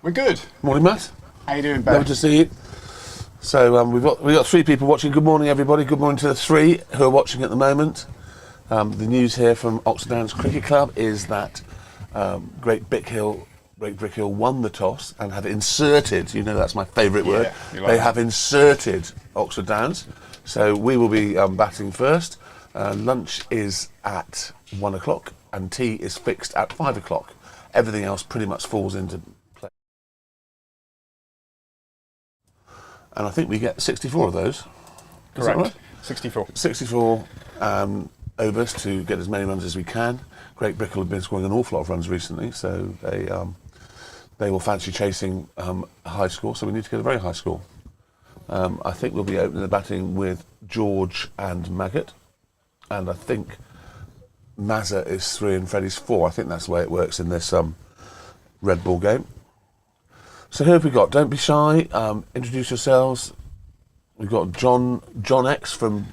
We're good. Morning, Matt. How you doing, Ben? Lovely to see you. So we've got 3 people watching. Good morning, everybody. Good morning to the 3 who are watching at the moment. The news here from Oxford Downs Cricket Club is that Great Brickhill won the toss and have inserted. You know that's my favourite word. They have inserted Oxford Downs. So we will be batting first. Lunch is at 1 o'clock and tea is fixed at 5 o'clock. Everything else pretty much falls into play. And I think we get 64 of those. Is that right? 64. 64 overs to get as many runs as we can. Great Brickhill have been scoring an awful lot of runs recently, so they will fancy chasing a high score, so we need to get a very high score. I think we'll be opening the batting with George and Maggot, and I think Mazza is 3 and Freddie's 4. I think that's the way it works in this red ball game. So who have we got? Don't be shy. Introduce yourselves. We've got John X from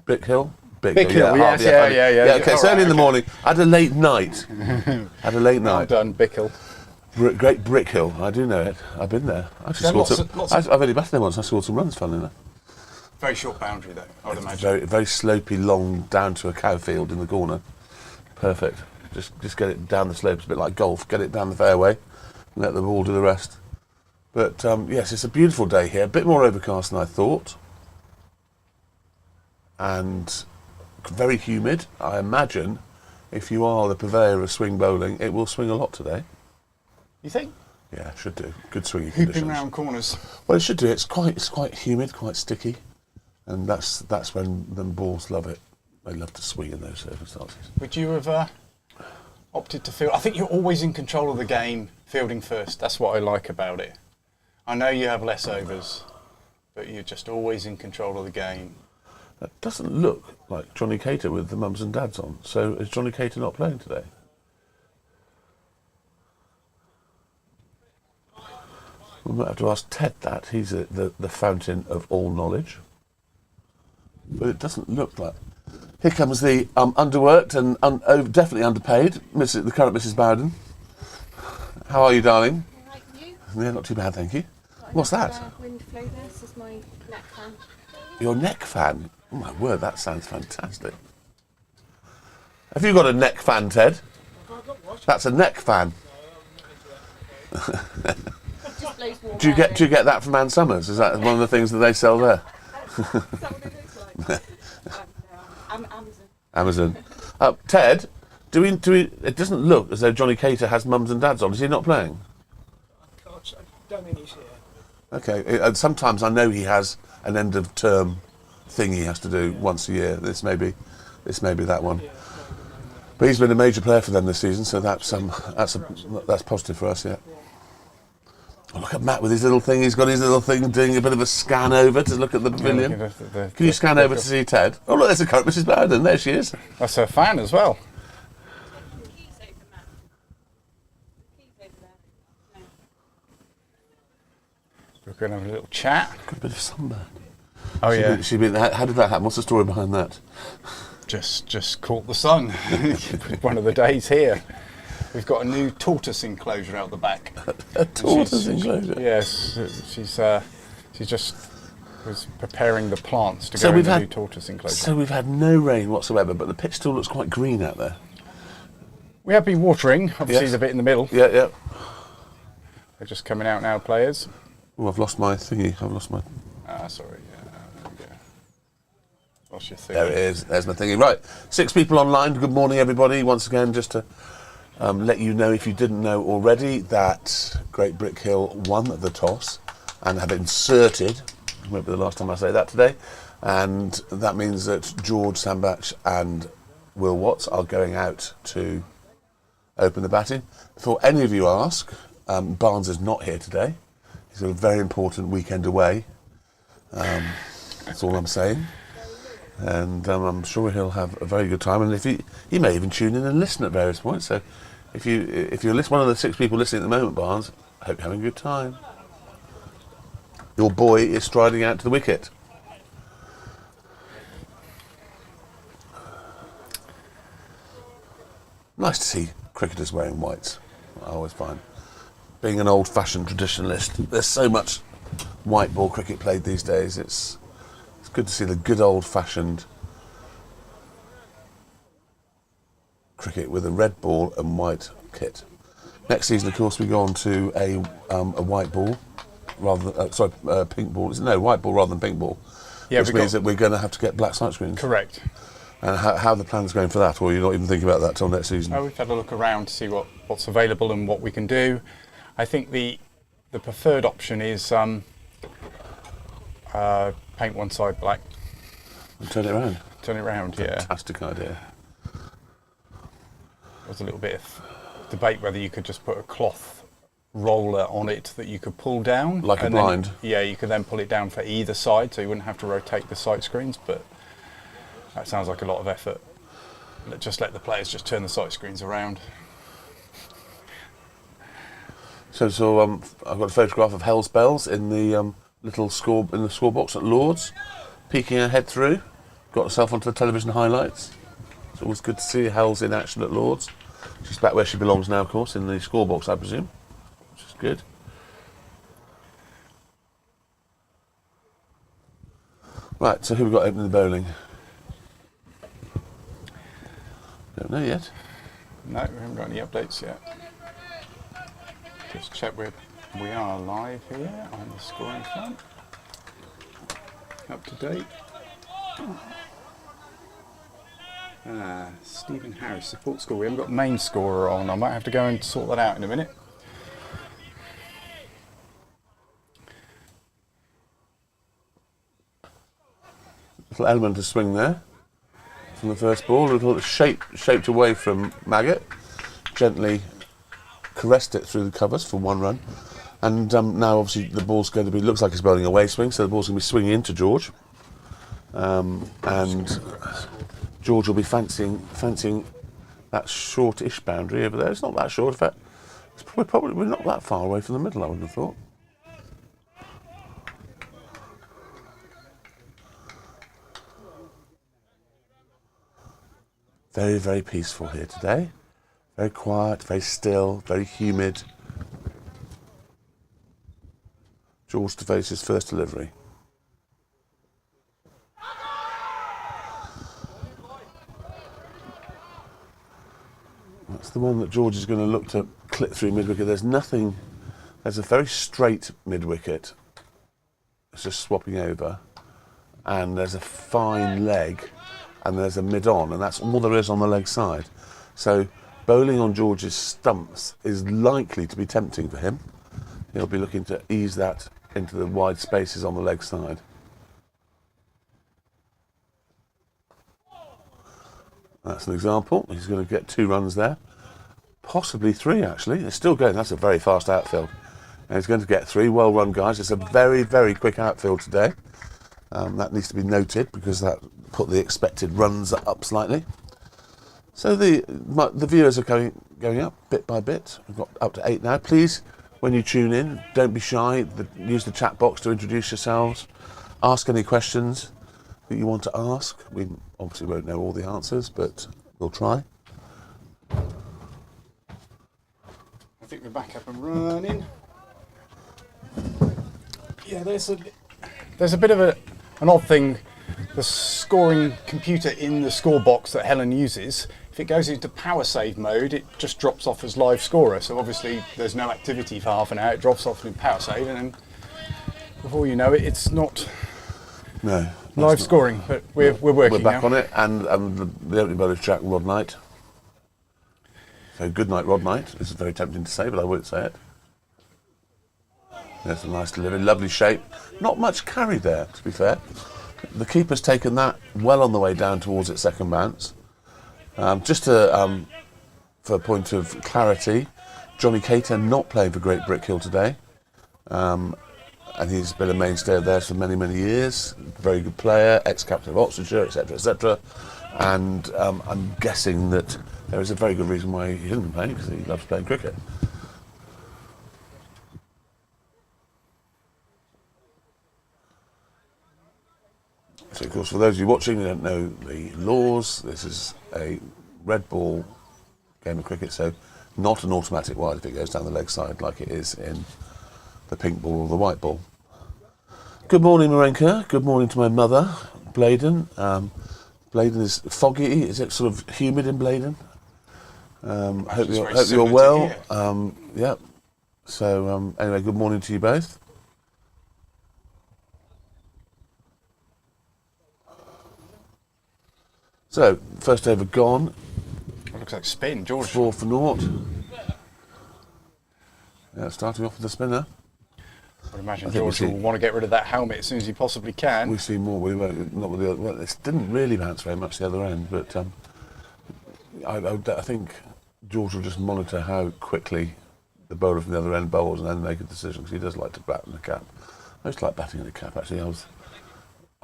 Brickhill. Brickhill, yes, yeah. Okay, it's early in the morning. I had a late night. Well done, Brickhill. Great Brickhill. I do know it. I've been there. I've only batted there once. I scored some runs, funnily enough. Very short boundary, though, I would imagine. Very, very slopey, long, down to a cow field in the corner. Perfect. Just get it down the slopes, a bit like golf. Get it down the fairway, and let the ball do the rest. But yes, it's a beautiful day here. A bit more overcast than I thought, and very humid. I imagine if you are the purveyor of swing bowling, it will swing a lot today. You think? Yeah, it should do. Good swinging conditions. Hooping round corners. Well, it should do. It's quite humid, quite sticky, and that's when the balls love it. They love to swing in those circumstances. Would you have opted to field? I think you're always in control of the game, fielding first. That's what I like about it. I know you have less overs, but you're just always in control of the game. That doesn't look like Johnny Cater with the mums and dads on. So is Johnny Cater not playing today? We might have to ask Ted that. He's the fountain of all knowledge. But it doesn't look like. Here comes the underworked and definitely underpaid, the current Mrs. Bowden. How are you, darling? All right, you? Yeah, not too bad, thank you. What's that? Wind flow. This is my neck fan. Your neck fan? Oh my word, that sounds fantastic. Have you got a neck fan, Ted? That's a neck fan. Do you get that from Ann Summers? Is that one of the things that they sell there? Amazon. Ted, do we? It doesn't look as though Johnny Cater has mums and dads on. Is he not playing? I don't think he's here. Okay. And sometimes I know he has an end of term thing he has to do once a year. This may be that one. But he's been a major player for them this season, so that's positive for us. Yeah. Oh, look at Matt with his little thing. He's got his little thing doing a bit of a scan over to look at the pavilion. Can you scan over to see Ted? Oh, look, there's the current Mrs. Bowden. There she is. That's her fan as well. We're going to have a little chat. Got a bit of sunburn. Oh, yeah. How did that happen? What's the story behind that? Just caught the sun. One of the days here. We've got a new tortoise enclosure out the back. A tortoise enclosure? Yes, she just was preparing the plants to go in the new tortoise enclosure. So we've had no rain whatsoever, but the pitch still looks quite green out there. We have been watering, obviously the bit in the middle. Yeah. They're just coming out now, players. Oh, I've lost my thingy. Sorry. There we go. Lost your thingy. There it is. There's my thingy. Right, 6 people online. Good morning, everybody. Once again, just to let you know, if you didn't know already, that Great Brickhill won the toss and have inserted, it won't be the last time I say that today, and that means that George Sandbach and Will Watts are going out to open the batting. Before any of you ask, Barnes is not here today. He's got a very important weekend away. That's all I'm saying. And I'm sure he'll have a very good time. And if he may even tune in and listen at various points. So if you're one of the 6 people listening at the moment, Barnes, I hope you're having a good time. Your boy is striding out to the wicket. Nice to see cricketers wearing whites. I always find being an old-fashioned traditionalist, there's so much white ball cricket played these days. It's good to see the good old-fashioned cricket with a red ball and white kit. Next season, of course, we go on to a white ball rather than pink ball. No, white ball rather than pink ball. Yeah, which means that we're going to have to get black sight screens. Correct. And how the plan's going for that, or you're not even thinking about that till next season? We've had a look around to see what's available and what we can do. I think the preferred option is paint one side black. And turn it around. Turn it around, yeah. Fantastic idea. There was a little bit of debate whether you could just put a cloth roller on it that you could pull down. Like a and blind? Then, yeah, you could then pull it down for either side, so you wouldn't have to rotate the sight screens, but that sounds like a lot of effort. Just let the players just turn the sight screens around. So I've got a photograph of Hell's Bells in the little score box at Lord's, peeking her head through. Got herself onto the television highlights. It's always good to see Hell's in action at Lord's. She's back where she belongs now, of course, in the score box, I presume, which is good. Right, so who have we got opening the bowling? Don't know yet. No, we haven't got any updates yet. Just check we are live here on the scoring front. Up to date. Stephen Harris, support score. We haven't got main scorer on. I might have to go and sort that out in a minute. Little element of swing there from the first ball. A little shaped away from Maggot. Gently caressed it through the covers for 1 run. And now obviously the ball's going to be, looks like it's bowling away swing, so the ball's going to be swinging into George. And George will be fancying that shortish boundary over there. It's not that short, in fact. It's probably we're not that far away from the middle, I wouldn't have thought. Very, very peaceful here today. Very quiet, very still, very humid. George to face his first delivery. That's the one that George is going to look to clip through mid-wicket. There's a very straight mid-wicket. It's just swapping over. And there's a fine leg. And there's a mid-on. And that's all there is on the leg side. So bowling on George's stumps is likely to be tempting for him. He'll be looking to ease that into the wide spaces on the leg side. That's an example. He's going to get 2 runs there. Possibly 3, actually. It's still going. That's a very fast outfield. And he's going to get 3. Well run, guys. It's a very, very quick outfield today. That needs to be noted because that put the expected runs up slightly. So the viewers are going up bit by bit. We've got up to 8 now. Please, when you tune in, don't be shy. Use the chat box to introduce yourselves. Ask any questions that you want to ask. We obviously won't know all the answers, but we'll try. I think we're back up and running. Yeah, there's a bit of an odd thing. The scoring computer in the score box that Helen uses, if it goes into power save mode, it just drops off as live scorer. So obviously there's no activity for half an hour. It drops off in power save, and then before you know it, it's not live scoring. But we're working. We're back now. on it, and the opening bowler is Jack Rod Knight. So good night, Rod Knight. This is very tempting to say, but I won't say it. There's a nice delivery, lovely shape. Not much carry there, to be fair. The keeper's taken that well on the way down towards its second bounce. Just for a point of clarity, Johnny Cater not playing for Great Brickhill today. And he's been a mainstay of theirs for many, many years. Very good player, ex-captain of Oxfordshire, etc., etc. And I'm guessing that there is a very good reason why he isn't playing, because he loves playing cricket. So, of course, for those of you watching who don't know the laws, this is a red ball game of cricket, so not an automatic wide if it goes down the leg side like it is in the pink ball or the white ball. Good morning, Marenka. Good morning to my mother, Bladen. Bladen is foggy. Is it sort of humid in Bladen? Hope you're well. Yeah. So anyway, good morning to you both. So first over gone. It looks like spin, George. 4 for naught. Yeah, starting off with the spinner. I would imagine George will want to get rid of that helmet as soon as he possibly can. We see more. We won't. Not with the other. Well, it didn't really bounce very much the other end, but I think George will just monitor how quickly the bowler from the other end bowls and then make a decision, because he does like to bat in the cap. I used to like batting in the cap, actually. I'm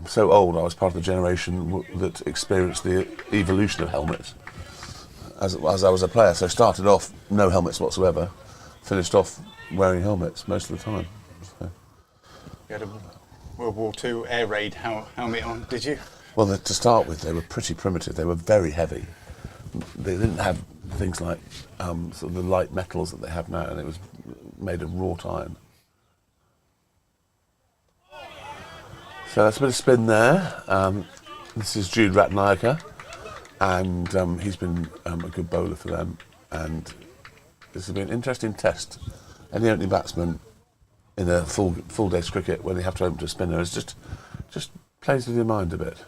so old, I was part of the generation that experienced the evolution of helmets as I was a player. So started off no helmets whatsoever, finished off wearing helmets most of the time. So. You had a World War II air raid helmet on, did you? Well, to start with, they were pretty primitive. They were very heavy. They didn't have things like sort of the light metals that they have now, and it was made of wrought iron. So that's a bit of spin there. This is Jude Ratnayaka, and he's been a good bowler for them. And this has been an interesting test. Any opening batsman in a full day's cricket, when they have to open to a spinner, is just plays with your mind a bit.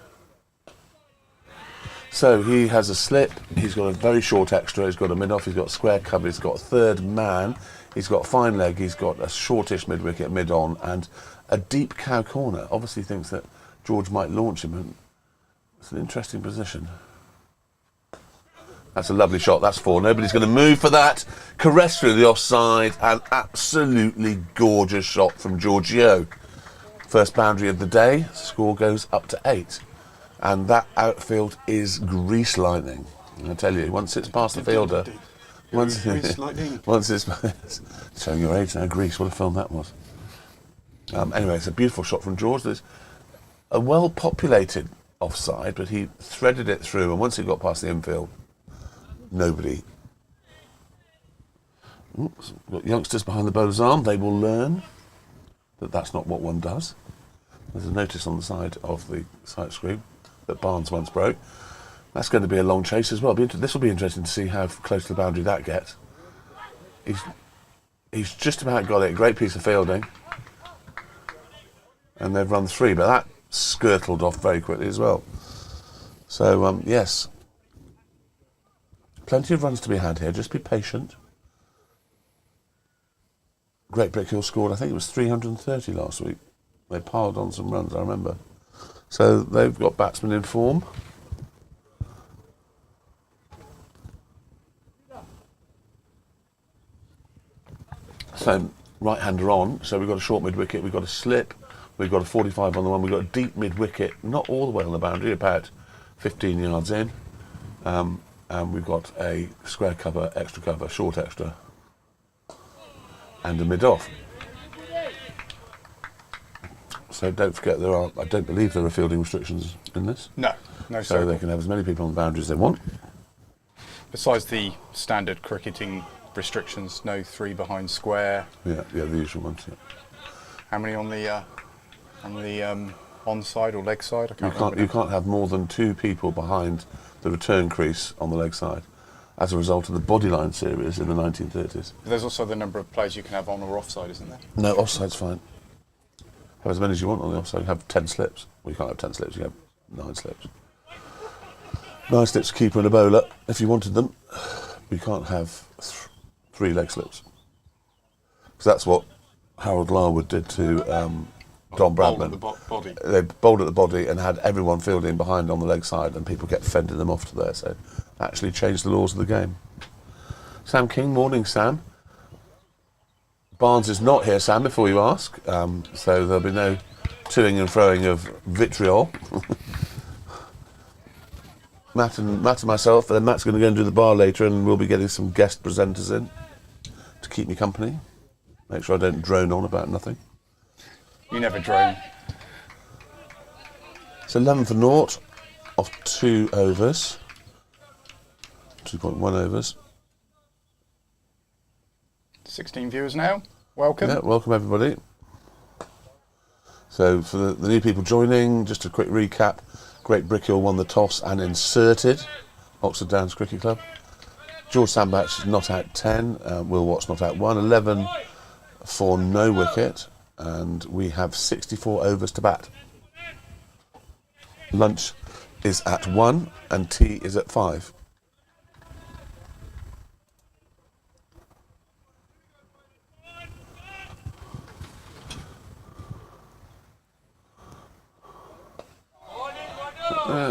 So he has a slip, he's got a very short extra, he's got a mid-off, he's got square cover, he's got a third man, he's got fine leg, he's got a shortish mid-wicket, mid-on, and a deep cow corner. Obviously thinks that George might launch him, and it's an interesting position. That's a lovely shot, that's 4. Nobody's going to move for that. Caress through the offside, an absolutely gorgeous shot from Giorgio. First boundary of the day, score goes up to 8. And that outfield is grease lightning. I tell you, once it's past the fielder, once it's showing your age now, Grease, what a film that was. Anyway, it's a beautiful shot from George. There's a well-populated offside, but he threaded it through, and once it got past the infield, nobody. Oops, got youngsters behind the bowler's arm. They will learn that that's not what one does. There's a notice on the side of the sight screen that Barnes once broke. That's going to be a long chase as well. This will be interesting to see how close to the boundary that gets. He's just about got it. Great piece of fielding. And they've run 3, but that skirtled off very quickly as well. So, yes. Plenty of runs to be had here. Just be patient. Great Brickhill scored, I think it was 330 last week. They piled on some runs, I remember. So they've got batsmen in form. So right-hander on. So we've got a short mid-wicket, we've got a slip, we've got a 45 on the one, we've got a deep mid-wicket, not all the way on the boundary, about 15 yards in. And we've got a square cover, extra cover, short extra, and a mid-off. So don't forget, I don't believe there are fielding restrictions in this. No, so they can have as many people on the boundary as they want. Besides the standard cricketing restrictions, no 3 behind square. Yeah, the usual ones. Yeah. How many on the onside or leg side? You can't have more than 2 people behind the return crease on the leg side, as a result of the bodyline series in the 1930s. But there's also the number of players you can have on or offside, isn't there? No, offside's fine. Have as many as you want on the offside. Have 10 slips. Well, you can't have 10 slips, you have 9 slips. 9 slips, keeper and a bowler, if you wanted them. You can't have 3 leg slips. Because that's what Harold Larwood did to Don Bradman. They bowled at the body and had everyone fielding behind on the leg side, and people kept fending them off to there. So actually changed the laws of the game. Sam King, morning Sam. Barnes is not here, Sam, before you ask, so there'll be no toing and froing of vitriol. Matt and myself, then Matt's going to go and do the bar later, and we'll be getting some guest presenters in to keep me company. Make sure I don't drone on about nothing. You never drone. It's 11 for naught off 2 overs. 2.1 overs. 16 viewers now. Welcome. Yeah, welcome everybody. So for the new people joining, just a quick recap. Great Brickhill won the toss and inserted Oxford Downs Cricket Club. George Sandbach not out 10, Will Watts not out 1, 11 for no wicket, and we have 64 overs to bat. Lunch is at 1 and tea is at 5.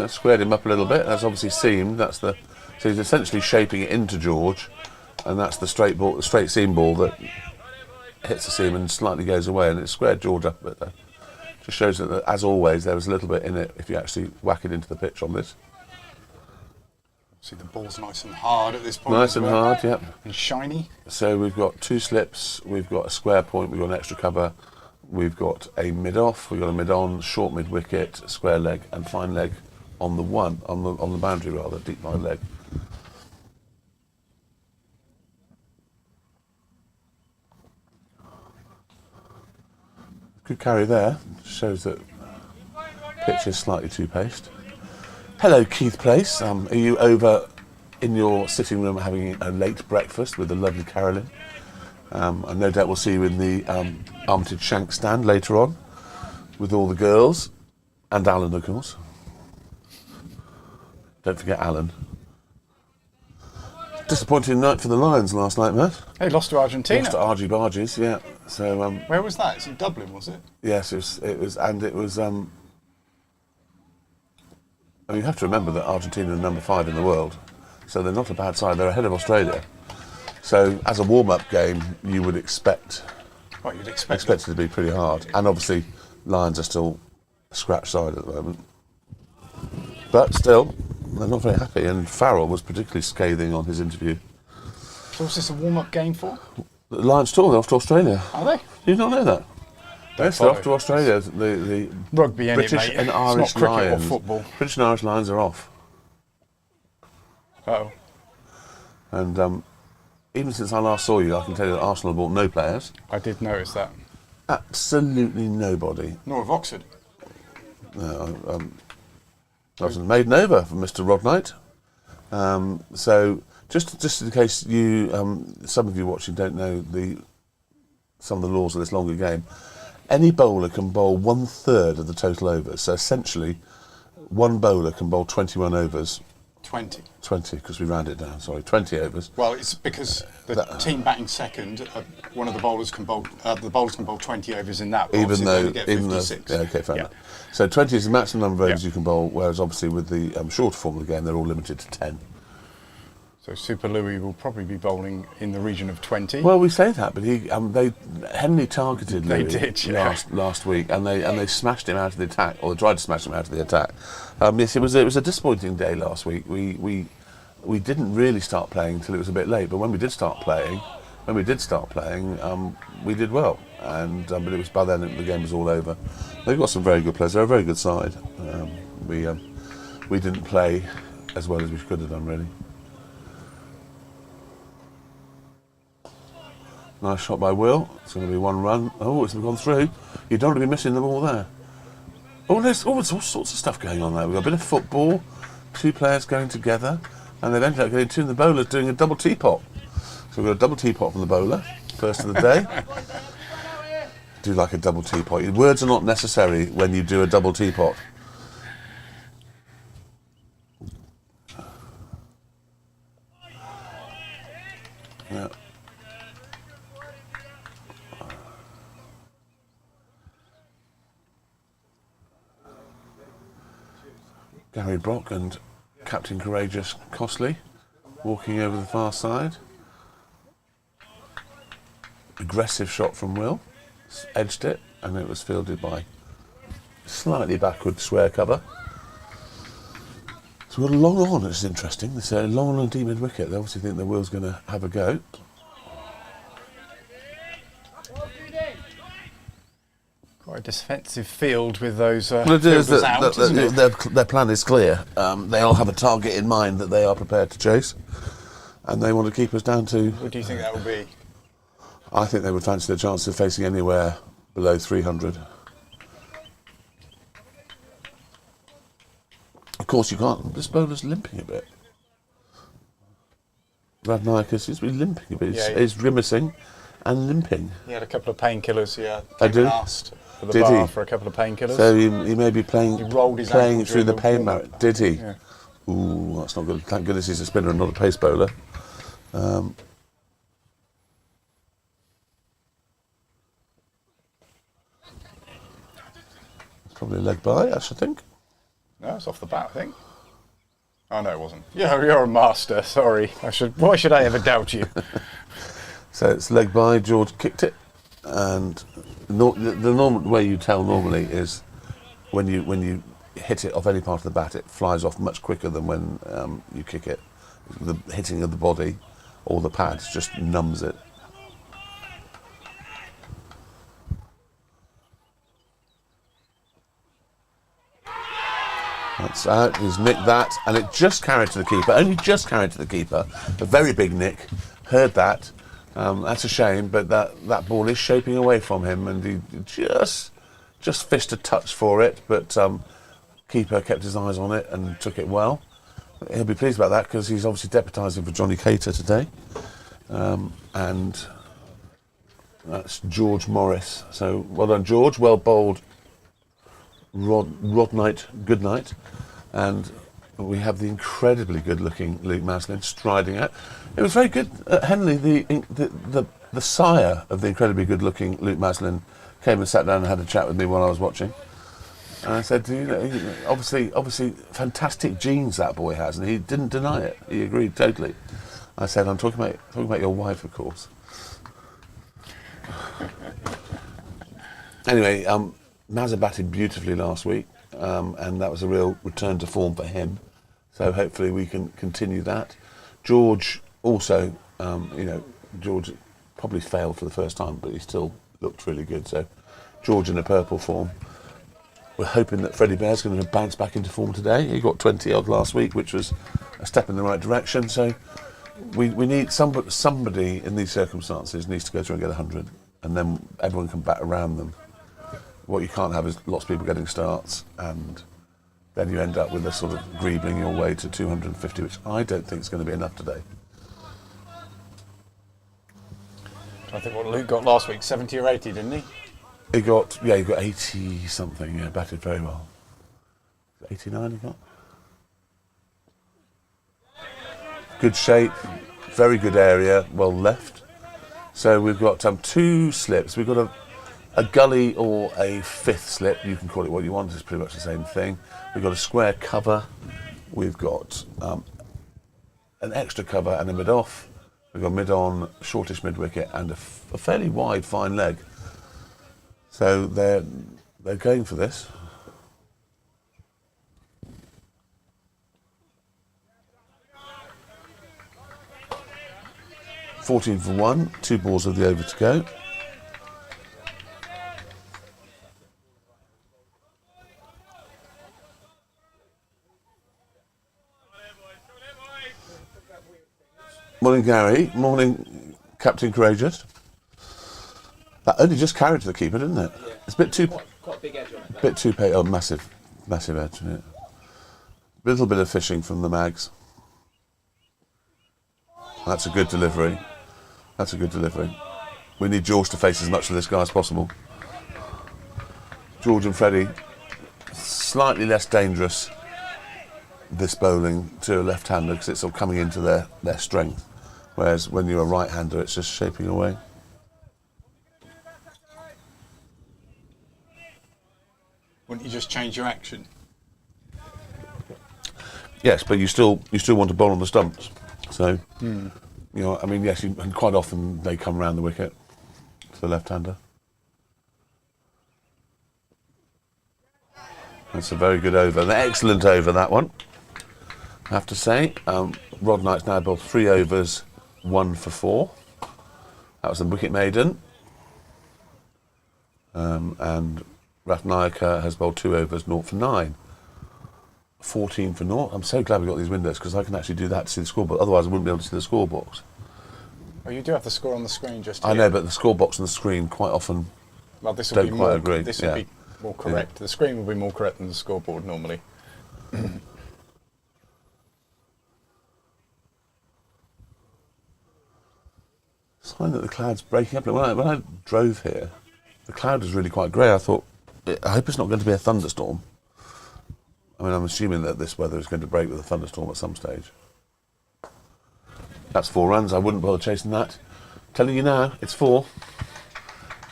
Squared him up a little bit. That's obviously seamed. So he's essentially shaping it into George, and that's the straight seam ball that hits the seam and slightly goes away, and it squared George up a bit. Just shows that, as always, there was a little bit in it if you actually whack it into the pitch on this. See, the ball's nice and hard at this point. Nice and hard, yep. And shiny. So we've got 2 slips, we've got a square point, we've got an extra cover, we've got a mid-off, we've got a mid-on, short mid-wicket, square leg and fine leg on the boundary rather, deep line leg. Good carry there, shows that pitch is slightly too paced. Hello Keith Place, are you over in your sitting room having a late breakfast with the lovely Carolyn? And no doubt we'll see you in the armitage shank stand later on with all the girls and Alan, of course. Don't forget Alan. Disappointing night for the Lions last night, Matt. They lost to Argentina. Lost to RG Barges, yeah. So where was that? It's in Dublin, was it? yes, it was. You have to remember that Argentina are number 5 in the world, so they're not a bad side. They're ahead of Australia. So as a warm-up game, you would expect. What you'd expect it to be pretty hard, and obviously Lions are still a scratch side at the moment. But still, they're not very happy, and Farrell was particularly scathing on his interview. So what's this a warm-up game for? The Lions tour, they're off to Australia. Are they? Did you not know that? Yes, they're off to Australia. The Rugby, British mate. and Irish it's not cricket Lions. or football. British and Irish Lions are off. Uh-oh. And even since I last saw you, I can tell you that Arsenal have bought no players. I did notice that. Absolutely nobody. Nor of Oxford. I was maiden over for Mr. Rod Knight. So just in case you, some of you watching don't know some of the laws of this longer game, any bowler can bowl 1/3 of the total overs. So essentially, one bowler can bowl 21 overs. 20. 20, because we round it down. Sorry, 20 overs. Well, it's because the team batting second, one of the bowlers can bowl. The bowlers can bowl 20 overs in that. Even though, they get 56. yeah, okay, fair enough. So 20 is the maximum number of overs Yeah. you can bowl. Whereas obviously with the shorter form of the game, they're all limited to 10. So Super Louis will probably be bowling in the region of 20. Well, we say that, but Henley targeted They Louis did, yeah. last week, and they smashed him out of the attack, or they tried to smash him out of the attack. Yes, it was a disappointing day last week. We didn't really start playing until it was a bit late, but when we did start playing, we did well, but it was by then the game was all over. They've got some very good players. They're a very good side. We didn't play as well as we could have done, really. Nice shot by Will. It's going to be 1 run. Oh, it's gone through. You don't want to be missing the ball there. Oh, there's all sorts of stuff going on there. We've got a bit of football, 2 players going together, and they've ended up getting 2 of the bowlers doing a double teapot. So we've got a double teapot from the bowler, first of the day. Do like a double teapot. Words are not necessary when you do a double teapot. Yeah. Gary Brock and Captain Courageous Costley walking over the far side. Aggressive shot from Will, edged it, and it was fielded by slightly backward square cover. So we've got a long on, it's interesting. It's a long on and deep mid wicket. They obviously think that Will's going to have a go. Quite a defensive field with those Well, it is fielders out, isn't it? their plan is clear. They all have a target in mind that they are prepared to chase, and they want to keep us down to. What do you think that will be? I think they would fancy their chance of facing anywhere below 300. Of course, you can't. This bowler's limping a bit. Radnaika seems to be limping a bit. He's grimacing and limping. He had a couple of painkillers. Yeah, I do. Asked for the Did bar he? for a couple of painkillers. So he may be playing, He rolled his playing ankle through the during pain the barrier. Did he? Yeah. Ooh, that's not good. Thank goodness he's a spinner and not a pace bowler. Probably a leg by, I should think. No, it's off the bat, I think. Oh no, it wasn't. Yeah, you're a master. Sorry, Why should I ever doubt you? So it's leg by. George kicked it, and the normal way you tell normally is when you hit it off any part of the bat, it flies off much quicker than when you kick it. The hitting of the body or the pads just numbs it. That's out. He's nicked that, and it just carried to the keeper. Only just carried to the keeper. A very big nick. Heard that. That's a shame, but that ball is shaping away from him, and he just fished a touch for it. But keeper kept his eyes on it and took it well. He'll be pleased about that because he's obviously deputising for Johnny Cater today, and that's George Morris. So well done, George. Well bowled. Rod night, good night, and we have the incredibly good-looking Luke Maslin striding out. It was very good. Henley, the sire of the incredibly good-looking Luke Maslin, came and sat down and had a chat with me while I was watching. And I said, obviously, fantastic genes that boy has, and he didn't deny it. He agreed totally. I said, I'm talking about your wife, of course. Anyway, Mazza batted beautifully last week, and that was a real return to form for him. So hopefully we can continue that. George also, George probably failed for the first time, but he still looked really good. So George in a purple form. We're hoping that Freddie Bear's going to bounce back into form today. He got 20 odd last week, which was a step in the right direction. So we need somebody in these circumstances needs to go through and get 100, and then everyone can bat around them. What you can't have is lots of people getting starts, and then you end up with a sort of greebling your way to 250, which I don't think is going to be enough today. I think what Luke got last week, 70 or 80, didn't he? He got 80 something. Yeah, batted very well. 89 he got. Good shape, very good area, well left. So we've got two slips. We've got a gully or a fifth slip, you can call it what you want, it's pretty much the same thing. We've got a square cover, we've got an extra cover and a mid-off, we've got mid-on, shortish mid-wicket and a fairly wide fine leg. So they're going for this. $14 for 1, 2 balls of the over to go. Morning, Gary. Morning, Captain Courageous. That only just carried to the keeper, didn't it? Yeah. It's a bit too... Quite a big edge on it. Bit too... Oh, massive edge, isn't it? A little bit of fishing from the mags. That's a good delivery. That's a good delivery. We need George to face as much of this guy as possible. George and Freddie, slightly less dangerous, this bowling to a left-hander, because it's all coming into their strength. Whereas when you're a right-hander, it's just shaping away. Wouldn't you just change your action? Yes, but you still want to bowl on the stumps. So, yes, and quite often they come around the wicket to the left-hander. That's a very good over, an excellent over, that one, I have to say. Rod Knight's now bowled 3 overs, 1 for 4. That was the wicket maiden. And Ratnayaka has bowled 2 overs, 0 for 9. 14 for 0. I'm so glad we got these windows because I can actually do that to see the scoreboard. Otherwise, I wouldn't be able to see the scoreboard. Oh, you do have the score on the screen just I here. know, but the score box on the screen quite often. Well, this will don't be quite more. agree, This will yeah. be more correct. The screen will be more correct than the scoreboard normally. Sign that the cloud's breaking up. When I drove here, the cloud was really quite grey. I thought, I hope it's not going to be a thunderstorm. I mean, I'm assuming that this weather is going to break with a thunderstorm at some stage. That's 4 runs. I wouldn't bother chasing that. Telling you now, it's 4.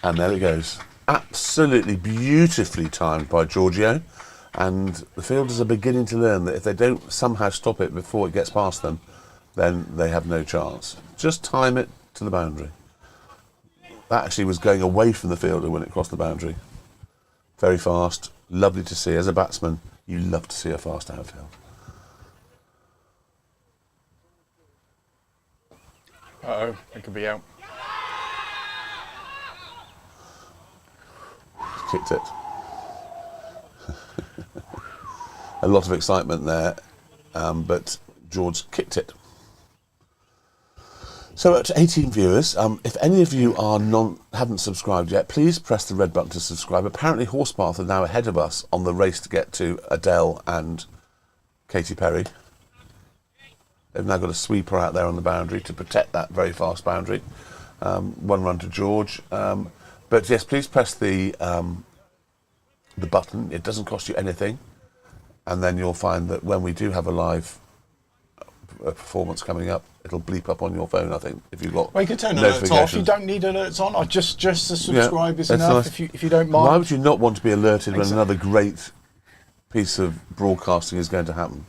And there it goes. Absolutely beautifully timed by Giorgio. And the fielders are beginning to learn that if they don't somehow stop it before it gets past them, then they have no chance. Just time it to the boundary. That actually was going away from the fielder when it crossed the boundary. Very fast. Lovely to see. As a batsman, you love to see a fast outfield. Uh-oh, it could be out. Kicked it. A lot of excitement there, but George kicked it. So at 18 viewers, if any of you are haven't subscribed yet, please press the red button to subscribe. Apparently Horsepath are now ahead of us on the race to get to Adele and Katy Perry. They've now got a sweeper out there on the boundary to protect that very fast boundary. 1 run to George. But yes, please press the button. It doesn't cost you anything. And then you'll find that when we do have a live performance coming up, it'll bleep up on your phone, I think, if you've got Well, you can turn alerts off. You don't need alerts on. Or just to subscribe is enough nice. if you don't mind. Why would you not want to be alerted when Exactly. another great piece of broadcasting is going to happen?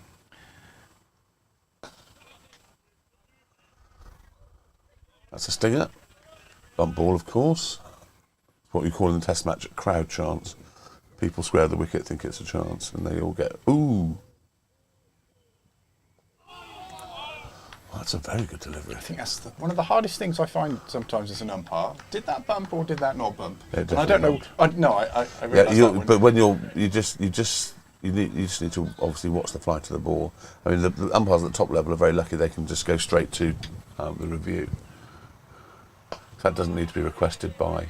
That's a stinger. Bump ball, of course. What you call in the test match a crowd chance. People square the wicket, think it's a chance, and they all get, ooh. Oh, that's a very good delivery. I think that's one of the hardest things I find sometimes as an umpire. Did that bump or did that not bump? It And I don't know. definitely I realise that but when you just need to obviously watch the flight of the ball. I mean, the umpires at the top level are very lucky; they can just go straight to the review. That doesn't need to be requested by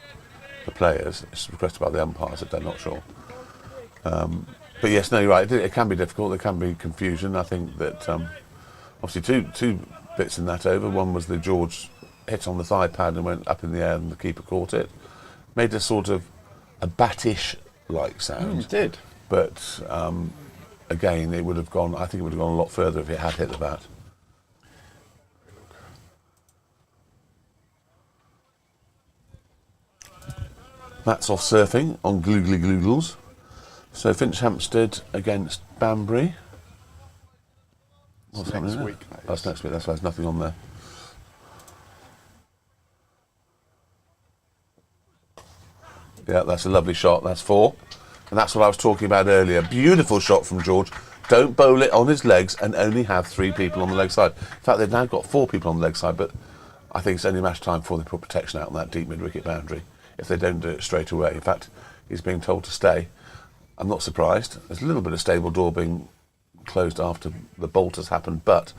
the players; it's requested by the umpires if they're not sure. But yes, no, you're right. It can be difficult. There can be confusion. I think that obviously two bits in that over. One was the George hit on the thigh pad and went up in the air, and the keeper caught it. Made a sort of a battish-like sound. It did. But again, it would have gone. I think it would have gone a lot further if it had hit the bat. That's off surfing on Gloogly Gloodles. So Finch Hampstead against Banbury. What's happening next there? week, that is. That's next week. That's why there's nothing on there. Yeah, that's a lovely shot. That's 4. And that's what I was talking about earlier. Beautiful shot from George. Don't bowl it on his legs and only have 3 people on the leg side. In fact, they've now got 4 people on the leg side, but I think it's only a matter of time before they put protection out on that deep mid-wicket boundary, if they don't do it straight away. In fact, he's being told to stay. I'm not surprised. There's a little bit of stable door being closed after the bolt has happened, but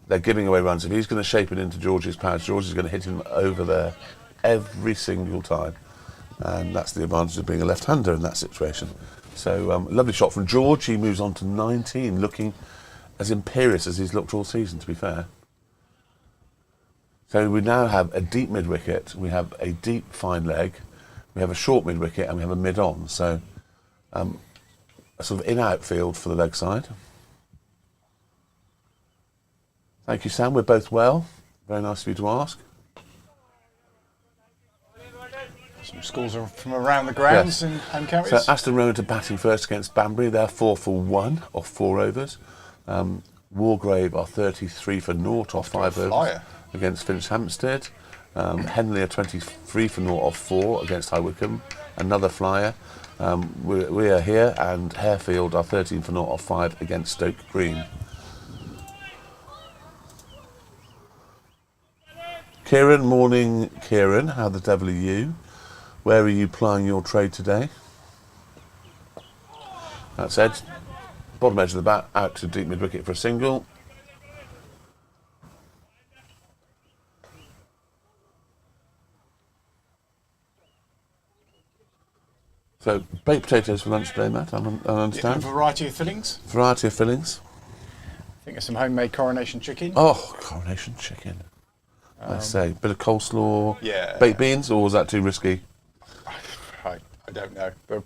they're giving away runs. If he's going to shape it into George's pads, George is going to hit him over there every single time. And that's the advantage of being a left-hander in that situation. So, lovely shot from George. He moves on to 19, looking as imperious as he's looked all season, to be fair. So we now have a deep mid-wicket, we have a deep fine leg, we have a short mid-wicket, and we have a mid-on. So, a sort of in-out field for the leg side. Thank you, Sam. We're both well. Very nice of you to ask. Some scores are from around the grounds in home counties. So Aston Rowan to batting first against Banbury. They're 4 for 1 off 4 overs. Wargrave are 33 for 0 off 5 overs against Finch Hampstead. Henley are 23 for 0 off 4 against High Wycombe. Another flyer. We are here, and Harefield are 13 for 0 off 5 against Stoke Green. Kieran, morning Kieran. How the devil are you? Where are you plying your trade today? That's Ed. Bottom edge of the bat, out to deep mid-wicket for a single. So, baked potatoes for lunch today, Matt, I A understand. variety of fillings. Variety of fillings. I think there's some homemade coronation chicken. Oh, coronation chicken. I say, bit of coleslaw. Yeah. Baked beans, or was that too risky? I don't know. But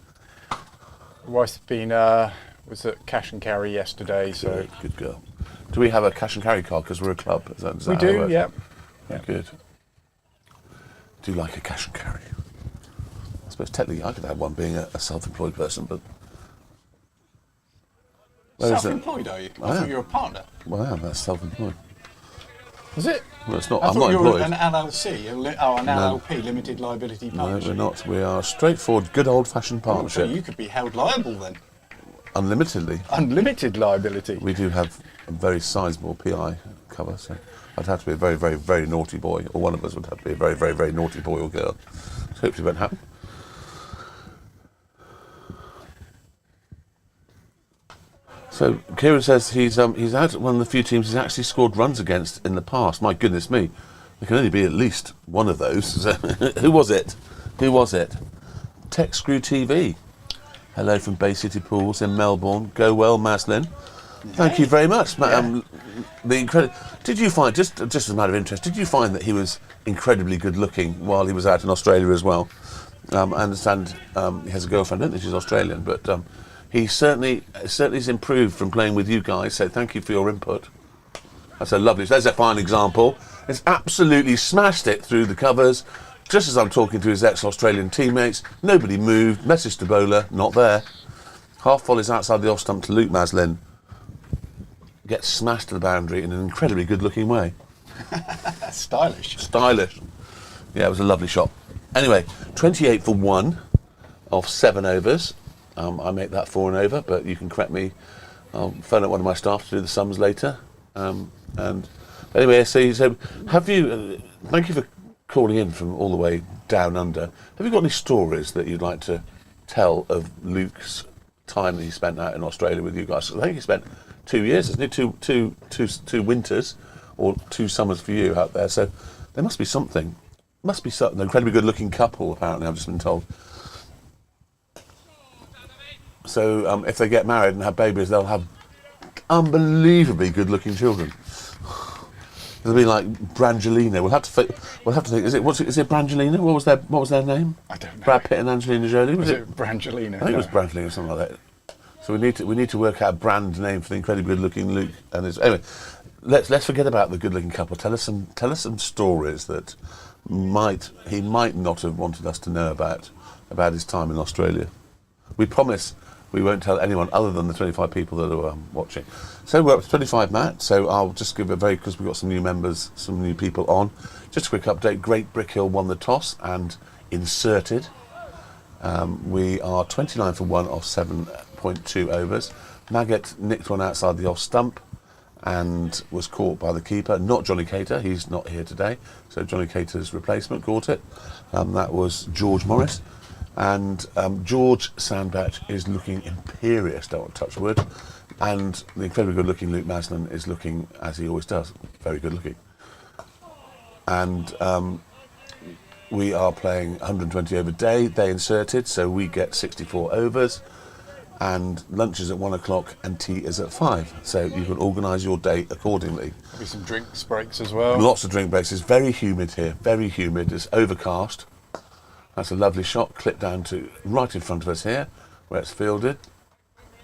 wife's been was at cash and carry yesterday, so Good girl. Do we have a cash and carry card because we're a club? Is that we how it do. works? Yeah. Good. Do you like a cash and carry? I suppose technically I could have one being a self-employed person, but where is it? Self-employed, are you? I I thought am. you were a partner. Well, I am. That's self-employed. Was it? Well, it's not. I I'm thought not you were employed. an LLC, an LLP, limited liability No, partnership. we're not. We are a straightforward, good old-fashioned So partnership. you could be held liable then. Unlimitedly. Unlimited liability. We do have a very sizable PI cover, so I'd have to be a very, very, very naughty boy, or one of us would have to be a very, very, very naughty boy or girl. So hopefully it won't happen. So Kieran says he's had one of the few teams he's actually scored runs against in the past. My goodness me, there can only be at least one of those. Who was it? Who was it? Tech Screw TV. Hello from Bay City Pools in Melbourne. Go well, Maslin. Thank you very much. Did you find, just as a matter of interest, did you find that he was incredibly good looking while he was out in Australia as well? I understand he has a girlfriend. I don't think she's Australian, but he certainly has improved from playing with you guys. So thank you for your input. That's a lovely. There's a fine example. It's absolutely smashed it through the covers. Just as I'm talking to his ex-Australian teammates, nobody moved. Message to bowler, not there. Half volleys outside the off stump to Luke Maslin. Gets smashed to the boundary in an incredibly good-looking way. Stylish. Stylish. Yeah, it was a lovely shot. Anyway, 28 for 1 off 7 overs. I make that 4 and over, but you can correct me. I'll phone up one of my staff to do the sums later. And anyway, so have you? Thank you for calling in from all the way down under. Have you got any stories that you'd like to tell of Luke's time that he spent out in Australia with you guys? I think he spent 2 years, isn't it? Two winters, or 2 summers for you out there. So there must be something. Must be something. An incredibly good-looking couple, apparently. I've just been told. So if they get married and have babies, they'll have unbelievably good-looking children. It'll be like Brangelina. We'll have to think. Is it Brangelina? What was their name? I don't know. Brad Pitt and Angelina Jolie. Was it Brangelina? I think it was Brangelina or something like that. So we need to work out a brand name for the incredibly good-looking Luke and his. Anyway, let's forget about the good-looking couple. Tell us some stories that he might not have wanted us to know about his time in Australia. We promise we won't tell anyone other than the 25 people that are watching. So we're up to 25, Matt. So I'll just give because we've got some new members, some new people on. Just a quick update. Great Brickhill won the toss and inserted. We are 29 for 1 off 7.2 overs. Maggot nicked one outside the off stump and was caught by the keeper. Not Johnny Cater. He's not here today. So Johnny Cater's replacement caught it. That was George Morris. And George Sandbach is looking imperious, don't want to touch wood. And the incredibly good-looking Luke Maslin is looking, as he always does, very good-looking. And we are playing 120 over day. They inserted, so we get 64 overs. And lunch is at 1 o'clock and tea is at 5. So you can organise your day accordingly. There'll be some drinks breaks as well. Lots of drink breaks. It's very humid here, very humid. It's overcast. That's a lovely shot, clipped down to right in front of us here, where it's fielded.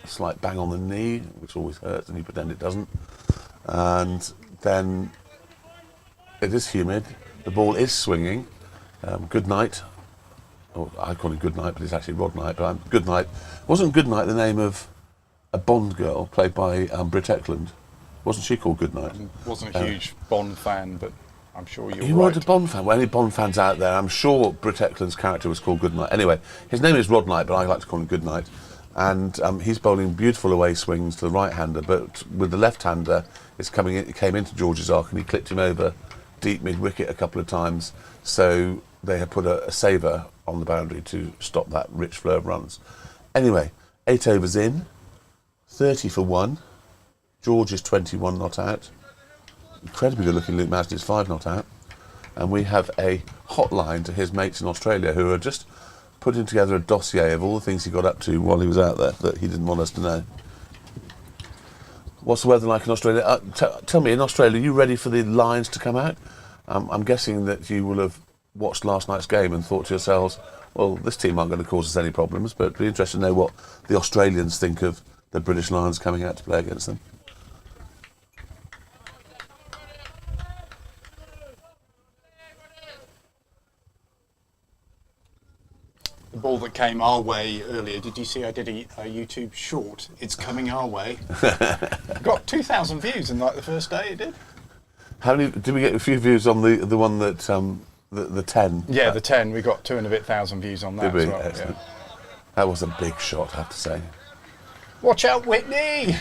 A slight bang on the knee, which always hurts, and you pretend it doesn't. And then it is humid. The ball is swinging. Good night. Oh, I call it Good Night, but it's actually Rod Night. But Good Night. Wasn't Good Night the name of a Bond girl played by Britt Ekland? Wasn't she called Good Night? Wasn't a huge Bond fan, but I'm sure you're You right. weren't a Bond fan. Well, any Bond fans out there, I'm sure Britt Ekland's character was called Goodnight. Anyway, his name is Rod Knight, but I like to call him Goodnight. And he's bowling beautiful away swings to the right-hander, but with the left-hander, it came into George's arc and he clipped him over deep mid-wicket a couple of times. So they had put a saver on the boundary to stop that rich flow of runs. Anyway, 8 overs in, 30 for 1. George is 21 not out. Incredibly good-looking Luke Maslin is 5 not out. And we have a hotline to his mates in Australia who are just putting together a dossier of all the things he got up to while he was out there that he didn't want us to know. What's the weather like in Australia? Tell me, in Australia, are you ready for the Lions to come out? I'm guessing that you will have watched last night's game and thought to yourselves, well, this team aren't going to cause us any problems, but it'd be interesting to know what the Australians think of the British Lions coming out to play against them. The ball that came our way earlier, did you see I did a YouTube short? It's coming our way. Got 2,000 views in like the first day it did. How many, did we get a few views on the one that, the 10? Yeah, the 10, we got 2 and a bit thousand views on that Did we? as well. Excellent. Yeah. That was a big shot, I have to say. Watch out, Whitney!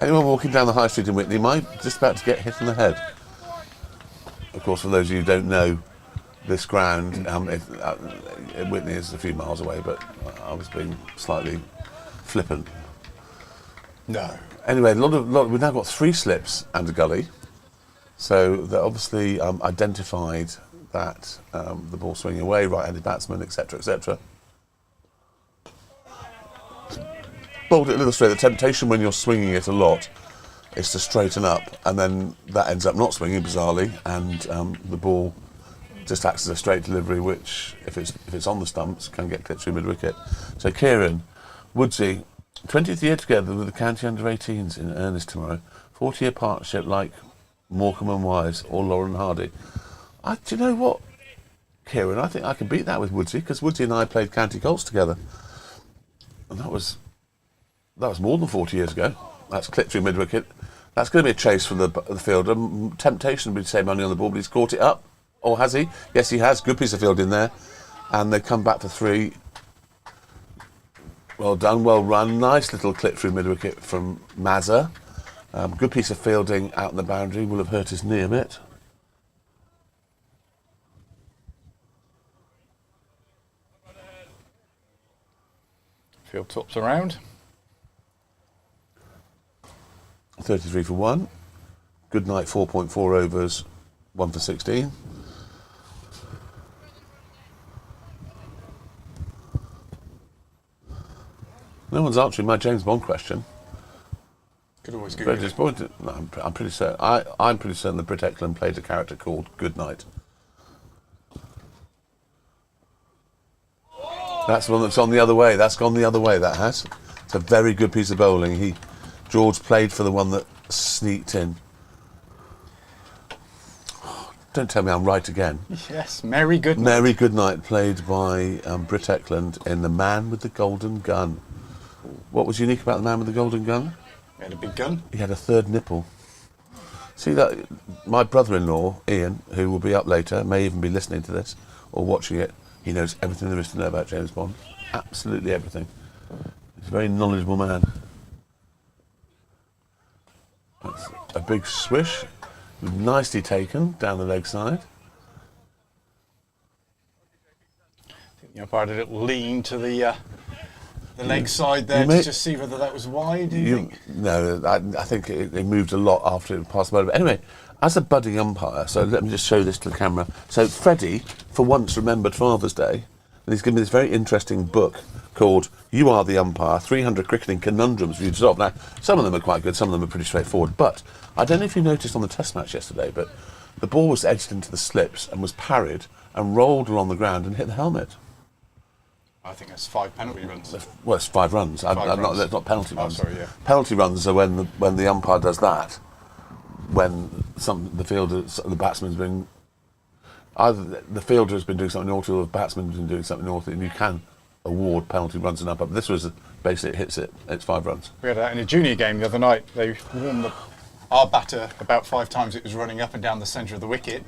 Anyone walking down the high street in Whitney might just about to get hit in the head. Of course, for those of you who don't know, this ground, Whitney is a few miles away, but I was being slightly flippant. No. Anyway, we've now got 3 slips and a gully, so they obviously identified that the ball swinging away, right-handed batsman, etc., etc. Bowled it a little straight. The temptation when you're swinging it a lot is to straighten up, and then that ends up not swinging bizarrely, and the ball just acts as a straight delivery, which, if it's on the stumps, can get clipped through mid-wicket. So Kieran, Woodsy, 20th year together with the county under-18s in earnest tomorrow. 40-year partnership like Morecambe and Wise or Lauren Hardy. Do you know what, Kieran? I think I can beat that with Woodsy, because Woodsy and I played county Colts together, and that was more than 40 years ago. That's clipped through mid-wicket. That's going to be a chase from the fielder. Temptation would be to say money on the ball, but he's caught it up. Or has he? Yes, he has. Good piece of fielding there. And they come back for 3. Well done, well run. Nice little clip through mid-wicket from Mazza. Good piece of fielding out in the boundary. Will have hurt his knee a bit. Field tops around. 33 for 1. Good night, 4.4 overs, 1 for 16. No one's answering my James Bond question. Could always Very Google it. disappointed. No, I'm pretty certain. I'm pretty certain that Britt Eklund played a character called Goodnight. That's the one that's on the other way. That's gone the other way, that has. It's a very good piece of bowling. George played for the one that sneaked in. Don't tell me I'm right again. Yes, Mary Goodnight. Mary Goodnight, played by Britt Eklund in The Man with the Golden Gun. What was unique about The Man with the Golden Gun? He had a big gun. He had a 3rd nipple. See that? My brother-in-law, Ian, who will be up later, may even be listening to this or watching it, he knows everything there is to know about James Bond. Absolutely everything. He's a very knowledgeable man. That's a big swish. Nicely taken down the leg side. The umpire had a little lean to the leg side there to just see whether that was wide, do you think? No, I think it moved a lot after it passed by. But anyway, as a budding umpire, so let me just show this to the camera. So Freddie, for once, remembered Father's Day, and he's given me this very interesting book called You Are the Umpire, 300 Cricketing Conundrums for you to solve. Now, some of them are quite good, some of them are pretty straightforward, but I don't know if you noticed on the test match yesterday, but the ball was edged into the slips and was parried and rolled along the ground and hit the helmet. I think that's 5 penalty runs. Well, it's 5 runs. Five runs. That's not penalty runs. Oh, sorry, yeah. Penalty runs are when the umpire does that, when the batsman's been, either the fielder has been doing something naughty or the batsman's been doing something naughty, and you can award penalty runs and umpire. But this was basically, it hits it. It's 5 runs. We had that in a junior game the other night. They warmed our batter about 5 times. It was running up and down the centre of the wicket.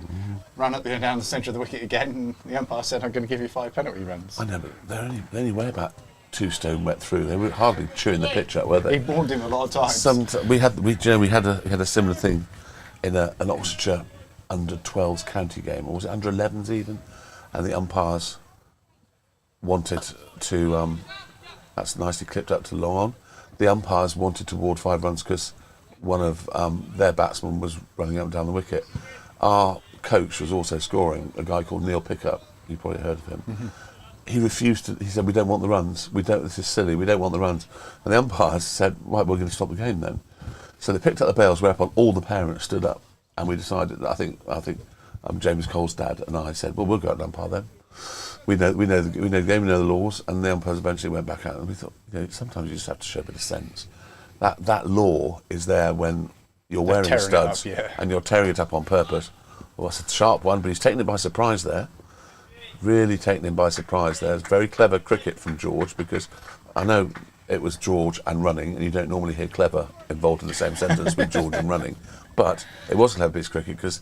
Ran up and down the centre of the wicket again, and the umpire said, "I'm going to give you 5 penalty runs." I know, but they only weigh about 2 stone wet through. They were hardly chewing the pitch up, were they? He warned him a lot of times. We had a similar thing in an Oxfordshire under 12s county game, or was it under 11s even? And the umpires wanted to. That's nicely clipped up to long on. The umpires wanted to award 5 runs because one of their batsmen was running up and down the wicket. Our coach was also scoring, a guy called Neil Pickup, You probably heard of him. He refused to. He said, "We don't want the runs. We don't. This is silly. We don't want the runs." And the umpires said, "Right, we're going to stop the game then." So they picked up the bails, whereupon all the parents stood up, and we decided. I think James Cole's dad and I said, "Well, we'll go out and umpire then. We know the game. We know the laws." And the umpires eventually went back out, and we thought, sometimes you just have to show a bit of sense. That law is there when you're wearing studs and you're tearing it up on purpose. Well, that's a sharp one, but he's taken it by surprise there. Really taken him by surprise there. It's very clever cricket from George, because I know it was George and running, and you don't normally hear clever involved in the same sentence with George and running. But it was a clever piece of cricket because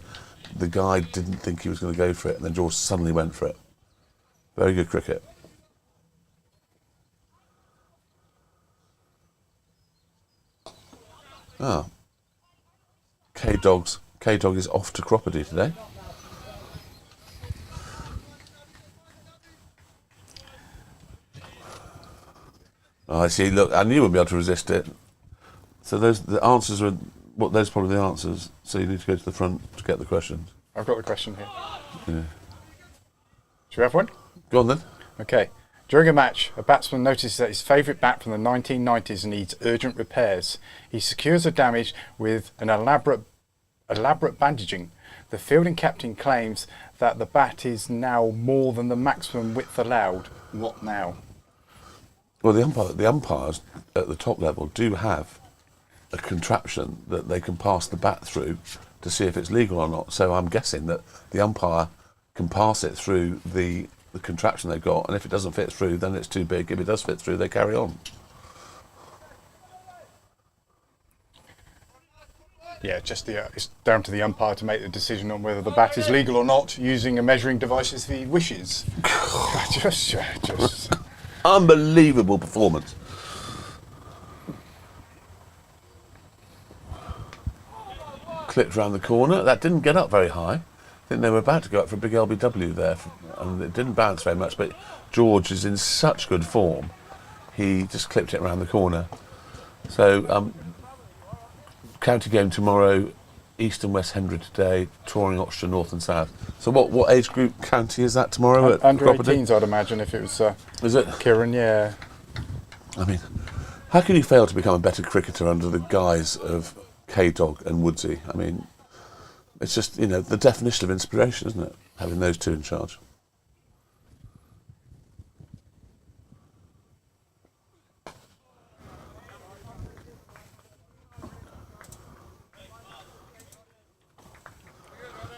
the guy didn't think he was going to go for it, and then George suddenly went for it. Very good cricket. K-Dog is off to Cropperty today. Oh, I see. Look, I knew you wouldn't be able to resist it. So the answers are. Those are probably the answers. So you need to go to the front to get the questions. I've got the question here. Yeah. Should we have one? Go on then. Okay. During a match, a batsman notices that his favourite bat from the 1990s needs urgent repairs. He secures the damage with an elaborate bandaging. The fielding captain claims that the bat is now more than the maximum width allowed. What now? Well, the umpires at the top level do have a contraption that they can pass the bat through to see if it's legal or not. So I'm guessing that the umpire can pass it through the contraption they've got, and if it doesn't fit through, then it's too big. If it does fit through, they carry on. Yeah, it's down to the umpire to make the decision on whether the bat is legal or not, using a measuring device if he wishes. just. Unbelievable performance. Clipped round the corner. That didn't get up very high. I think they were about to go up for a big LBW there, and it didn't bounce very much, but George is in such good form, he just clipped it round the corner. So, county game tomorrow, East and West Hendry today, touring Oxfordshire North and South. So what age group county is that tomorrow? At under Cropperty? 18s, I'd imagine, if it was is it? Kieran, yeah. I mean, how can you fail to become a better cricketer under the guise of K-Dog and Woodsy? I mean, it's just, the definition of inspiration, isn't it? Having those two in charge.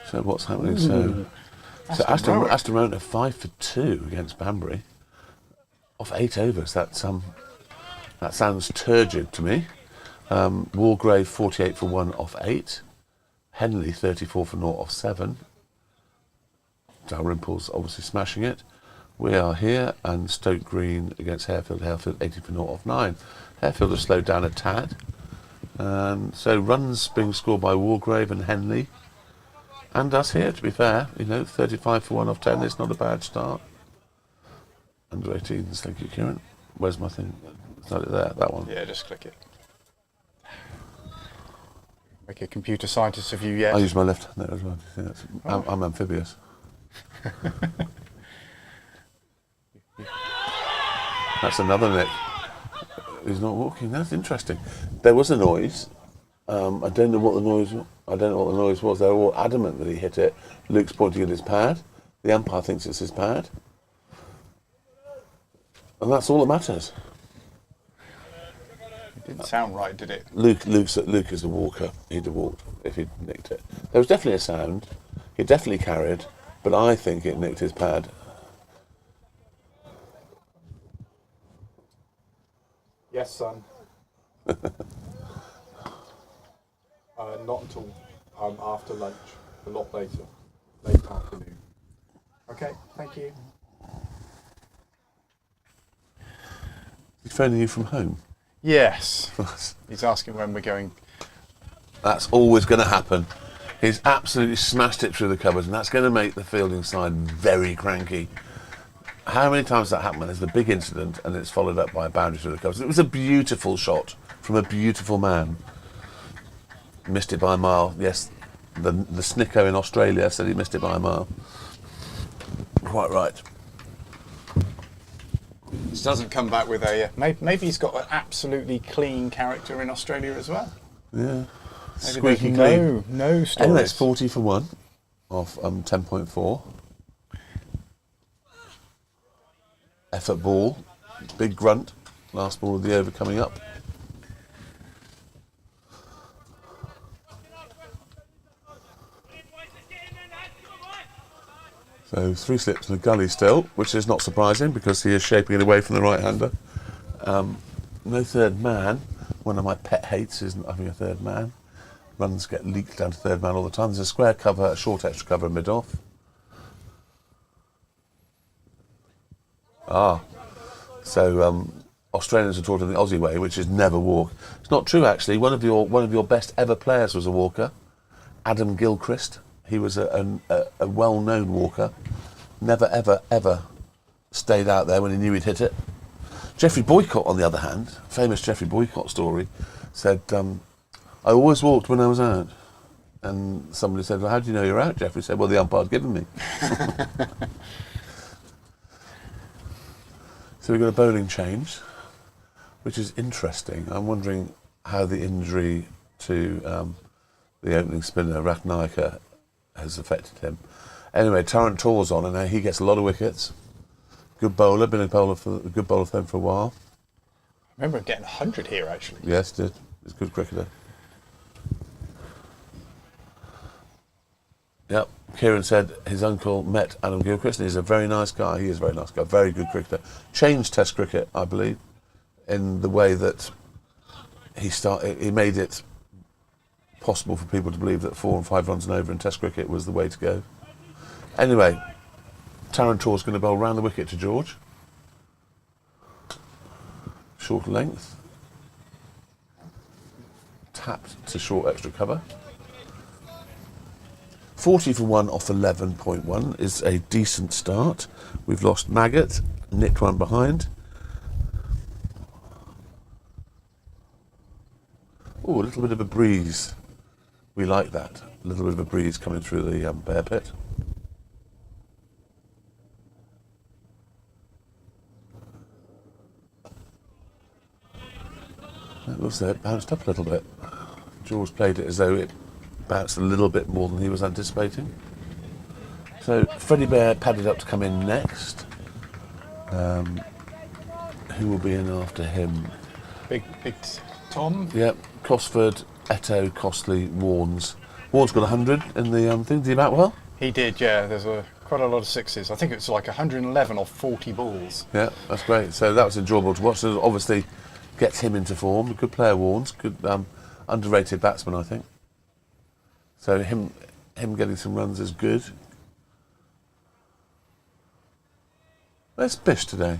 So what's happening? So Aston Rowan are 5 for 2 against Banbury. Off 8 overs. That sounds turgid to me. Walgrave 48 for 1 off 8. Henley 34 for 0 off 7. Dalrymple's obviously smashing it. We are here, and Stoke Green against Harefield. Harefield 80 for 0 off 9. Harefield has slowed down a tad. And so runs being scored by Walgrave and Henley. And us here, to be fair, 35 for 1 off 10 is not a bad start. Under 18s, thank you, Kieran. Where's my thing? Is that it there? That one? Yeah, just click it. Make a computer scientist of you yet. I use my left hand there as well. I'm amphibious. That's another Nick. He's not walking. That's interesting. There was a noise. I don't know what the noise was. They were all adamant that he hit it. Luke's pointing at his pad. The umpire thinks it's his pad. And that's all that matters. It didn't sound right, did it? Luke is a walker. He'd have walked if he'd nicked it. There was definitely a sound. He definitely carried, but I think it nicked his pad. Yes, son. Not until after lunch, a lot later, late afternoon. Okay, thank you. He's phoning you from home? Yes. He's asking when we're going. That's always going to happen. He's absolutely smashed it through the cupboards, and that's going to make the fielding side very cranky. How many times that happened? There's the big incident, and it's followed up by a boundary through the cupboards. It was a beautiful shot from a beautiful man. Missed it by a mile. Yes, the Snicko in Australia said he missed it by a mile. Quite right. He doesn't come back with a... maybe he's got an absolutely clean character in Australia as well. Yeah. Maybe Squeaky there's clean. no stories. Anyway, it's 40 for 1 off 10.4. Effort ball. Big grunt. Last ball of the over coming up. So 3 slips and a gully still, which is not surprising because he is shaping it away from the right-hander. No third man. One of my pet hates is not having a third man. Runs get leaked down to third man all the time. There's a square cover, a short extra cover, mid-off. So Australians are taught in the Aussie way, which is never walk. It's not true, actually. One of your best ever players was a walker, Adam Gilchrist. He was a well-known walker. Never, ever, ever stayed out there when he knew he'd hit it. Geoffrey Boycott, on the other hand, famous Geoffrey Boycott story, said, I always walked when I was out. And somebody said, well, how do you know you're out, Geoffrey? Said, well, the umpire'd given me. So we've got a bowling change, which is interesting. I'm wondering how the injury to the opening spinner, Ratnaika, has affected him. Anyway, Tarrant Tor's on, and now he gets a lot of wickets. Good bowler, been a good bowler for him for a while. I remember him getting 100 here, actually. Yes, did. He's a good cricketer. Yep. Kieran said his uncle met Adam Gilchrist, and he's a very nice guy. He is a very nice guy, very good cricketer. Changed Test cricket, I believe, in the way that he made it possible for people to believe that 4 and 5 runs and over in Test cricket was the way to go. Anyway, Tarrant Tor's going to bowl round the wicket to George. Short length. Tapped to short extra cover. 40 for 1 off 11.1 is a decent start. We've lost Maggot, nicked one behind. Oh, a little bit of a breeze. We like that. A little bit of a breeze coming through the bear pit. That looks like it bounced up a little bit. George played it as though it bounced a little bit more than he was anticipating. So Freddie Bear padded up to come in next. Who will be in after him? Big Tom. Yep, Cosford, Eto, Costley, Warnes. Warnes got 100 in the thing. Did he bat well? He did, yeah. There's quite a lot of sixes. I think it was like 111 off 40 balls. Yeah, that's great. So that was enjoyable to watch. So obviously gets him into form. Good player, Warnes. Good underrated batsman, I think. So him getting some runs is good. Where's Bish today?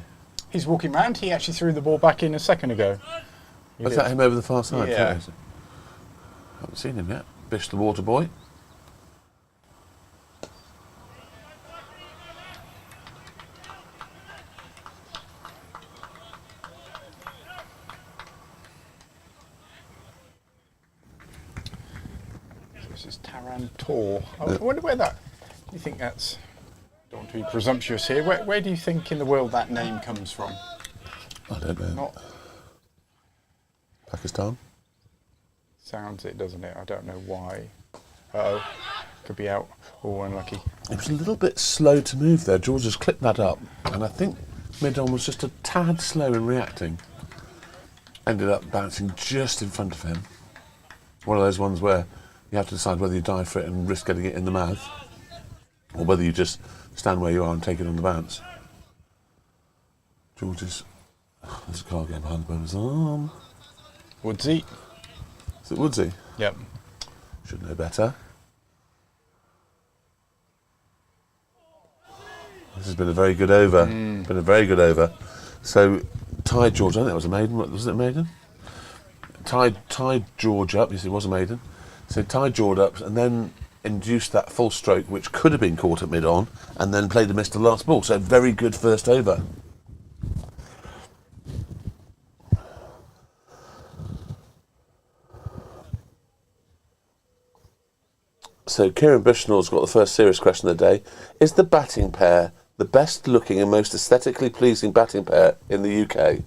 He's walking round. He actually threw the ball back in a second ago. Was that him over the far side? Yeah. Haven't seen him yet. Bish the water boy. This is Tarrant Tor. I wonder where that... Do you think that's... Don't want to be presumptuous here. Where do you think in the world that name comes from? I don't know. Not... Pakistan? Sounds it, doesn't it? I don't know why. Uh-oh. Could be out. Oh, unlucky. It was a little bit slow to move there. George has clipped that up, and I think mid-on was just a tad slow in reacting. Ended up bouncing just in front of him. One of those ones where you have to decide whether you dive for it and risk getting it in the mouth, or whether you just stand where you are and take it on the bounce. George is... There's a car getting behind the bowler's arm. Woodsy. Is it Woodsy? Yep. Should know better. This has been a very good over. Been a very good over. So, tied George, I think that was a maiden. Was it a maiden? Tied George up. Yes, it was a maiden. So tied George up and then induced that full stroke, which could have been caught at mid-on, and then played a miss to the last ball. So very good first over. So Kieran Bushnell's got the first serious question of the day. Is the batting pair the best looking and most aesthetically pleasing batting pair in the UK?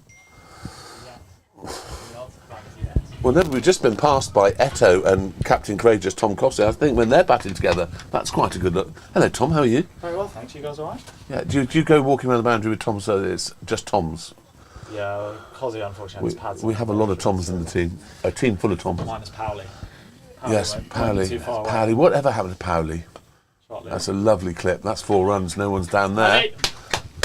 Well, no, we've just been passed by Eto and Captain Courageous Tom Cossey. I think when they're batting together, that's quite a good look. Hello, Tom. How are you? Very well, thanks. You guys all right? Yeah. Do you go walking around the boundary with Tom so that it's just Toms? Yeah, Cosy unfortunately has pads. We have a lot of Toms in the team. A team full of Toms. Mine is Powley. Yes, Powley. Whatever happened to Powley? That's a lovely clip. That's 4 runs. No one's down there. Hey.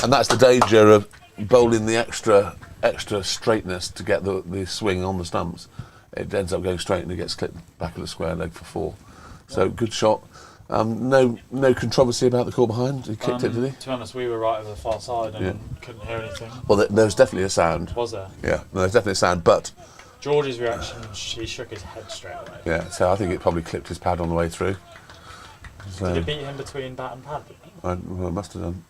And that's the danger of bowling the extra straightness to get the swing on the stumps. It ends up going straight and it gets clipped back of the square leg for 4. So good shot. No controversy about the call behind. He kicked it, did he? To be honest, we were right over the far side and couldn't hear anything. Well, there was definitely a sound. Was there? Yeah, there's definitely a sound. But George's reaction, he shook his head straight away. yeah, so I think it probably clipped his pad on the way through. So, Did it beat him between bat and pad? well, it must have done.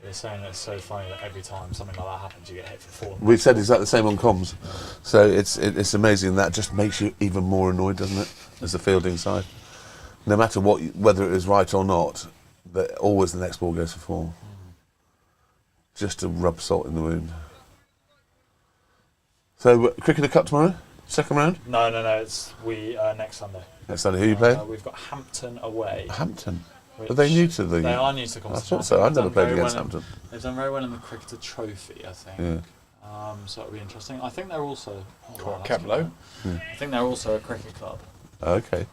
You're saying it's so funny that every time something like that happens, you get hit for 4. We've said exactly the same on comms. So it's amazing. That just makes you even more annoyed, doesn't it, as the fielding side? No matter whether it is right or not, always the next ball goes for 4. Just to rub salt in the wound. So, Cricketer Cup tomorrow? Second round? No. It's next Sunday. Next Sunday. Who are you playing? We've got Hampton away. Hampton. Are they new to the... They are new to the I competition. thought so. I've never played very against well Hampton. They've done very well in the Cricketer Trophy, I think. Yeah. So it'll be interesting. I think they're also... Kept low. I think they're also a cricket club. Okay.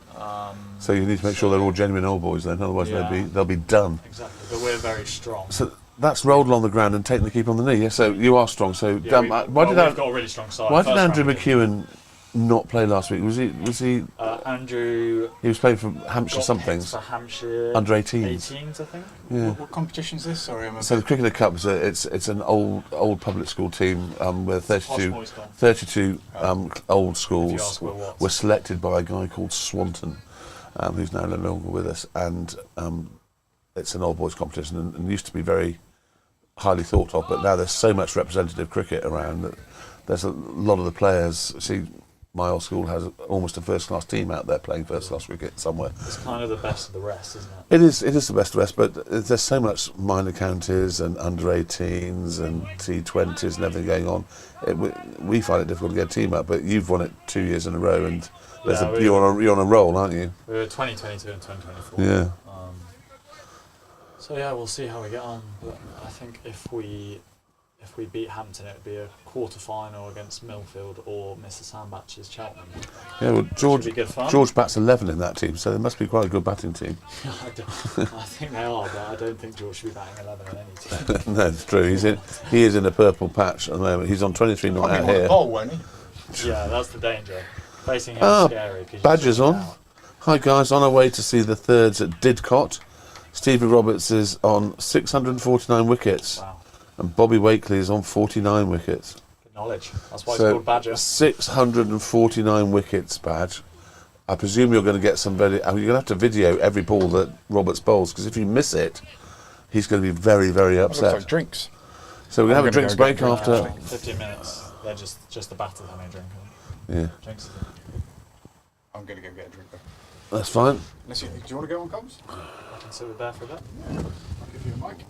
So you need to make sure they're all genuine old boys then, otherwise they'll be done. Exactly, but we're very strong. So that's rolled along the ground and taken the keeper on the knee. Yeah. So you are strong. So Yeah, we've got a really strong side. why did First Andrew round, McEwen not play last week? Was he? Andrew. He was playing for Hampshire got somethings. picked for Hampshire Under 18s. 18s, I think. Yeah. What competition is this? Sorry, So the Cricketer Cup is it's an old public school team where 32 boys gone. 32 old If schools you ask Will Watts. were selected by a guy called Swanton, who's now no longer with us, and it's an old boys competition and used to be very highly thought of, but now there's so much representative cricket around that there's a lot of the players. See, my old school has almost a first-class team out there playing first-class cricket somewhere. It's kind of the best of the rest, isn't it? It is the best of the rest, but there's so much minor counties and under 18s and T20s and everything going on. We find it difficult to get a team up, but you've won it 2 years in a row, and you're on a roll, aren't you? We were 2022 and 2024. Yeah. So yeah, we'll see how we get on. But I think if we beat Hampton, it would be a quarter-final against Millfield or Mr. Sandbach's Cheltenham. Yeah, well, Should be good fun. George bats 11 in that team, so there must be quite a good batting team. I think they are, but I don't think George should be batting 11 in any team. No, it's true. He is in a purple patch at the moment. He's on 23 not out here. Bowl, won't he? Yeah, that's the danger. Facing him is scary. Badger's on. Hi guys, on our way to see the thirds at Didcot. Stevie Roberts is on 649 wickets. Wow, And Bobby Wakely is on 49 wickets. good knowledge. That's why it's called Badger. 649 wickets, Badge. I presume you're going to get some you're going to have to video every ball that Roberts bowls, because if you miss it, he's going to be very, very Looks upset. like drinks. So we're going to have a I'm drinks gonna break go get a after. drink. 15 minutes. They're just the batters having a drink. Yeah, Drinks. I'm going to go get a drink. that's fine. Do you want to go on comms? I can sit with Bear for a bit. I'll give you a mic.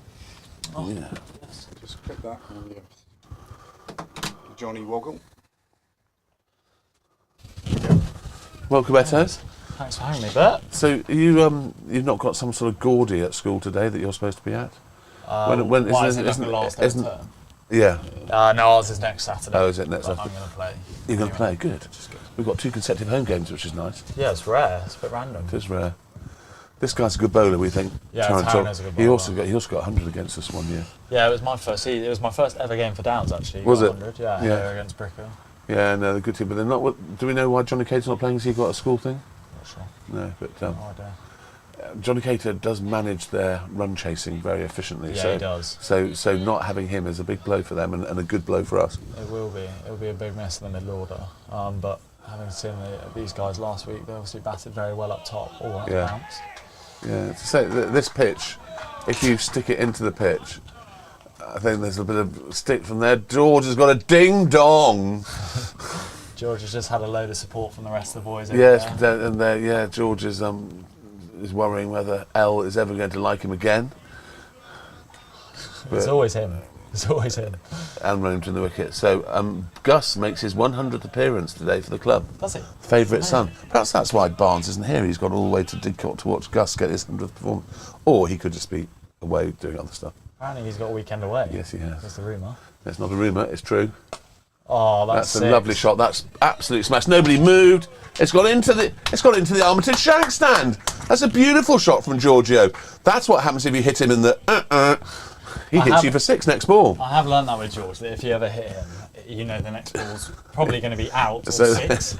Oh, Yeah. yes. Just click that on the Johnny Woggle. Welcome, Eto. Thanks for having me, Bert. So you've not got some sort of Gordy at school today that you're supposed to be at? When Why isn't- is it isn't- not the last day of isn't- term? Yeah. No, ours is next Saturday. Oh, is it next But Saturday? I'm going to play. You're going to play. Good. Just good. We've got 2 consecutive home games, which is nice. Yeah, it's rare. It's a bit random. It is rare. This guy's a good bowler, we think. Yeah, Taran Taran Todd. is a good He bowler. also got 100 against us one year. Yeah, it was my first. It was my first ever game for Downs actually. Was it? 100, yeah, Yeah. here against Brickhill. Yeah, no, they're a good team, but they're not. Do we know why Johnny Cater's not playing? Has he got a school thing? Not sure. No, but No idea. Johnny Cater does manage their run chasing very efficiently. Yeah, so, he does. So not having him is a big blow for them and a good blow for us. It will be. It will be a big miss in the middle order. But having seen these guys last week, they obviously batted very well up top. All right, Yeah. bounce. Yeah, to say this pitch, if you stick it into the pitch, I think there's a bit of stick from there. George has got a ding dong. George has just had a load of support from the rest of the boys. Yes, There. and George is is worrying whether L is ever going to like him again. It's always him. It's always him. And running to the wicket. So Gus makes his 100th appearance today for the club. Does he? Favourite son. Perhaps that's why Barnes isn't here. He's gone all the way to Didcot to watch Gus get his 100th performance. Or he could just be away doing other stuff. Apparently he's got a weekend away. Yes, he has. That's the rumour. It's not a rumour, it's true. Oh, that's a lovely shot. That's absolute smash. Nobody moved. It's got into the Armitage shank stand. That's a beautiful shot from Giorgio. That's what happens if you hit him in the He hits you for 6 next ball. I have learned that with George, that if you ever hit him, you know the next ball's probably going to be out or So- 6.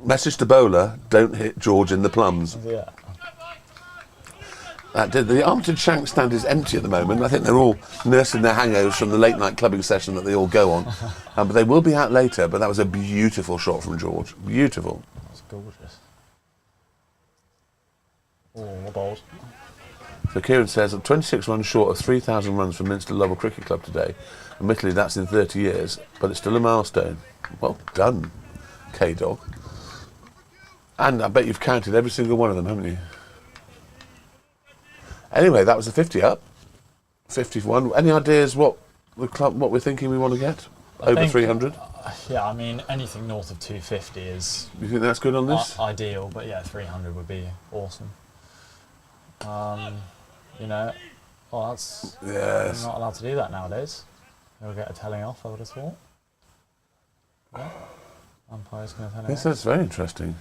Message to bowler, don't hit George in the plums. Yeah. The Armitage shank stand is empty at the moment. I think they're all nursing their hangovers from the late night clubbing session that they all go on. But they will be out later, but that was a beautiful shot from George. Beautiful. That's gorgeous. Oh, what balls. So Kieran says, I'm 26 runs short of 3,000 runs for Minster Lovell Cricket Club today. Admittedly, that's in 30 years, but it's still a milestone. Well done, K-Dog. And I bet you've counted every single one of them, haven't you? Anyway, that was the 50 up. 51. Any ideas what the club, what we're thinking we want to get? Over 300? Yeah, I mean, anything north of 250 is You think that's good on this? ideal, but yeah, 300 would be awesome. You know, well, that's Yes. I'm not allowed to do that nowadays. They'll get a telling off, I would have thought. Yeah. Umpire's going to tell Yes, off. that's very interesting.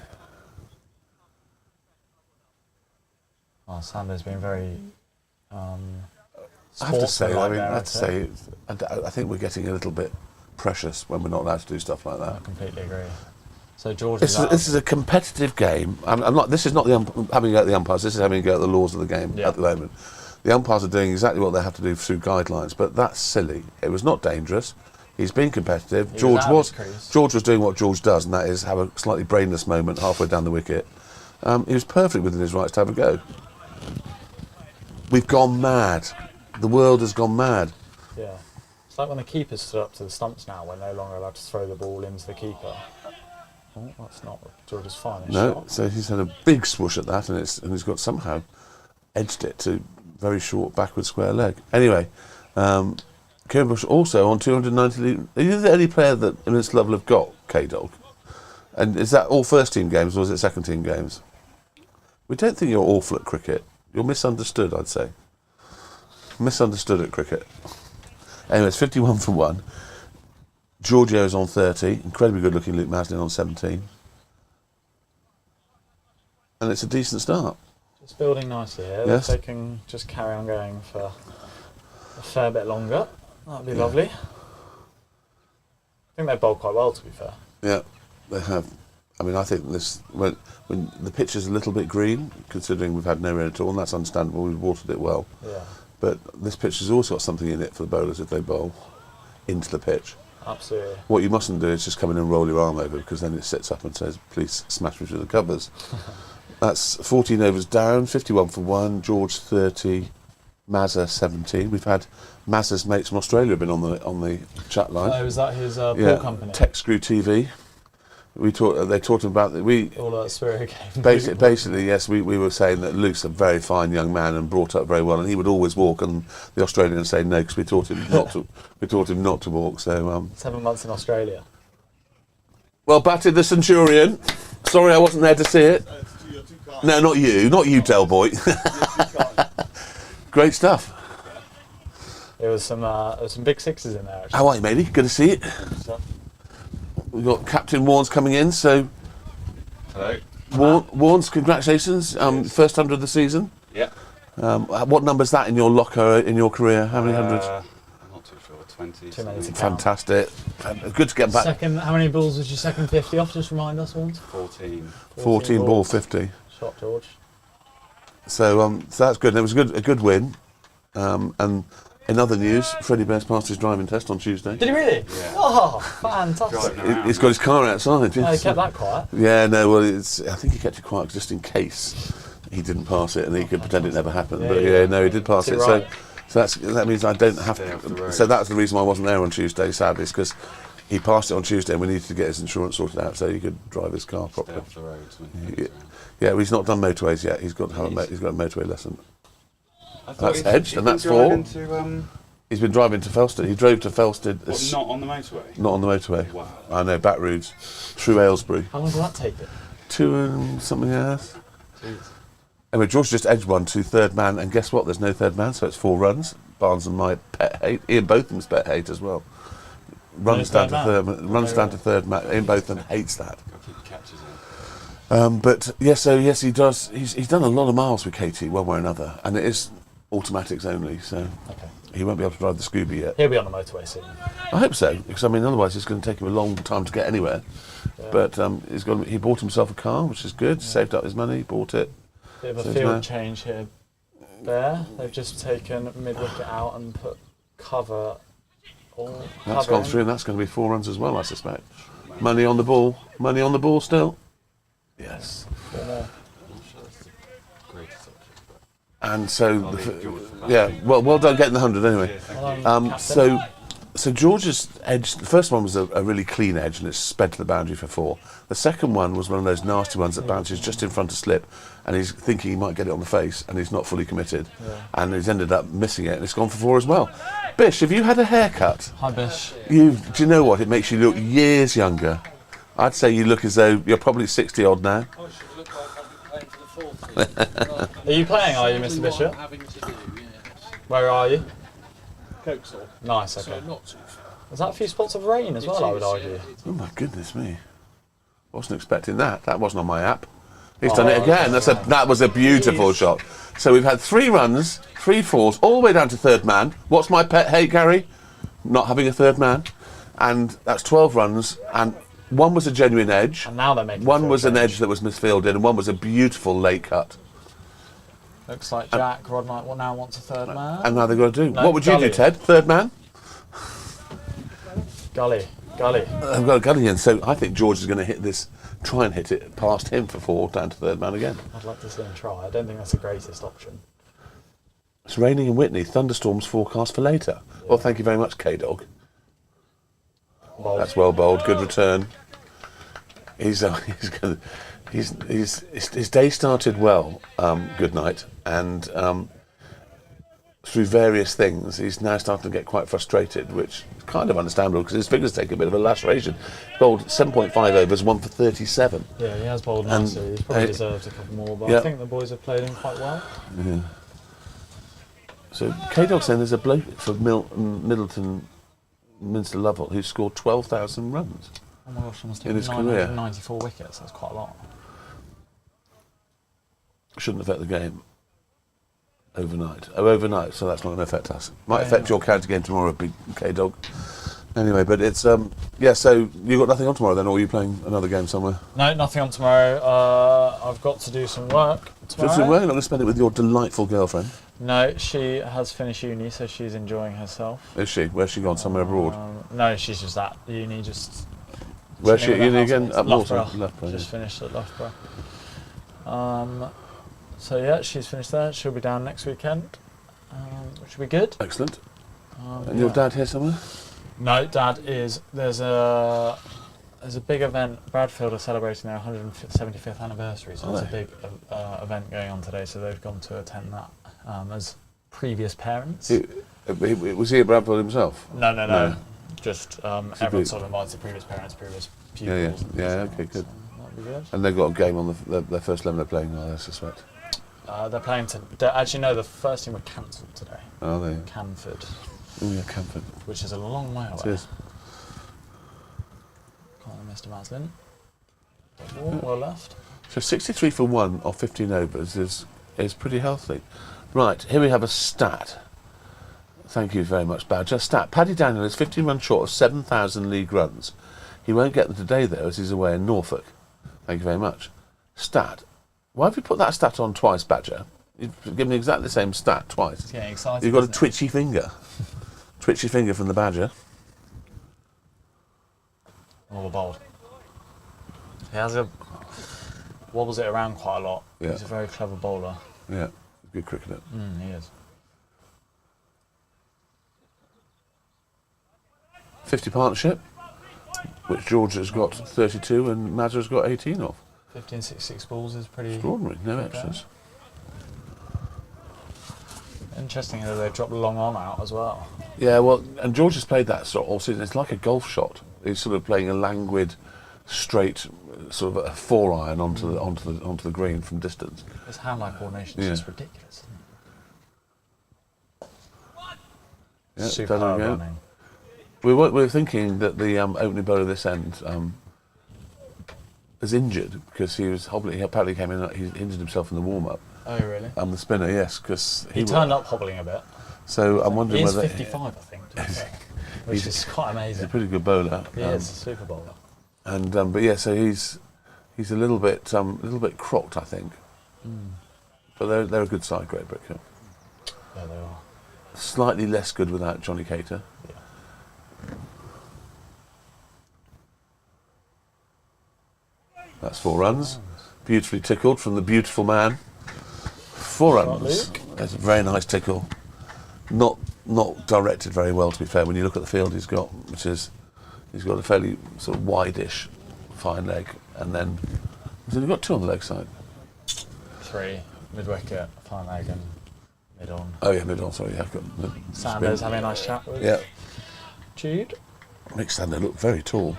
Oh, Sander's been very I have to say, sportsmanlike there, I'd say. I think we're getting a little bit precious when we're not allowed to do stuff like I that. completely agree. So George This is out. is a competitive game. I'm not. This is not having a go at the umpires. This is having a go at the laws of the game Yeah. at the moment. The umpires are doing exactly what they have to do through guidelines, but that's silly. It was not dangerous. He's been competitive. He George was out of his crease. George was doing what George does, and that is have a slightly brainless moment halfway down the wicket. He was perfectly within his rights to have a go. We've gone mad. The world has gone mad. Yeah. It's like when the keepers stood up to the stumps now, we're no longer allowed to throw the ball into the keeper. Oh, that's not George's finest No, shot. so he's had a big swoosh at that, and he's got somehow edged it to very short backward square leg. Anyway, Kieran Bush also on 290 league. Are you the only player that in this level have got K-Dog? And is that all first team games or is it second team games? We don't think you're awful at cricket. You're misunderstood, I'd say. Misunderstood at cricket. Anyway, it's 51 for 1. Giorgio's on 30. Incredibly good looking Luke Maslin on 17. And it's a decent start. It's building nicely here. Yes. They can just carry on going for a fair bit longer. That'd be lovely. I think they bowled quite well, to be fair. Yeah, they have. I mean, I think this when the pitch is a little bit green, considering we've had no rain at all, and that's understandable. We've watered it well, Yeah, but this pitch has also got something in it for the bowlers if they bowl into the pitch. absolutely. What you mustn't do is just come in and roll your arm over, because then it sits up and says, "Please smash me through the covers." That's 14 overs down, 51 for 1. George 30, Mazza 17. We've had Mazza's mates from Australia have been on the chat line. Oh, was that his ball Yeah, company? Tech Screw TV. They talked about that. All that spirit game. Basically, yes, we were saying that Luke's a very fine young man and brought up very well, and he would always walk, and the Australians say no because we taught him not to. We taught him not to walk. So 7 months in Australia. well batted the Centurion. Sorry, I wasn't there to see it. No, not you, Del Boy. Great stuff. There was some big sixes in there. Actually. How are you, matey? Good to see it. We've got Captain Warnes coming in, so Hello. Warnes, congratulations. First 100 of the season. Yeah. What number's that in your locker in your career? How many hundreds? I'm not too sure. 20. Too many to count. Fantastic. Good to get back. Second, how many balls was your second 50 off? Just remind us, once. 14. 14 ball 50. Shot, George. So that's good. And it was a good win. And in other news, Freddie Bears passed his driving test on Tuesday. Did he really? Yeah. Oh, fantastic. Driving around. He's got his car outside. Oh, he Yes. kept that quiet. Yeah, no. Well, I think he kept it quiet just in case he didn't pass it, and he could pretend it never happened. Yeah, But yeah. yeah, no, he did pass Too it. right. So that means I don't have Stay off the to. road. So that's the reason why I wasn't there on Tuesday. Sadly, because He passed it on Tuesday, and we needed to get his insurance sorted out so he could drive his car Stay properly. off the roads when he Yeah. goes around. Yeah, well, he's not done motorways yet. He's got to have he's got a motorway lesson. I thought That's he'd- hedged, he'd and been that's driving four. To, He's been driving to Felsted. He drove to Felsted. not on the motorway. Not on the motorway. Wow. I know, back roads, through Aylesbury. How long did that take it? 2 and something else. Jeez. Anyway, George just edged one to third man, and guess what? There's no third man, so it's 4 runs. Barnes and my pet hate. Ian Botham's pet hate as well. Runs No down to third third. man? Runs Oh, down right. to third man. Ian Botham hates that. Got to keep the catches in. But yes, so yes, he does. He's done a lot of miles with KT, one way or another, and it is automatics only. So Okay. he won't be able to drive the Scooby yet. He'll be on the motorway soon. I hope so, because I mean, otherwise it's going to take him a long time to get anywhere. Yeah. But he bought himself a car, which is good. Saved up his money, bought it. Bit of a So field now- change here. There, they've just taken mid-wicket out and put cover. That's gone through, and that's going to be 4 runs as well, I suspect. Money on the ball. Money on the ball still. Yes. 4 more. I'm not sure that's the greatest option. And so, I'll leave George for that. yeah. Well done getting the 100 anyway. Yeah, thank Well you. done, Captain. So George's edge, the first one was a really clean edge and it's sped to the boundary for 4. The second one was one of those nasty ones that bounces just in front of slip, and he's thinking he might get it on the face, and he's not fully committed, and he's ended up missing it, and it's gone for 4 as well. Bish, have you had a haircut? Hi, Bish. Do you know what? It makes you look years younger. I'd say you look as though you're probably 60 odd now. I should look like I've been playing for the 40s. Are you playing, are you, Mr. Bishop? Having to do, Where are you? Coaxall. Nice, So okay. not too far. Is that a few spots of rain as well, I would argue? Oh my goodness me! Wasn't expecting that. That wasn't on my app. He's done it again. okay. That was a beautiful shot. So we've had 3 runs, 3 fours, all the way down to third man. What's my pet hate, Gary? Not having a third man. And that's 12 runs, and 1 was a genuine edge. And now they're making 1 field was an change. edge that was misfielded, and 1 was a beautiful late cut. Looks like Jack Rodknight now wants a third man. And now they've got to do. No, What would you do, Gully. Ted? Third man? Gully. I've got a Gully in, so I think George is going to hit this, try and hit it past him for 4 down to third man again. I'd like to see him try. I don't think that's the greatest option. It's raining in Whitney. Thunderstorms forecast for later. Well, thank you very much, K-Dog. Bold. That's well bowled. Good return. His day started well. Good night, and through various things, he's now starting to get quite frustrated, which is kind of understandable because his fingers take a bit of a laceration. He bowled 7.5 overs, 1 for 37. Yeah, he has bowled And, nicely. He's probably uh, deserved a couple more, but yeah. I think the boys have played him quite well. Yeah. So K-Dog saying there's a bloke for Middleton, Minster Lovell, who scored 12,000 runs. Oh my gosh, almost In his career. 994 wickets. That's quite a lot. Shouldn't affect the game. Overnight. Oh, overnight, so that's not going to affect us. Might Yeah, affect yeah. your county game tomorrow, big K-Dog. Anyway, but it's, yeah, so you got nothing on tomorrow then, or are you playing another game somewhere? No, nothing on tomorrow. I've got to do some work tomorrow. So you're not going to spend it with your delightful girlfriend, No, she has finished uni, so she's enjoying herself. is she? Where's she gone? Somewhere abroad? No, she's just at uni, just. Where's she chilling at with her uni again? housemates. Up north? Loughborough. Loughborough, Just yeah. finished at Loughborough. So yeah, she's finished there. She'll be down next weekend, which will be good. Excellent. And your dad here somewhere? No, Dad is. There's a big event. Bradfield are celebrating their 175th anniversary, so Are there's a they? big event going on today. So they've gone to attend that as previous parents. Was he at Bradford himself? No. No. Just big- everyone sort of invites the previous parents, previous Yeah, pupils. yeah. and Yeah, okay, so good. that'll be good. And they've got a game on their first 11 they're playing, I suspect. They're playing actually, no, the first team were cancelled today. Are they? Canford, Oh, yeah, Camford. which is a long way away. It is. Come on, Mr. Maslin. Well left. So 63 for 1 off 15 overs is pretty healthy. Right, here we have a stat. Thank you very much, Badger. Stat. Paddy Daniel is 15 runs short of 7,000 league runs. He won't get them today, though, as he's away in Norfolk. Thank you very much. Stat. Why have you put that stat on twice, Badger? You've given me exactly the same stat twice. It's getting excited. You've got a isn't it? twitchy finger. Twitchy finger from the Badger. All bowled. He has wobbles it around quite a lot. Yeah. He's a very clever bowler. Yeah, good cricketer. He is. 50 partnership. which George has got 32 and Mazza has got 18 of. 1566 balls is pretty Extraordinary, no okay. extras. Interesting that they dropped long on out as well. Yeah, well, and George has played that sort of all season. It's like a golf shot. He's sort of playing a languid, straight, sort of a 4-iron onto the green from distance. His hand-eye coordination is just ridiculous, isn't it? Yeah, Super done again. running. We were thinking that the opening bowler this end is injured because he was hobbling. He apparently came in. He injured himself in the warm-up. Oh, really? The spinner, yes, because He turned up hobbling a bit. So I'm wondering He is whether 55, I think, to be fair, which is quite he's a amazing. pretty good bowler. He is a super bowler. And but yeah, so he's a little bit crocked, I think. But they're a good side, Great Brickhill. Yeah, they are. Slightly less good without Johnny Cater. Yeah. That's 4 runs. Beautifully tickled from the beautiful man. 4 runs. That's a very nice tickle. Not directed very well, to be fair. When you look at the field he's got, he's got a fairly sort of wide-ish fine leg, and then he's only got 2 on the leg side. 3 mid wicket, fine leg, and mid on. Oh yeah, mid on. Sorry, yeah, I've got the Sanders spin. having a nice chat with Yeah, Jude. makes Sander look very tall.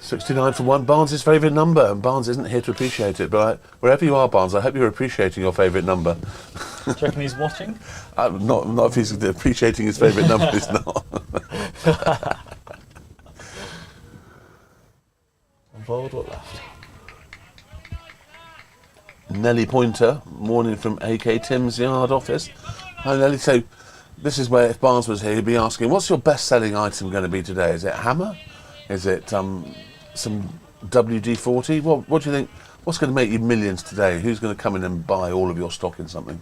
69 for 1, Barnes' favourite number, and Barnes isn't here to appreciate it, but wherever you are, Barnes, I hope you're appreciating your favourite number. Do you reckon he's watching? Not if he's appreciating his favourite number, he's not. Involved or left? Nellie Pointer, morning from AK Tim's yard office. Hi Nellie, so this is where if Barnes was here, he'd be asking, what's your best-selling item going to be today? Is it hammer? Is it some WD-40? What do you think? What's going to make you millions today? Who's going to come in and buy all of your stock in something?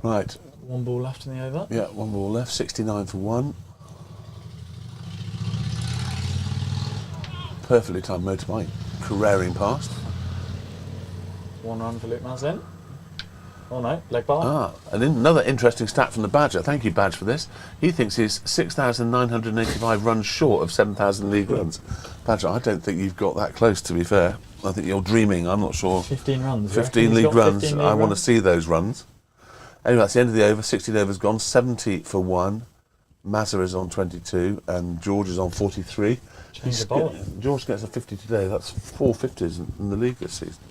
Right. 1 ball left in the over. Yeah, 1 ball left. 69 for 1. Perfectly timed motorbike, careering past. 1 run for Luke Maslin. Oh no, leg bar. And another interesting stat from the Badger. Thank you, Badge, for this. He thinks he's 6,985 runs short of 7,000 league runs. Badger, I don't think you've got that close, to be fair. I think you're dreaming. I'm not sure. 15 runs. 15 league runs. I want to see those runs. Anyway, that's the end of the over. 16 overs gone. 70 for 1. Mazza is on 22 and George is on 43. Change the bowling. George gets a 50 today. That's 4 50s in the league this season.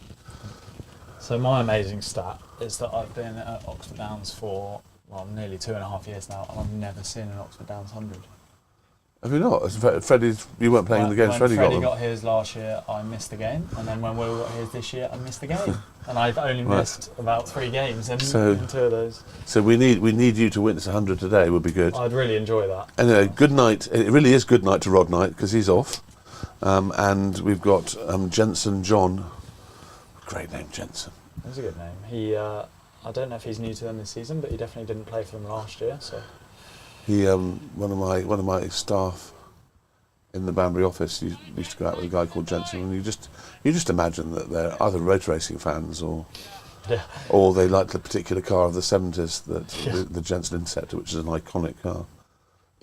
So my amazing stat is that I've been at Oxford Downs for nearly 2.5 years now, and I've never seen an Oxford Downs 100. Have you not? Freddie's, you weren't playing the games. When Freddie got his last year, I missed the game, and then when Will got his this year, I missed the game, and I've only missed about 3 games in 2 of those. So we need you to witness 100 today. Would be good. I'd really enjoy that. Anyway, good night. It really is good night to Rod Knight because he's off, and we've got Jensen John. Great name, Jensen. That's a good name. He, I don't know if he's new to them this season, but he definitely didn't play for them last year. So he, one of my staff in the Banbury office used to go out with a guy called Jensen, and you just imagine that they're either road racing fans or they like the particular car of the 70s, the Jensen Interceptor, which is an iconic car.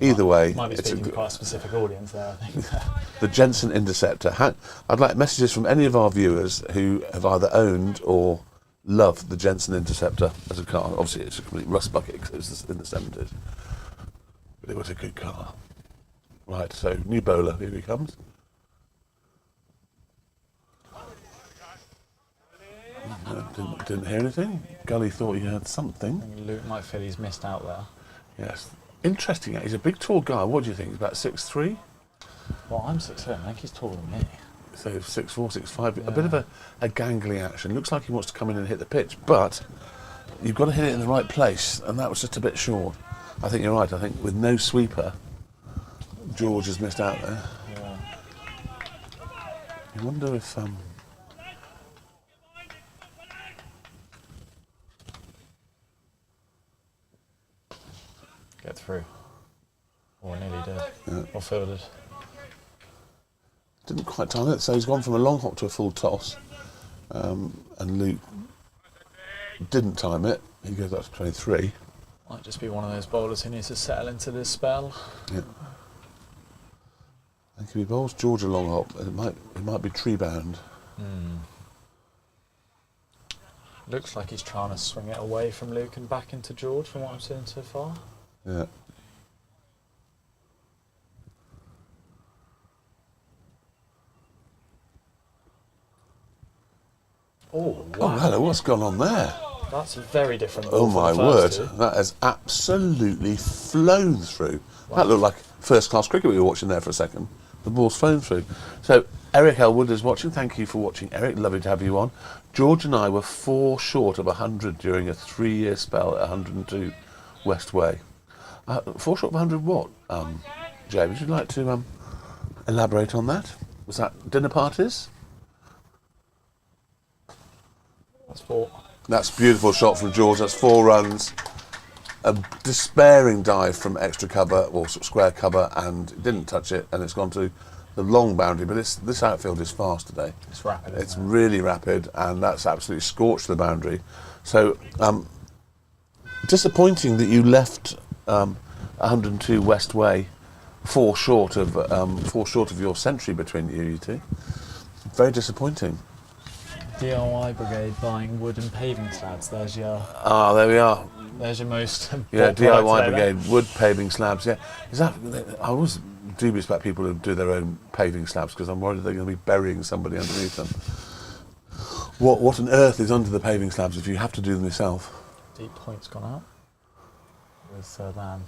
Either way, might be speaking to quite a specific audience there, I think. The Jensen Interceptor. I'd like messages from any of our viewers who have either owned or love the Jensen Interceptor as a car. Obviously, it's a complete rust bucket because it was in the 70s. But it was a good car. Right, so new bowler, here he comes. Didn't hear anything. Gully thought he heard something. I think Luke might feel he's missed out there. Yes. Interesting, he's a big tall guy. What do you think? He's about 6'3"? Well, I'm 6'7", I think he's taller than me. So 6'4", 6'5", a bit of a gangly action. Looks like he wants to come in and hit the pitch, but you've got to hit it in the right place, and that was just a bit short. I think you're right. I think with no sweeper, George has missed out there. Yeah. I wonder if... Get through. Or nearly did. Yeah. Or fielded. Didn't quite time it, so he's gone from a long hop to a full toss. And Luke didn't time it. He goes up to 23. Might just be one of those bowlers who needs to settle into this spell. Yeah. And if he bowls George a long hop, it might be tree bound. Looks like he's trying to swing it away from Luke and back into George from what I'm seeing so far. Yeah. Oh, Oh, wow. hello, what's gone on there? That's a very different Oh ball from my the word, first two. that has absolutely flown through. That looked like first class cricket we were watching there for a second. The ball's flown through. So Eric Elwood is watching. Thank you for watching, Eric. Lovely to have you on. George and I were 4 short of 100 during a 3-year spell at 102 West Way. 4 short of 100 what? Jay, would you like to elaborate on that? Was that dinner parties? That's 4. That's a beautiful shot from George. That's 4 runs. A despairing dive from extra cover or sort of square cover, and it didn't touch it, and it's gone to the long boundary. But this outfield is fast today. It's rapid. It's Isn't it? really rapid, and that's absolutely scorched the boundary. So disappointing that you left 102 West Way 4 short of your century between you two. Very disappointing. DIY Brigade buying wood and paving slabs. There's your There we are. most Yeah, bought product DIY today, then. Brigade, wood paving slabs. Yeah, is that? I was dubious about people who do their own paving slabs because I'm worried they're going to be burying somebody underneath them. What on earth is under the paving slabs if you have to do them yourself? Deep point's gone out with third man.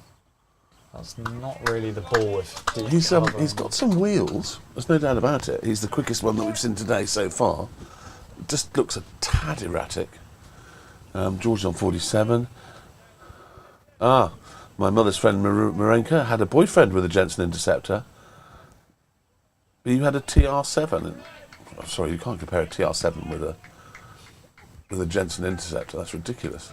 That's not really the ball with deep cover. He's got some wheels. There's no doubt about it. He's the quickest one that we've seen today so far. Just looks a tad erratic. George's on 47. My mother's friend Marenka had a boyfriend with a Jensen Interceptor. But you had a TR7. Sorry, you can't compare a TR7 with a Jensen Interceptor. That's ridiculous.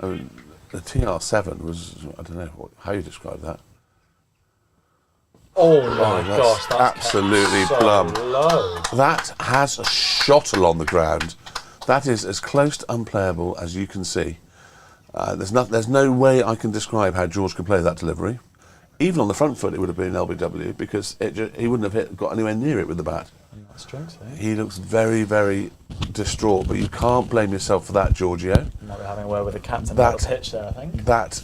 I mean, the TR7 was, I don't know how you describe that. Oh my that's gosh, that's absolutely kept so plumb. low. That has a shot along the ground. That is as close to unplayable as you can see. There's no way I can describe how George could play that delivery. Even on the front foot, it would have been an LBW because he wouldn't have got anywhere near it with the bat. That's strength, eh? He looks very, very distraught, but you can't blame yourself for that, Giorgio. Might be having a word with the captain That- about the pitch there, I think. That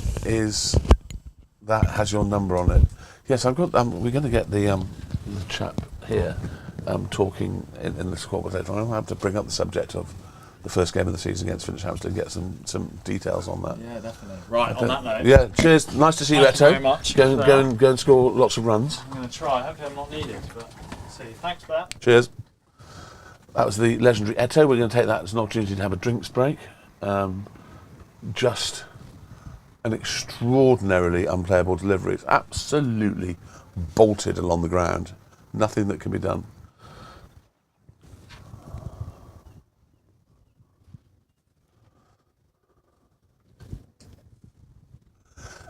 has your number on it. Yes, I've got. We're going to get the chap here talking in the squad later on. I'll have to bring up the subject of the first game of the season against Finnish Hampstead and get some details on that. Yeah, definitely. Right, on that note, Yeah, cheers. Nice to see you, Thank you Eto. very much. Go and score lots of runs. I'm going to try. Hopefully I'm not needed, but see. Thanks for that. Cheers. That was the legendary Eto. We're going to take that as an opportunity to have a drinks break. Just an extraordinarily unplayable delivery. It's absolutely bolted along the ground. Nothing that can be done.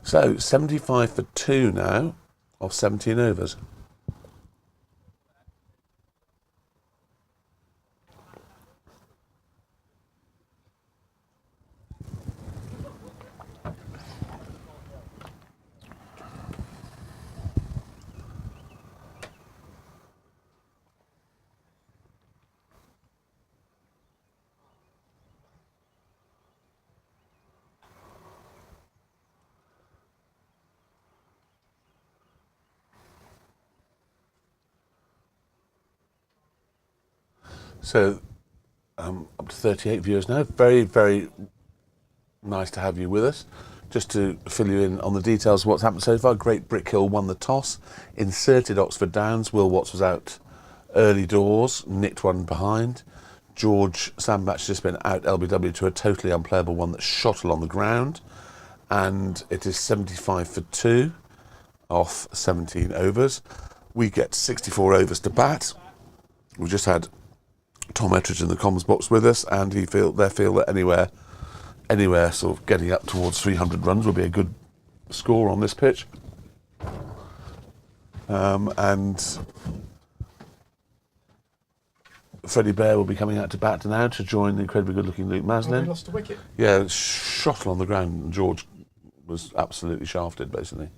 So 75 for 2 now of 17 overs. So, up to 38 viewers now. Very, very nice to have you with us. Just to fill you in on the details of what's happened so far, Great Brickhill won the toss, inserted Oxford Downs. Will Watts was out early doors, nicked one behind. George Sandbach just been out LBW to a totally unplayable one that shot along the ground. And it is 75 for 2 off 17 overs. We get 64 overs to bat. We just had Tom Ettridge in the comms box with us, and they feel that anywhere sort of getting up towards 300 runs would be a good score on this pitch. And Freddie Bear will be coming out to bat now to join the incredibly good-looking Luke Oh, we Maslin. lost a wicket. Yeah, shot on the ground. And George was absolutely shafted, basically.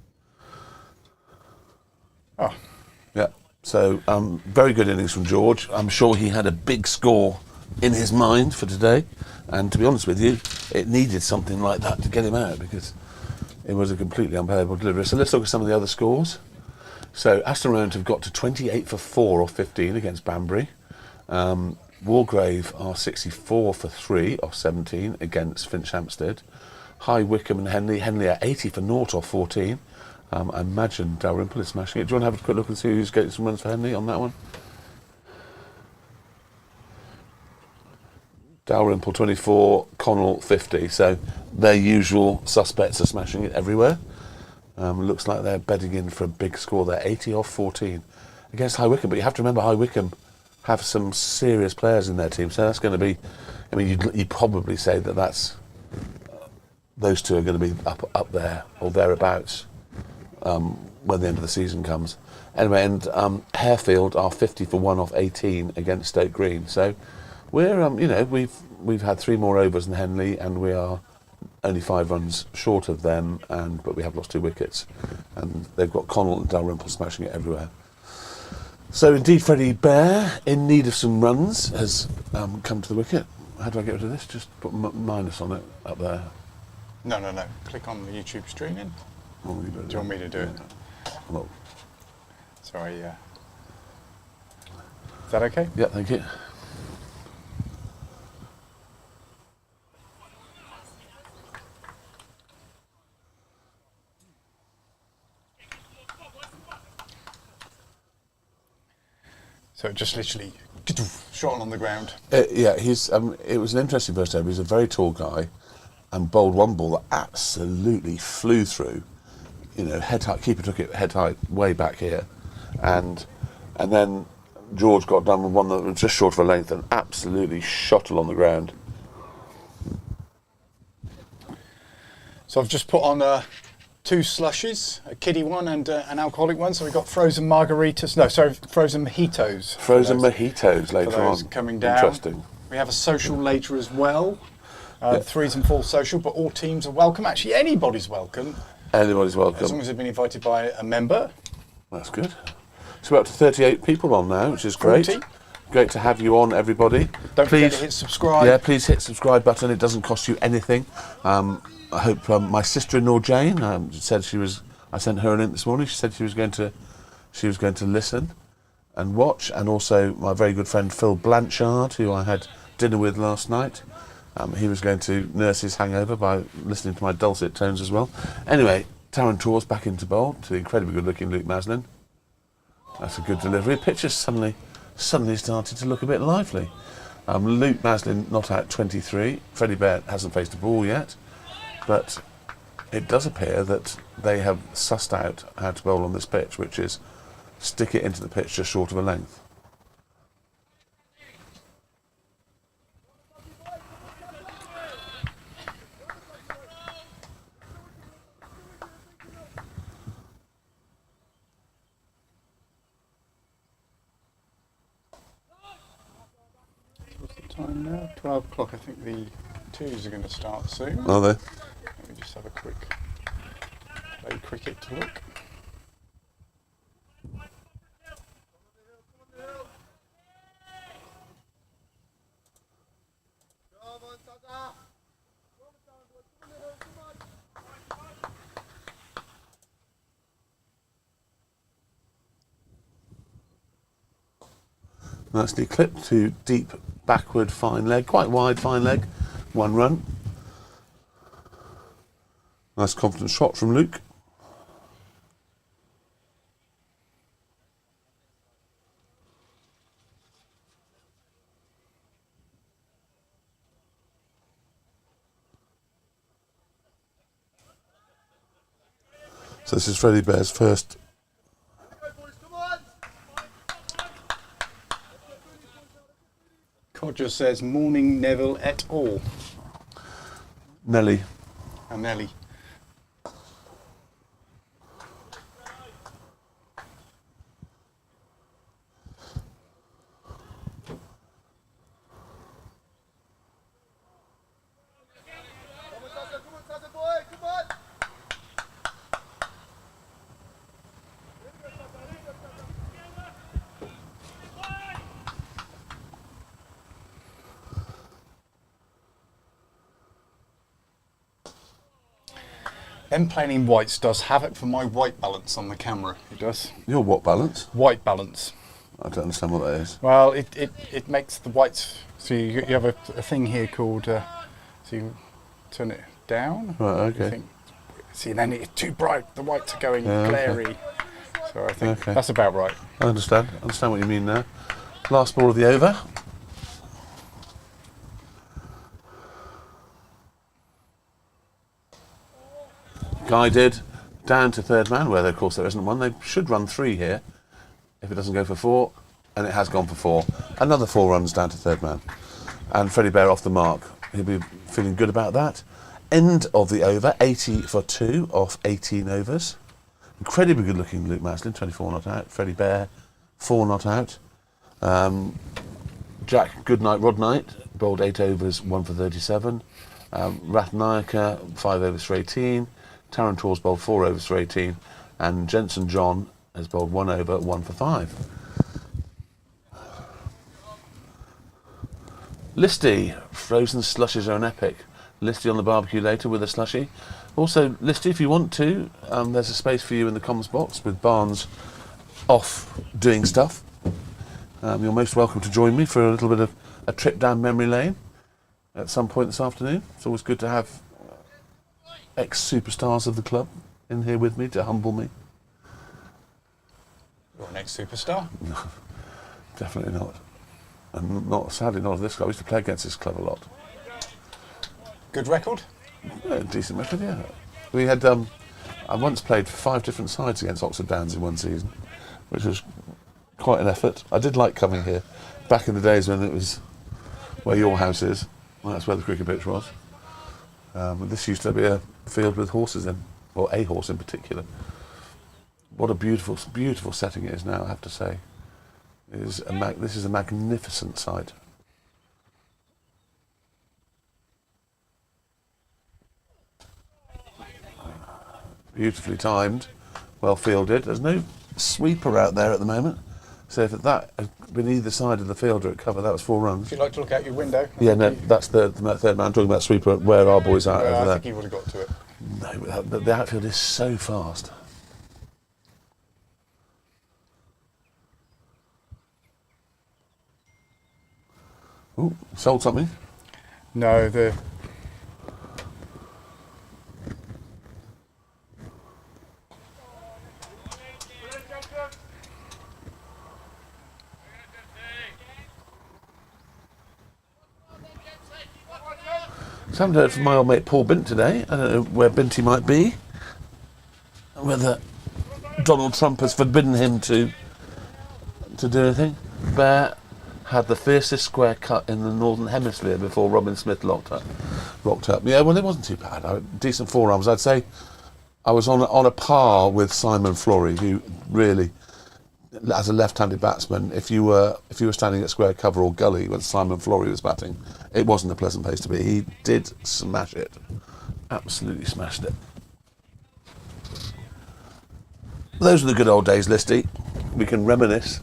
Oh, Yeah. So very good innings from George. I'm sure he had a big score in his mind for today. And to be honest with you, it needed something like that to get him out because it was a completely unplayable delivery. So let's look at some of the other scores. So Aston Round have got to 28 for 4 off 15 against Banbury. Wargrave are 64 for 3 off 17 against Finch Hampstead. High Wycombe and Henley are 80 for 0 off 14. I imagine Dalrymple is smashing it. Do you want to have a quick look and see who's getting some runs for Henley on that one? Dalrymple 24, Connell 50. So their usual suspects are smashing it everywhere. Looks like they're bedding in for a big score there, 80 off 14 against High Wycombe. But you have to remember High Wycombe have some serious players in their team. So that's going to be, I mean, you'd probably say that that's, those two are going to be up there or thereabouts when the end of the season comes. Anyway, and Harefield are 50 for 1 off 18 against Stoke Green. So we're, we've had 3 more overs than Henley, and we are only 5 runs short of them. But we have lost 2 wickets, and they've got Connell and Dalrymple smashing it everywhere. So indeed, Freddie Bear, in need of some runs, has come to the wicket. How do I get rid of this? Just put minus on it up there. no. Click on the YouTube streaming. Oh, Do you want me to do it? Well, Sorry, yeah. Is that okay? yeah, thank you. So just literally shot on the ground. Yeah, he's. It was an interesting first over. He's a very tall guy, and bowled one ball that absolutely flew through. Head height. Keeper took it head height way back here, and then George got done with one that was just short of a length and absolutely shot along the ground. So I've just put on 2 slushies, a kiddie one and an alcoholic one. So we've got frozen margaritas. No, sorry, frozen mojitos. Frozen mojitos for later those on. coming down. Interesting. We have a social later as well. 3s and 4s social, but all teams are welcome. Actually, anybody's welcome. Anybody's As long welcome. as they've been invited by a member. That's good. So we're up to 38 people on now, which is great. 40. Great to have you on, everybody. Don't forget to hit subscribe. Yeah, please hit subscribe button. It doesn't cost you anything. I hope my sister-in-law Jane said she was. I sent her a link this morning. She said she was going to listen and watch, and also my very good friend Phil Blanchard, who I had dinner with last night. He was going to nurse his hangover by listening to my dulcet tones as well. Anyway, Taron Tor's back into bowl to the incredibly good-looking Luke Maslin. That's a good delivery. Pitch has suddenly started to look a bit lively. Luke Maslin not out 23. Freddie Bear hasn't faced a ball yet, but it does appear that they have sussed out how to bowl on this pitch, which is stick it into the pitch just short of a length. What's the time now? 12 o'clock. I think the 2s are going to start soon. Are they? Let me just have a quick play cricket to look. Nicely clipped to deep backward fine leg, quite wide fine leg, 1 run. Nice confident shot from Luke. So this is Freddie Bear's first. Codger says, morning Neville et al. Nelly. And Nelly. Them playing in whites does havoc for my white balance on the camera. It does. Your what balance? White balance. I don't understand what that is. Well, it makes the whites. So you have a thing here called. So you turn it down. Right, okay. You think, see, then it's too bright. The whites are going Yeah, glary. okay. So I think Okay. that's about right. I understand. I understand what you mean now. Last ball of the over. Guided down to third man, where of course there isn't one. They should run 3 here if it doesn't go for 4, and it has gone for 4. Another 4 runs down to third man. And Freddie Bear off the mark. He'll be feeling good about that. End of the over, 80 for 2 off 18 overs. Incredibly good looking Luke Maslin, 24 not out. Freddie Bear, 4 not out. Jack Goodnight Rodnight bowled 8 overs, 1 for 37. Ratnayaka, 5 overs for 18. Tarantor's bowled 4 overs for 18. And Jensen John has bowled 1 over, 1 for 5. Listy, frozen slushies are an epic. Listy on the barbecue later with a slushie. Also, Listy, if you want to, there's a space for you in the comms box with Barnes off doing stuff. You're most welcome to join me for a little bit of a trip down memory lane at some point this afternoon. It's always good to have ex-superstars of the club in here with me to humble me. You're an ex-superstar. Definitely not. And not, sadly not of this club. I used to play against this club a lot. Good record. Yeah, decent record, yeah. We had, I once played 5 different sides against Oxford Downs in one season, which was quite an effort. I did like coming here. Back in the days when it was where your house is, well, that's where the cricket pitch was. This used to be a field with horses in, or a horse in particular. What a beautiful, beautiful setting it is now, I have to say. This is a magnificent site. Beautifully timed, well fielded. There's no sweeper out there at the moment. So if that had been either side of the fielder at cover, that was 4 runs. If you'd like to look out your window. Yeah, no, that's the third man. I'm talking about sweeper where our boys are over I there. think he would have got to it. No, the outfield is so fast. Ooh, sold something. No, the So I haven't heard from my old mate Paul Bint today. I don't know where Binty might be. Whether Donald Trump has forbidden him to do anything. Bear had the fiercest square cut in the Northern Hemisphere before Robin Smith rocked up. Yeah, well, it wasn't too bad. Decent 4 arms. I'd say I was on a par with Simon Flory, who really, as a left-handed batsman, if you were standing at square cover or gully when Simon Flory was batting, it wasn't a pleasant place to be. He did smash it. Absolutely smashed it. Those are the good old days, Listy. We can reminisce.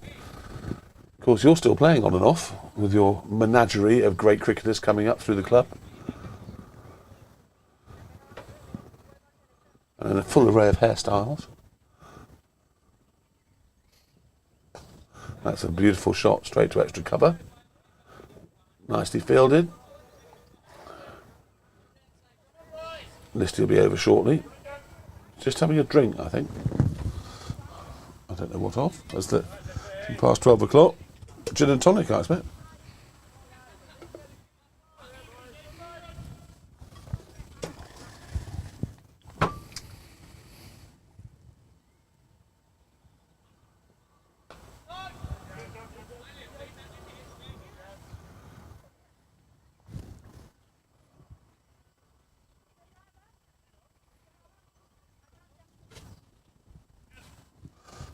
Of course, you're still playing on and off with your menagerie of great cricketers coming up through the club. And a full array of hairstyles. That's a beautiful shot straight to extra cover. Nicely fielded. Listy will be over shortly. Just having a drink, I think. I don't know what of. That's the past 12 o'clock. Gin and tonic, I expect.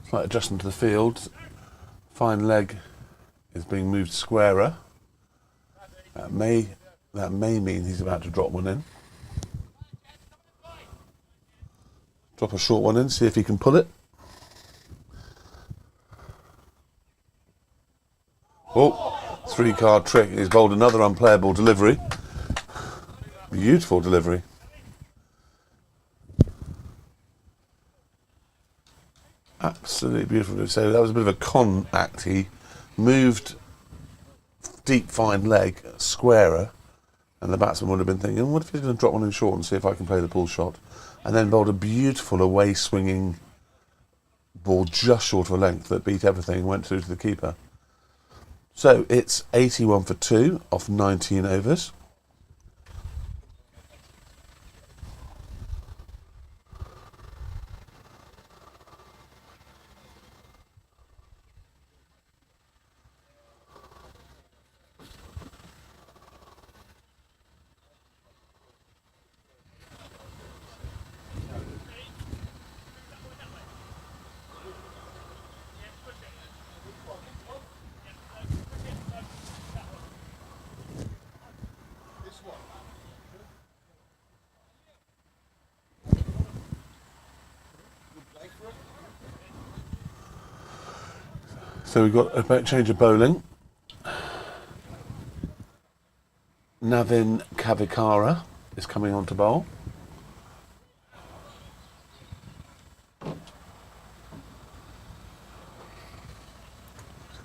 Slight adjustment to the field. Fine leg is being moved squarer. That may mean he's about to drop one in. Drop a short one in, see if he can pull it. Oh, 3-card trick. He's bowled another unplayable delivery. Beautiful delivery. Absolutely beautiful. So that was a bit of a con act. He moved deep fine leg squarer, and the batsman would have been thinking, what if he's going to drop one in short and see if I can play the pull shot? And then bowled a beautiful away swinging ball just short of a length that beat everything and went through to the keeper. So it's 81 for 2 off 19 overs. So we've got a change of bowling. Navin Kavikara is coming on to bowl.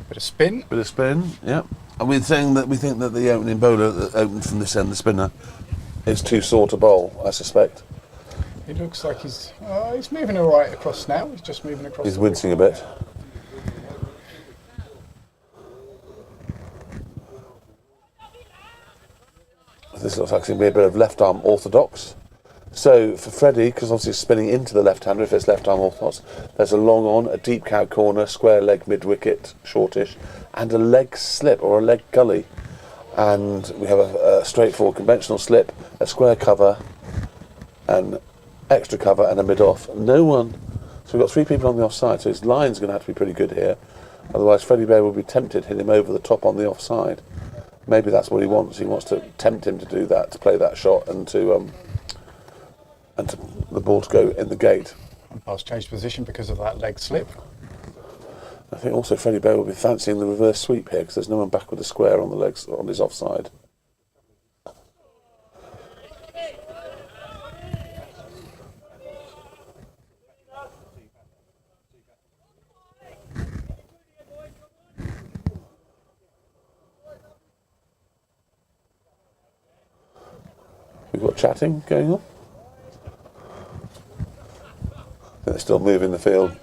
Bit of spin. Bit of spin, yeah. And we're saying that we think that the opening bowler that opened from this end, the spinner, is too sore to bowl, I suspect. It looks like he's moving all right across now. He's just moving across. He's wincing a bit. This looks like it's going to be a bit of left arm orthodox. So for Freddie, because obviously it's spinning into the left hander if it's left arm orthodox, there's a long on, a deep cow corner, square leg mid wicket, shortish, and a leg slip or a leg gully. And we have a straightforward conventional slip, a square cover, an extra cover, and a mid off. No one. So we've got 3 people on the offside, so his line's going to have to be pretty good here. Otherwise, Freddie Bear will be tempted to hit him over the top on the offside. Maybe that's what he wants. He wants to tempt him to do that, to play that shot, and to the ball to go in the gate. Umpire's changed position because of that leg slip. I think also Freddie Bear will be fancying the reverse sweep here because there's no one back with a square on the legs on his offside. We've got chatting going on. They're still moving the field.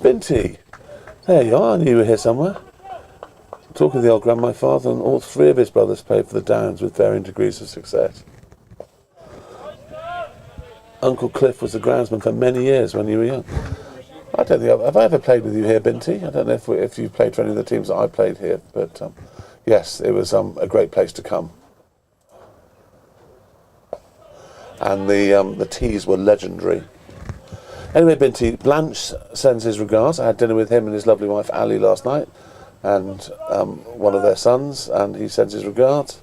Binty, there you are. I knew you were here somewhere. Talking of the old grand, my father and all 3 of his brothers played for the Downs with varying degrees of success. Uncle Cliff was the groundsman for many years when you were young. I don't think have I ever played with you here, Binty? I don't know if you played for any of the teams that I played here, but yes, it was a great place to come. And the teas were legendary. Anyway, Binty, Blanche sends his regards. I had dinner with him and his lovely wife Ali last night, and one of their sons, and he sends his regards.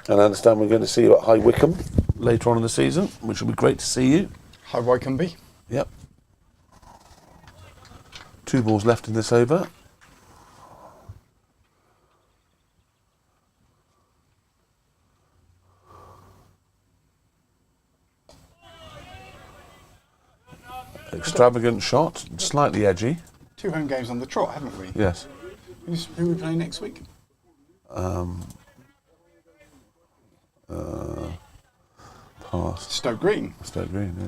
And I understand we're going to see you at High Wycombe later on in the season, which will be great to see you. High Wycombe. Yep. 2 balls left in this over. Extravagant shot, slightly edgy. 2 home games on the trot, haven't we? Yes. Who are we playing next week? Pass. Stoke Green. Stoke Green, yeah.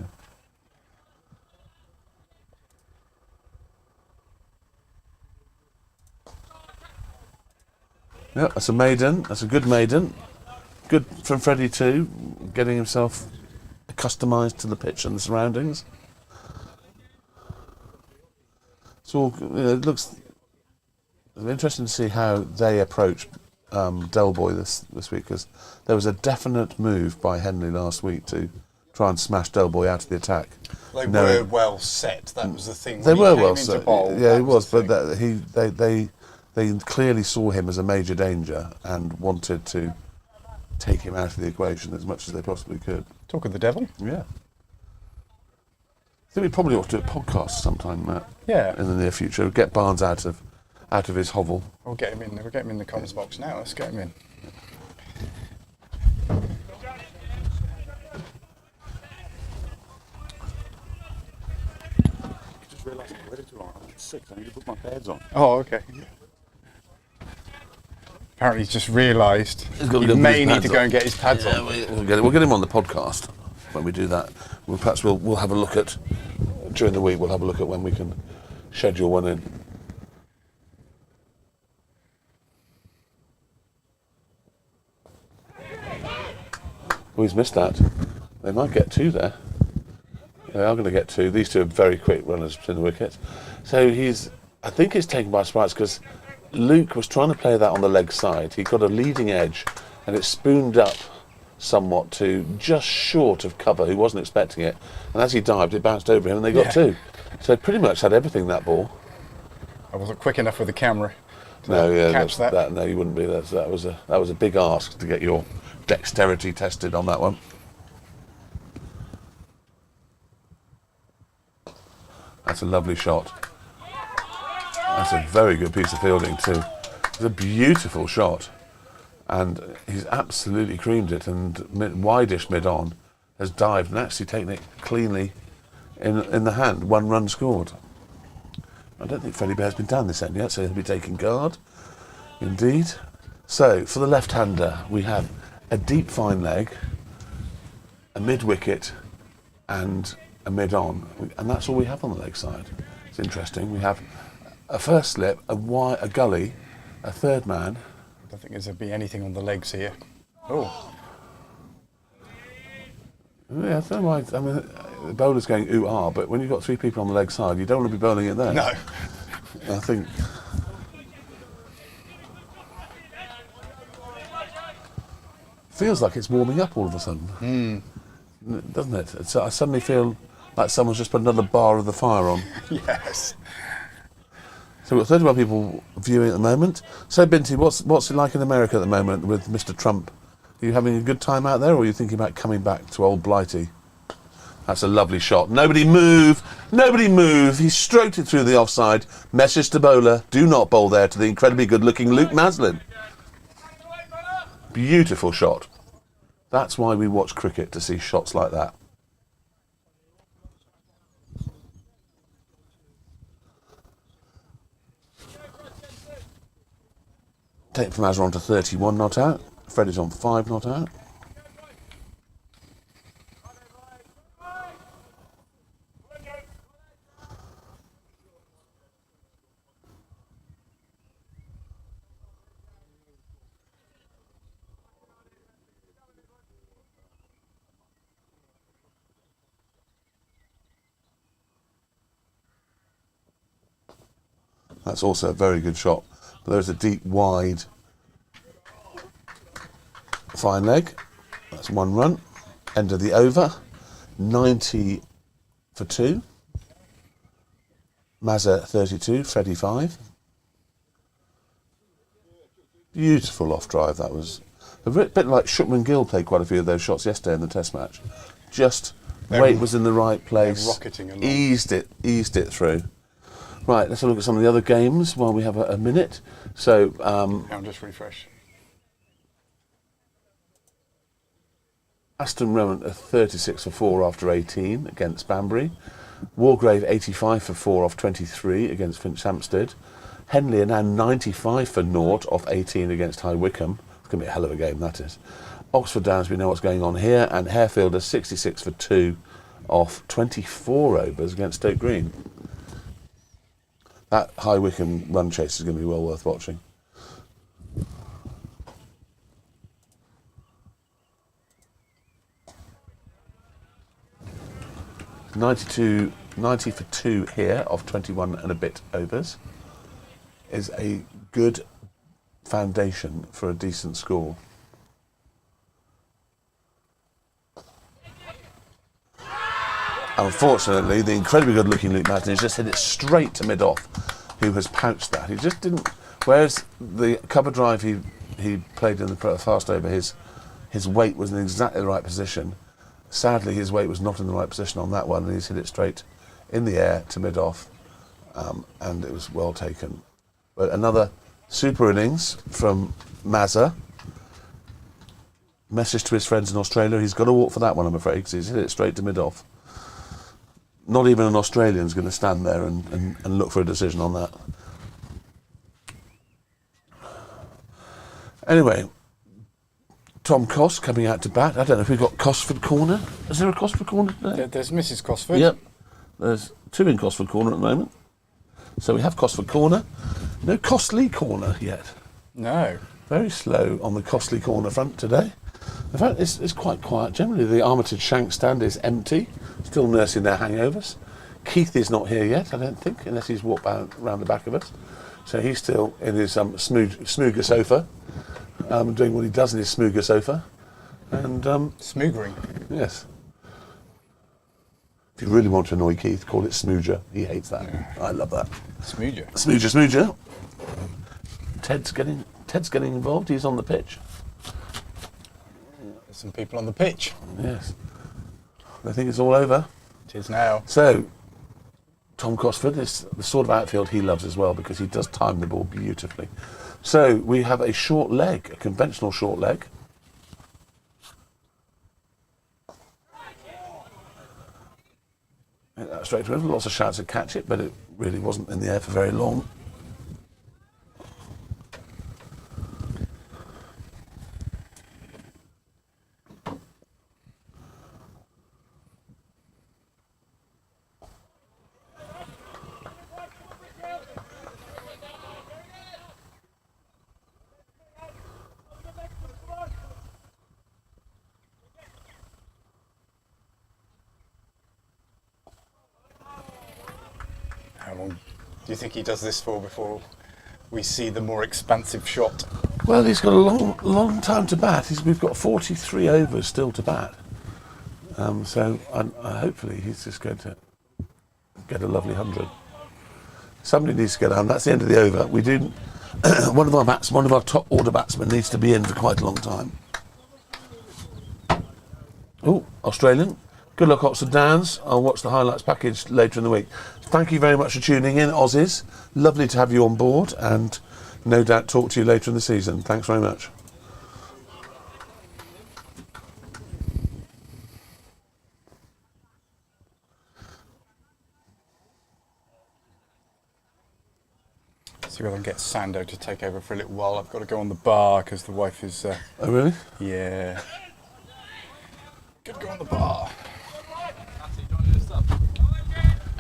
Yeah, that's a maiden. That's a good maiden. Good from Freddie too, getting himself accustomed to the pitch and the surroundings. So it looks interesting to see how they approach Del Boy this week, because there was a definite move by Henley last week to try and smash Del Boy out of the attack. They were well set. That was the thing. They When were he well came set. into bowl, Yeah, that he was, the but thing. they clearly saw him as a major danger and wanted to take him out of the equation as much as they possibly could. Talk of the devil. Yeah. I think we probably ought to do a podcast sometime, Matt. Yeah. In the near future, get Barnes out of out of his hovel. We'll get him in. We'll get him in the comms box now. Let's get him in. I just realised I'm ready to run. I'm 6. I need to put my pads on. Oh, okay. Apparently, he's just realised He's got to he go put may his need pads to go on. and get his pads Yeah, on. we'll get him on the podcast when we do that. We'll have a look at during the week. We'll have a look at when we can schedule one in. Oh, he's missed that. They might get 2 there. They are going to get 2. These 2 are very quick runners between the wickets. So I think he's taken by surprise because Luke was trying to play that on the leg side. He got a leading edge and it spooned up somewhat to just short of cover, who wasn't expecting it. And as he dived, it bounced over him and they got 2. So pretty much had everything, that ball. I wasn't quick enough with the camera to No, catch that. No, you wouldn't be. That was a big ask to get your dexterity tested on that one. That's a lovely shot. That's a very good piece of fielding too. It's a beautiful shot, and he's absolutely creamed it. And wideish mid-on has dived and actually taken it cleanly in the hand. 1 run scored. I don't think Freddie Bear's been down this end yet, so he'll be taking guard. Indeed. So for the left-hander, we have a deep fine leg, a mid-wicket, and a mid-on, and that's all we have on the leg side. It's interesting. We have a first slip, a gully, a third man. I don't think there's going to be anything on the legs here. Oh, Yeah, I don't know why. I mean, the bowler's going ooh-ah, but when you've got 3 people on the leg side, you don't want to be bowling it there. no. I think. Feels like it's warming up all of a sudden. Doesn't it? I suddenly feel like someone's just put another bar of the fire on. Yes. So we've got 31 people viewing at the moment. So Binti, what's it like in America at the moment with Mr. Trump? Are you having a good time out there, or are you thinking about coming back to old Blighty? That's a lovely shot. Nobody move! Nobody move! He stroked it through the offside. Message to bowler, do not bowl there to the incredibly good-looking Luke Maslin. Beautiful shot. That's why we watch cricket, to see shots like that. Take from Azra on to 31 not out. Freddie's on 5 not out. That's also a very good shot. But there's a deep, wide, fine leg. That's 1 run. End of the over. 90 for 2. Mazza 32, Freddie 5. Beautiful off drive that was. A bit like Shukman Gill played quite a few of those shots yesterday in the Test match. Just weight was in the right place. Rocketing along. Eased it through. Right, let's have a look at some of the other games while we have a minute. So, I'll just refresh. Aston Rowan are 36 for 4 after 18 against Banbury. Wargrave 85 for 4 off 23 against Finch Hampstead. Henley are now 95 for 0 off 18 against High Wycombe. It's going to be a hell of a game, that is. Oxford Downs, we know what's going on here, and Harefield are 66 for 2 off 24 overs against Stoke Green. That High Wycombe run chase is going to be well worth watching. $90 for 2 here of 21 and a bit overs is a good foundation for a decent score. Unfortunately, the incredibly good-looking Luke Maslin has just hit it straight to mid-off, who has pounced that. He just didn't... Whereas the cover drive he played in the fast over, his weight was in exactly the right position. Sadly, his weight was not in the right position on that one, and he's hit it straight in the air to mid-off, and it was well taken. But another super innings from Mazza. Message to his friends in Australia. He's got to walk for that one, I'm afraid, because he's hit it straight to mid-off. Not even an Australian's going to stand there and look for a decision on that. Anyway, Tom Cos coming out to bat. I don't know if we've got Cosford corner. Is there a Cosford corner today? There's Mrs. Cosford. Yep. There's 2 in Cosford corner at the moment. So we have Cosford corner. No Costly corner yet. No. Very slow on the Costly corner front today. In fact, it's quite quiet. Generally, the Armitage Shank stand is empty, still nursing their hangovers. Keith is not here yet, I don't think, unless he's walked around the back of us. So he's still in his smooger sofa, doing what he does in his smooger sofa. And Smoogering. yes. If you really want to annoy Keith, call it smooger. He hates that. Yeah. I love that. Smooger. Smooger. Ted's getting involved. He's on the pitch. There's some people on the pitch. Yes. I think it's all over. It is now. So, Tom Cosford is the sort of outfield he loves as well, because he does time the ball beautifully. So, we have a short leg, a conventional short leg. Hit that straight to him. Lots of shouts to catch it, but it really wasn't in the air for very long. How long do you think he does this for before we see the more expansive shot? Well, he's got a long time to bat. We've got 43 overs still to bat. So hopefully he's just going to get a lovely 100. Somebody needs to get down. That's the end of the over. We do. One of our top order batsmen needs to be in for quite a long time. Oh, Australian. Good luck, Oxford Downs. I'll watch the highlights package later in the week. Thank you very much for tuning in, Aussies. Lovely to have you on board, and no doubt talk to you later in the season. Thanks very much. See whether I can get Sando to take over for a little while. I've got to go on the bar because the wife is... Oh, really? Yeah. Good to go on the bar.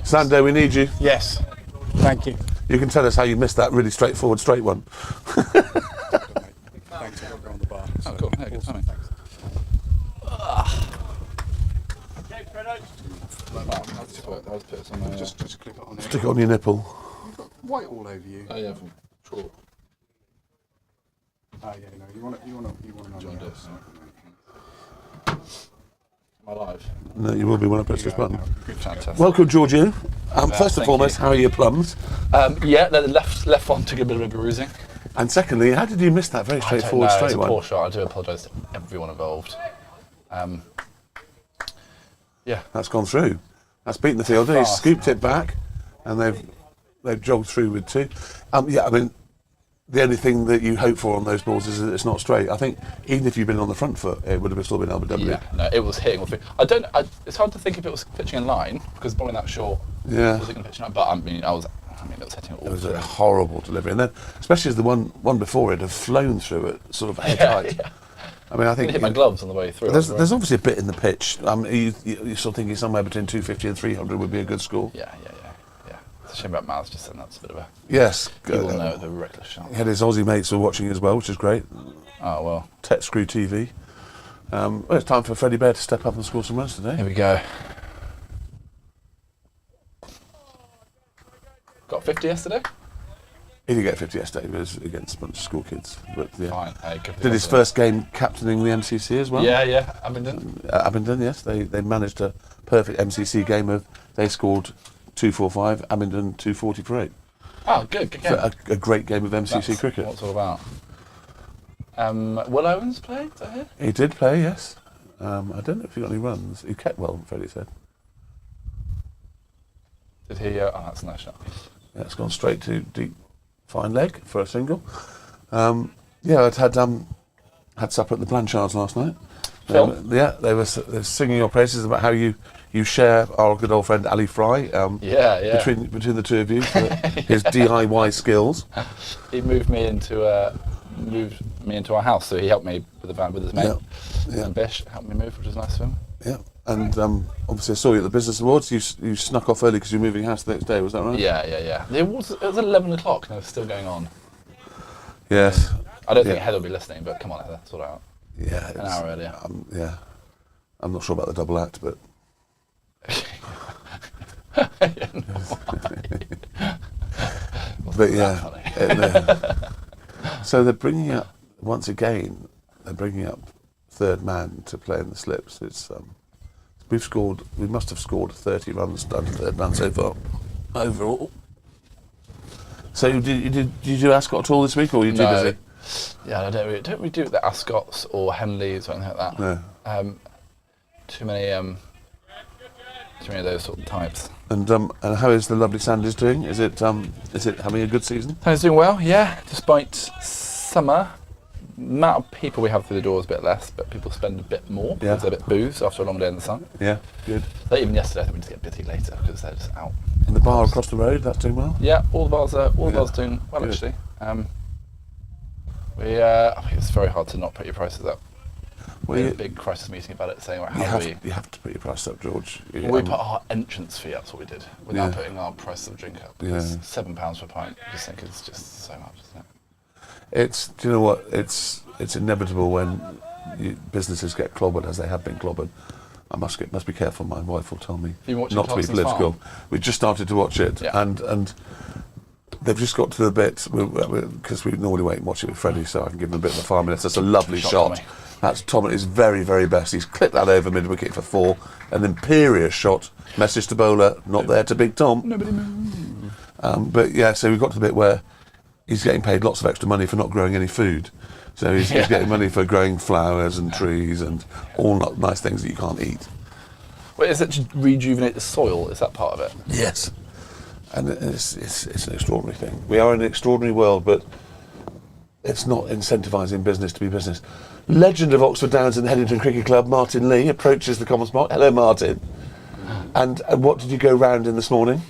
Sando, we need you. Yes. Thank you. You can tell us how you missed that really straightforward straight one. Thanks. I've got to go on the bar. Oh, cool. Yeah, good timing. Thanks. Just clip it on there. Stick it on your nipple. White all over you. Oh yeah, from short. Oh yeah, no, you want to John Doe. Am I live? No, you will be when I press this button. Good fantastic. Welcome, Georgian. First and thank foremost, you. how are your plums? Yeah, the left one took a bit of a bruising. And secondly, how did you miss that very straightforward It's straight a one? poor shot. I do apologise to everyone involved. Yeah. That's gone through. That's beaten the fielder. He's Fast. scooped it back, and they've jogged through with 2. Yeah, I mean, the only thing that you hope for on those balls is that it's not straight. I think even if you'd been on the front foot, it would have still been LBW. Yeah, no, it was hitting all three. It's hard to think if it was pitching in line because bowling that short. Yeah. Was it going to pitch in line? But it was hitting it all. It was through. a horrible delivery, and then especially as the one before it had flown through it, sort of head height. Yeah. I mean, I I think hit my gloves on the way through. there's obviously a bit in the pitch. You're sort of thinking somewhere between 250 and 300 would be a good score. Yeah. It's a shame about Miles just saying that's a bit of a. Yes. You will know the reckless shot. He had his Aussie mates were watching as well, which is great. Oh well. Tech Screw TV. Well, it's time for Freddie Bear to step up and score some runs today. Here we go. Got 50 yesterday. He did get 50 yesterday, but it was against a bunch of school kids. But yeah. Fine. Hey, good for Did his you. first game captaining the MCC as well. Yeah. Abingdon. Abingdon, yes. They managed a perfect MCC game of, they scored 245, Abingdon 240 for 8. Oh, good game. So a great game of MCC That's cricket. what it's all about. Will Owens played, I hear? He did play, yes. I don't know if he got any runs. He kept well, Freddie said. Did he? Oh, that's a nice shot. Yeah, it's gone straight to deep fine leg for a single. Yeah, I'd had supper at the Blanchards last night. Phil? Yeah, they were singing your praises about how you share our good old friend Ali Fry. Yeah. Between the two of you, for his DIY skills. He moved me into our house, so he helped me with the van with his mate. Yeah. And Bish helped me move, which was nice of him. Yeah, and obviously I saw you at the Business Awards. You snuck off early because you were moving house the next day. Was that right? Yeah. It was 11 o'clock and it was still going on. Yes. I don't think Heather will be listening, but come on, Heather, sort it out. Yeah. An hour earlier. Yeah. I'm not sure about the double act, but. But yeah. So they're bringing up once again. They're bringing up third man to play in the slips. It's we must have scored 30 runs down to third man so far overall. So did you do Ascot at all this week, or were you too busy? Yeah, I don't really do the Ascots or Henleys or anything like that. No. Too many of those sort of types. And how is the lovely Sandys doing? Is it having a good season? Sandys doing well, yeah. Despite summer, amount of people we have through the door is a bit less, but people spend a bit more because they're a bit boozed after a long day in the sun. Yeah, good. Like even yesterday, I think we just get busy later because they're just out. And the bar across the road, that's doing well? Yeah, all the bars doing well Good. actually. I think it's very hard to not put your prices up. We had a big crisis meeting about it, saying you have to put your price up, George. We put our entrance fee up. That's what we did, without putting our price of the drink up. It's £7 per pint. I just think it's just so much, isn't it? Do you know what? It's inevitable when businesses get clobbered, as they have been clobbered. I must be careful. My wife will tell me not to be political. We just started to watch it, and they've just got to the bit because we normally wait and watch it with Freddie, so I can give them a bit of the 5 minutes. That's a lovely shot. Tommy. That's Tom at his very, very best. He's clipped that over mid wicket for 4. An imperious shot. Message to bowler, not there to Big Tom. Nobody move. But yeah, so we've got to the bit where he's getting paid lots of extra money for not growing any food. So he's getting money for growing flowers and trees and all nice things that you can't eat. Wait, is it to rejuvenate the soil? Is that part of it? Yes. And it's an extraordinary thing. We are in an extraordinary world, but it's not incentivising business to be business. Legend of Oxford Downs and Headington Cricket Club, Martin Lee, approaches the common spot. Hello, Martin. And what did you go round in this morning?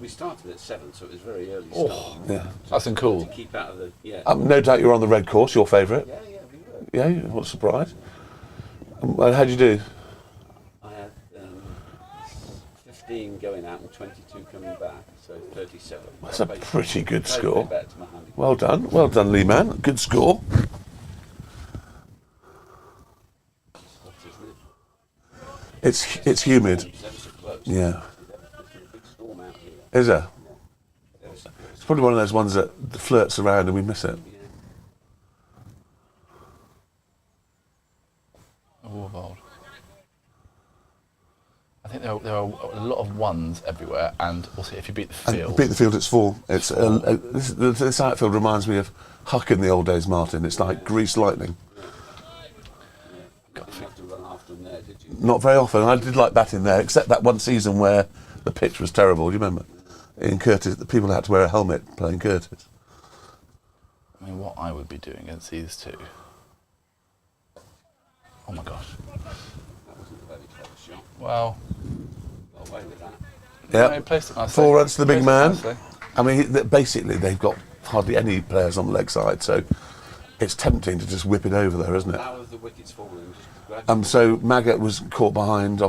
We started at 7, so it was very early start. Yeah. That's cool. To keep out of the No doubt you're on the red course, your favourite. Yeah, we were. Yeah, what a surprise. How'd you do? I had 15 going out and 22 coming back, so 37. That's a pretty good score. Better to my handicap. Well done, Lee man. Good score. Hot, isn't it? It's humid. It's ever so close. Yeah. There's a big storm out here. Is there? It's probably one of those ones that flirts around and we miss it. Bold. I think there are a lot of ones everywhere, and also if you beat the field. Beat the field, it's 4. It's this outfield reminds me of Huck in the old days, Martin. It's like greased lightning. You didn't have to run after them there, did you? Not very often. I did like batting there, except that one season where the pitch was terrible. Do you remember? In Curtis, the people had to wear a helmet playing Curtis. I mean, what I would be doing against these two. Oh my gosh. That wasn't a very clever shot. Well, Got away with that. Yeah. he placed it nicely. 4 runs to the big Placed it man. nicely. I mean, basically, they've got hardly any players on the leg side, so it's tempting to just whip it over there, isn't it? How have the wickets fallen? Just gradually? So Maggott was caught behind,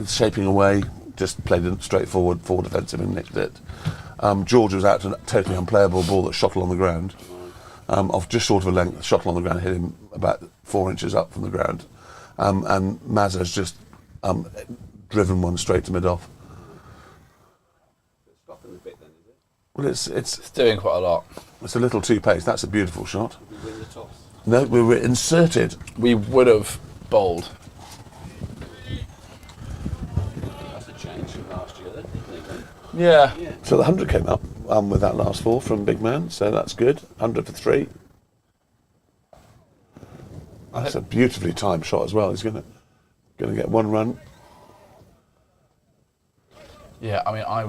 shaping away, just played it straight forward, 4 defensive and nicked it. George was out to a totally unplayable ball that shot along the ground. Off just short of a length, shot along the ground, hit him about 4 inches up from the ground. And Mazza's just driven one straight to mid-off. It's stopping a bit then, is it? Well, It's doing quite a lot. it's a little too pace. That's a beautiful shot. Did we win the toss? No, we were inserted. We would have bowled. That's a change from last year then, isn't it? Yeah. Yeah. So the 100 came up with that last 4 from Big Man, so that's good. 100 for 3. That's a beautifully timed shot as well. He's going to get 1 run. Yeah, I mean, I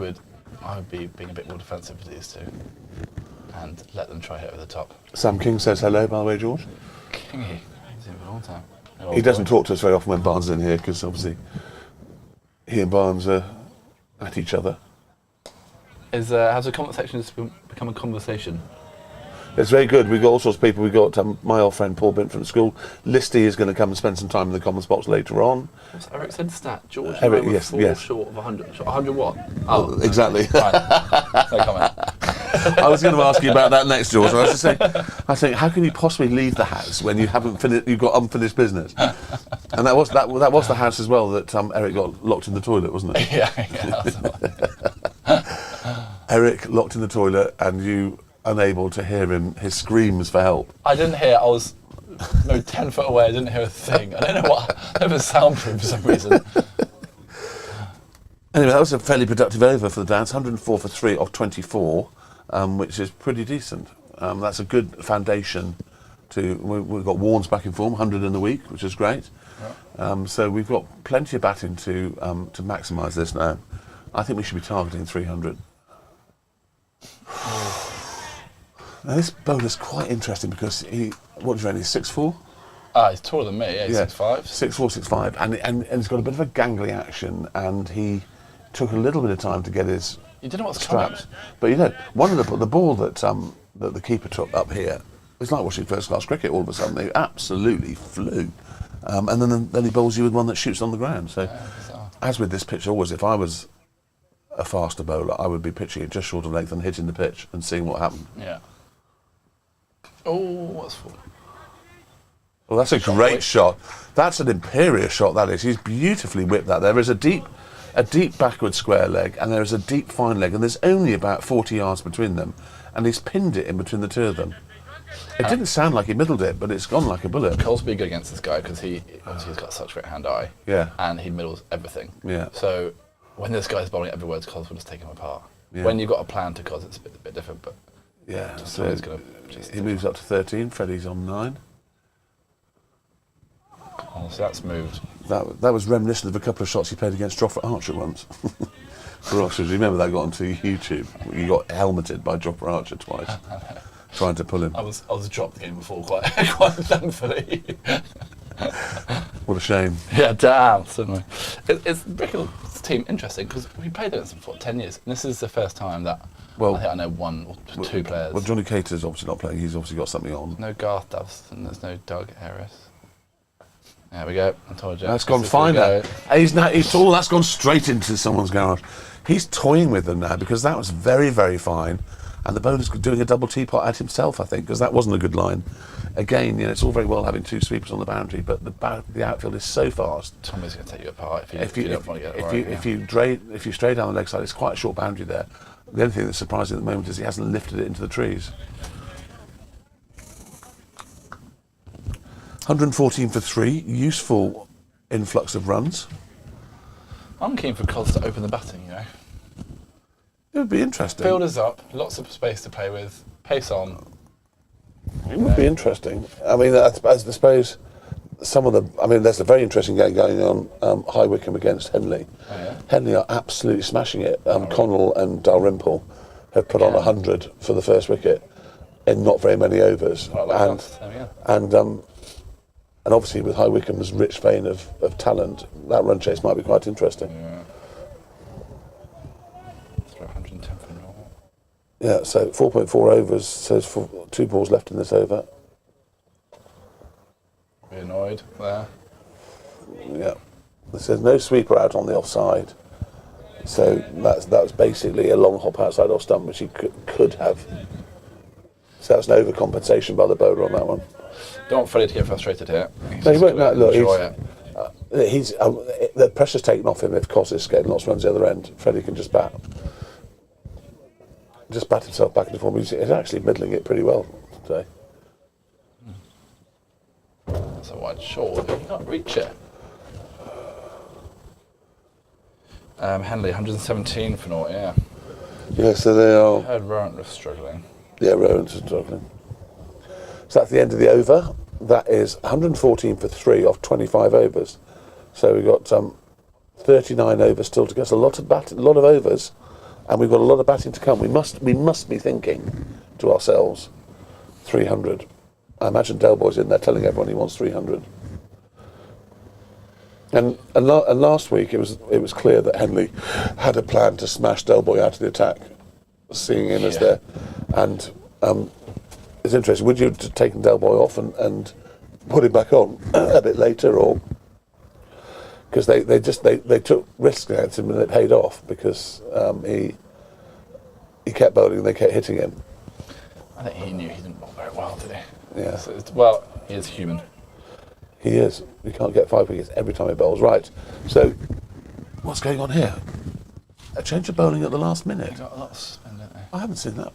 I would be being a bit more defensive with these two and let them try hit over the top. Sam King says hello, by the way, George. Kingy, I've seen him for a long time. He doesn't talk to us very often when Barnes is in here because obviously he and Barnes are at each other. Has the comment section become a conversation? It's very good. We've got all sorts of people. We've got my old friend Paul Bint from the school. Listy is going to come and spend some time in the comments box later on. What's Eric said stat? George Eric, and I were yes, four yes. short of 100. 100 what? Oh, Exactly. fine. No comment. I was going to ask you about that next, George. I was just saying, how can you possibly leave the house when you haven't finished? You've got unfinished business, and that was the house as well that Eric got locked in the toilet, wasn't it? Yeah. Eric locked in the toilet, and you unable to hear his screams for help. I didn't hear. I was maybe 10 foot away. I didn't hear a thing. I don't know what. It was soundproof for some reason. Anyway, that was a fairly productive over for the dance. 104 for 3 of 24, which is pretty decent. That's a good foundation. We've got Warnes back in form, 100 in the week, which is great. So we've got plenty of batting to maximise this now. I think we should be targeting 300. Now this bowler's quite interesting because he's 6'4"? He's taller than me. Yeah, he's 6'5". 6'4", 6'5", and he's got a bit of a gangly action, and he took a little bit of time to get his You don't know what's straps. But one of the ball that the keeper took up here, it's like watching first class cricket. All of a sudden, they absolutely flew, and then he bowls you with one that shoots on the ground. So, as with this pitch, always if I was a faster bowler, I would be pitching it just short of length and hitting the pitch and seeing what happened. Yeah. Oh, what's for? Well, that's a great shot. That's an imperious shot, that is. He's beautifully whipped that. There is a deep backward square leg, and there is a deep fine leg, and there's only about 40 yards between them, and he's pinned it in between the two of them. It didn't sound like he middled it, but it's gone like a bullet. Cole's be good against this guy because he's got such great hand-eye. Yeah. And he middles everything. Yeah. So when this guy's bowling every word, Cos will just take him apart. Yeah. When you've got a plan to Cos, it's a bit different, but Yeah, so so he's gonna just he moves up to 13, Freddie's on 9. Oh, so that's moved. That was reminiscent of a couple of shots he played against Jofra Archer once. For Oxford, remember that got onto YouTube? He got helmeted by Jofra Archer twice, trying to pull him. I was dropped the game before quite thankfully. What a shame. Yeah, damn. Certainly. It's Brickhill's team interesting because we played against them for 10 years, and this is the first time that I think I know one or two players. Well, Johnny Cater's obviously not playing. He's obviously got something on. No Garth Doves and there's no Doug Harris. There we go. I told you. That's gone fine now. He's tall. That's gone straight into someone's garage. He's toying with them now because that was very, very fine. And the bowler's doing a double teapot at himself, I think, because that wasn't a good line. Again, it's all very well having two sweepers on the boundary, but the outfield is so fast. Tommy's going to take you apart if you don't want to get it right. If you stray down the leg side, it's quite a short boundary there. The only thing that's surprising at the moment is he hasn't lifted it into the trees. 114 for 3, useful influx of runs. I'm keen for Cos to open the batting, It would be interesting. Fielders up, lots of space to play with, pace on. It would be interesting. I mean, I suppose there's a very interesting game going on, High Wycombe against Henley. Oh, yeah? Henley are absolutely smashing it. Connell and Dalrymple have put on 100 for the first wicket in not very many overs. And obviously with High Wycombe's rich vein of talent, that run chase might be quite interesting. Yeah. 110 for normal. Yeah, so 4.4 overs, so there's 2 balls left in this over. Be annoyed there. Yeah. It says no sweeper out on the offside. So that's basically a long hop outside off stump, which he could have. So that's an overcompensation by the bowler on that one. Don't want Freddie to get frustrated here. No, he won't. Enjoy it. He's the pressure's taken off him if Cos is getting lots of runs the other end. Freddie can just bat himself back into form. He's actually middling it pretty well today. That's a wide short. You can't reach it. Henley, 117 for naught, yeah. Yeah, so they are. I heard Rowan was struggling. Yeah, Rowan's struggling. So that's the end of the over. That is 114 for 3 off 25 overs. So we've got 39 overs still to go. So a lot of overs and we've got a lot of batting to come. We must be thinking to ourselves, 300. I imagine Del Boy's in there telling everyone he wants 300. And last week it was clear that Henley had a plan to smash Del Boy out of the attack, seeing him as there. And it's interesting. Would you have taken Del Boy off and put him back on a bit later, or because they took risks against him and it paid off because he kept bowling and they kept hitting him. I think he knew he didn't bowl very well, did he? Yeah. So well, he is human. He is. He can't get 5 wickets every time he bowls. Right. So, what's going on here? A change of bowling at the last minute. They got a lot of spin, don't they? I haven't seen that.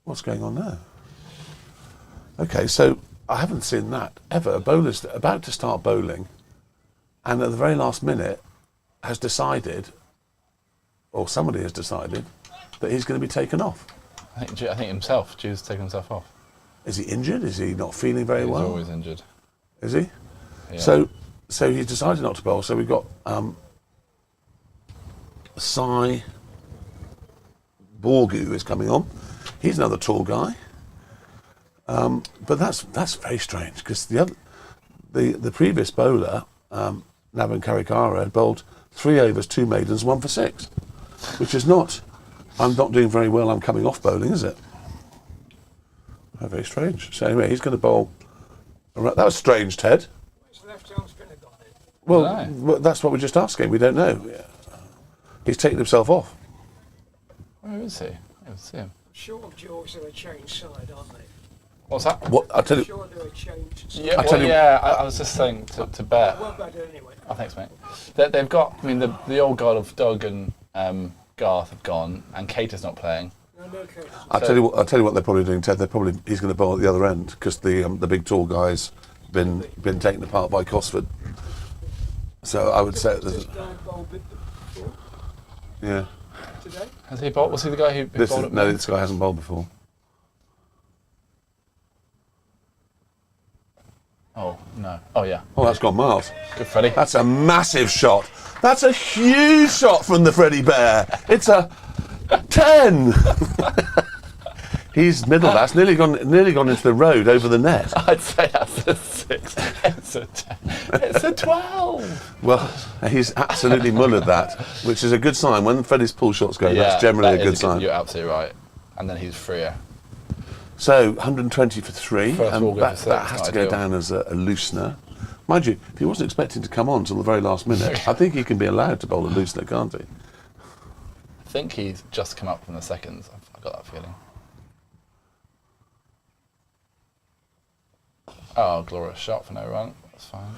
What's going on now? Okay, so I haven't seen that ever. A bowler's about to start bowling, and at the very last minute has decided, or somebody has decided, that he's going to be taken off. I think himself, Jude's taken himself off. Is he injured? Is he not feeling very He's well? always injured. Is he? Yeah. So he's decided not to bowl. So we've got Sai Borgu is coming on. He's another tall guy. But that's very strange because the previous bowler, Navan Karikara, had bowled 3 overs, 2 maidens, 1 for 6, which is not. I'm not doing very well. I'm coming off bowling, is it? Very strange. So anyway, he's going to bowl. That was strange, Ted. Where's the left arm spinner gone in? Well, that's what we're just asking. We don't know. He's taken himself off. Where is he? I don't see him. I'm sure Jaws are a changed side, aren't they? What's that? What I tell I'm you. sure they're a changed side. Yeah, I tell you- I was just saying to Bear. Well, better anyway. Oh, thanks, mate. They've got. I mean, the old guard of Doug and Garth have gone, and Kate is not playing. No, okay. I'll tell you what they're probably doing, Ted. He's going to bowl at the other end because the big tall guy's been taken apart by Cosford. So I would say, Just guy bowled before yeah. today. Has he bowled? Was he the guy who bowled at This guy hasn't bowled before. Oh no! Oh yeah. Oh, that's gone miles. Good, Freddie. That's a massive shot. That's a huge shot from the Freddie Bear. It's a 10. He's middle. That's nearly gone into the road over the net. I'd say that's a 6. It's a 10. It's a 12. Well, he's absolutely mullered that, which is a good sign. When Freddie's pull shots go, that's generally that a good is sign. You're absolutely right. And then he's freer. So 120 for 3, First and ball goes that for 6, has to not go ideal. down as a loosener. Mind you, if he wasn't expecting to come on till the very last minute, I think he can be allowed to bowl a loosener, can't he? I think he's just come up from the seconds. I've got that feeling. Oh, glorious shot for no run. That's fine.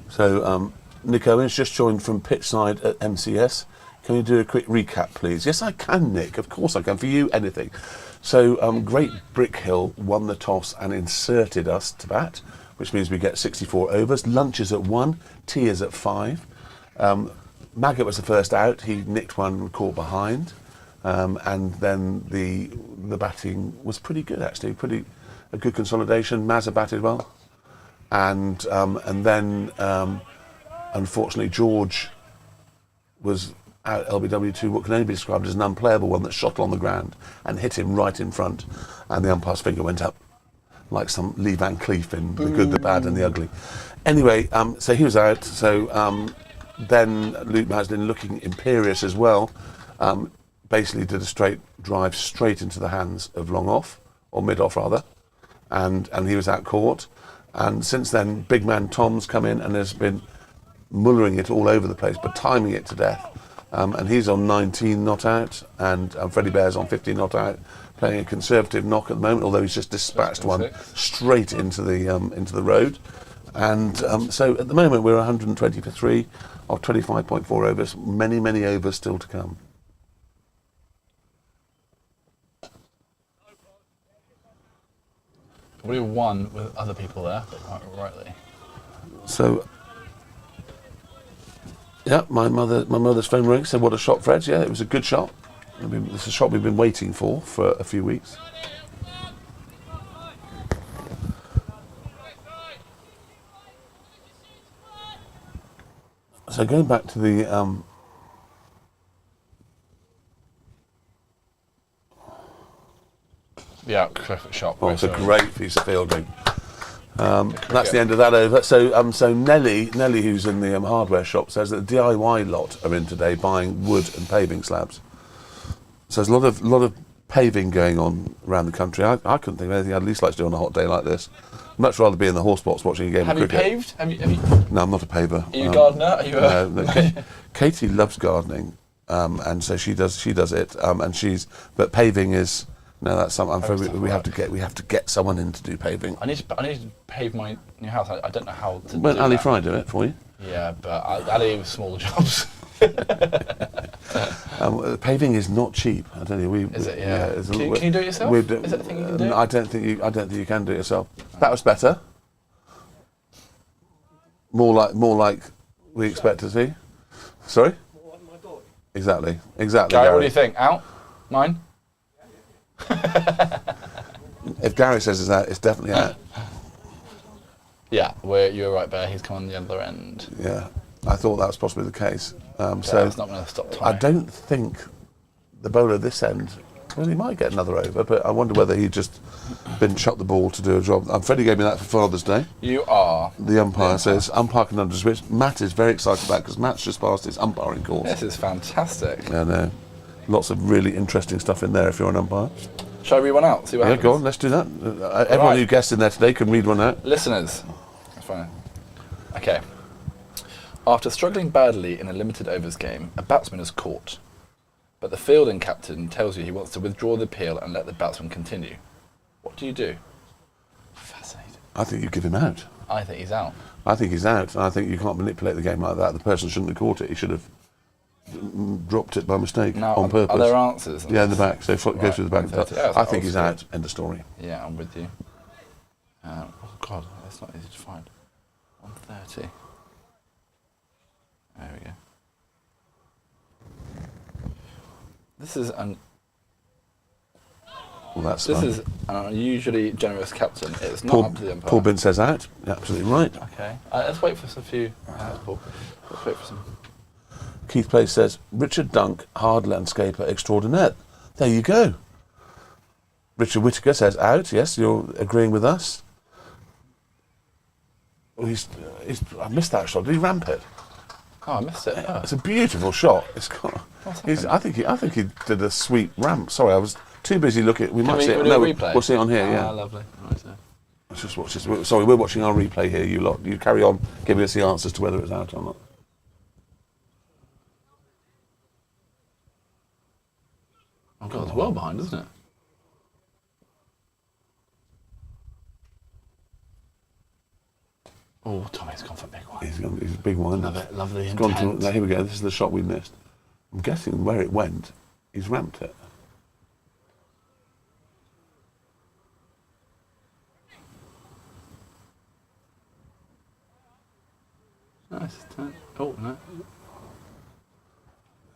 So Nick Owens just joined from pitch side at MCS. Can you do a quick recap, please? Yes, I can, Nick. Of course I can. For you, anything. So Great Brickhill won the toss and inserted us to bat, which means we get 64 overs. Lunch is at 1, tea is at 5. Maggot was the first out. He nicked one and caught behind. And then the batting was pretty good, actually. A good consolidation. Mazza batted well. And then, unfortunately, George was out LBW2, what can only be described as an unplayable one that shot on the ground and hit him right in front. And the umpire's finger went up like some Lee Van Cleef in The Good, the Bad and the Ugly. Anyway, so he was out. So then Luke Maslin, looking imperious as well, basically did a straight drive straight into the hands of long off, or mid off rather, and he was out caught. And since then, big man Tom's come in and has been mullering it all over the place, but timing it to death. And he's on 19 not out, and Freddie Bear's on 15 not out, playing a conservative knock at the moment, although he's just dispatched one straight into the road. And so at the moment we're 120 for 3 of 25.4 overs, many overs still to come. We won with other people there, but quite rightly. So, yeah, my mother's phone rang, said, "What a shot, Fred." Yeah, it was a good shot. It's a shot we've been waiting for a few weeks. So going back to the Yeah, perfect shot. Oh, it's a Sorry. great piece of fielding. That's the end of that over. So Nelly, who's in the hardware shop, says that the DIY lot are in today buying wood and paving slabs. So there's a lot of paving going on around the country. I couldn't think of anything I'd least like to do on a hot day like this. Much rather be in the horse box watching a game Have of you cricket. paved? Have you? No, I'm not a paver. Are you a gardener? Are you a... No, Katie loves gardening, and so she does it. But paving is that's something. I'm afraid we have to get someone in to do paving. I need to pave my new house. I don't know how to. Won't do Ali that. Fry do it for you? Yeah, but Ali with smaller jobs. Paving is not cheap. I tell you, Is it? Yeah. Can you do it yourself? Is that a thing you can do? I don't think you can do it yourself. That was better. More like we expect to see. Sorry. More like my boy. Exactly. Gary, what do you think? Out? Mine? If Gary says it's out, it's definitely out. Yeah, you're right, Bear. He's come on the other end. Yeah, I thought that was possibly the case. So So it's not going to stop time. I don't think the bowler this end. Well, he might get another over, but I wonder whether he'd just been shot the ball to do a job. Freddie gave me that for Father's Day. You are. The umpire says umpire conundrums, which Matt is very excited about because Matt's just passed his umpiring course. This is fantastic. I know. Lots of really interesting stuff in there if you're an umpire. Shall I read one out? See what Yeah, happens? go on, let's do that. Everyone Right. who guessed in there today can read one out. Listeners. That's fine. Okay. After struggling badly in a limited overs game, a batsman is caught. But the fielding captain tells you he wants to withdraw the appeal and let the batsman continue. What do you do? Fascinating. I think you give him out. I think he's out. I think he's out. I think you can't manipulate the game like that. The person shouldn't have caught it. He should have dropped it by mistake Now, on purpose. are there answers? Yeah, in the back. So go Right, through the back. 130. Yeah, it's I old think he's school. out. End of story. Yeah, I'm with you. Oh God, that's not easy to find. 130. There we go. This is an unusually generous captain. It's not up to the umpire. Paul Bin says out. Yeah, absolutely right. Okay, let's wait for some few. Paul. Let's wait for some. Keith Place says Richard Dunk, hard landscaper extraordinaire. There you go. Richard Whittaker says out. Yes, you're agreeing with us. Oh, I missed that shot. Did he ramp it? Oh, I missed it. Oh. It's a beautiful shot. It's got. I think he did a sweet ramp. Sorry, I was too busy looking. We might see it. No, we'll see it on here. Yeah. Lovely. Right, so. Let's just watch this. Sorry, we're watching our replay here. You lot, you carry on giving us the answers to whether it's out or not. Oh God, it's well behind, isn't it? Oh, Tommy's gone for a big one. He's a big one. Love it, lovely He's intent. gone to, now, here we go. This is the shot we missed. I'm guessing where it went. He's ramped it. Nice turn. Oh no.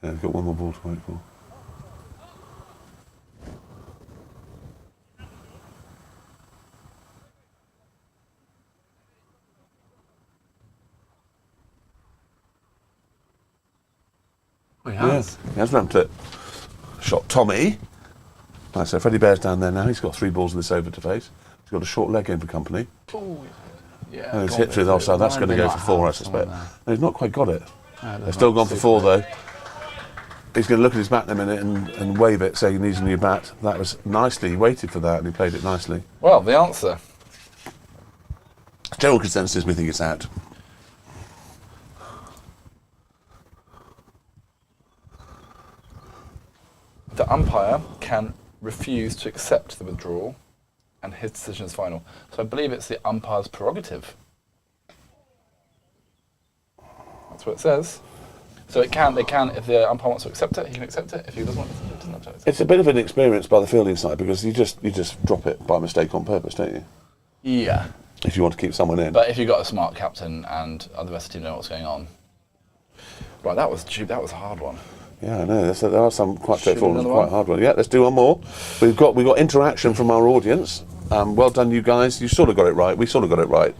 Yeah, he's got one more ball to wait for. Oh, he has. Yeah, he has ramped it. Shot Tommy. Right, so Freddie Bear's down there now. He's got 3 balls in this over to face. He's got a short leg in for company. Oh, yeah. And he's hit through the offside. That's going to go for 4, I suspect. No, No, he's not quite got it. They've still gone for 4 though. He's going to look at his bat in a minute and wave it, saying he needs a new bat. That was nicely. He waited for that and he played it nicely. Well, the answer. General consensus, we think it's out. The umpire can refuse to accept the withdrawal, and his decision is final. So I believe it's the umpire's prerogative. That's what it says. So they can, if the umpire wants to accept it, he can accept it. If he doesn't want to, he doesn't have to accept it. It's a bit of an experience by the fielding side because you just drop it by mistake on purpose, don't you? Yeah. If you want to keep someone in. But if you've got a smart captain and the rest of the team know what's going on. Right, that was a hard one. Yeah, I know. There are some quite Should we do straightforward and another quite one? hard ones. Yeah, let's do one more. We've got interaction from our audience. Well done, you guys. You sort of got it right. We sort of got it right.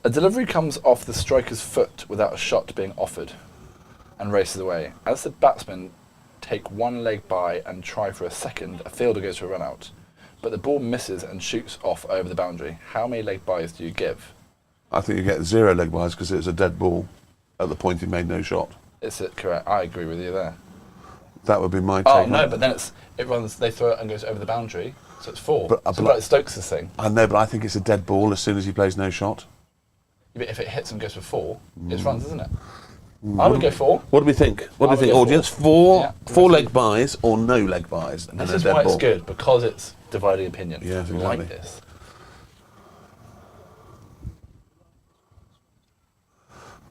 A delivery comes off the striker's foot without a shot being offered and races away. As the batsman take one leg by and try for a second, a fielder goes for a run out. But the ball misses and shoots off over the boundary. How many leg bys do you give? I think you get 0 leg bys because it was a dead ball at the point he made no shot. Is it correct? I agree with you there. That would be my take. Oh on no, it. but then they throw it and goes over the boundary, so it's 4. But- so but- like Stokes' thing. I know, but I think it's a dead ball as soon as he plays no shot. But if it hits and goes for 4, it's runs, isn't it? I would go 4. What do we think? What do I you think, would go audience? 4. Four, Yeah. 4 leg bys or no leg bys? And This a is dead why ball. it's good, because it's dividing opinion. Yes, I exactly. like this.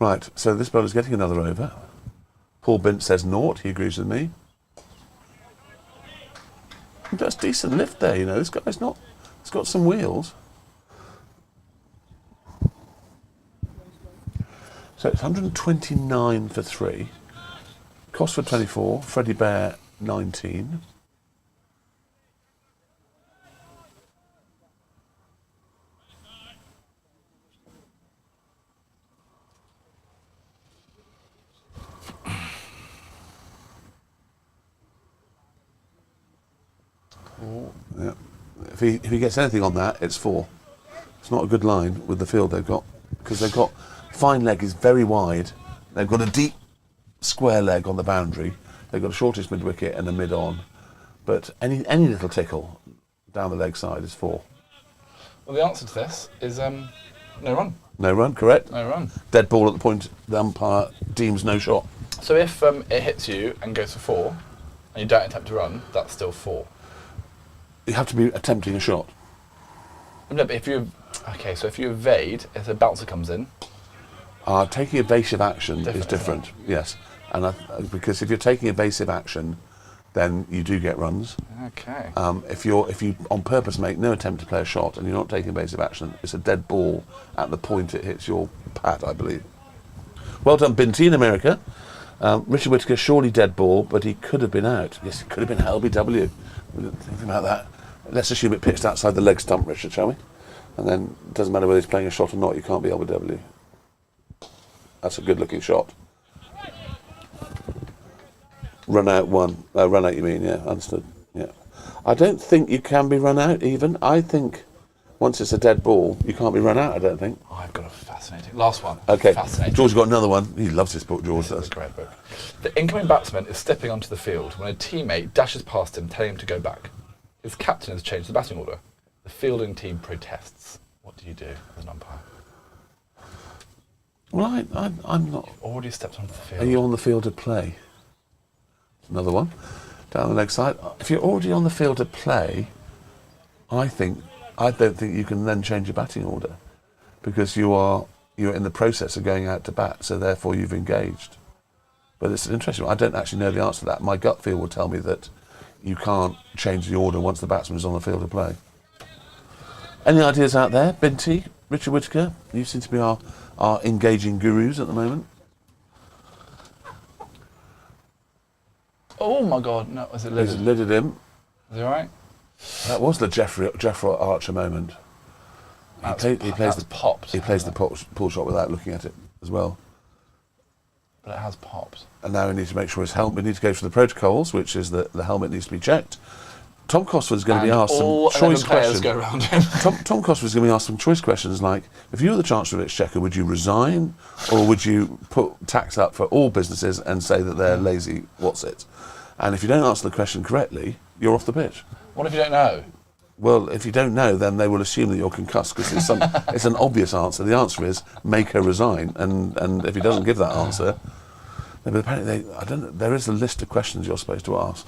Right, so this bowler's getting another over. Paul Bint says naught. He agrees with me. That's decent lift there, you know. This guy's not. He's got some wheels. So it's 129 for 3. Cosford 24. Freddie Bear 19. Yeah. If he gets anything on that, it's 4. It's not a good line with the field they've got, because they've got fine leg is very wide. They've got a deep square leg on the boundary. They've got a shortest mid wicket and a mid on, but any little tickle down the leg side is 4. Well, the answer to this is no run. No run, correct? No run. Dead ball at the point the umpire deems no shot. So if it hits you and goes for 4, and you don't attempt to run, that's still 4. You have to be attempting a shot. No, but if you evade, if a bouncer comes in, Taking evasive action is Different, different, yes. And because if you're taking evasive action, then you do get runs. okay. If you on purpose make no attempt to play a shot and you're not taking evasive action, it's a dead ball at the point it hits your pad, I believe. Well done, Binty in America. Richard Whittaker, surely dead ball, but he could have been out. Yes, it could have been LBW. We didn't think about that. Let's assume it pitched outside the leg stump, Richard, shall we? And then it doesn't matter whether he's playing a shot or not, you can't be LBW. That's a good looking shot. Run out 1. Run out, you mean, yeah, understood. Yeah. I don't think you can be run out even. I think once it's a dead ball, you can't be run out, I don't think. Oh, I've got a fascinating last one. Okay, Fascinating. George's got another one. He loves this book, George This does. is a great book. The incoming batsman is stepping onto the field when a teammate dashes past him, telling him to go back. His captain has changed the batting order. The fielding team protests. What do you do as an umpire? Well, I'm not. You've already stepped onto the field. Are you on the field of play? Another one. Down the leg side. If you're already on the field of play, I don't think you can then change your batting order, because you're in the process of going out to bat, so therefore you've engaged. But it's interesting. I don't actually know the answer to that. My gut feel will tell me that you can't change the order once the batsman is on the field of play. Any ideas out there? Binty, Richard Whittaker, you seem to be our engaging gurus at the moment. Oh my God! No, was it He's lidded? lidded him. Is it all right? That was the Jeffrey Archer moment. He plays the popped. He plays the pull shot without looking at it as well. But it has popped. And now we need to make sure his helmet. We need to go through the protocols, which is that the helmet needs to be checked. Tom Cosford's going to be asked some choice questions. Go around him. Tom Cosford's going to be asked some choice questions like, if you were the Chancellor of the Exchequer, would you resign, or would you put tax up for all businesses and say that they're lazy what's it? And if you don't answer the question correctly, you're off the pitch. What if you don't know? Well, if you don't know, then they will assume that you're concussed, because it's an obvious answer. The answer is make her resign, and if he doesn't give that answer, then apparently there is a list of questions you're supposed to ask.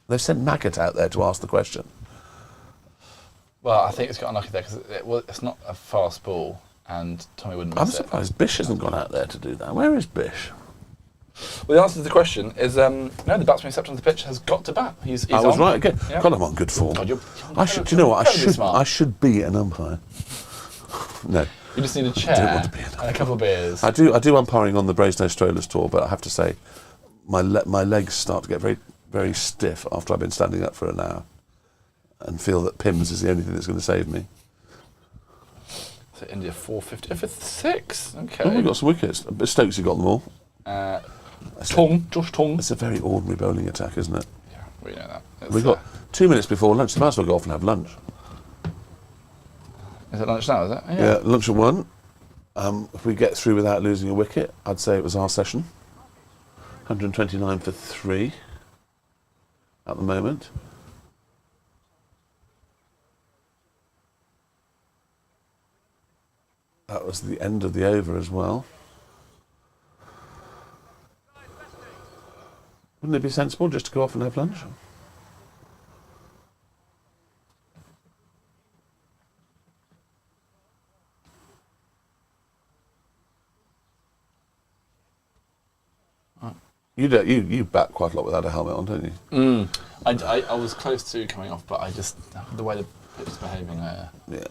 They've sent Maggott out there to ask the question. Well, I think it's got unlucky there because it's not a fast ball, and Tommy wouldn't I'm miss it. surprised Bish hasn't gone out there to do that. Where is Bish? Well, the answer to the question is no. The batsman who stepped onto the pitch has got to bat. He's I was on. right again. Yeah. God, I'm on good form. God, you're Do you know what? incredibly smart. I should be an umpire. No, You just need a don't chair want to be an and a couple of beers. I do umpiring on the Brasenose Strollers tour, but I have to say, my legs start to get very, very stiff after I've been standing up for an hour, and feel that Pims is the only thing that's going to save me. So India 450 for 6. Okay. Oh, we've got some wickets. Stokes, you got them all. Josh Tong. It's a very ordinary bowling attack, isn't it? Yeah, we know that. It's, We've got 2 minutes before lunch. They might as well go off and have lunch. Is it lunch now, is it? Yeah, lunch at 1. If we get through without losing a wicket, I'd say it was our session. 129 for 3 at the moment. That was the end of the over as well. Wouldn't it be sensible just to go off and have lunch? You bat quite a lot without a helmet on, don't you? I was close to coming off, but I just, the way the pitch was behaving, Yeah.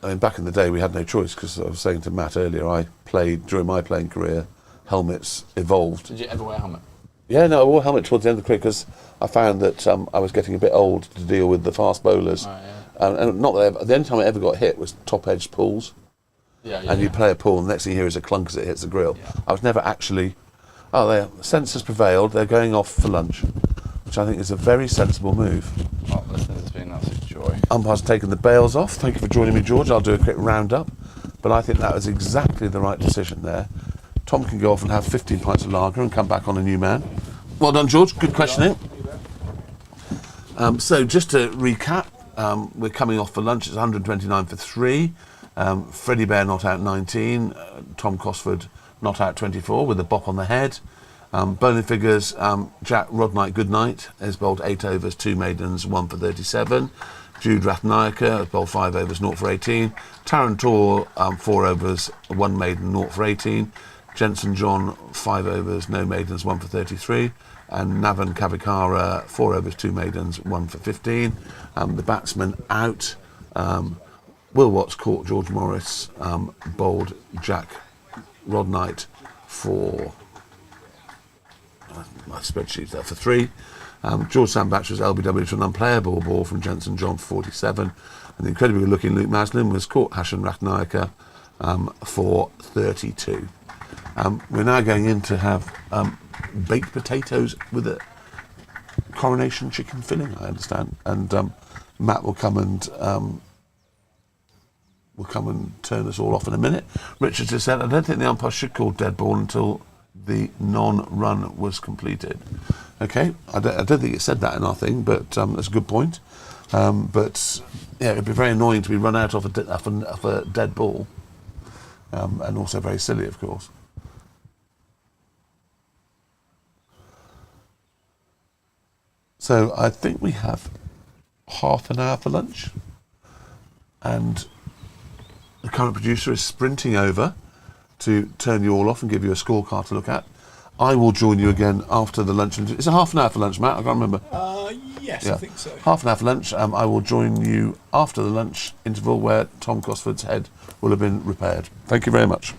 I mean, back in the day, we had no choice because I was saying to Matt earlier, I played, during my playing career, helmets evolved. Did you ever wear a helmet? Yeah, no, I wore a helmet towards the end of the career because I found that I was getting a bit old to deal with the fast bowlers. Oh, yeah. And not that the only time I ever got hit was top-edged pulls. Yeah, You play a pull, and the next thing you hear is a clunk as it hits the grill. Yeah. I was never actually... Oh, there, sense has prevailed. They're going off for lunch, which I think is a very sensible move. Well, listen, it's been an absolute joy. Umpire's taken the bails off. Thank you for joining me, George. I'll do a quick roundup. But I think that was exactly the right decision there. Tom can go off and have 15 pints of lager and come back on a new man. Well done, George. Good questioning. So just to recap, we're coming off for lunch. It's 129 for 3. Freddie Bear not out 19. Tom Cosford not out 24 with a bop on the head. Bowling figures, Jack Rodnight Goodnight has bowled 8 overs, 2 maidens, 1 for 37. Jude Rathnayaka has bowled 5 overs, 0 for 18. Taran Tor, 4 overs, 1 maiden, 0 for 18. Jensen John, 5 overs, no maidens, 1 for 33. And Navan Kavikara, 4 overs, 2 maidens, 1 for 15. The batsman out. Will Watts caught George Morris, bowled Jack Rodnight for... my spreadsheet's there for 3. George Sandbach was LBW to an unplayable ball from Jensen John for 47. And the incredibly good looking Luke Maslin was caught Hashan Rathnayaka for 32. We're now going in to have baked potatoes with a coronation chicken filling, I understand. And Matt will come and turn us all off in a minute. Richard just said, I don't think the umpire should call dead ball until the non-run was completed. Okay, I don't think it said that in our thing, but that's a good point. But yeah, it'd be very annoying to be run out of a dead ball, and also very silly, of course. So I think we have half an hour for lunch, and the current producer is sprinting over to turn you all off and give you a scorecard to look at. I will join you again after the lunch. It's a half an hour for lunch, Matt. I can't remember. Yes, Yeah. I think so. Half an hour for lunch. I will join you after the lunch interval where Tom Cosford's head will have been repaired. Thank you very much.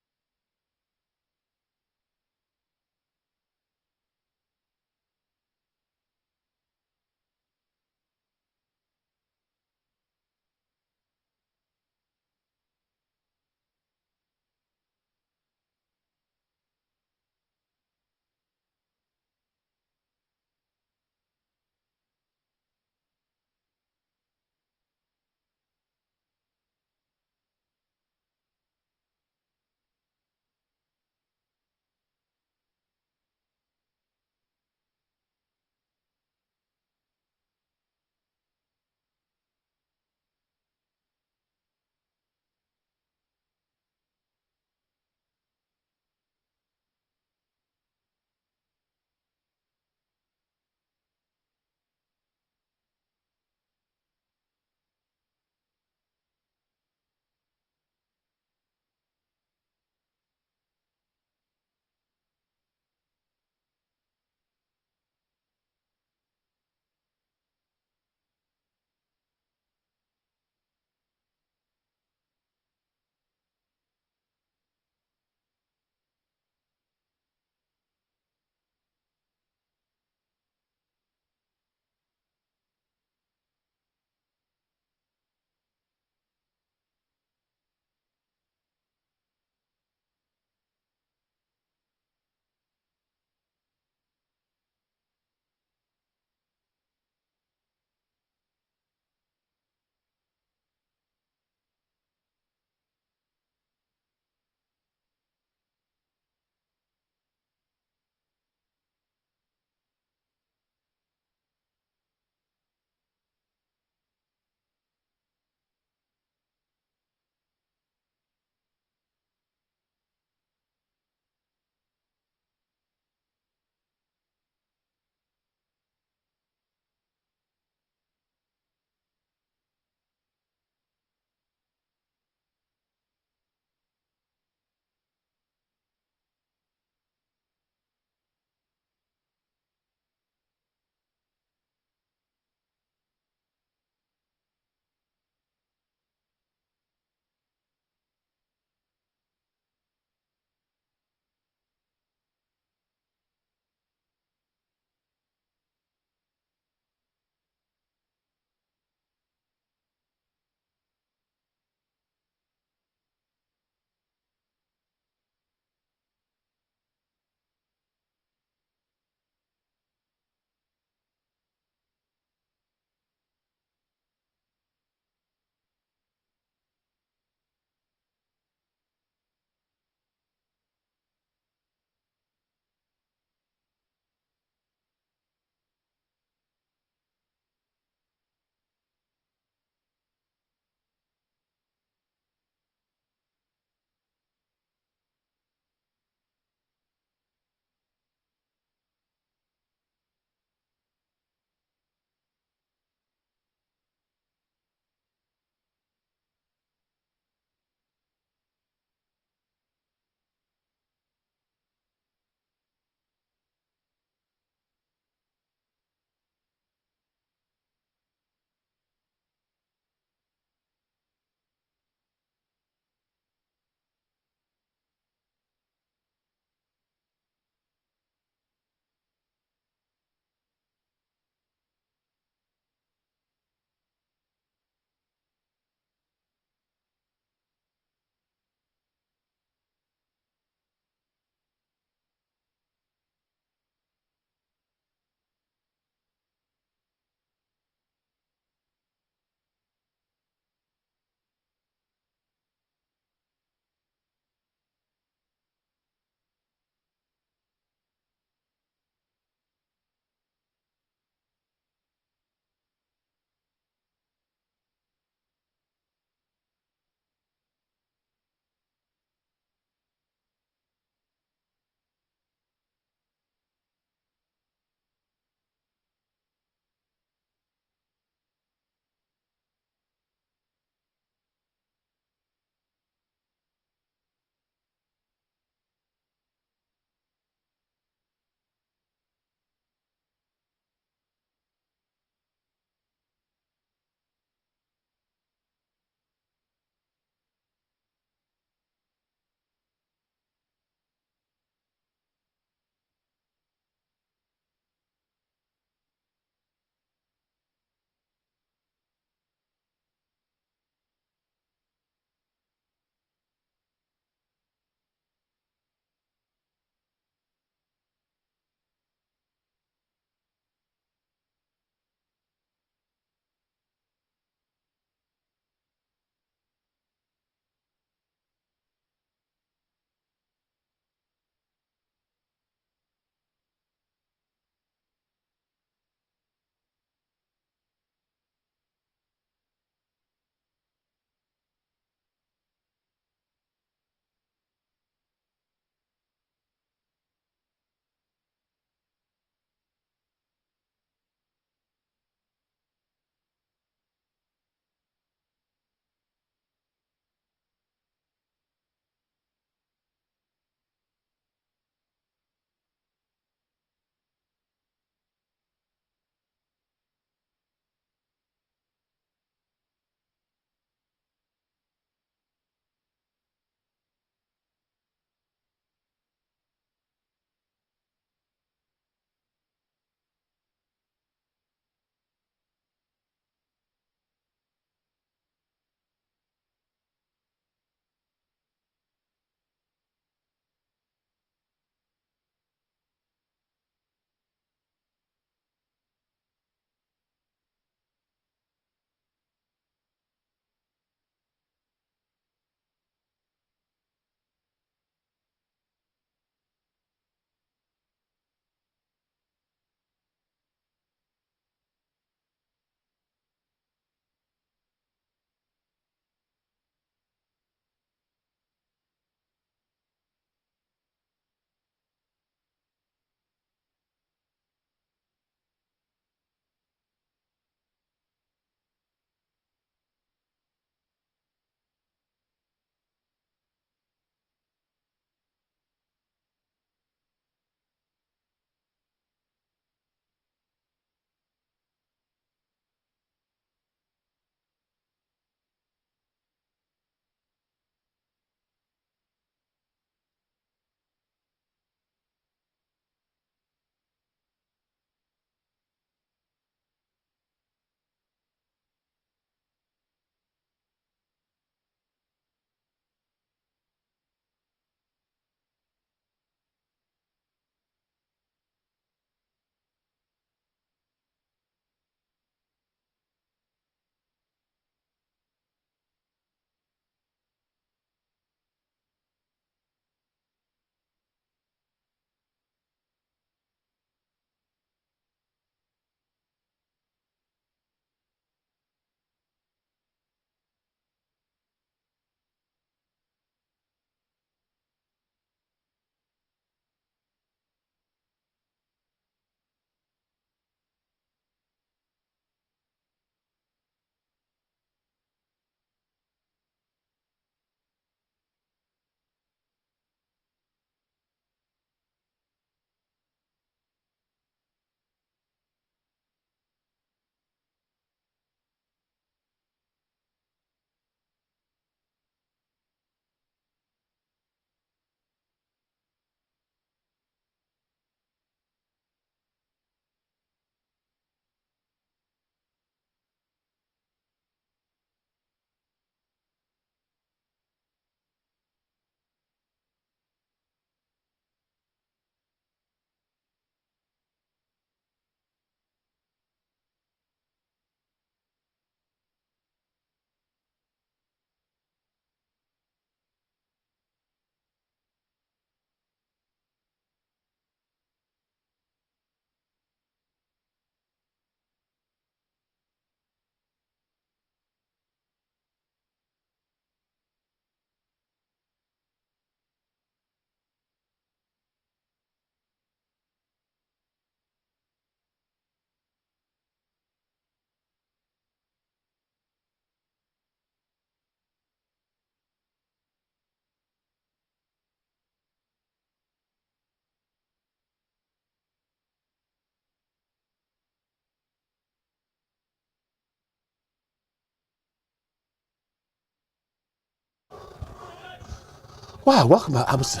Wow, welcome back. I was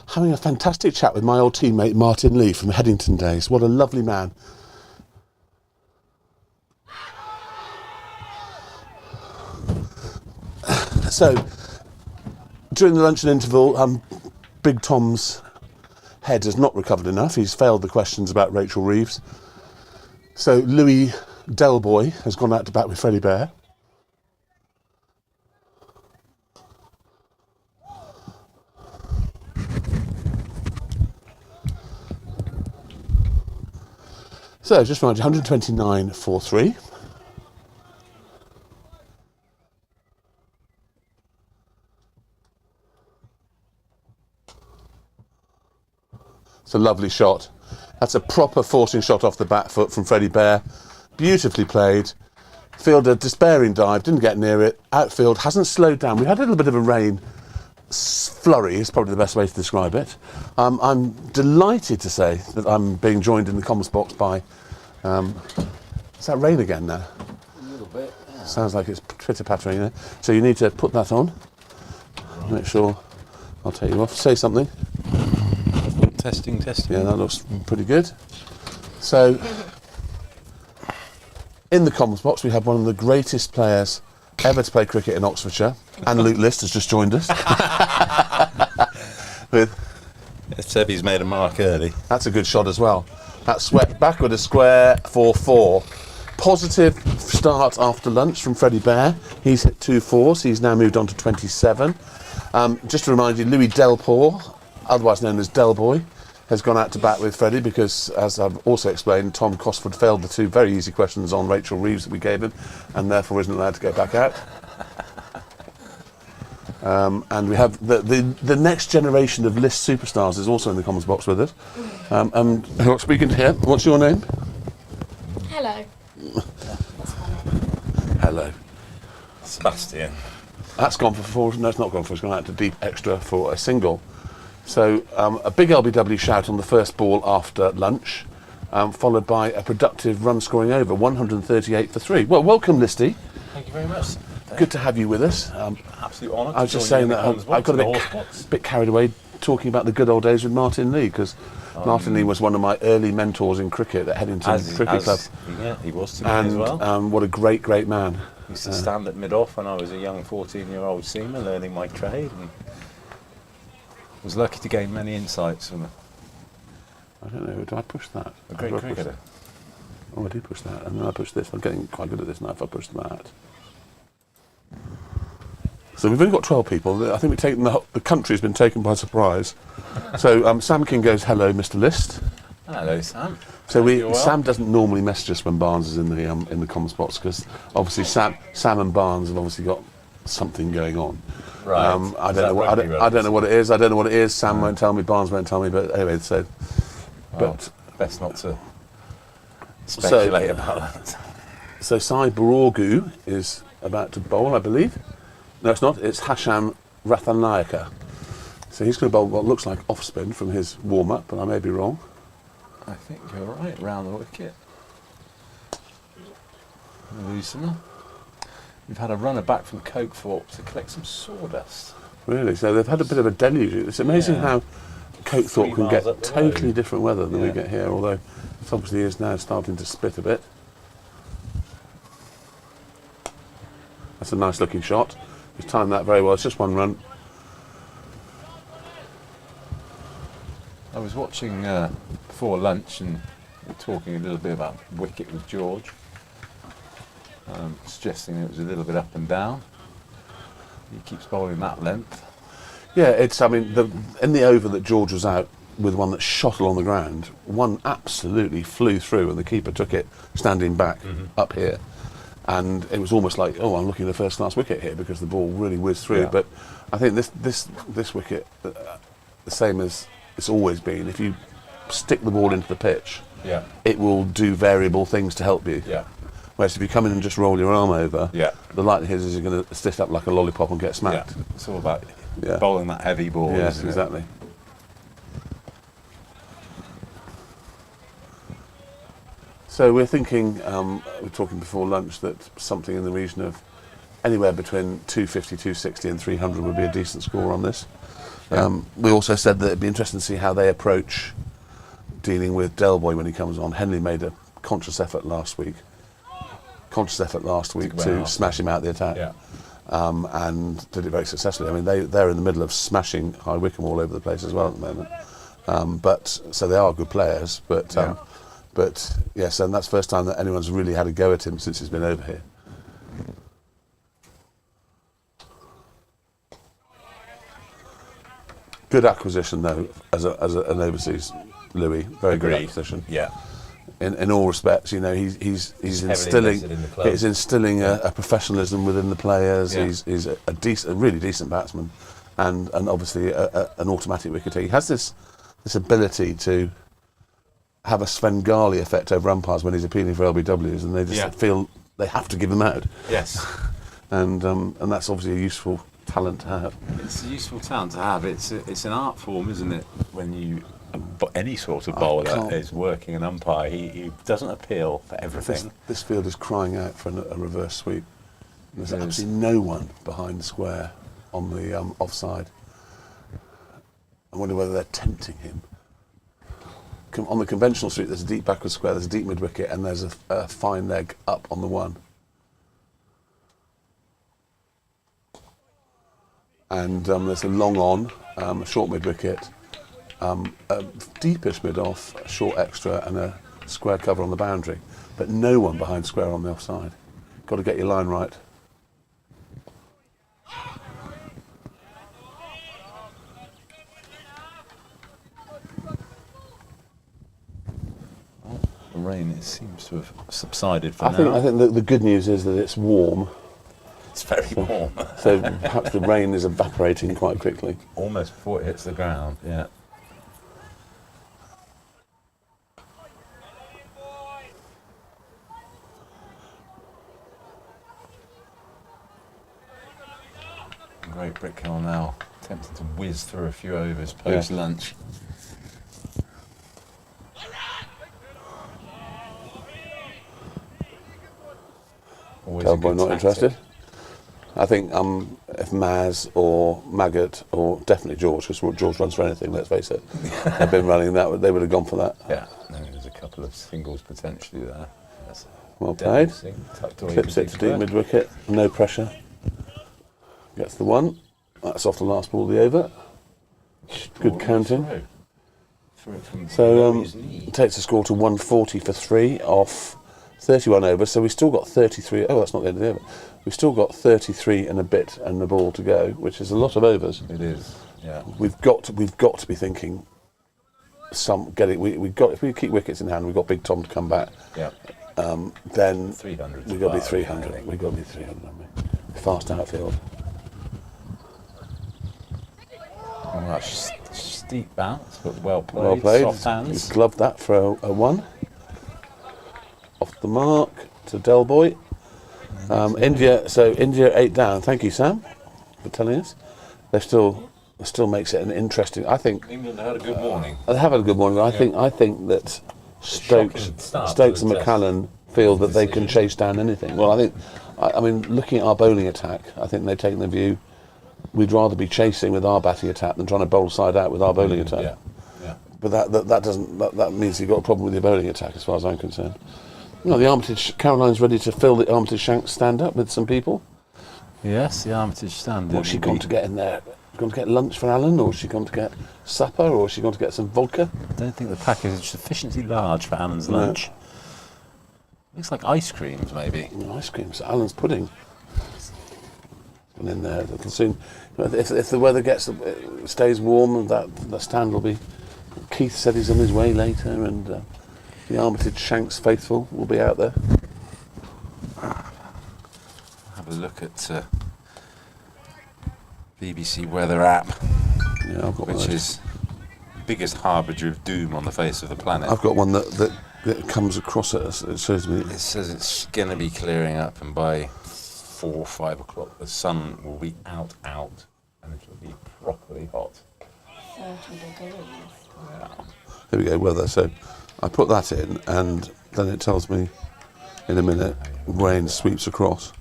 having a fantastic chat with my old teammate Martin Lee from Headington days. What a lovely man. So, during the luncheon interval, Big Tom's head has not recovered enough. He's failed the questions about Rachel Reeves. So, Louis Delboy has gone out to bat with Freddie Bear. So, just remind you, 129.43. It's a lovely shot. That's a proper forcing shot off the back foot from Freddie Bear. Beautifully played. Fielder, despairing dive, didn't get near it. Outfield hasn't slowed down. We had a little bit of a rain flurry, is probably the best way to describe it. I'm delighted to say that I'm being joined in the comms box by... is that rain again now? A little bit. Yeah. Sounds like it's pitter-pattering there. So you need to put that on. Make sure... I'll take you off. Say something. Testing. Yeah, that looks pretty good. So, in the comms box, we have one of the greatest players ever to play cricket in Oxfordshire. And Luke List has just joined us. Sebby's made a mark early. That's a good shot as well. That swept backward a square for 4. Positive start after lunch from Freddie Bear. He's hit 2 fours. He's now moved on to 27. Just to remind you, Louis Delpour, otherwise known as Delboy, has gone out to bat with Freddie because, as I've also explained, Tom Cosford failed the 2 very easy questions on Rachel Reeves that we gave him and therefore isn't allowed to go back out. And we have the next generation of List superstars is also in the comments box with us. And who I'm speaking to here, what's your name? Hello. Hello. Sebastian. That's gone for 4. No, it's not gone for. It's gone out to deep extra for a single. So a big LBW shout on the first ball after lunch, followed by a productive run scoring over, 138 for 3. Well, welcome, Listy. Thank you very much. Good to have you with us. Absolute honour. I was just saying that I got a bit carried away talking about the good old days with Martin Lee, because Martin Lee was one of my early mentors in cricket at Headington Cricket Club. Yeah, he was to me as well. And what a great man. He used to stand at mid-off when I was a young 14-year-old seamer learning my trade, and was lucky to gain many insights from I don't know, did I push that? a great cricketer. Oh, I did push that, and then I pushed this. I'm getting quite good at this now if I push that. So we've only got 12 people. I think we've taken the country's been taken by surprise. So Sam King goes, hello, Mr. List. Hello, Sam. So Sam doesn't normally message us when Barnes is in the comms box, because obviously Sam and Barnes have obviously got something going on. Right. I don't know what it is. I don't know what it is. Sam won't tell me. Barnes won't tell me. But anyway, so. But best not to speculate about that. So Sai Borogu is about to bowl, I believe. No, it's not. It's Hasham Rathanayaka. So he's going to bowl what looks like off spin from his warm up, but I may be wrong. I think you're right, round the wicket. Loosener. We've had a runner back from Cokethorpe to collect some sawdust. Really? So they've had a bit of a deluge. It's amazing how Cokethorpe can get totally different weather than we get here, although it obviously is now starting to spit a bit. That's a nice looking shot. He's timed that very well. It's just one run. I was watching before lunch and we were talking a little bit about wicket with George, suggesting it was a little bit up and down. He keeps bowling that length. Yeah, it's. I mean, in the over that George was out with one that shot along the ground, one absolutely flew through, and the keeper took it standing back up here, and it was almost like, oh, I'm looking at a first-class wicket here because the ball really whizzed through. Yeah. But I think this wicket, the same as it's always been. If you stick the ball into the pitch, it will do variable things to help you. Yeah. Whereas if you come in and just roll your arm over, Yeah. the likelihood is you're going to stiff up like a lollipop and get smacked. Yeah. It's all about Yeah. bowling that heavy ball. Yes, isn't it? exactly. So we're thinking, we were talking before lunch, that something in the region of anywhere between 250, 260 and 300 would be a decent score on this. We also said that it'd be interesting to see how they approach dealing with Del Boy when he comes on. Henley made a conscious effort last week to smash him out the attack. Yeah. And did it very successfully. I mean, they're in the middle of smashing High Wycombe all over the place as well at the moment. But so they are good players. But yes, and that's the first time that anyone's really had a go at him since he's been over here. Good acquisition though, as an overseas Louis. Very good Agreed. acquisition. Yeah. In all respects, you know, he's heavily invested in the club. instilling a professionalism within the players. Yeah. He's a really decent batsman, and obviously an automatic wicketer. He has this ability to have a Svengali effect over umpires when he's appealing for LBWs, and they just feel they have to give him out. Yes. And that's obviously a useful talent to have. It's a useful talent to have. It's an art form, isn't it? When you any sort of bowler is working an umpire, he doesn't appeal for everything. This field is crying out for a reverse sweep. There's absolutely no one behind the square on the offside. I wonder whether they're tempting him. On the conventional sweep, there's a deep backward square, there's a deep mid wicket, and there's a fine leg up on the one. And there's a long on, a short mid wicket, a deepish mid off, a short extra, and a square cover on the boundary. But no one behind square on the offside. Got to get your line right. The rain seems to have subsided for now. I think the good news is that it's warm. It's very warm. So perhaps the rain is evaporating quite quickly. Almost before it hits the ground, yeah. Great Brickhill now attempting to whiz through a few overs post-lunch. Del Boy not interested. I think if Maz or Maggot or definitely George, because George runs for anything, let's face it, they've been running that, they would have gone for that. Yeah, there's a couple of singles potentially there. That's well played. tucked away Clips it to deep mid wicket, no pressure. Gets the one. That's off the last ball of the over. Good counting. So takes the score to 140 for 3 off 31 overs. So we've still got 33. Oh, that's not the end of the over. We've still got 33 and a bit and the ball to go, which is a lot of overs. It is. Yeah. We've got to be thinking if we keep wickets in hand, we've got Big Tom to come back. Yeah. Then 300. we've got to be 300. We've got to be 300, haven't we? Fast outfield. Steep bounce, but well played. Well played. Soft hands. He's gloved that for a 1. Off the mark to Del Boy. India 8 down. Thank you, Sam, for telling us. It still makes it an interesting. I think England had a good morning. they have had a good morning. But I think that Stokes and McCallan feel that they can chase down anything. Well, I mean, looking at our bowling attack, I think they've taken the view we'd rather be chasing with our batting attack than trying to bowl side out with our bowling attack. Yeah. But that means you've got a problem with your bowling attack, as far as I'm concerned. You know, the Armitage, Caroline's ready to fill the Armitage Shanks stand up with some people. Yes, the Armitage stand. What's she gone to get in there? Going to get lunch for Alan, or is she going to get supper, or is she going to get some vodka? I don't think the package is sufficiently large for Alan's lunch. Looks like ice creams, maybe. Ice creams, Alan's pudding. And in there, it'll soon. If the weather stays warm, the stand will be. Keith said he's on his way later, and the Armitage Shanks faithful will be out there. Have a look at BBC Weather app, Yeah, I've got which is the biggest harbinger of doom on the face of the planet. I've got one that comes across at us. It shows me. It says it's going to be clearing up, and by 4 or 5 o'clock the sun will be out, and it'll be properly hot. 30 degrees. Yeah. There we go, weather. So I put that in, and then it tells me in a minute rain sweeps across.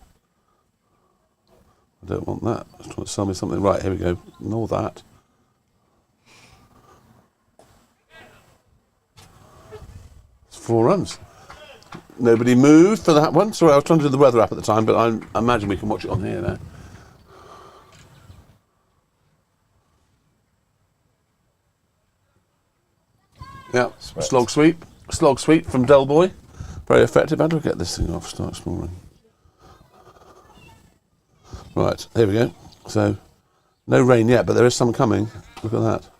I don't want that. I was trying to sell me something. Right, here we go. Ignore that. It's 4 runs. Nobody moved for that one. Sorry, I was trying to do the weather app at the time, but I imagine we can watch it on here now. Yeah, slog sweep from Del Boy. Very effective. How do I get this thing off? Start snoring. Right, here we go. So, no rain yet, but there is some coming. Look at that.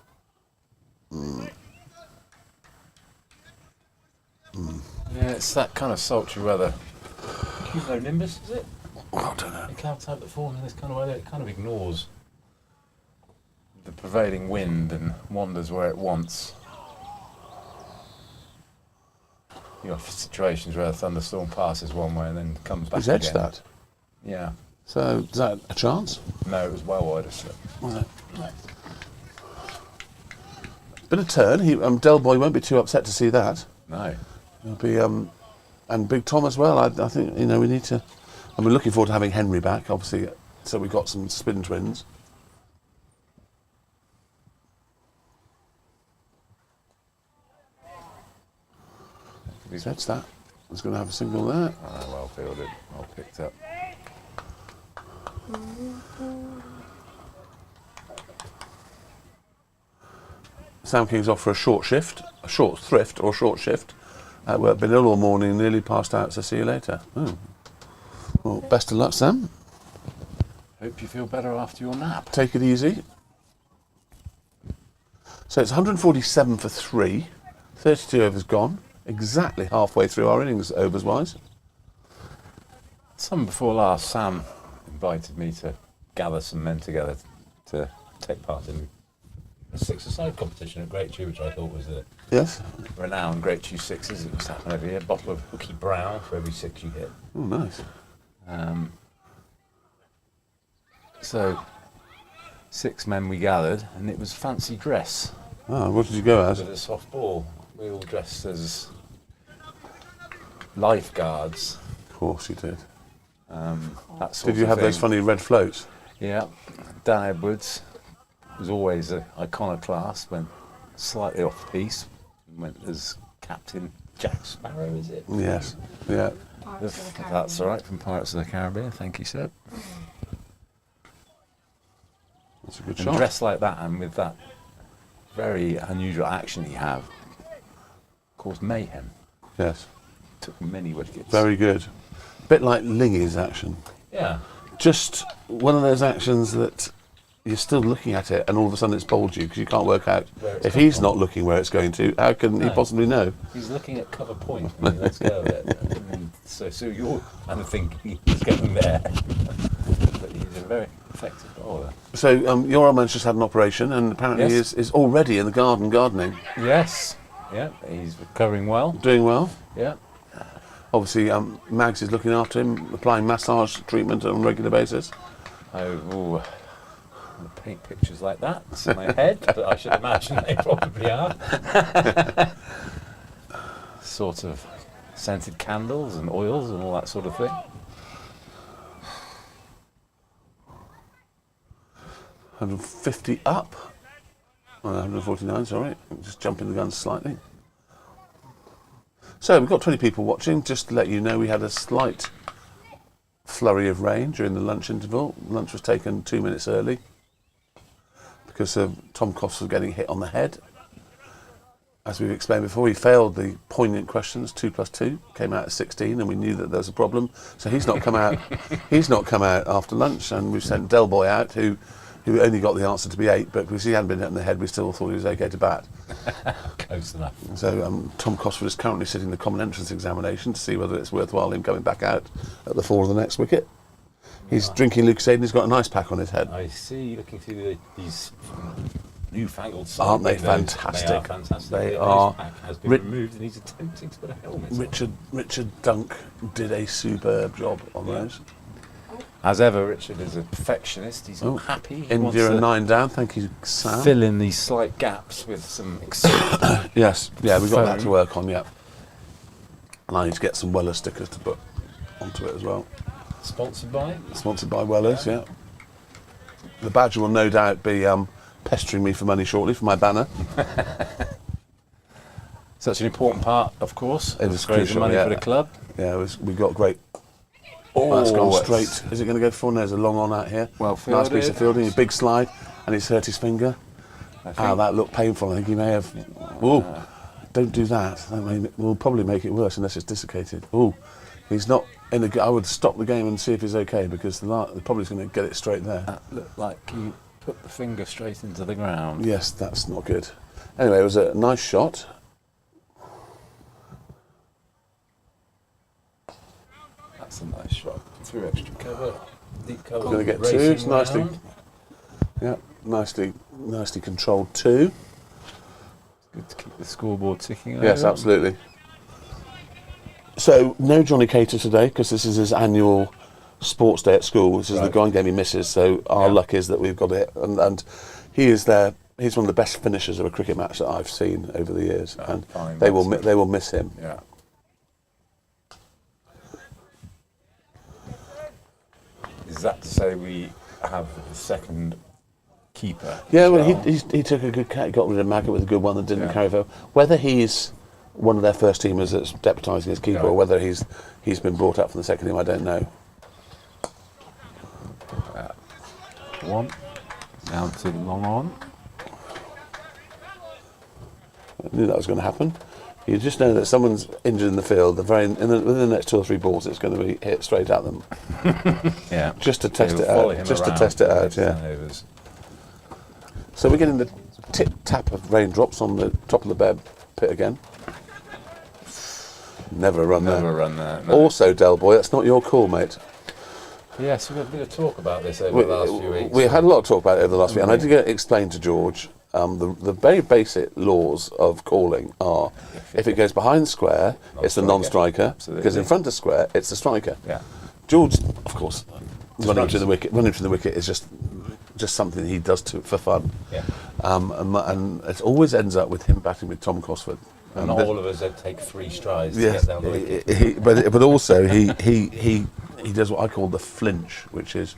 Yeah, it's that kind of sultry weather. Cumulonimbus, is it? Oh, I don't know. The cloud type that forms in this kind of weather, it kind of ignores the prevailing wind and wanders where it wants. You have situations where a thunderstorm passes one way and then comes back He's again. edged that. Yeah. So, is that a chance? No, it was well wide of slip. Right. Bit of turn. Del Boy won't be too upset to see that. No. He'll be, and Big Tom as well. I think, we need to. And we're looking forward to having Henry back, obviously. So we've got some spin twins. He's edged that. He's going to have a single there. Oh, well fielded, well picked up. Sam King's off for a short shift, a short thrift or a short shift. Been ill all morning, nearly passed out, so see you later. Oh. Well, best of luck, Sam. Hope you feel better after your nap. Take it easy. So it's 147 for 3, 32 overs gone, exactly halfway through our innings overs-wise. Some before last, Sam invited me to gather some men together to take part in a six-a-side competition at Great Chew, which I thought was a Yes? renowned Great Chew sixes. It was happening every year. A bottle of Hooky Brown for every 6 you hit. Oh, nice. So 6 men we gathered, and it was fancy dress Ah, what did you go as? with a soft ball. We all dressed as lifeguards. Of course you did. That sort Did you of have those thing. funny red floats? Yeah. Dan Edwards was always an iconoclast, went slightly off piece, went as Captain Jack Sparrow, is it? Yes. Yeah. Pirates of the Caribbean. That's all right, from Pirates of the Caribbean. Thank you, sir. That's a good And shot. dressed like that and with that very unusual action he had caused mayhem. Yes. Took many wickets. Very good. Bit like Lingy's action. Yeah. Just one of those actions that you're still looking at it and all of a sudden it's bowled you because you can't work out. Where it's If come he's from. not looking where it's going to, how can he No. possibly know? He's looking at cover point when he lets go of it. And so you're kind of thinking he's going there. But he's a very effective bowler. So your old man's just had an operation and apparently Yes. is already in the garden gardening, Yes. Yeah, he's recovering well. doing well. Yeah. Obviously, Mags is looking after him, applying massage treatment on a regular basis. I paint pictures like that in my head, but I should imagine they probably are. Sort of scented candles and oils and all that sort of thing. 150 up. Oh, 149, sorry. Just jumping the gun slightly. So we've got 20 people watching. Just to let you know, we had a slight flurry of rain during the lunch interval. Lunch was taken 2 minutes early because Tom Cosford getting hit on the head. As we've explained before, he failed the poignant questions. 2 + 2 came out at 16, and we knew that there was a problem. So he's not come out. He's not come out after lunch, and we've sent Del Boy out, who only got the answer to be 8, but because he hadn't been hit on the head, we still thought he was okay to bat. Close enough. So Tom Cosford is currently sitting the common entrance examination to see whether it's worthwhile him coming back out at the 4 of the next wicket. He's drinking Lucozade and he's got an ice pack on his head. I see, looking through these newfangled Aren't they windows. fantastic? They are fantastic. They The are. ice pack has been Ri- removed and he's attempting to put a helmet on. Richard Dunk did a superb job on those. As ever, Richard is a perfectionist. He's Oh, not happy. He wants India and to 9 down. Thank you, Sam. fill in these slight gaps with some Yes, yeah, we've got that Phone. to work on, yeah. And I need to get some Weller stickers to put onto it as well. sponsored by. Sponsored by Wellers, yeah. the Badger will no doubt be pestering me for money shortly for my banner. Such an important part, of course. It was raising crucial, money yeah. for the club. Yeah, we got great. That's gone it's straight. Is it going to go for? There's a long on out here. Well Nice piece fielded. of fielding, a big slide, and he's hurt his finger. I think. That looked painful. I think he may have. Ooh, don't do that. That will probably make it worse unless it's desiccated. Ooh, he's not in the. I would stop the game and see if he's okay because they're probably going to get it straight there. That looked like he put the finger straight into the ground. Yes, that's not good. Anyway, it was a nice shot. That's a nice shot. Through extra cover, deep cover. Going to get racing two. It's nicely. round. Yeah, nicely controlled two. Good to keep the scoreboard ticking over. Yes, absolutely. So, no Johnny Cater today because this is his annual sports day at school. This is the Right. grind game he misses. So our Yeah. luck is that we've got it, and he is there. He's one of the best finishers of a cricket match that I've seen over the years, and fine, they will that's it. they will miss him. Yeah. Is that to say we have the second keeper? Yeah, as well, he took a good cat, got rid of Maggot with a good one that didn't Yeah. carry over. Whether he's one of their first teamers that's deputising as keeper, Yeah. or whether he's been brought up from the second team, I don't know. One. Down to long on. I knew that was going to happen. You just know that someone's injured in the field. Within the next 2 or 3 balls, it's going to be hit straight at them, Yeah. just to test They'll it follow out. him Just to around test it for out. next Yeah. turnovers. So we're getting the tip tap of raindrops on the top of the bed pit again. Never a run Never there. run there. No. Also, Del Boy, that's not your call, mate. Yes, we've had a bit of talk about this over the last few weeks. We had a lot of talk about it over the last week, and I did get explain to George the very basic laws of calling are: if it goes behind square, it's the non-striker. Absolutely. Because in front of square, it's the striker. Yeah. George, of course, running runs. to the wicket. Running to the wicket is just something he does for fun. Yeah. And it always ends up with him batting with Tom Cosford. And this- all of us would take 3 strides to Yes, get down the wicket. but also he does what I call the flinch, which is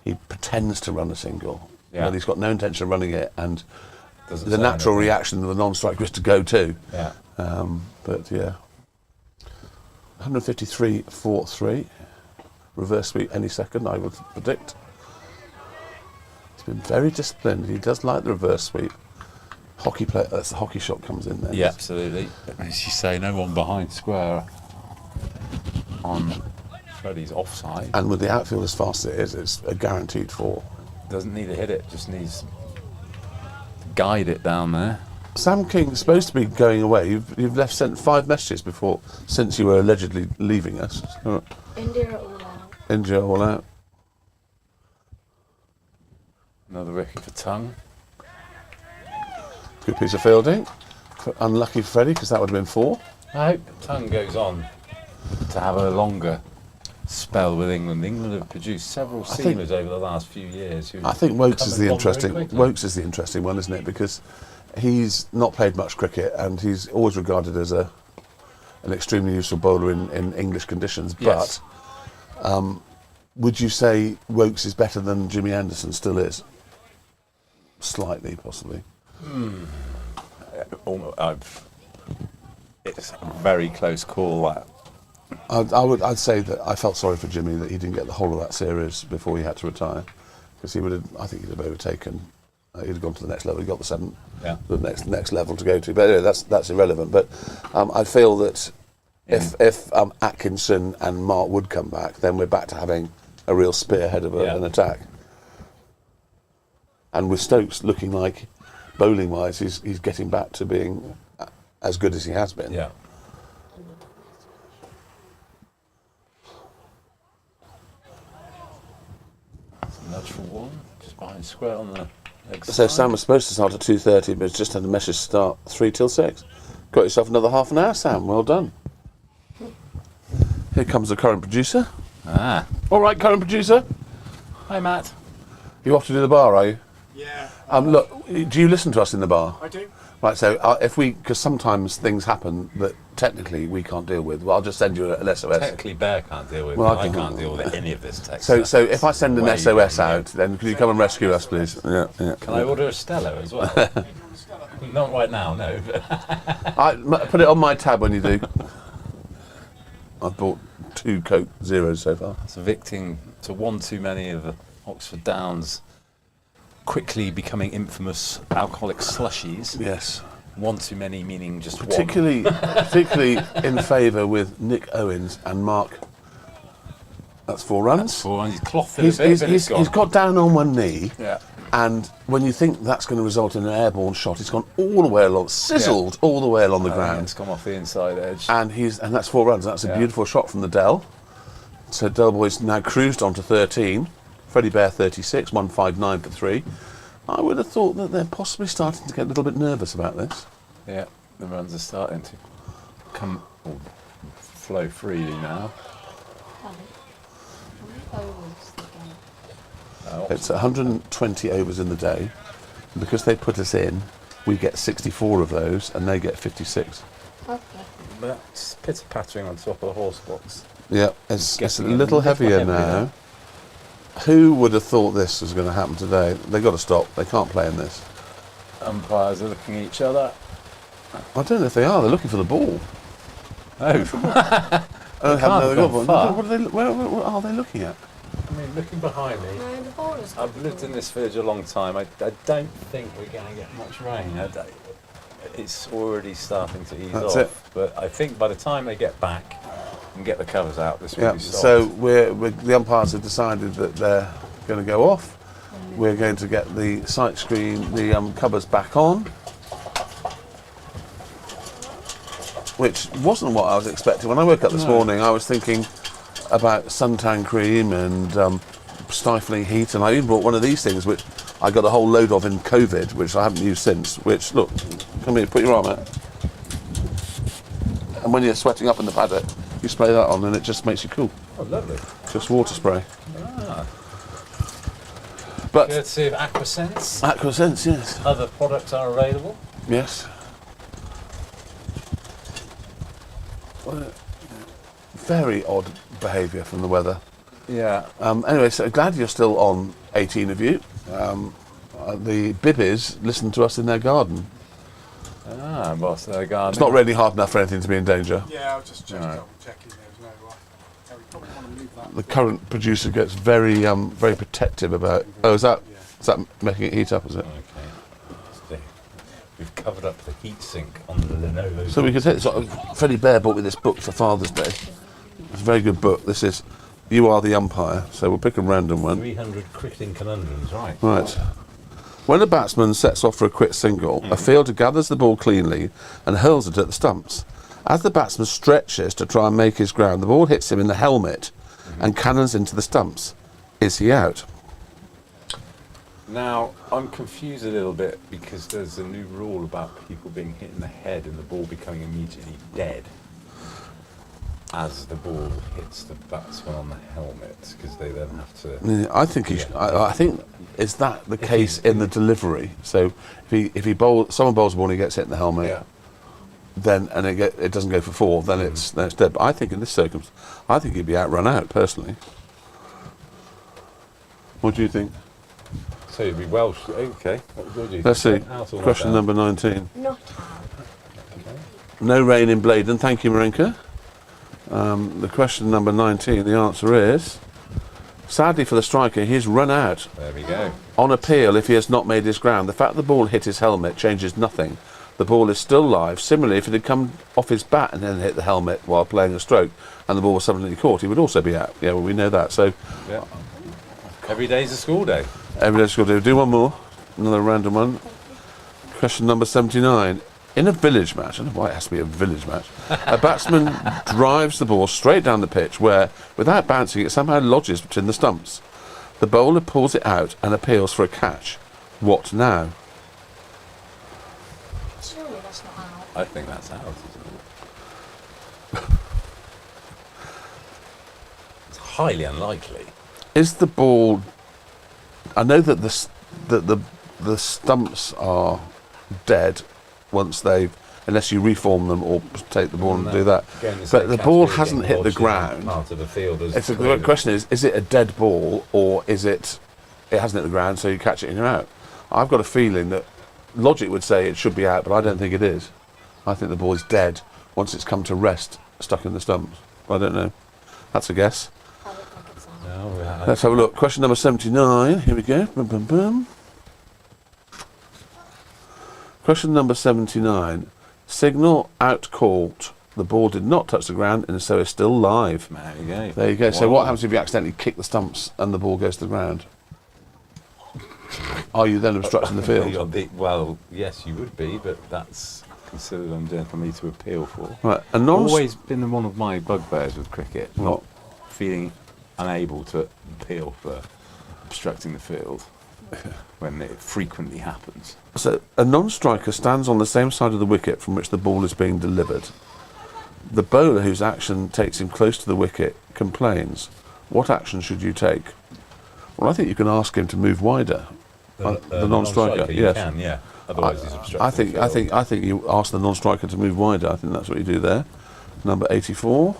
he pretends to run a single, Yeah. but he's got no intention of running it, and Doesn't the say natural anything. reaction of the non-striker is to go too. Yeah. But yeah, 153.43, reverse sweep any second, I would predict. He's been very disciplined. He does like the reverse sweep. Hockey play. That's the hockey shot comes in there. Yeah, absolutely. As you say, no one behind square on Freddie's offside. And with the outfield as fast as it is, it's a guaranteed 4. Doesn't need to hit it, just needs to guide it down there. Sam King's supposed to be going away. You've sent 5 messages since you were allegedly leaving us. India all out. India all out. Another wicket for Tongue. Good piece of fielding. Unlucky for Freddie because that would have been 4. I hope Tongue goes on to have a longer spell with England. England have produced several think- seamers over the last few years. I think Wokes come is and the gone very interesting. quickly. Wokes is the interesting one, isn't it? Because he's not played much cricket and he's always regarded as an extremely useful bowler in English conditions. Yes. But would you say Wokes is better than Jimmy Anderson still is? Slightly, possibly. It's a very close call. That I'd say that I felt sorry for Jimmy that he didn't get the whole of that series before he had to retire, because I think he'd have overtaken. He'd have gone to the next level. He got the 7th, Yeah. the next level to go to. But anyway, that's irrelevant. But I feel that if Atkinson and Mark would come back, then we're back to having a real spearhead of an attack. And with Stokes looking like, bowling-wise, he's getting back to being as good as he has been. Yeah. Nudge for 1, just behind square on the leg So side. Sam was supposed to start at 2:30, but it's just had a message start 3 till 6. Got yourself another half an hour, Sam. Well done. Here comes the current producer. Ah. All right, current producer. Hi, Matt. You off to do the bar, are you? Yeah, Look, do you listen to us in the bar? I do. Right, so because sometimes things happen that technically we can't deal with. Well, I'll just send you an SOS. Technically, Bear can't deal with it. Well, I can't deal with any of this text. So if I send an Way SOS beyond out, then can you come and rescue us, please? Yeah. Can I order a Stella as well? Not right now, no. Put it on my tab when you do. I've bought 2 Coke Zeros so far. It's victim to one too many of the Oxford Downs quickly becoming infamous alcoholic slushies. Yes. One too many meaning just Particularly in favour with Nick Owens and Mark. That's 4 runs. one. He's clothed it a bit, but it's gone. He's got down on one knee. Yeah. And when you think that's going to result in an airborne shot, he's gone all the way along, sizzled all the way along the ground. It's come off the inside edge. And that's 4 runs. That's a beautiful shot from the Dell. So Dell Boys now cruised on to 13. Freddie Bear 36, 159 for 3. I would have thought that they're possibly starting to get a little bit nervous about this. Yeah, the runs are starting to flow freely now. It's 120 overs in the day. And because they put us in, we get 64 of those, and they get 56. Okay. That's pitter-pattering on top of the horse box. Yeah, it's a Getting little heavier now. Who would have thought this was going to happen today? They've got to stop. They can't play in this. Umpires are looking at each other. I don't know if they are. They're looking for the ball. Oh, They've have gone far. What are they looking at? I mean, looking behind me, No, the ball is I've lived in this village a long time. I don't think we're going to get much rain. It's already starting to ease That's off. it. But I think by the time they get back and get the covers out, this will Yeah. be stopped. So the umpires have decided that they're going to go off. We're going to get the sight screen, the covers back on, which wasn't what I was expecting. When I woke up this morning, I was thinking about suntan cream and stifling heat, and I even bought one of these things, which I got a whole load of in COVID, which I haven't used since. Which, look, come here, put your arm out, and when you're sweating up in the paddock, you spray that on, and it just makes you cool. Oh, lovely. Just water spray. Ah. But Courtesy of Aquasense. Aquasense, yes, Other products are available. yes. Very odd behaviour from the weather. Yeah. Anyway, so glad you're still on, 18 of you. The bibbies listen to us in their garden. Ah, boss, their garden. It's not really hard enough for anything to be in danger. Yeah, I was just checking. Right. Checking. There was no. We probably want to move that. The current producer gets very very protective about. Oh, is that making it heat up? Is it? Okay. We've covered up the heat sink on the Lenovo. So we could take. Freddie Bear bought me this book for Father's Day. It's a very good book. This is You Are the Umpire. So we'll pick a random one. 300 cricketing conundrums, right? Right. When a batsman sets off for a quick single, a fielder gathers the ball cleanly and hurls it at the stumps. As the batsman stretches to try and make his ground, the ball hits him in the helmet and cannons into the stumps. Is he out? Now, I'm confused a little bit because there's a new rule about people being hit in the head and the ball becoming immediately dead as the ball hits the batsman on the helmet, because they then have to... I think I think is that the case in the delivery. So if he someone bowls a ball and he gets hit in the helmet, Yeah. then it doesn't go for 4, then it's dead. But I think in this circumstance, I think he'd be run out personally. What do you think? So you'd be Welsh. Okay. What would you Let's see. think? Out or not Question out? number 19. Not No rain in Bladen. Thank you, Marinka. The question number 19, the answer is, sadly for the striker, he's run out. There we go. On appeal, if he has not made his ground, the fact the ball hit his helmet changes nothing. The ball is still live. Similarly, if it had come off his bat and then hit the helmet while playing a stroke and the ball was suddenly caught, he would also be out. Yeah, well, we know that. So Yeah. Every day's a school day. every day's got to do one more. Another random one. Question number 79. In a village match, I don't know why it has to be a village match, a batsman drives the ball straight down the pitch where, without bouncing, it somehow lodges between the stumps. The bowler pulls it out and appeals for a catch. What now? surely that's not out. I think that's out, isn't it? It's highly unlikely. Is the ball... I know that the stumps are dead once they've unless you reform them or take the ball and do that. Again, it's But like the ball Cosford hasn't getting hit the lodged in ground. Part of the field as The question is it a dead ball or is it hasn't hit the ground, so you catch it and you're out? I've got a feeling that logic would say it should be out, but I don't think it is. I think the ball is dead once it's come to rest, stuck in the stumps. I don't know. That's a guess. I don't think it's out. No, Let's have a look. Question number 79. Here we go. Boom, boom, boom. Question number 79. Signal out caught. The ball did not touch the ground and so is still live. there you go. There you go. So Wow. what happens if you accidentally kick the stumps and the ball goes to the ground? Are you then obstructing the field? Well, yes, you would be, but that's considered unfair for me to appeal for. Right. A non Always been one of my bugbears with cricket, What? not feeling unable to appeal for obstructing the field when it frequently happens. So a non-striker stands on the same side of the wicket from which the ball is being delivered. The bowler whose action takes him close to the wicket complains. What action should you take? Well, I think you can ask him to move wider. The non-striker, you yes. can, yeah. Otherwise, he's obstructing I think the field. I think you ask the non-striker to move wider. I think that's what you do there. Number 84.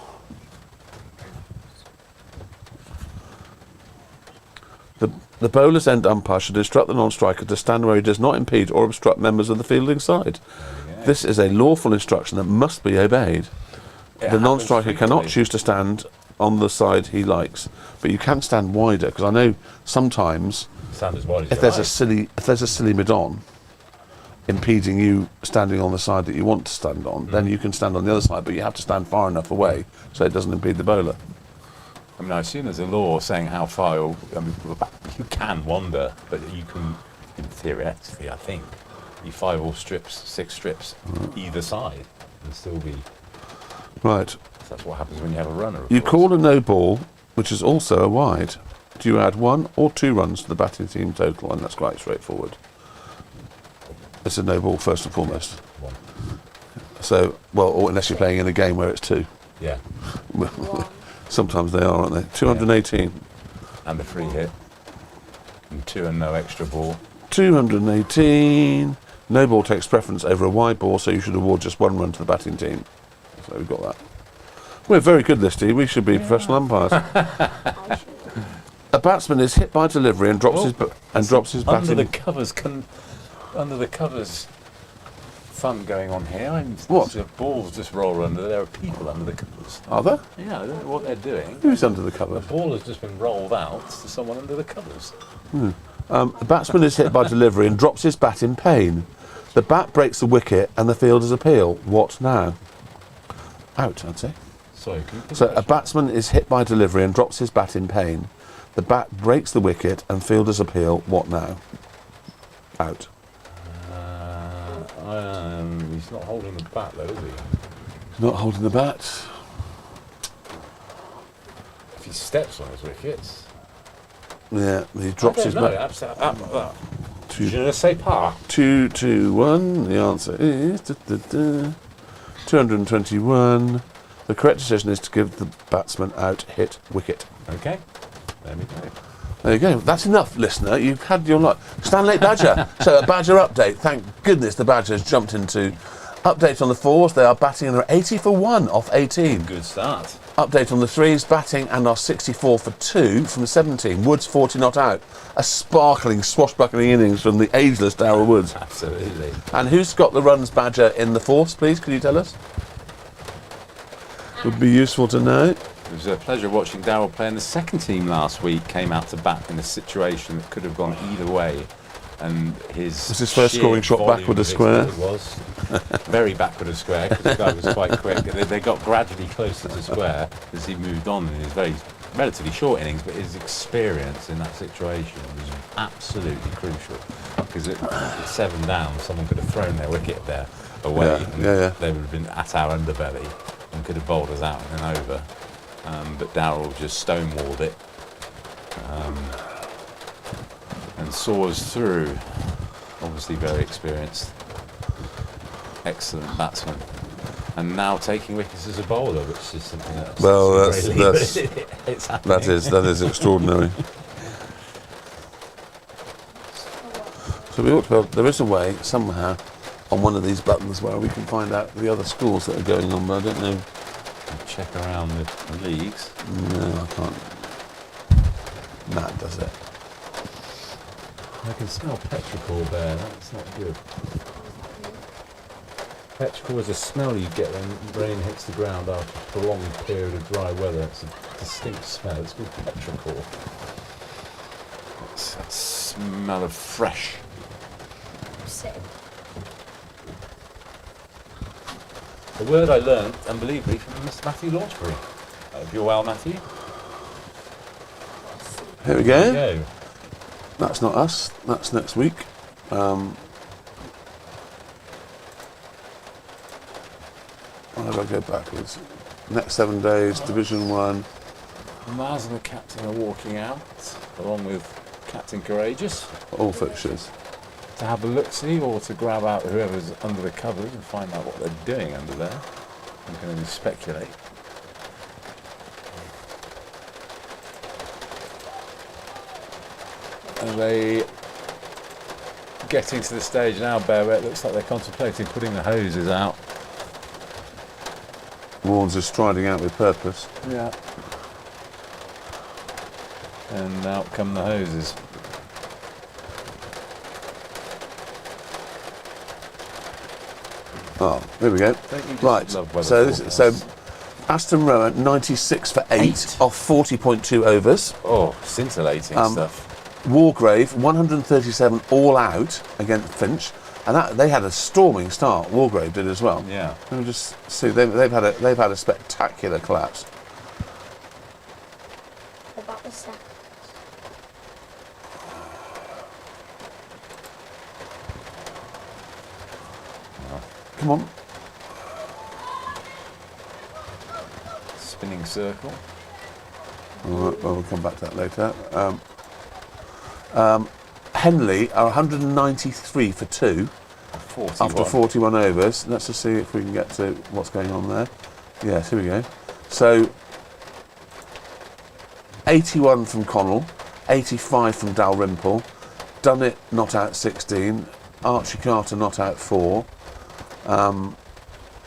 The bowler's end umpire should instruct the non-striker to stand where he does not impede or obstruct members of the fielding side. There you go. This is a lawful instruction that must be obeyed. It The happens non-striker cannot frequently. choose to stand on the side he likes, but you can stand wider because I know sometimes Stand as wide as if you there's like. a silly mid-on impeding you standing on the side that you want to stand on, then you can stand on the other side, but you have to stand far enough away so it doesn't impede the bowler. I mean, I assume there's a law saying how far you can wander, but you can, theoretically, I think, you 5 or 6 strips either side and still be. Right. That's what happens when you have a runner. of You course. call a no ball, which is also a wide. Do you add 1 or 2 runs to the batting team total? And that's quite straightforward. It's a no ball first and foremost. 1. So, well, or unless you're playing in a game where it's 2. Yeah, One. Sometimes they are, aren't they? 218. and a free hit, and 2 and no extra ball. 218. No ball takes preference over a wide ball, so you should award just 1 run to the batting team. So we've got that. We're very good, Listy. We should be professional umpires. I should. A batsman is hit by delivery and drops his Under the batting. covers, fun going on here. What? The balls just roll under. There are people under the covers. Are there? Yeah, I don't know what they're doing. Who's under the The covers? ball has just been rolled out to someone under the covers. The batsman is hit by delivery and drops his bat in pain. The bat breaks the wicket and the fielders appeal. What now? Out, I'd say. Sorry, can you So a batsman is hit by delivery and drops his bat in pain. The bat breaks the wicket and fielders appeal. What now? Out. He's not holding the bat though, is he? He's not holding the bat. If he steps on his wickets. Yeah, he drops his bat. Absolutely. Two, Je ne sais pas. 2, 2, 1. The answer is 221. The correct decision is to give the batsman out, hit, wicket. Okay. There we go. There you go. That's enough, listener. You've had your lot. Stanley Badger. So a Badger update. Thank goodness the Badgers jumped into update on the 4s. They are batting and they're 80 for 1 off 18. Good start. Update on the 3s, batting and are 64 for 2 from 17. Woods 40 not out. A sparkling, swashbuckling innings from the ageless Darryl Woods. Absolutely. And who's got the runs, Badger, in the 4s, please? Could you tell us? Would be useful to know. It was a pleasure watching Darryl play in the second team last week. Came out to bat in a situation that could have gone either way. And his Was his first sheer scoring shot volume backward of of square? It was very backward of square because the guy was quite quick. They got gradually closer to square as he moved on in his very relatively short innings, but his experience in that situation was absolutely crucial because at 7 down, someone could have thrown their wicket there away. Yeah. They would have been at our underbelly and could have bowled us out and then over. But Darryl just stonewalled it and saw us through. Obviously very experienced, excellent batsman, and now taking wickets as a bowler, which is something that's that is extraordinary. So we ought to be able, there is a way somehow on one of these buttons where we can find out the other scores that are going on, but I don't know. Check around the leagues. No, I can't. Matt does it. I can smell petrichor there. That's not good. Petrichor is a smell you get when rain hits the ground after a prolonged period of dry weather. It's a distinct smell. It's called petrichor. It's that smell of fresh. Sit. A word I learnt, unbelievably, from Mr. Matthew Launchbury. Hope you're well, Matthew. Here we There go. you go. That's not us. That's next week. Where do I go backwards? Next 7 days, Division 1. Maslin and Captain are walking out, along with Captain Courageous, All fixtures. to have a look-see or to grab out whoever's under the covers and find out what they're doing under there. You can only speculate. Are they getting to the stage now, Bear, where it looks like they're contemplating putting the hoses out? Warnes is striding out with purpose. Yeah. And out come the hoses. Oh, here we go. Don't you just Right, love weather so forecasts? Aston Rowan 96 for 8 off 40.2 overs. Oh, scintillating stuff. Wargrave 137 all out against Finch, and that they had a storming start. Wargrave did as well. Yeah. Let me just see. They've had a spectacular collapse. What about the second? Come on. Spinning circle. All right, well, we'll come back to that later. Henley are 193 for 2 41. after 41 overs. Let's just see if we can get to what's going on there. Yes, here we go. So 81 from Connell, 85 from Dalrymple, Dunnett not out 16, Archie Carter not out 4.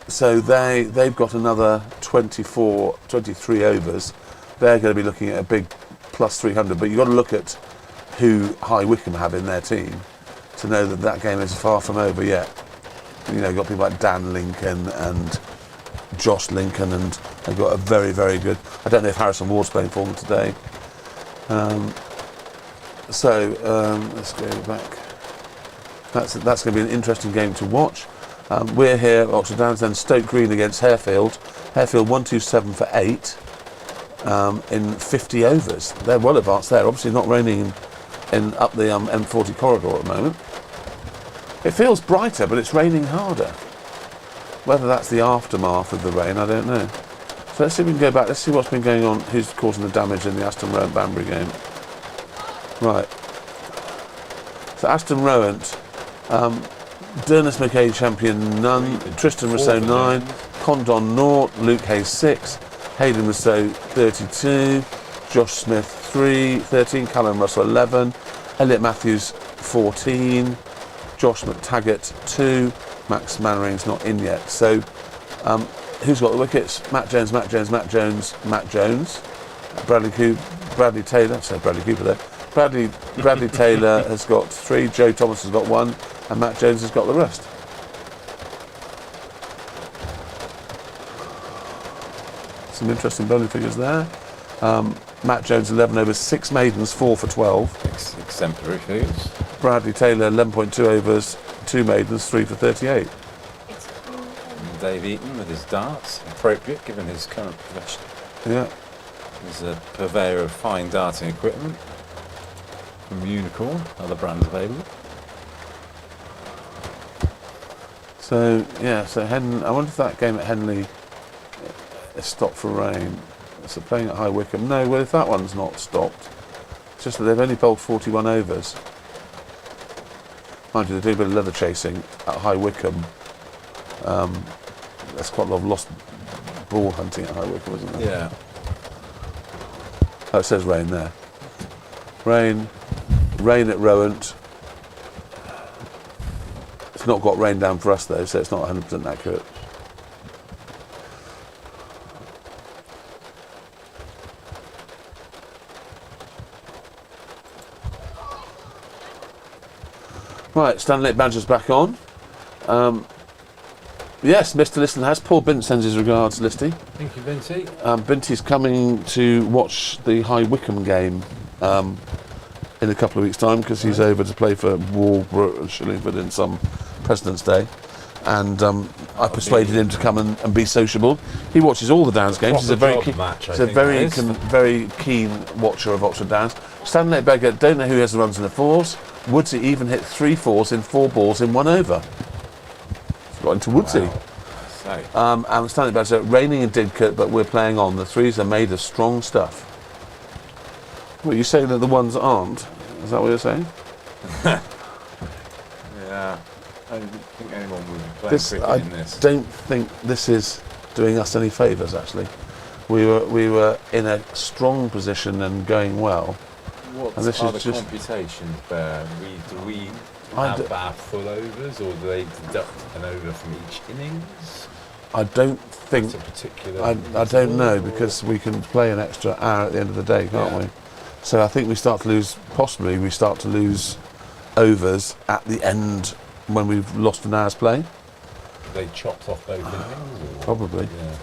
So they've got another 23 overs. They're going to be looking at a big plus 300, but you've got to look at who High Wycombe have in their team to know that that game is far from over yet. You know, you've got people like Dan Lincoln and Josh Lincoln, and they've got a very, very good... I don't know if Harrison Ward's playing for them today. Let's go back. That's going to be an interesting game to watch. We're here at Oxford Downs, then Stoke Green against Harefield. Harefield 127 for 8 in 50 overs. They're well advanced there. Obviously not raining in up the M40 corridor at the moment. It feels brighter, but it's raining harder. Whether that's the aftermath of the rain, I don't know. So let's see if we can go back. Let's see what's been going on, who's causing the damage in the Aston Rowan-Banbury game. Right. So Aston Rowan, Dernis McKay champion none, Tristan Rousseau 9, Condon 0, Luke Hayes 6, Hayden Rousseau 32, Josh Smith 13, Callum Russell 11, Elliot Matthews 14, Josh McTaggart 2, Max Mannering's not in yet. So who's got the wickets? Matt Jones, Matt Jones, Matt Jones, Matt Jones, Bradley Taylor, so Bradley Cooper there. Bradley Taylor has got 3, Joe Thomas has got 1, and Matt Jones has got the rest. Some interesting bowling figures there. Matt Jones 11 overs, 6 maidens, 4 for 12. Exemplary figures. Bradley Taylor 11.2 overs, 2 maidens, 3 for 38. It's And Dave Eaton with his darts, appropriate given his current profession. Yeah. He's a purveyor of fine darting equipment from Unicorn, other brands available. So yeah, so I wonder if that game at Henley is stopped for rain. So playing at High Wycombe. No, well if that one's not stopped, it's just that they've only bowled 41 overs. Mind you, they do a bit of leather chasing at High Wycombe. There's quite a lot of lost ball hunting at High Wycombe, isn't there? Yeah. Oh, it says rain there. Rain at Rowant. It's not got rain down for us though, so it's not 100% accurate. Right, Stanley Badger's back on. Yes, Mr. Listenhouse. Paul Bint sends his regards, Listy. Thank you, Vinty. Binty's coming to watch the High Wycombe game in a couple of weeks' time because he's over to play for Walbrook and Shillingford in some President's Day. And I persuaded him to come and be sociable. He watches all the Downs games. He's a very very keen watcher of Oxford Downs. Stanley Beggar, don't know who has the runs in the fours. Woodsy even hit 3 fours in 4 balls in 1 over. It's got into Woodsy. Wow. And Stanley Badger, raining in Didcot, but we're playing on. The 3s are made of strong stuff. Well, you saying that the ones aren't? Is that what you're saying? Yeah. I didn't think anyone would be playing cricket I in this. don't think this is doing us any favours, actually. We were in a strong position and going well. What And this are is the just- computations there? Do we I have d- our full overs, or do they deduct an over from each innings? I don't think... That's a particular... I don't know, because we can play an extra hour at the end of the day, can't Yeah. we? So I think we start to lose overs at the end when we've lost an hour's play. They chopped off both innings? Or? Probably. Yeah.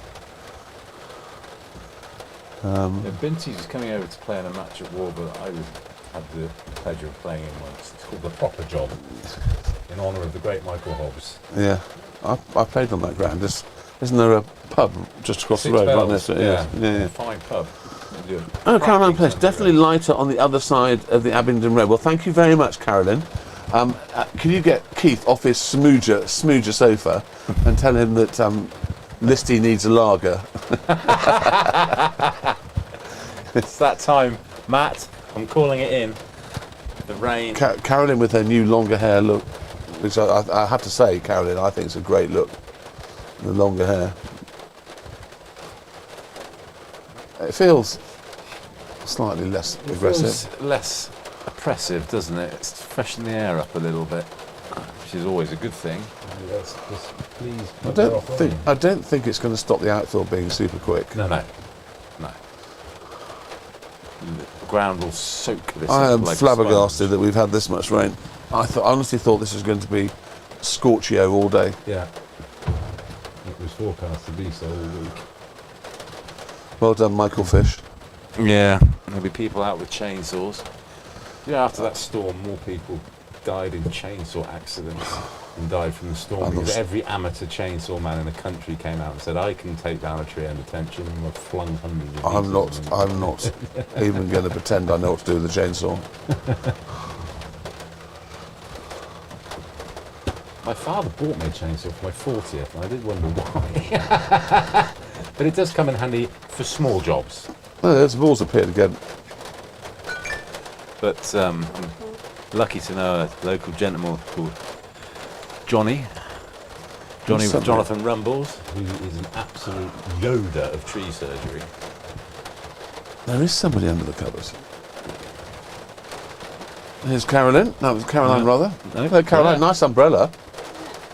Yeah, Binty's coming over to play in a match at War, but I would have the pleasure of playing in once. It's called the Proper Job, in honour of the great Michael Hobbs. Yeah, I played on that ground. Isn't there a pub just across the 6 road? Right bells, next to it? Yeah. Fine pub. Oh, Caroline Place, definitely lighter on the other side of the Abingdon Road. Well, thank you very much, Carolyn. Can you get Keith off his smooger sofa and tell him that Listy needs a lager? It's that time, Matt. I'm calling it in. The rain. Carolyn with her new longer hair look, which I have to say, Carolyn, I think it's a great look. The longer hair. It feels slightly less aggressive. Feels less oppressive, doesn't it? It's freshened the air up a little bit, which is always a good thing. I don't think it's going to stop the outfield being super quick. No. The ground will soak this. I up am like a flabbergasted sponge. that we've had this much rain. I honestly thought this was going to be scorchio all day. Yeah. It was forecast to be so all week. Well done, Michael Fish. Yeah. There'll be people out with chainsaws. Yeah, after that storm, more people died in chainsaw accidents and died from the storm because every amateur chainsaw man in the country came out and said, I can take down a tree under tension, and were flung hundreds of I'm pieces not of them. even going to pretend I know what to do with the chainsaw. My father bought me a chainsaw for my 40th, and I did wonder why. But it does come in handy for small jobs. Oh, there's the balls appeared again. But I'm lucky to know a local gentleman called Johnny somebody? Jonathan Rumbles, who is an absolute Yoda of tree surgery. There is somebody under the covers. Here's Carolyn. No, it was Caroline rather. No, Hello, Caroline. yeah. Nice umbrella.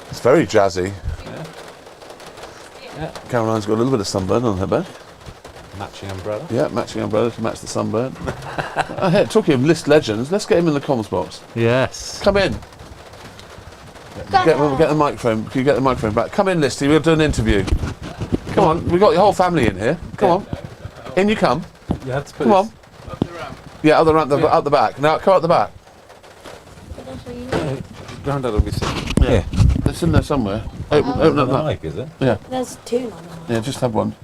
It's very jazzy. Yeah. Caroline's got a little bit of sunburn on her back. Matching umbrella. Yeah, matching umbrella to match the sunburn. Hey, talking of list legends, let's get him in the comms box. Yes. Come in. Get the microphone. Can you get the microphone back? Come in, Listy. We'll do an interview. Come on. We've got your whole family in here. Come on. In you come. You had to put Come on. Yeah, up the back. Now, come up the back. Grandad will be sitting. Yeah. It's in there somewhere. Open up that. mic, is it? Yeah. There's 2 on the Yeah, just have one.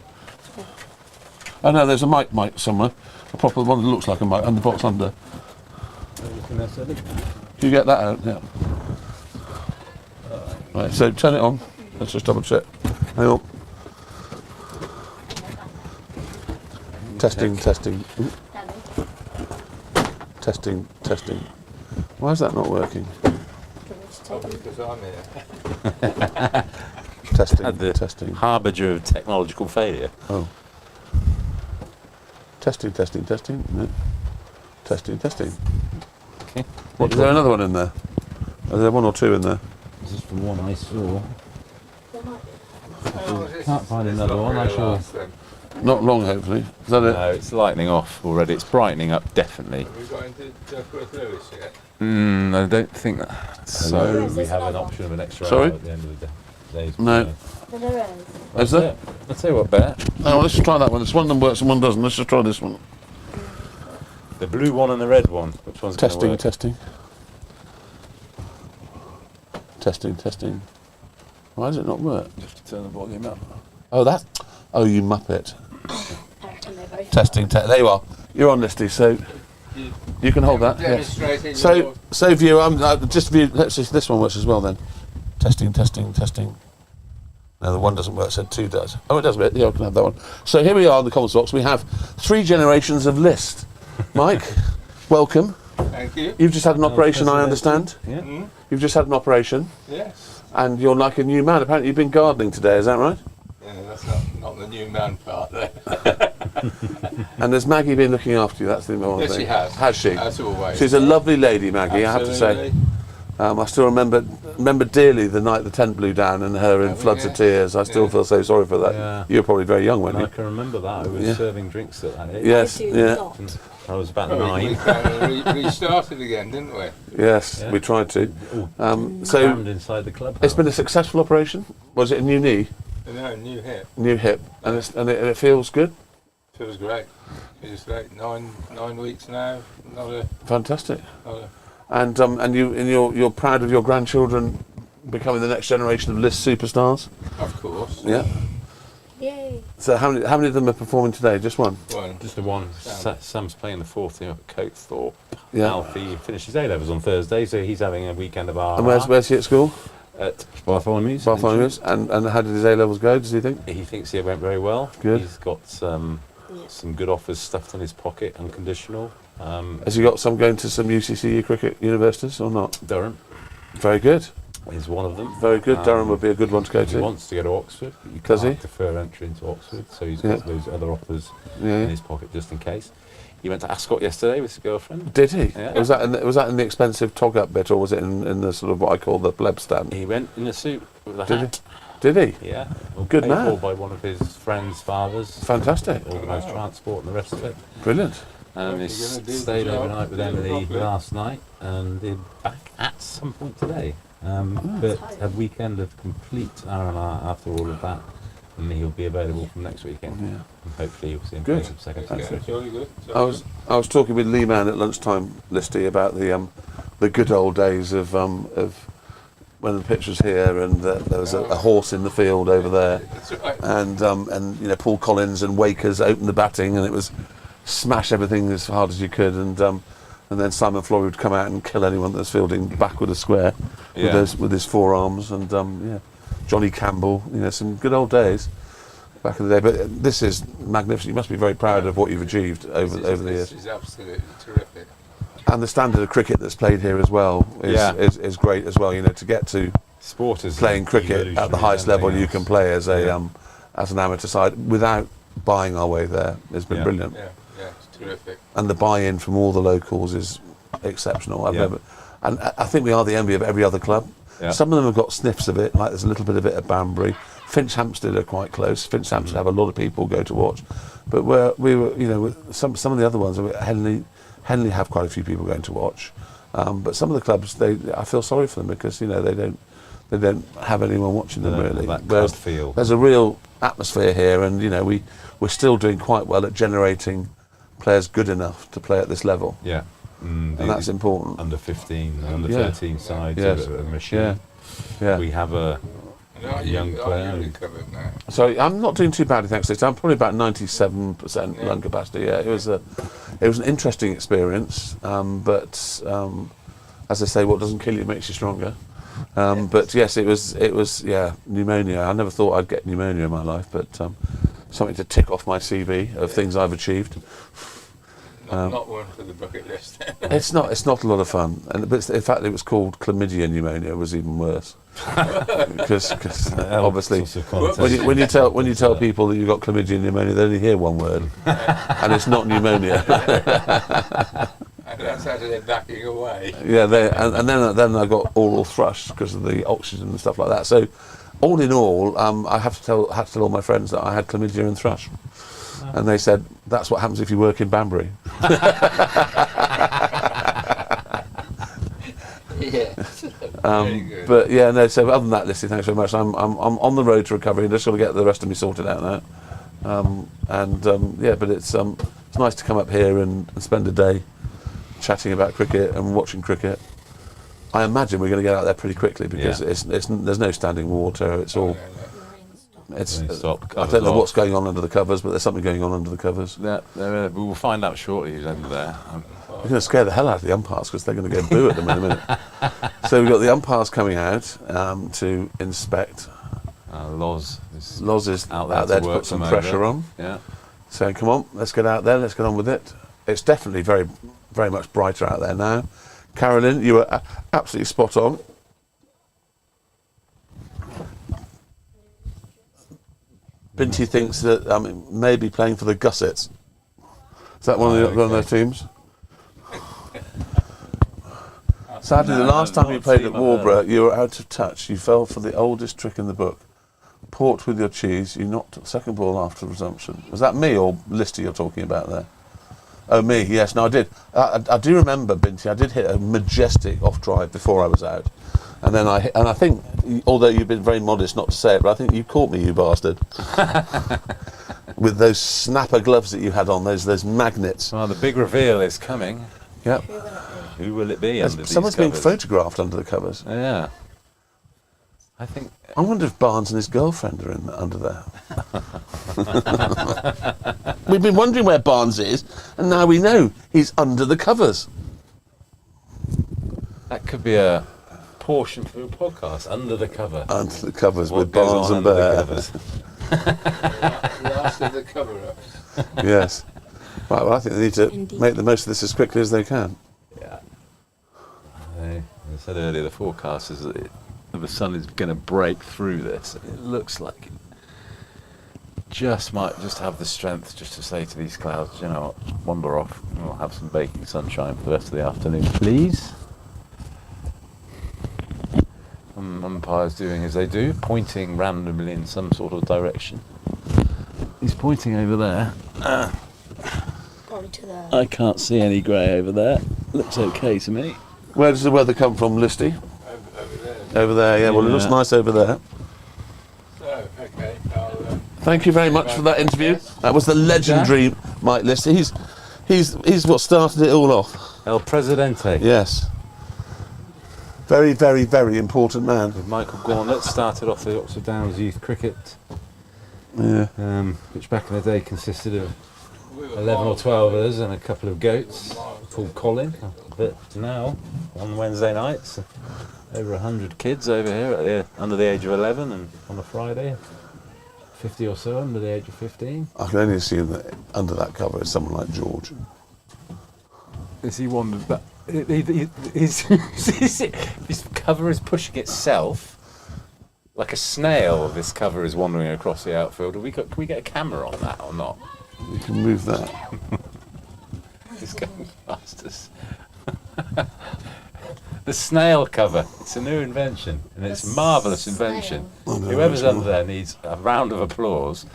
Oh no, there's a mic somewhere. A proper one that looks like a mic, and the box under. Can you get that out? Yeah. Right, so turn it on. Let's just double check. Hang on. Testing. Ooh. Testing. Why is that not working? Because I'm here. Testing. Harbinger of technological failure. Oh. Testing. No. Testing. Okay. What, is there another one in there? Are there 1 or 2 in there? Just the one I saw. There might be. Can't find another one. I shall. Not long, hopefully. Is that it? No, it's lightening off already. It's brightening up, definitely. Have we got into Duckworth Lewis yet? I don't think that. So Yes, we there's have an another option of an extra Sorry? hour at the end of the day. No. But there is. Is there? I'll tell you what, Bear. Oh, let's just try that one. This one of them works and one doesn't. Let's just try this one. The blue one and the red one. Which one's going to Testing, work? testing. Testing, testing. Why does it not work? Just to turn the volume up. Oh, that. Oh, you muppet. I reckon they both. Testing, there you are. You're on, Listy, so you can hold that. Yes. So view. Just view. Let's see if this one works as well then. Testing, testing, testing. No, the one doesn't work. So 2 does. Oh, it does a bit. Yeah, I can have that one. So here we are in the comments box. We have 3 generations of list. Mike, welcome. Thank you. You've just had an operation, I understand. Yeah. You've just had an operation, Yes. and you're like a new man. Apparently, you've been gardening today. Is that right? Yeah, that's not the new man part there. And has Maggie been looking after you? That's the important Yes, thing. she has. Has she? As always. She's a lovely lady, Maggie. I have to say. Absolutely. I still remember dearly the night the tent blew down and her in Oh, floods yeah. of tears. I still Yeah. feel so sorry for that. Yeah. You were probably very young, weren't I you? can remember that. I was Yeah. serving drinks at that age. Yes, I do yeah, not. I was about Well, 9. we kind of restarted again, didn't we? yes, Yeah. we tried to. All So crammed inside the clubhouse. it's been a successful operation. Was it a new knee, No, new hip. new hip, and it feels good? Feels great. It's great. 9 weeks now. Not a. Fantastic. Not a And you're proud of your grandchildren becoming the next generation of list superstars. of course. Yeah. Yay. So how many of them are performing today? Just one. One. Just the one. Sam. Sam's playing the 4th team up at Cosford. Yeah. Alfie finished his A-levels on Thursday, so he's having a weekend of our And where's he at school? at Bartholomew's. Bartholomew's. And how did his A levels go? Does he think? He thinks it went very well. Good. He's got some good offers stuffed in his pocket, unconditional. Has he got some going to some UCC cricket universities or not? Durham Very good. is one of them. Very good. Durham would be a good one to go He to. wants to go to Oxford, but you Does can't he? defer entry into Oxford, so he's got Yeah. those other offers Yeah, in yeah. his pocket just in case. He went to Ascot yesterday with his girlfriend. Did he? Yeah. Was that in the expensive tog up bit, or was it in the sort of what I call the pleb stand? He went in a suit with a Did hat. he? Did he? Yeah. All Good paid man. for by one of his friend's fathers. Fantastic. Organised transport and the rest of it. Brilliant. And he You're gonna do the stayed job. overnight with Emily last night and did back at some point today. But a weekend of complete R&R after all of that, and he'll be available from next weekend. Yeah. And hopefully you'll see him Good. playing some second Okay, season. jolly good. I was talking with Lee Man at lunchtime, Listy, about the good old days of when the pitch was here and there was a horse in the field over there, That's right. and you know Paul Collins and Wakers opened the batting and it was smash everything as hard as you could and then Simon Flory would come out and kill anyone that's fielding backward a square Yeah. with his forearms and yeah, Johnny Campbell, you know, some good old days back in the day. But this is magnificent. You must be very proud of what you've achieved over the years. This is absolutely terrific. And the standard of cricket that's played here as well is great as well. You know, to get to Sport is playing cricket at the highest level you can play as an amateur side without buying our way there has been Yeah. brilliant. Yeah, it's terrific. And the buy-in from all the locals is exceptional. Yeah. And I think we are the envy of every other club. Yeah. Some of them have got sniffs of it, like there's a little bit of it at Banbury. Finch Hampstead are quite close. Finch Hampstead have a lot of people go to watch, but we were, you know, with some of the other ones, Henley have quite a few people going to watch, but some of the clubs, I feel sorry for them because you know they don't have anyone watching them They don't have really. that Whereas club feel. there's a real atmosphere here, and you know we're still doing quite well at generating players good enough to play at this level, Yeah. and that's important. Under 15, under Yeah. 13 sides Yes. of a machine. Yeah, yeah. We have a young player. recovered now? So I'm not doing too badly, thanks to this. I'm probably about 97% lung capacity. Yeah, it was an interesting experience, but as I say, what doesn't kill you makes you stronger. But yes, it was pneumonia. I never thought I'd get pneumonia in my life, but something to tick off my CV of things I've achieved. Not one for the bucket list. It's not a lot of fun, but in fact, it was called chlamydia pneumonia. It was even worse because obviously when you tell people that you've got chlamydia pneumonia, they only hear one word, and it's not pneumonia. outside and they're backing away. Yeah, and then I got oral thrush because of the oxygen and stuff like that. So, all in all, I had to tell all my friends that I had chlamydia and thrush, and they said that's what happens if you work in Banbury. Yeah. But yeah, no. So other than that, Lissy, thanks very much. I'm on the road to recovery. Just got to get the rest of me sorted out now. Yeah, but it's nice to come up here and spend a day chatting about cricket and watching cricket. I imagine we're going to get out there pretty quickly because there's no standing water. It's all. It's. I don't know what's going on under the covers, but there's something going on under the covers. Yeah, we will find out shortly who's under there. We're going to scare the hell out of the umpires because they're going to go boo at them in a minute. So we've got the umpires coming out to inspect. Loz is out there to put some pressure on. Yeah. Saying, come on, let's get out there, let's get on with it. It's definitely very, very much brighter out there now. Carolyn, you were absolutely spot on. Binty thinks that maybe playing for the Gussets. Is that one of their teams? Sadly, the last time you played at Warburg, you were out of touch. You fell for the oldest trick in the book. Port with your cheese, you knocked second ball after resumption. Was that me or Lister you're talking about there? Oh, me, yes. No, I did. I do remember, Binty, I did hit a majestic off-drive before I was out. And then I think, although you've been very modest not to say it, but I think you caught me, you bastard. With those snapper gloves that you had on, those magnets. Well, the big reveal is coming. Yep. Who will it be under these Someone's being covers? photographed under the covers. Yeah. I wonder if Barnes and his girlfriend are under there. We've been wondering where Barnes is, and now we know he's under the covers. That could be a portion for a podcast. Under the cover. Under the covers What with goes Barnes on and under Bear. the covers? Last of the cover-ups. Yes. Right, well, I think they need to make the most of this as quickly as they can. Yeah. I said earlier, the forecast is that the sun is going to break through this. It looks like it might just have the strength just to say to these clouds, you know what, wander off and we'll have some baking sunshine for the rest of the afternoon, please. Umpire's doing as they do, pointing randomly in some sort of direction. He's pointing over there. Probably to the... I can't see any grey over there. Looks okay to me. Where does the weather come from, Listy? Over there, yeah. Well, it looks nice over there. So, okay, Thank you very much for that interview. That was the legendary Mike Listy. He's what started it all off. El Presidente. Yes. Very, very, very important man. With Michael Gauntlet, started off the Oxford Downs Youth Cricket, which back in the day consisted of 11 or 12 of us and a couple of goats called Colin. But now, on Wednesday nights, over 100 kids over here under the age of 11, and on a Friday, 50 or so under the age of 15. I can only assume that under that cover is someone like George. Is he one that his cover is pushing itself like a snail? This cover is wandering across the outfield. Can we get a camera on that or not? You can move that. It's going past us. The snail cover. It's a new invention, and it's a marvellous invention. Whoever's under there needs a round of applause.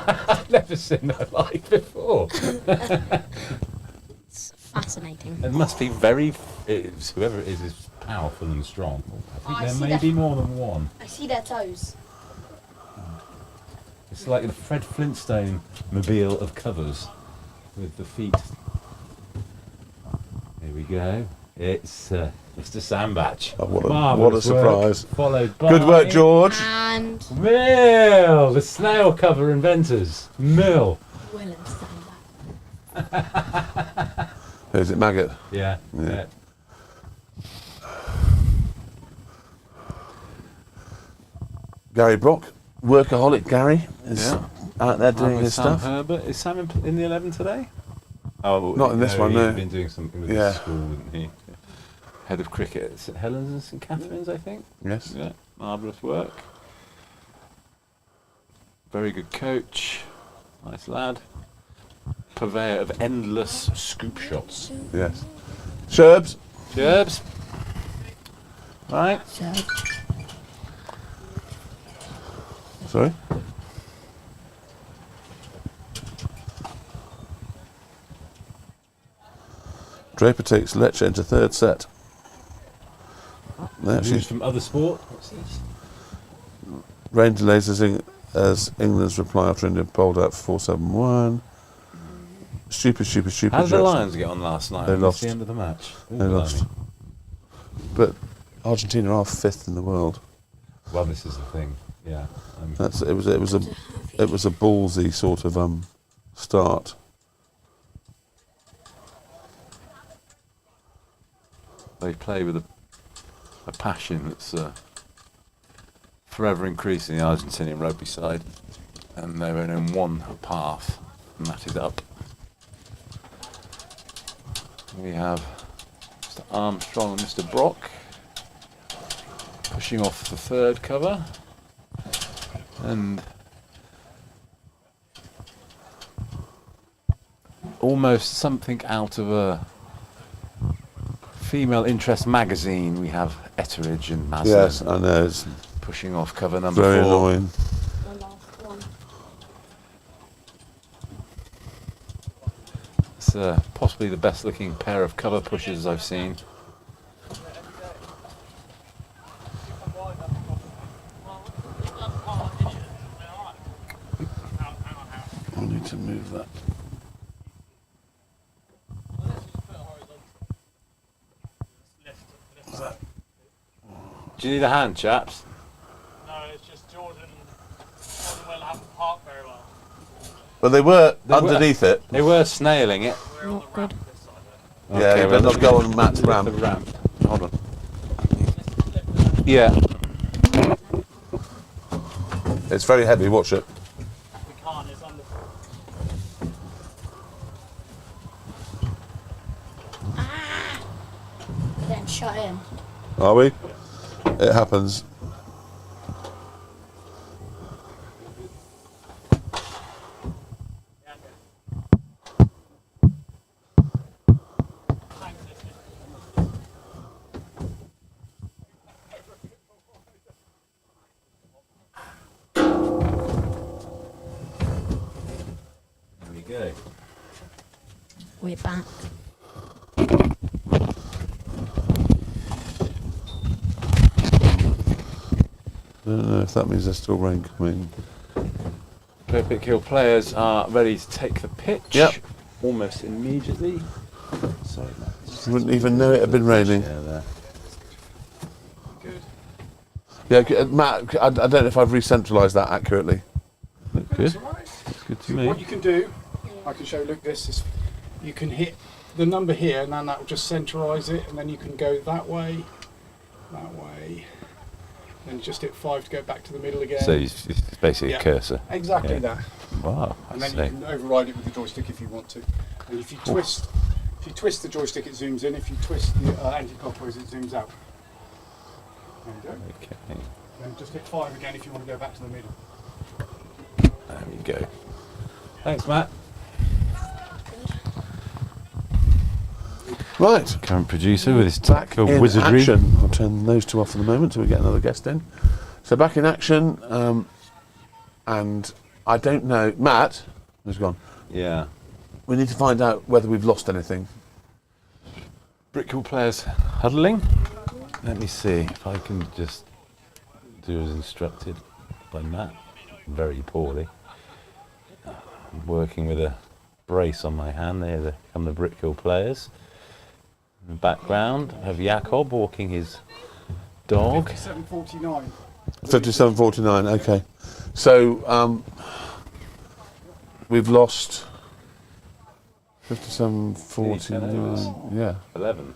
I've never seen that like before. It's fascinating. It must be whoever it is powerful and strong. I think there may be more than one. I see their toes. It's like the Fred Flintstone mobile of covers with the feet. Here we go. It's Mr. Sandbach. Oh, what a Marvellous surprise. Work, followed by... Good work, George. And... Mill! The snail cover inventors. Mill. Will and Sandbach. Is it Maggot? Yeah. Gary Brock, workaholic Gary, is out there doing his Sam stuff. Herbert. Is Sam in the 11 today? Oh, Not in this one, no. He's been doing something with his school, didn't he? Head of cricket at St Helens and St Catherine's, I think. Yes. Yeah, marvellous work. Very good coach. Nice lad. purveyor of endless scoop shots. Yes. Sherbs. Gerbs. Right. Sorry. Draper takes Lecce into third set. There News she's from other sport. What's this? rain delays as England's reply after India bowled out 4-7-1. Stupid. How did the rejection. Lions get on last night? They It's lost. the end of the match. They lost. But Argentina are fifth in the world. Well, this is the thing. Yeah. It was a ballsy sort of start. They play with a passion that's forever increasing the Argentinian rugby side, and they're in one path, and that is up. We have Mr. Armstrong and Mr. Brock pushing off the third cover, and almost something out of a female interest magazine. We have Etheridge and Maslin. Yes, I know. It's Pushing off cover number very 4. annoying. The last one. It's possibly the best looking pair of cover pushers I've seen. I need to move that. Do you need a hand, chaps? No, it's just Jordan will have to park very well. But they were They were- underneath it. They were snailing it. Not good. Yeah, Okay, you well, better not go on Matt's the ramp. ramp. Hold on. Yeah. It's very heavy. Watch it. We can't, it's under. Then shut in. Are we? It happens. There we go. We're back. I don't know if that means there's still rain coming. Great Brickhill players are ready to take the pitch. Yep. Almost immediately. Sorry, Matt. You wouldn't even know it had been raining. Yeah, there. Good. Yeah, Matt, I don't know if I've re-centralised that accurately. Look It's good. all right. It's good to So me. what you can do, I can show you, look, this is, you can hit the number here and then that will just centralise it, and then you can go that way, then just hit 5 to go back to the middle again. So it's basically Yeah. a cursor. Exactly Yeah. that. Wow. And I then see. you can override it with the joystick if you want to. And if you twist the joystick, it zooms in. If you twist the anti-clockwise, it zooms out. There you go. Okay. Then just hit 5 again if you want to go back to the middle. There we go. Thanks, Matt. Right. Current producer with his Back tactical in wizardry. action. I'll turn those two off for the moment until we get another guest in. So back in action, and I don't know. Matt has gone. Yeah. We need to find out whether we've lost anything. Brickhill players huddling. Let me see if I can just do as instructed by Matt. Very poorly. I'm working with a brace on my hand. There come the Brickhill players. In the background, I have Jakob walking his dog. 57.49. 57.49. Okay. So we've lost 57.49. Yeah. 11.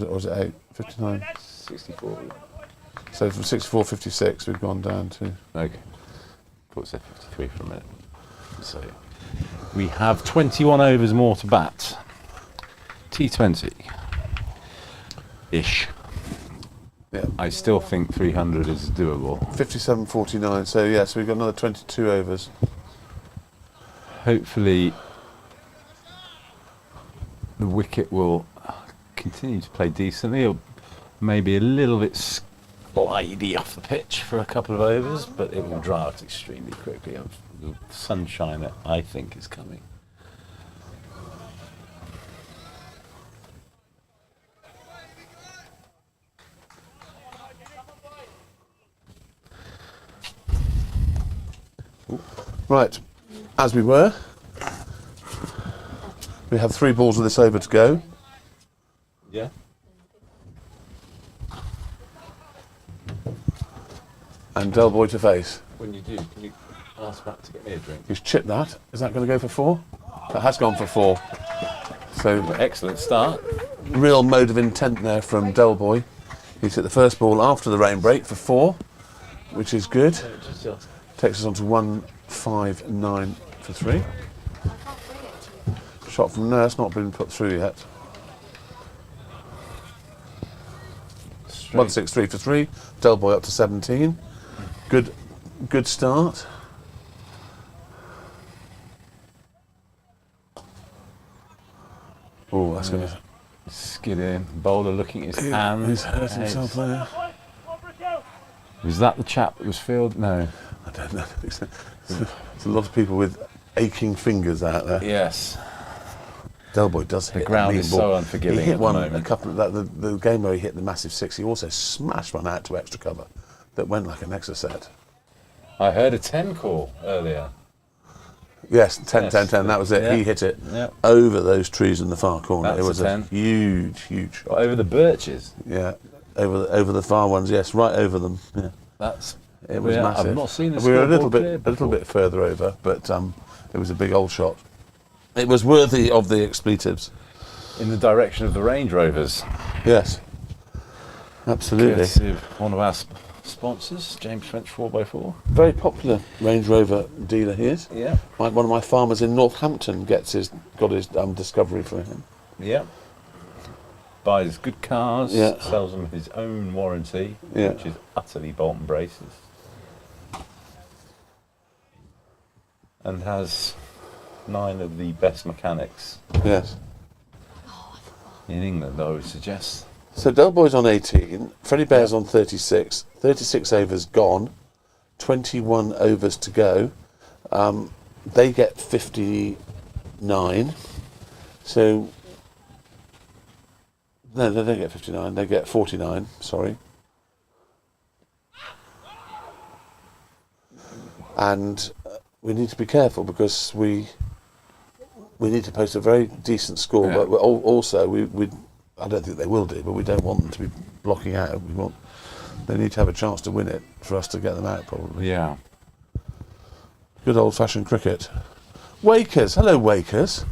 Or was it 8? 59. 64. So from 64.56 we've gone down to. Okay. Thought it said 53 for a minute. So we have 21 overs more to bat. T20. Ish. Yeah. I still think 300 is doable. 57.49. So yes, we've got another 22 overs. Hopefully the wicket will continue to play decently. It'll maybe a little bit slidey off the pitch for a couple of overs, but it will dry out extremely quickly. The sunshine, I think, is coming. Right, as we were, we have 3 balls of this over to go. Yeah. And Del Boy to face. When you do, can you ask Matt to get me a drink? He's chipped that. Is that going to go for 4? That has gone for 4. So Excellent start. real mode of intent there from Del Boy. He's hit the first ball after the rain break for 4, which is good. Takes us on to 159 for 3. Shot from Nurse, not been put through yet. 163 for 3. Del Boy up to 17. Good start. Oh, that's going to. Skid in. Bowler looking at his hands. He's hurt himself there. Was that the chap that was fielded? No. I don't know. There's a lot of people with aching fingers out there. Yes. Del Boy does hit The ground a mean is ball. so unforgiving He hit at the one moment. a couple of that the game where he hit the massive 6. He also smashed one out to extra cover that went like an extra set. I heard a 10 call earlier. Yes, 10, Yes. 10, 10. That was it. Yeah. He hit it Yeah. over those trees in the far corner. That's it was a a 10. huge shot. Over the birches. Yeah, over the far ones. Yes, right over them. Yeah, That's. it was Yeah, massive. I've not seen the We were a little scoreboard bit clear further over, but it was a big old shot. It was worthy of the expletives. In the direction of the Range Rovers. Yes, absolutely. Courtesy of one of our sponsors, James French 4x4. Very popular Range Rover dealer he is. Yeah. One of my farmers in Northampton got his discovery for him. Yeah. Buys good cars, Yeah. sells them with his own warranty, Yeah. which is utterly bolt and braces. And has 9 of the best mechanics Yes. in England, I would suggest. So Del Boy's on 18, Freddie Bear's on 36, 36 overs gone, 21 overs to go. They get 59. So, no, they don't get 59, they get 49, sorry. And we need to be careful because we need to post a very decent score, Yeah. but also we I don't think they will do, but we don't want them to be blocking out. They need to have a chance to win it for us to get them out, probably. Yeah. Good old-fashioned cricket. Wakers, hello Wakers.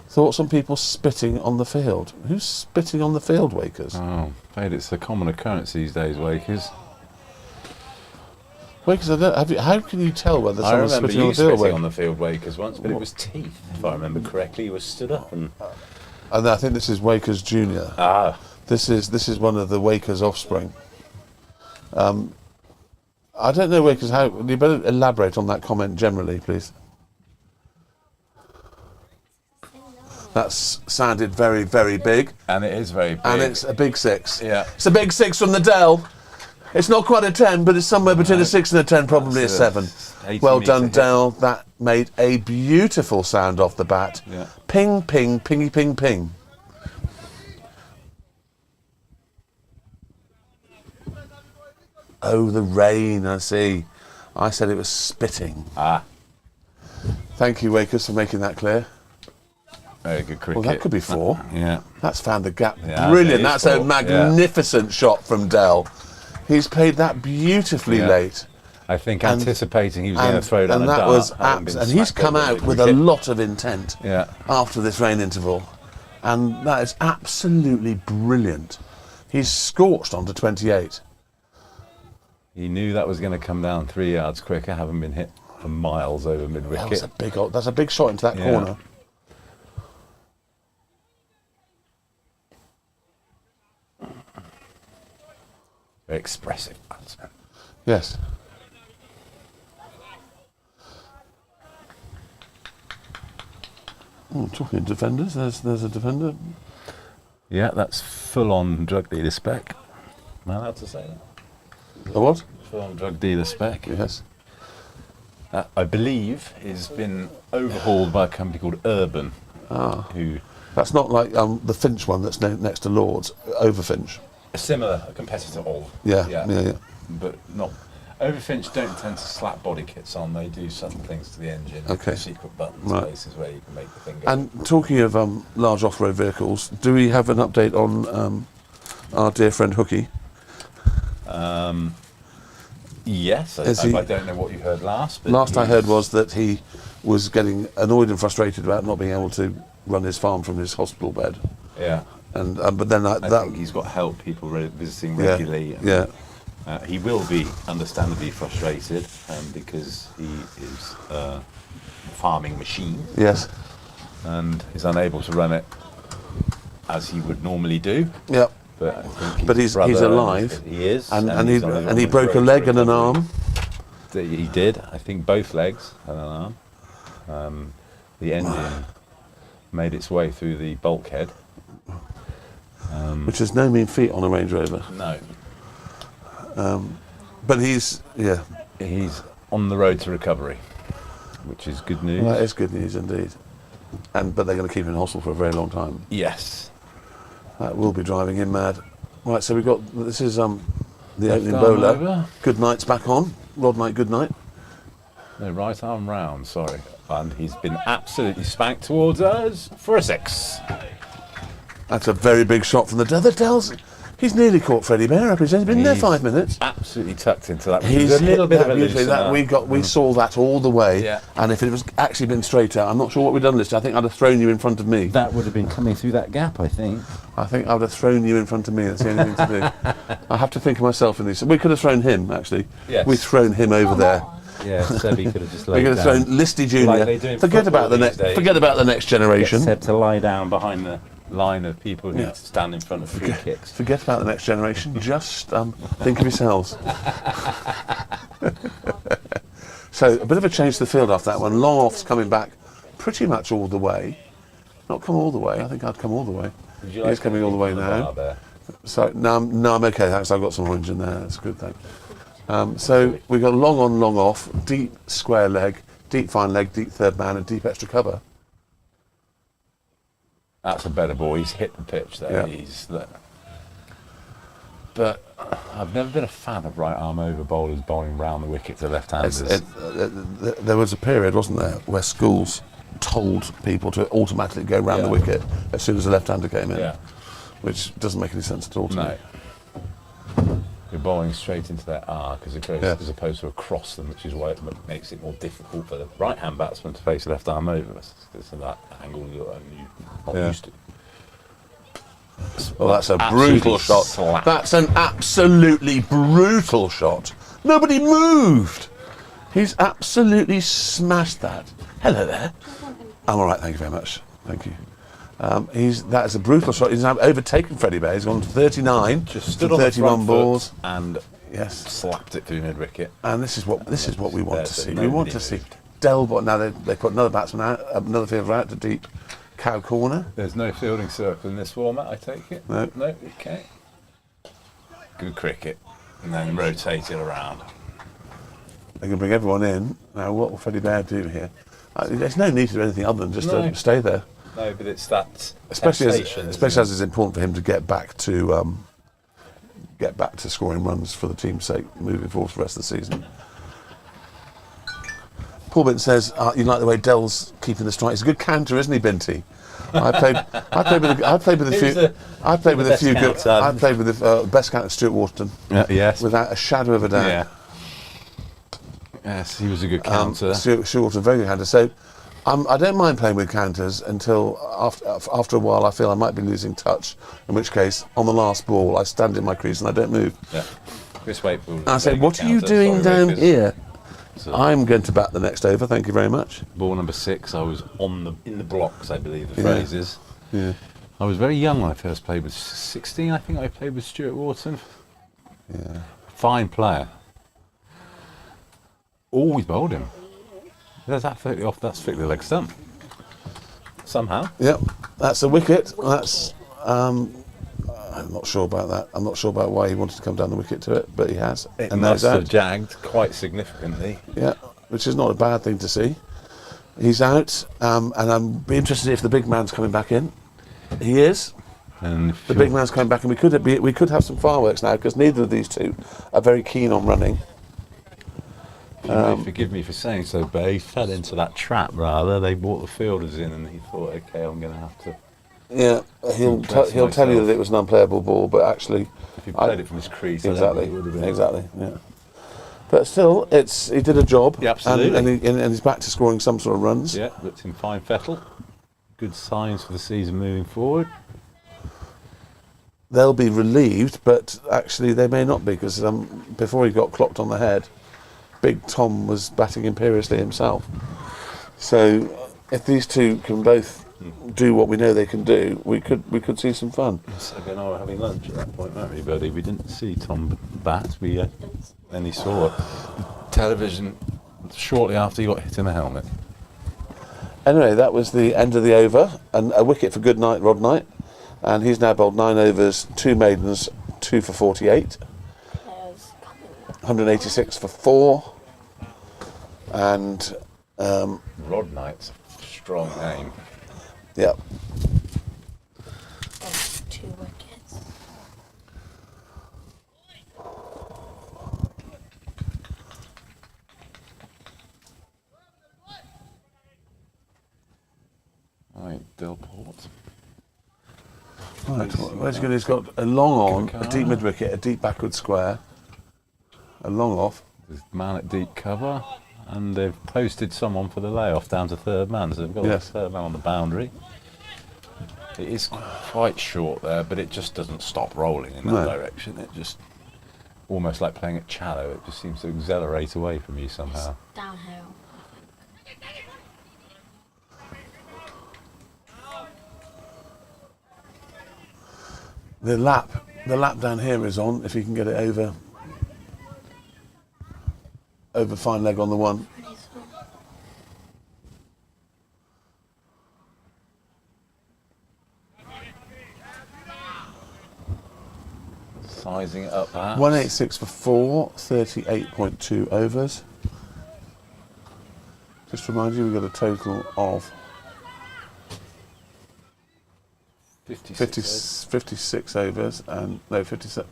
Thoughts on people spitting on the field? Who's spitting on the field, Wakers? Oh, Fade, it's a common occurrence these days, Wakers. Wakers, how can you tell whether I someone's remember spitting on you the field? spitting on the field, Wakers, once, but it was teeth, if I remember correctly. You were stood up and... And I think this is Wakers Junior. Ah. This is one of the Wakers offspring. I don't know, Wakers, how... You better elaborate on that comment generally, please. That's sounded very, very big. And it is very big. And it's a big 6. Yeah. It's a big 6 from the Dell. It's not quite a 10, but it's somewhere between a 6 and a 10, probably a That's 7. 80 Well metre done, hit. Dell. That made a beautiful sound off the bat. Yeah. Ping, ping, pingy, ping, ping. Oh, the rain, I see. I said it was spitting. Ah. Thank you, Wakers, for making that clear. Very good cricket. Well, that could be 4. Yeah. That's found the gap. Yeah, Brilliant. it is That's a 4, magnificent shot from Dell. He's played that beautifully Yeah. late. I think anticipating he was going to throw down and a that dart. was having been and he's smacked come over out the with a wicket. lot of intent Yeah. after this rain interval, and that is absolutely brilliant. He's scorched onto 28. He knew that was going to come down 3 yards quicker, having been hit for miles over mid-wicket. That's a big shot into that Yeah. corner. Very expressive batsman. Yes. Oh, talking of defenders, there's a defender. Yeah, that's full-on drug dealer spec. Am I allowed to say that? A what? Full-on drug dealer spec. Yes. I believe has been overhauled by a company called Urban, who That's not like the Finch one that's next to Lord's, Overfinch. a similar competitor of. Yeah. But not. Overfinch don't tend to slap body kits on. They do certain things to the engine. Okay. Secret buttons, Right. places where you can make the thing go. And talking of large off-road vehicles, do we have an update on our dear friend Hooky? Yes, I don't know what you heard last. But Last I heard was that he was getting annoyed and frustrated about not being able to run his farm from his hospital bed. Yeah. And but then I think he's got help, people visiting yeah, regularly. And, yeah. he will be understandably frustrated because he is a farming machine Yes. and is unable to run it as he would normally do. Yeah. But I think But his he's brother alive. He is, And he's on his he own broke a road leg to and an recovery. arm. He did. I think both legs and an arm. The engine made its way through the bulkhead. Which is no mean feat on a Range Rover. No. But he's He's on the road to recovery, which is good news. well, that is good news indeed. But they're going to keep him in hospital for a very long time. Yes. That will be driving him mad. Right, so we've got this is the opening arm bowler. over. Good night's back on. Rod Knight, good night. No, right arm round, sorry. And he's been absolutely spanked towards us for a 6. That's a very big shot from the Dells. He's nearly caught Freddie Bear up. He's only been there He's 5 minutes. Absolutely tucked into that. He's a little hit bit of that a beautifully. loosener. We saw that all the way. Yeah. And if it was actually been straight out, I'm not sure what we'd done this. I think I'd have thrown you in front of me. That would have been coming through that gap, I think. I think I would have thrown you in front of me. That's the only thing to do. I have to think of myself in these. We could have thrown him actually. Yes. We've thrown him over there. Yeah, Sebby could have just We laid could have down. thrown Listy Junior. Like they do in Forget about the football next. these days. Forget about the next Get generation. Seb to lie down behind the... Line of people who Yeah. need to stand in front of free kicks. Forget about the next generation. Just think of yourselves. So a bit of a change to the field after that one. Long off's coming back pretty much all the way. Not come all the way. I think I'd come all the way. Would you He's coming all the way now. There? So no, I'm okay. Thanks. I've got some orange in there. That's good. Thanks. So we've got long on, long off, deep square leg, deep fine leg, deep third man, and deep extra cover. That's a better ball. He's hit the pitch there. Yeah. But I've never been a fan of right arm over bowlers bowling round the wicket to left-handers. There was a period, wasn't there, where schools told people to automatically go round the wicket as soon as the left-hander came in, Yeah. which doesn't make any sense at all to me. No. You're bowling straight into their arc as opposed to across them, which is why it makes it more difficult for the right-hand batsman to face left arm over. Because of that angle you're not used to. Well, that's a Absolutely brutal shot. slapped. That's an absolutely brutal shot. Nobody moved. He's absolutely smashed that. Hello there. I'm all right, thank you very much. Thank you. That is a brutal shot. He's now overtaken Freddie Bear. He's gone to 39, Just to stood on the 31 front balls. foot and Yes, slapped it through mid-wicket. and this is what we want to There, see. but We want nobody to see moved. Delbot. Now they put another batsman out, another fielder out to deep cow corner. There's no fielding circle in this format, I take it? No. No, okay. Good cricket. And then rotate it around. They can bring everyone in. Now, what will Freddie Bear do here? There's no need to do anything other than just No. to stay there. No, but it's that Especially temptation, as isn't it? it's important for him to get back to scoring runs for the team's sake moving forward for the rest of the season. Paul Bint says you like the way Dell's keeping the strike. He's a good counter, isn't he, Binty? I played with the best counter, Stuart Waterton, yes. without a shadow of a doubt. Yeah. Yes, he was a good counter. Stuart Waterton, very good counter. So I don't mind playing with counters until after a while I feel I might be losing touch, in which case, on the last ball, I stand in my crease and I don't move. Yeah. Chris Wakefield. And I say, what are you doing down here? I'm going to bat the next over, thank you very much. Ball number 6, I was in the blocks, I believe the Yeah. phrase is. Yeah. I was very young when I first played with 16, I think I played with Stuart Waterton. Yeah. Fine player. Always bowled him. That's absolutely off, that's strictly leg stump. somehow. Yep, that's a wicket. That's I'm not sure about that. I'm not sure about why he wanted to come down the wicket to it, but he has. It and must now have he's out. jagged quite significantly. Yeah, which is not a bad thing to see. He's out, and I'm be interested if the big man's coming back in. He is. And if The you're- big man's coming back, and we could have some fireworks now because neither of these two are very keen on running. you may forgive me for saying so, but he fell into that trap rather. They brought the fielders in, and he thought, okay, I'm going to have to. Yeah, he'll Impress tell you myself. that it was an unplayable ball, but actually, If he played it from his crease, I don't exactly, think it would have been. exactly, yeah. But still, he did a job. Yeah, absolutely. and he's back to scoring some sort of runs. Yeah, looked in fine fettle. Good signs for the season moving forward. They'll be relieved, but actually they may not be because before he got clocked on the head, Big Tom was batting imperiously himself. So if these two can both do what we know they can do, we could see some fun. So again, I were having lunch at that point, weren't we, buddy? We didn't see Tom bat. We then he saw television shortly after he got hit in the helmet. Anyway, that was the end of the over, and a wicket for good night, Rod Knight. And he's now bowled 9 overs, 2 maidens, 2 for 48, Players coming. 186 for 4, and Rod Knight's a strong name. yeah, There's 2 wickets. Right, Delport. right. Where's he going? He's got a long on, a deep mid wicket, a deep backward square, a long off. There's man at deep cover, and they've posted someone for the layoff down to third man, so they've got Yes. a third man on the boundary. It is quite short there, but it just doesn't stop rolling in that No. direction. It just, almost like playing at cello, it just seems to accelerate away from you somehow. Downhill. The lap down here is on. If he can get it over fine leg on the one. Sizing it up perhaps. 186 for 4, 38.2 overs. Just to remind you, we've got a total of 56 overs, and no, 57.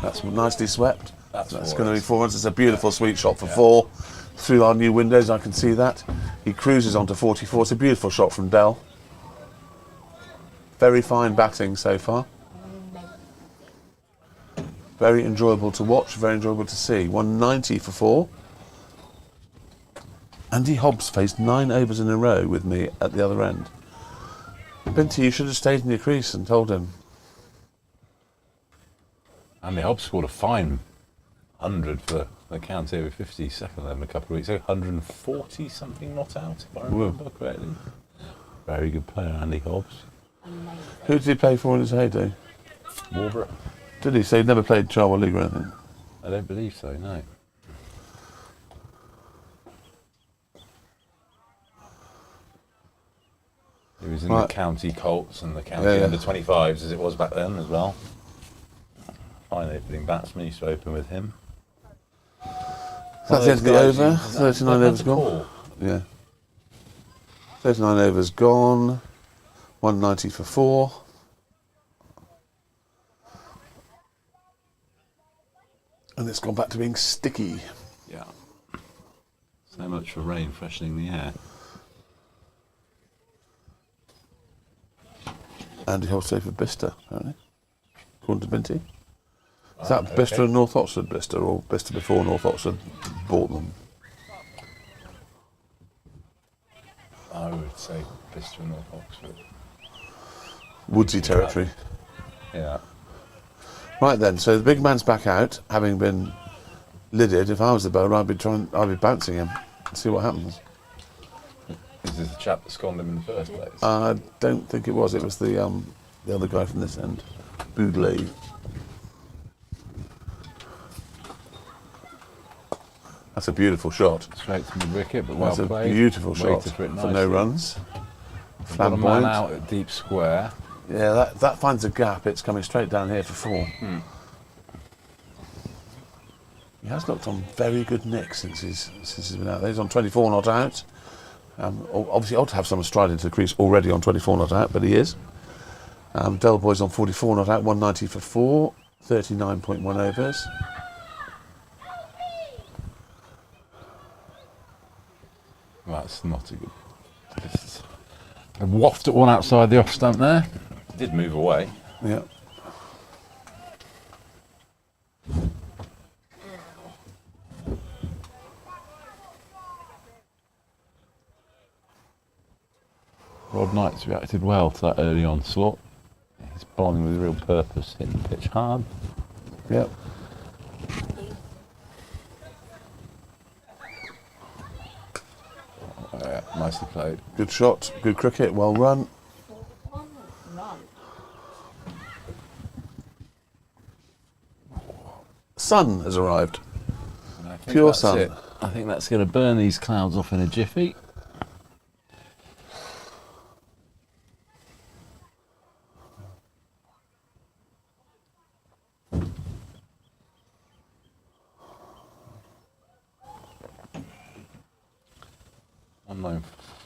That's nicely swept. That's going to be 4 runs. It's a beautiful sweet shot for 4 through our new windows. I can see that. He cruises on to 44. It's a beautiful shot from Dell. Very fine batting so far. Very enjoyable to watch. Very enjoyable to see. 190 for 4. Andy Hobbs faced 9 overs in a row with me at the other end. Binty, you should have stayed in your crease and told him. Andy Hobbs scored a fine 100 for the county over 50 second 11 a couple of weeks ago. 140 something not out, if I remember correctly. Very good player, Andy Hobbs. Who did he play for in his heyday? Warburg? Did he? So he'd never played Charwell League or anything? I don't believe so, no. He was in Right. the county Colts and the county Yeah. under 25s as it was back then as well. Fine opening batsman, used to open with him. That's the end of the over. 39 overs gone. Call. Yeah. 39 overs gone. 190 for 4. And it's gone back to being sticky. Yeah. So much for rain freshening the air. Andy Hobbs safe for Bicester, apparently. According to Binty. Is that okay. Bicester and North Oxford Bicester, or Bicester before North Oxford bought them? I would say Bicester and North Oxford. Woodsy territory. Yeah. Right then, so the big man's back out, having been lidded. If I was the bowler, I'd be bouncing him, see what happens. Is this the chap that scorned him in the first place? I don't think it was. It was the other guy from this end, Boudley. That's a beautiful shot. Straight to the wicket, but well That's a played. beautiful shot Waited for it for no nicely. runs. Got a man Flamboyant. out at deep square. Yeah, that finds a gap. It's coming straight down here for 4. He has looked on very good nick since he's been out there. He's on 24 not out. Obviously, ought to have someone stride into the crease already on 24 not out, but he is. Del Boy's on 44 not out, 190 for 4, 39.1 overs. That's not a good. A waft at one outside the off stump there. Did move away. Yeah. Rod Knight's reacted well to that early onslaught. He's bowling with real purpose, hitting the pitch hard. Yep. Yeah, nicely played. Good shot, good cricket, well run. Sun has arrived. And I think Pure that's sun. it. I think that's going to burn these clouds off in a jiffy.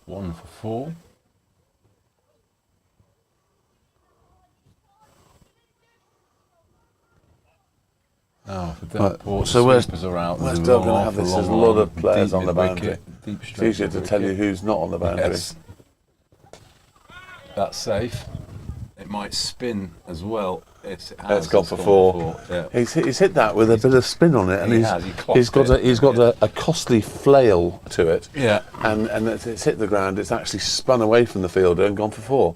One for 4. Oh, for Delport, so where's sweepers are out. where's There's Del long going to off, have this? long There's a lot on, of players deep on the mid-wicket, boundary. deep It's straight easier to mid-wicket. tell you who's not on the boundary. Yes. That's safe. It might spin as well. Yes, it has. It's gone for 4. Yeah. He's hit that with a bit of spin on it, and He has, he clocked he's got it. a costly flail to it. Yeah. And it's hit the ground. It's actually spun away from the fielder and gone for 4.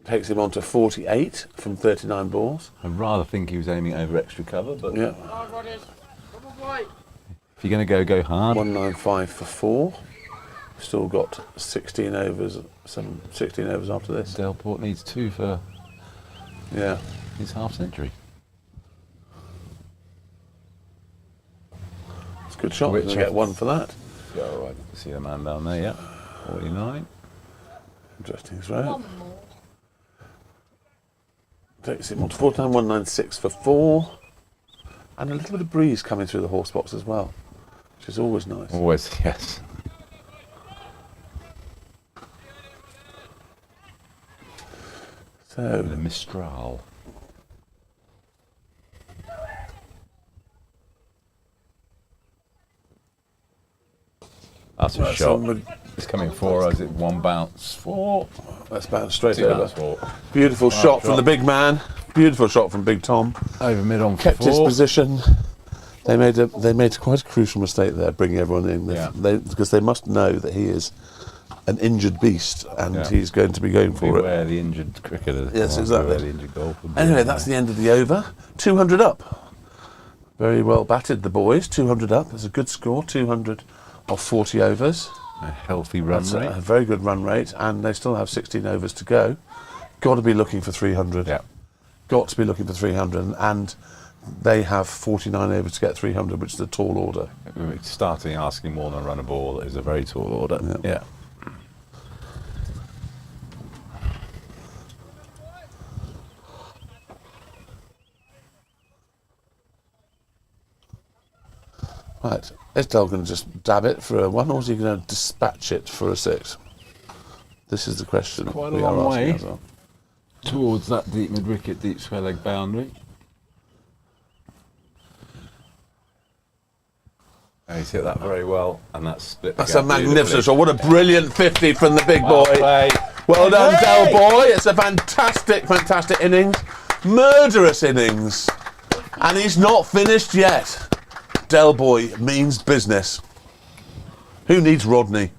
Takes him on to 48 from 39 balls. I'd rather think he was aiming over extra cover, but Yeah. if you're going to go hard. 195 for 4. Still got 16 overs. 16 overs after this. Delport needs 2 for Yeah. his half century. It's a good shot. Which We'll get of- 1 for that. Yeah, all right. See the man down there, yeah. 49. Interesting throw. One more. Takes him on to 4 time, 196 for 4. And a little bit of breeze coming through the horse box as well, which is always nice. Always, yes. So, The Mistral. That's a shot. It's coming 4, or is it 1 bounce? 4. That's bounce straight 2 over. bounce 4. Beautiful shot from shot. the big man. Beautiful shot from Big Tom. Over mid on Kept 4. his position. They made quite a crucial mistake there, bringing everyone in. Yeah. Because they must know that he is an injured beast, and Yeah. he's going to be going for it. Beware the injured cricketer. Yes, Or exactly. beware the injured golfer. Anyway, that's the end of the over. 200 up. Very well batted, the boys. 200 up. That's a good score. 200 of 40 overs. a healthy run That's rate. a very good run rate, and they still have 16 overs to go. Got to be looking for 300. Yeah. Got to be looking for 300, and they have 49 overs to get 300, which is a tall order. Starting asking more than a run a ball is a very tall order. Yeah. Right, is Del going to just dab it for a 1, or is he going to dispatch it for a 6? This is the question Quite a we are long asking way. ourselves. Towards that deep mid wicket, deep square leg boundary. Oh, he's hit that very well, and that's split. the That's a gap magnificent beautifully. shot. What a brilliant 50 from the big Well boy. played. Well done, Del Boy. It's a fantastic, fantastic innings. Murderous innings. And he's not finished yet. Del Boy means business. Who needs Rodney?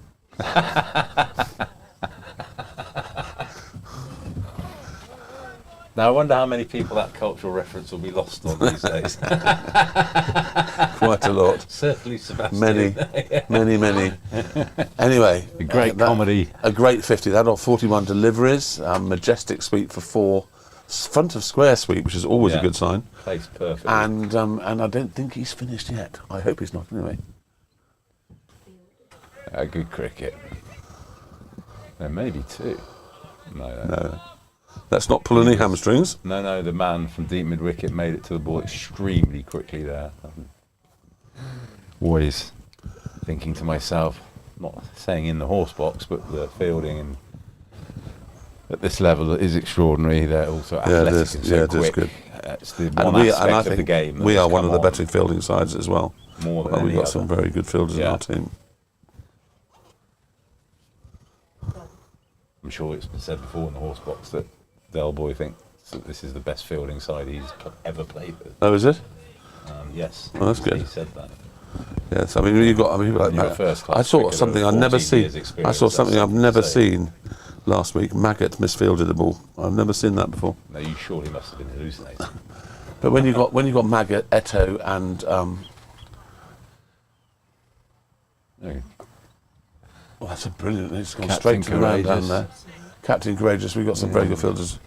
Now I wonder how many people that cultural reference will be lost on these days. Quite a lot. Certainly Sebastian. Many. Anyway. A great comedy. A great 50. That off 41 deliveries. Majestic sweep for 4. Front of square sweep, which is always a Yeah. good sign. Placed perfectly. And I don't think he's finished yet. I hope he's not anyway. A good cricket. There may be 2. No. Let's not pull any hamstrings. No, the man from deep mid-wicket made it to the ball extremely quickly there. Always thinking to myself, not saying in the horse box, but the fielding and at this level is extraordinary. They're also athletic and so quick. Good. It's the And one I aspect think of the game. we are one of the better fielding sides as well. More than We've any got other. some very good fielders in our team. I'm sure it's been said before in the horse box that Del Boy thinks that this is the best fielding side he's ever played with. Oh, is it? Yes. Oh, that's good. He said that. Yes, I mean you've got. You've got first class I saw cricketer something with I've never 14 seen. years I experience, saw something that's I've never insane. seen last week. Maggot misfielded the ball. I've never seen that before. No, you surely must have been hallucinating. But when you got Maggot, Eto, and No. well, that's a brilliant. It's gone Captain straight to the round down Courageous. there. Captain Courageous. We've got some very good fielders.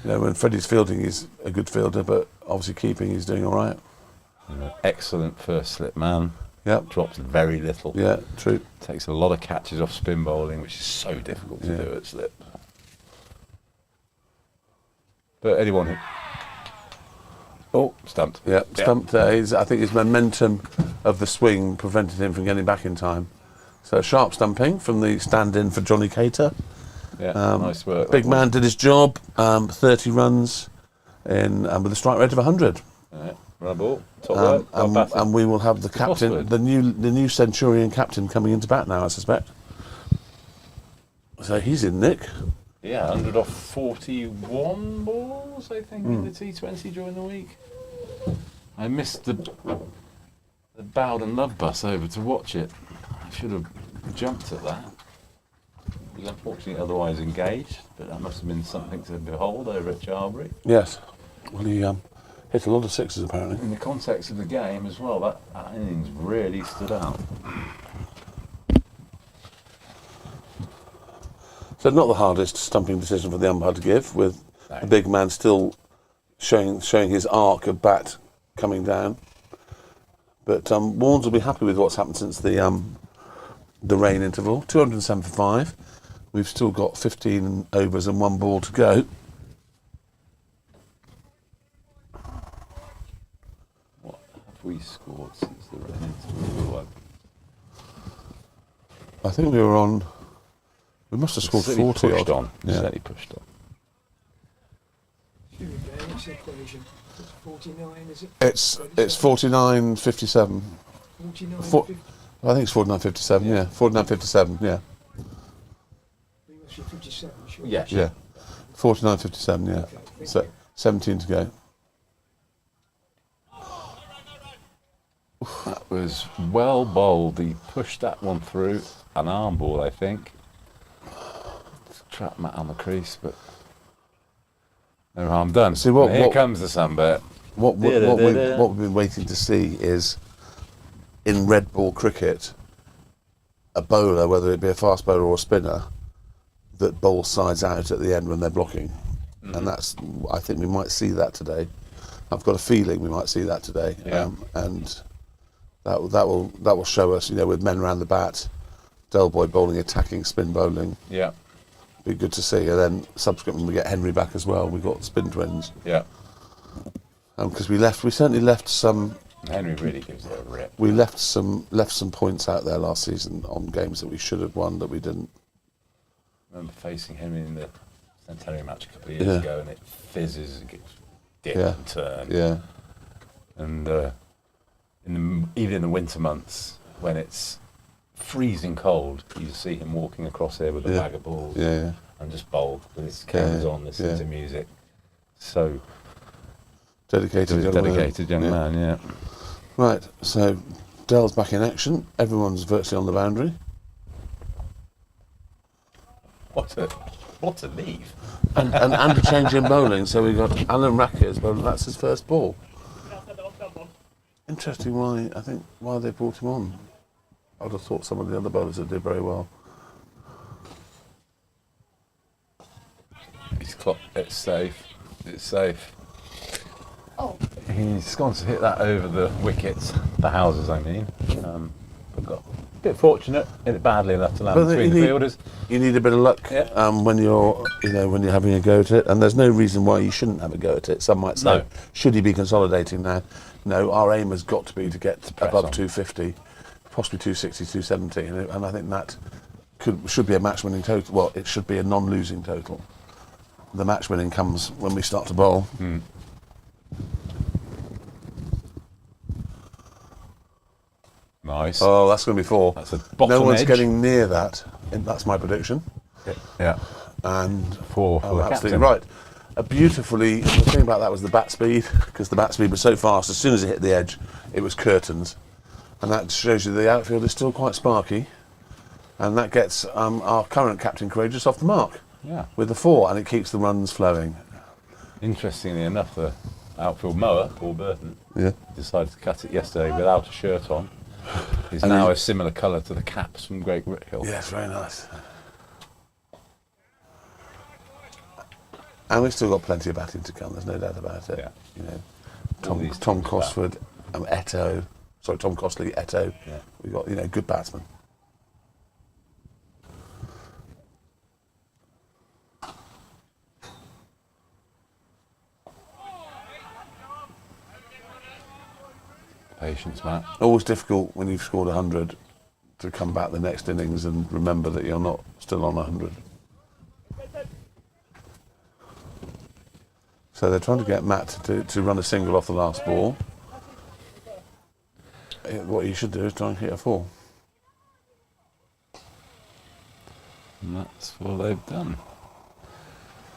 You know, when Freddie's fielding, he's a good fielder, but obviously keeping, he's doing all right. Excellent first slip man. Yep. Drops very little. Yeah, true. Takes a lot of catches off spin bowling, which is so difficult to Yeah. do at slip. But anyone who... Oh, stumped. Yeah, stumped there. I think his momentum of the swing prevented him from getting back in time. So sharp stumping from the stand-in for Johnny Cater. Yeah, nice work. Big man did his job. 30 runs with a strike rate of 100. Right, run a ball. Top work. Well batted. And we will have the captain, Cosford. the new Centurion captain coming into bat now, I suspect. So he's in nick. Yeah, 100 off 41 balls, I think, in the T20 during the week. I missed the Bowden Love bus over to watch it. I should have jumped at that. He was unfortunately otherwise engaged, but that must have been something to behold over at Charbury. Yes. Well, he hit a lot of sixes apparently. In the context of the game as well, that innings really stood out. So not the hardest stumping decision for the umpire to give, with No. the big man still showing his arc of bat coming down. But Warnes will be happy with what's happened since the rain interval. 207 for 5. We've still got 15 overs and 1 ball to go. What have we scored since the rain interval? I think we were on. We must have scored 40 pushed odd. on. Yeah. Steady pushed on. Here we go, next equation. It's 49, is it? It's 49.57. 49, Four- 50. I think it's 49.57. Yeah, 49.57. Yeah, We must be 57, sure. Yes. yeah. 49.57. Yeah. Okay, thank So you. 17 to go. That was well bowled. He pushed that one through. An arm ball, I think. Trap Matt on the crease, but no harm done. See, what- And here what- comes the sunbird. What we've been waiting to see is, in red ball cricket, a bowler, whether it be a fast bowler or a spinner, that bowls sides out at the end when they're blocking. And I think we might see that today. I've got a feeling we might see that today. Yeah. And that will show us, with men around the bat, Del Boy bowling, attacking, spin bowling. Yeah, Be good to see. And then subsequently we get Henry back as well. We've got spin twins. yeah. Because we certainly left some. Henry really gives it a rip. We left some points out there last season on games that we should have won that we didn't. I remember facing Henry in the Centenary match a couple of years Yeah. ago, and it fizzes and gets dip Yeah. and turn. Yeah, And even in the winter months, when it's freezing cold, you see him walking across here with a Yeah. bag of balls yeah. and just bowled with his cameras on, listening yeah. to music. So Dedicated young Yeah. man, yeah. Right, so Dell's back in action. Everyone's virtually on the boundary. What a leave. And a change in bowling. So we've got Alan Rackers, but that's his first ball. Interesting why they brought him on. I'd have thought some of the other bowlers that did very well. It's safe. It's safe. Oh, He's gone to hit that over the wickets, the houses, I mean. But got bit fortunate, hit it badly enough to land But between you the need- fielders. You need a bit of luck Yeah. when you're having a go at it, and there's no reason why you shouldn't have a go at it. Some might say, No. should he be consolidating now? No, our aim has got to be to get press above on. 250, possibly 260, 270, and I think that should be a match-winning total. Well, it should be a non-losing total. The match-winning comes when we start to bowl. Nice. Oh, that's going to be 4. That's a bottom No one's edge. getting near that. That's my prediction. Yeah. And 4 for the absolutely captain. right. The thing about that was the bat speed, because the bat speed was so fast. As soon as it hit the edge, it was curtains, and that shows you the outfield is still quite sparky, and that gets our current captain Courageous off the mark Yeah. with the 4, and it keeps the runs flowing. Interestingly enough, the outfield mower, Paul Burton, Yeah. decided to cut it yesterday without a shirt on. Is And now he- a similar colour to the caps from Great Brickhill. Yes, very nice. And we've still got plenty of batting to come. There's no doubt about it. Yeah. You know, All Tom these teams Cosford, Tom Costley, Eto. Yeah. We've got good batsmen. Patience, Matt. Always difficult when you've scored 100 to come back the next innings and remember that you're not still on 100. So they're trying to get Matt to run a single off the last ball. What you should do is try and hit a 4. And that's what they've done.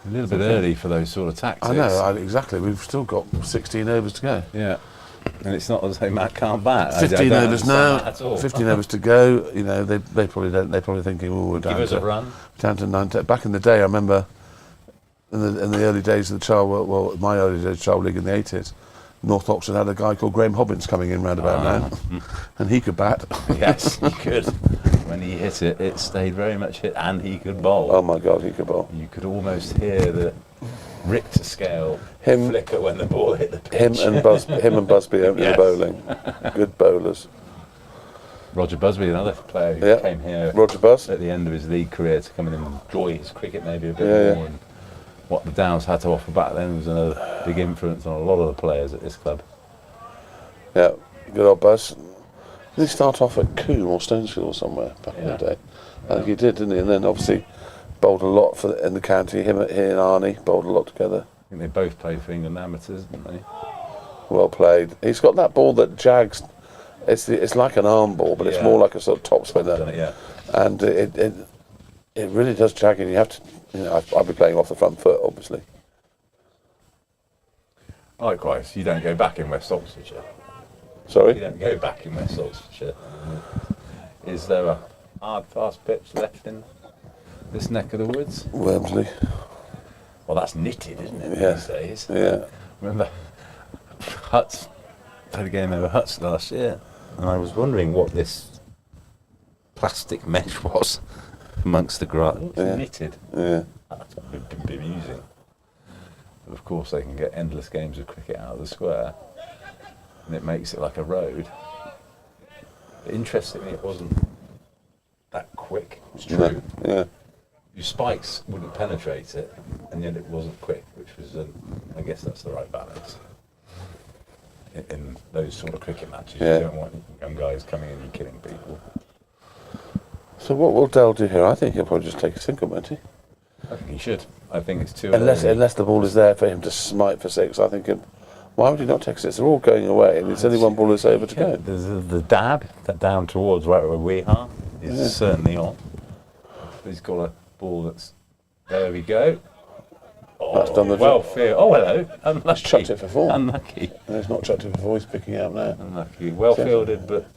A little bit early for those sort of tactics. I know, exactly. We've still got 16 overs to go. Yeah. And it's not as though Matt can't bat. 15 don't overs understand now. that at all. 15 overs to go. You know, they probably don't. They're probably thinking, "Oh, we're Give down us a to run. down to 9." Back in the day, I remember in the early days of the child, well, my early days of child league in the 80s, North Oxford had a guy called Graham Hobbins coming in round about now, and he could bat. Yes, he could. When he hit it, it stayed very much hit, and he could bowl. Oh my God, he could bowl. You could almost hear the Richter scale Him- flicker when the ball hit the Him pitch. and Busby opening Yes. the bowling. Good bowlers. Roger Busby, another player who Yeah. came here Roger Bus. at the end of his league career to come in and enjoy his cricket maybe a bit Yeah, more. And what the Downs had to offer back then was another big influence on a lot of the players at this club. Yeah, good old Buzz. Did he start off at Coombe or Stonesfield or somewhere back in the Yeah. day? I think he did, didn't he? And then obviously bowled a lot in the county. He and Arnie bowled a lot together. I think they both played for England amateurs, didn't they? Well played. He's got that ball that jags. It's like an arm ball, but it's Yeah. more like a sort of top spinner. Done it, yeah. And it really does jag, and you have to. I'll be playing off the front foot, obviously. Likewise, you don't go back in West Oxfordshire. You Sorry. don't go back in West Oxfordshire. Is there a hard, fast pitch left in this neck of the woods? Wormsley. Well, that's knitted, isn't it, Yeah. these days? Yeah. Remember, Huts played a game over Huts last year, and I was wondering what this plastic mesh was amongst the grass. It's Yeah. knitted. Yeah. That's bemusing. But of course, they can get endless games of cricket out of the square, and it makes it like a road. But interestingly, it wasn't that quick. It's true. Yeah. Your spikes wouldn't penetrate it, and yet it wasn't quick, which was, I guess that's the right balance. In those sort of cricket matches, Yeah. you don't want young guys coming in and killing people. So what will Dell do here? I think he'll probably just take a single, won't he? I think he should. I think it's too Unless early. the ball is there for him to smite for 6, I think. Why would he not take 6? They're all going away, and it's only one ball is over to go. The dab that down towards where we are is certainly on. But he's got a ball that's. There we go. Oh, That's done the well job. field. Oh, hello. Unlucky. chucked it for 4. Unlucky. No, he's not chucked it before. He's picking out now. Unlucky. Well fielded, but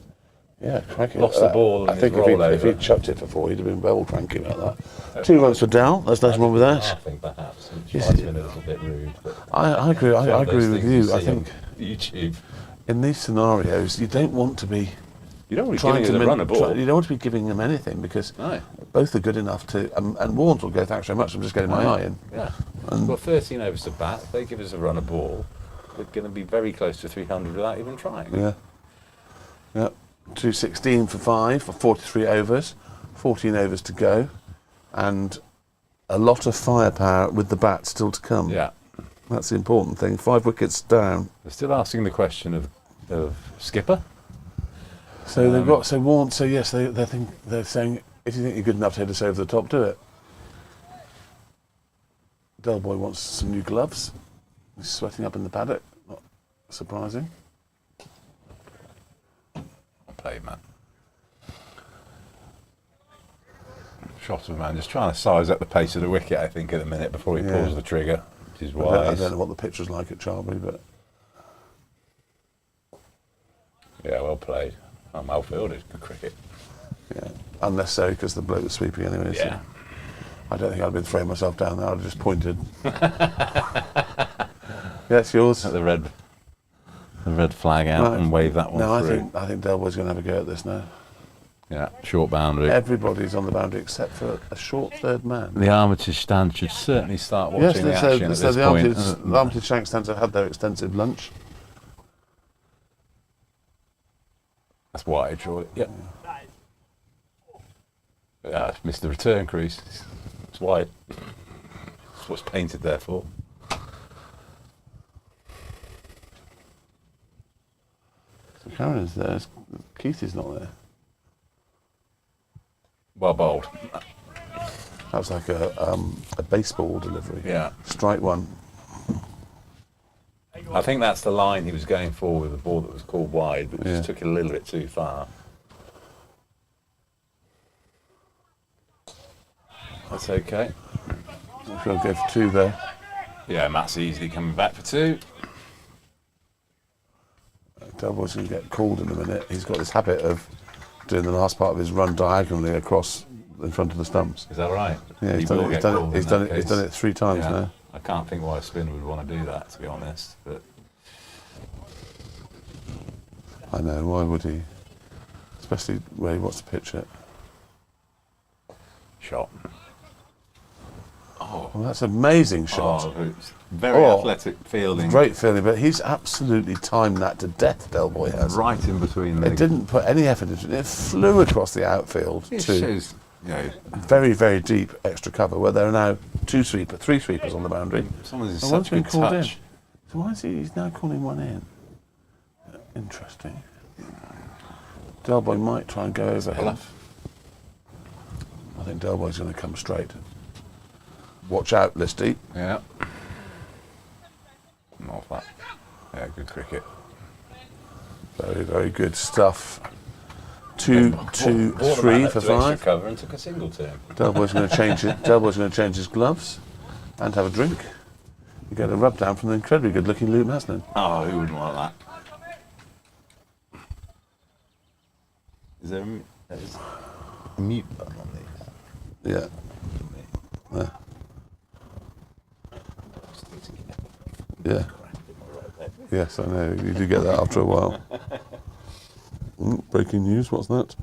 Yeah, cranky. Lost the ball I and think his if he'd rollover. chucked it for 4, he'd have been well cranky about that. 2 runs for Dell. There's nothing wrong with that. laughing perhaps, which Yes, might it- have been a little bit rude. But I agree. it's one I of those agree with things you. I see on think YouTube. in these scenarios, you don't want to be You don't really trying give to him a min- run a ball. you don't want to be giving them anything because No. both are good enough to. And Warnes will go, thanks very much. I'm just getting my eye in. Yeah. And- We've got 13 overs to bat. If they give us a run a ball, we're going to be very close to 300 without even trying. Yeah. Yeah. 216 for 5 for 43 overs, 14 overs to go, and a lot of firepower with the bat still to come. Yeah. That's the important thing. 5 wickets down. They're still asking the question of skipper. So they've got Warren. So yes, they're saying if you think you're good enough to hit us over the top, do it. Del Boy wants some new gloves. He's sweating up in the paddock. Not surprising. Played, man. Shot of man, just trying to size up the pace of the wicket, I think, at the minute before he pulls the trigger, which is wise. I don't know what the pitch was like at Charlbury, but Yeah, well played. Well fielded. Good cricket. yeah, unnecessary because the bloke was sweeping anyway. Yeah. So I don't think I'd have been throwing myself down there. I'd have just pointed. Yes, yours. At the red flag out Right. and wave that one No, through. I think Del Boy's going to have a go at this now. Yeah, short boundary. Everybody's on the boundary except for a short third man. The Armitage stand should certainly start watching Yes, the they action said, at they said this the point. Armitage Shank stands have had their extensive lunch. That's wide, surely. Yep. Yeah, it's missed the return crease. It's wide. That's what's painted there for. So Karen's there. Keith is not there. Well bowled. That was like a baseball delivery. Yeah. Strike one. I think that's the line he was going for with the ball that was called wide, but Yeah. just took it a little bit too far. That's okay. I'm sure I'll go for 2 there. Yeah, Matt's easily coming back for 2. Del Boy's going to get called in a minute. He's got this habit of doing the last part of his run diagonally across in front of the stumps. Is that right? Yeah, He he's done will it. He's get done called it. He's in done that it. He's case. done it 3 times Yeah. now. I can't think why a spinner would want to do that, to be honest. But I know. Why would he? Especially where he wants to pitch it. shot. Well, that's an amazing shot. Oh, it's very athletic fielding. Great fielding, but he's absolutely timed that to death. Del Boy has. Right in between It didn't put any effort into it. It flew across the outfield It to shows, you know, very, very deep extra cover where there are now 3 sweepers on the boundary. someone's in And one's such been good called touch. in. So why is he's now calling one in? Interesting. Del Boy might try and go over him. Enough. I think Del Boy's going to come straight. Watch out, Listy. Yeah. Not that. Yeah, good cricket. Very, very good stuff. 2, 2, 3 for 5. Cover and took a single to him. Del Boy's going to change it. Del Boy's going to change his gloves and have a drink. You get a rub down from the incredibly good-looking Luke Maslin. Oh, who wouldn't want that? Is there a mute button on these? Yeah. Yeah. Yeah. Yes, I know. You do get that after a while. Breaking news, what's that?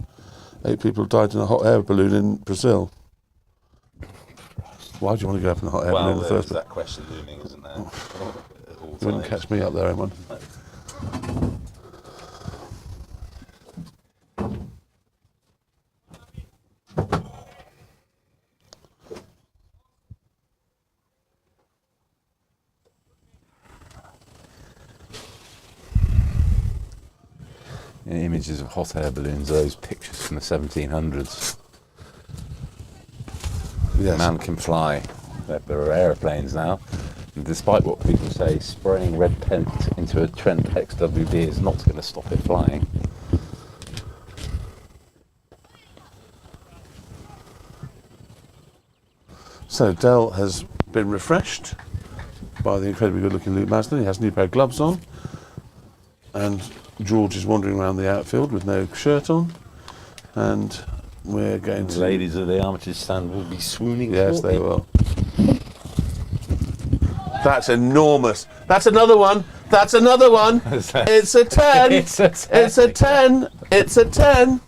8 people have died in a hot air balloon in Brazil. Why do you want to go up in a hot air balloon in the first place? that question looming, isn't there? You wouldn't catch me up there, Emon. Images of hot air balloons, those pictures from the 1700s. Yes. Man can fly. There are aeroplanes now. And despite what people say, spraying red paint into a Trent XWB is not going to stop it flying. So Del has been refreshed by the incredibly good-looking Luke Maslin. He has a new pair of gloves on, and George is wandering around the outfield with no shirt on. And we're going The to. ladies of the Armitage stand will be swooning. Yes, shortly. they will. That's enormous. That's another one. That's another one. It's a 10. It's a 10. It's a 10. It's a 10.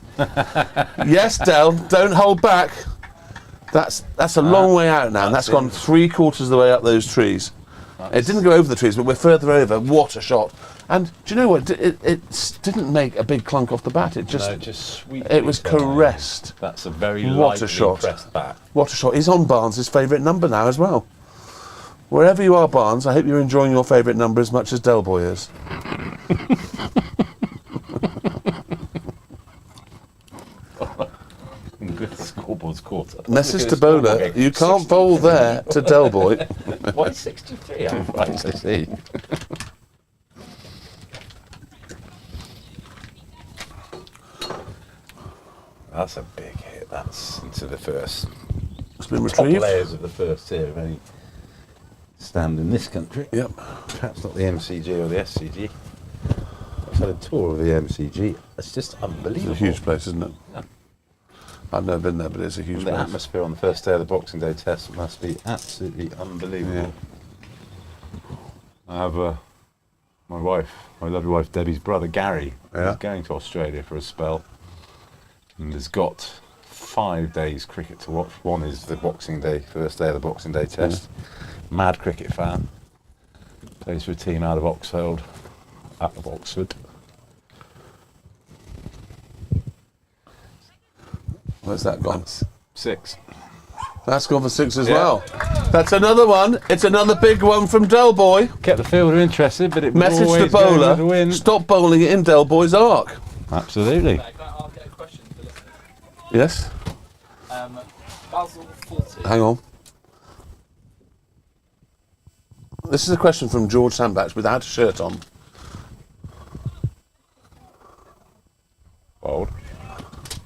Yes, Del, don't hold back. That's a long way out now, and that's gone 3/4 of the way up those trees. It didn't go over the trees, but we're further over. What a shot! And do you know what? It didn't make a big clunk off the bat. It just, No, just sweet. it was caressed. That's a very What a lightly shot. pressed bat. What a shot! He's on Barnes' favourite number now as well. Wherever you are, Barnes, I hope you're enjoying your favourite number as much as Delboy is. Good scoreboard's quarter. Message to bowler, you can't bowl there to Delboy. Why 63? Oh, right, I see. That's a big hit. That's into the first. It's been Top retrieved. layers of the first tier of any stand in this country. Yep. Perhaps not the MCG or the SCG. I've had a tour of the MCG. It's just It's unbelievable. a huge place, isn't it? Yeah. I've never been there, but it's a huge The place. atmosphere on the first day of the Boxing Day test must be absolutely unbelievable. I have my wife, my lovely wife Debbie's brother Gary, Yeah. is going to Australia for a spell and has got 5 days cricket to watch. One is the Boxing Day, first day of the Boxing Day test. Mad cricket fan. Plays for a team out of Oxford. Where's that gone? That's 6. That's gone for 6 as Yeah. well. That's another one. It's another big one from Delboy. Kept the fielder interested, but it was Message to always going with the bowler, wind. stop bowling it in Delboy's arc. Absolutely. I'll get a question for the listeners. Yes? Basil 40. Hang on. This is a question from George Sandbach without a shirt on. Bold.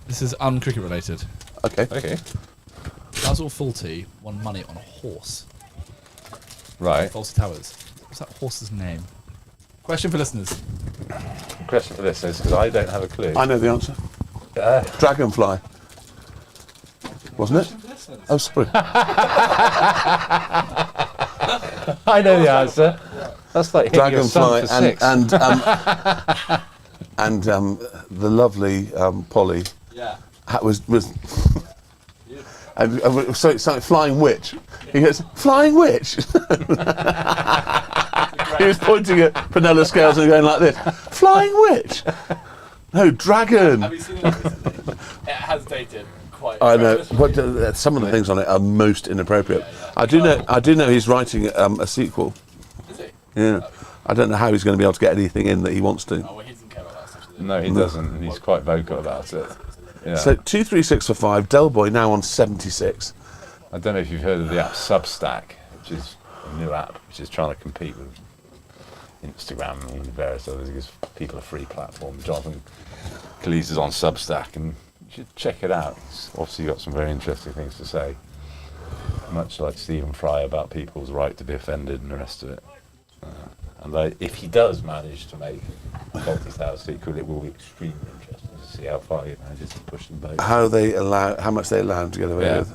This is uncricket related. Okay. Okay. Basil Fawlty won money on a horse. Right. Fawlty Towers. What's that horse's name? Question for listeners. Question for this is because I don't have a clue. I know the answer. Dragonfly. Wasn't it? Oh, sorry. I know the answer. That's like hitting your son Dragonfly for 6. and the lovely Polly Yeah. was so it's like Flying Witch. He goes, Flying Witch. He was pointing at Prunella Scales and going like this, Flying Witch. No, dragon. Have you seen that recently? It has dated quite. I know. But some of the things on it are most inappropriate. I do know he's writing a sequel. Is it? Yeah. I don't know how he's going to be able to get anything in that he wants to. Oh, well, he doesn't care about that stuff. does he? No, he doesn't, and he's quite vocal about it. Yeah. So 236 for 5. Delboy now on 76. I don't know if you've heard of the app Substack, which is a new app which is trying to compete with Instagram and various others. It gives people a free platform. Jonathan Cleese is on Substack, and you should check it out. It's obviously got some very interesting things to say, much like Stephen Fry about people's right to be offended and the rest of it. And if he does manage to make Fawlty Towers sequel, it will be extremely interesting to see how far he manages to push them both. How much they allow him to get away Yeah. with.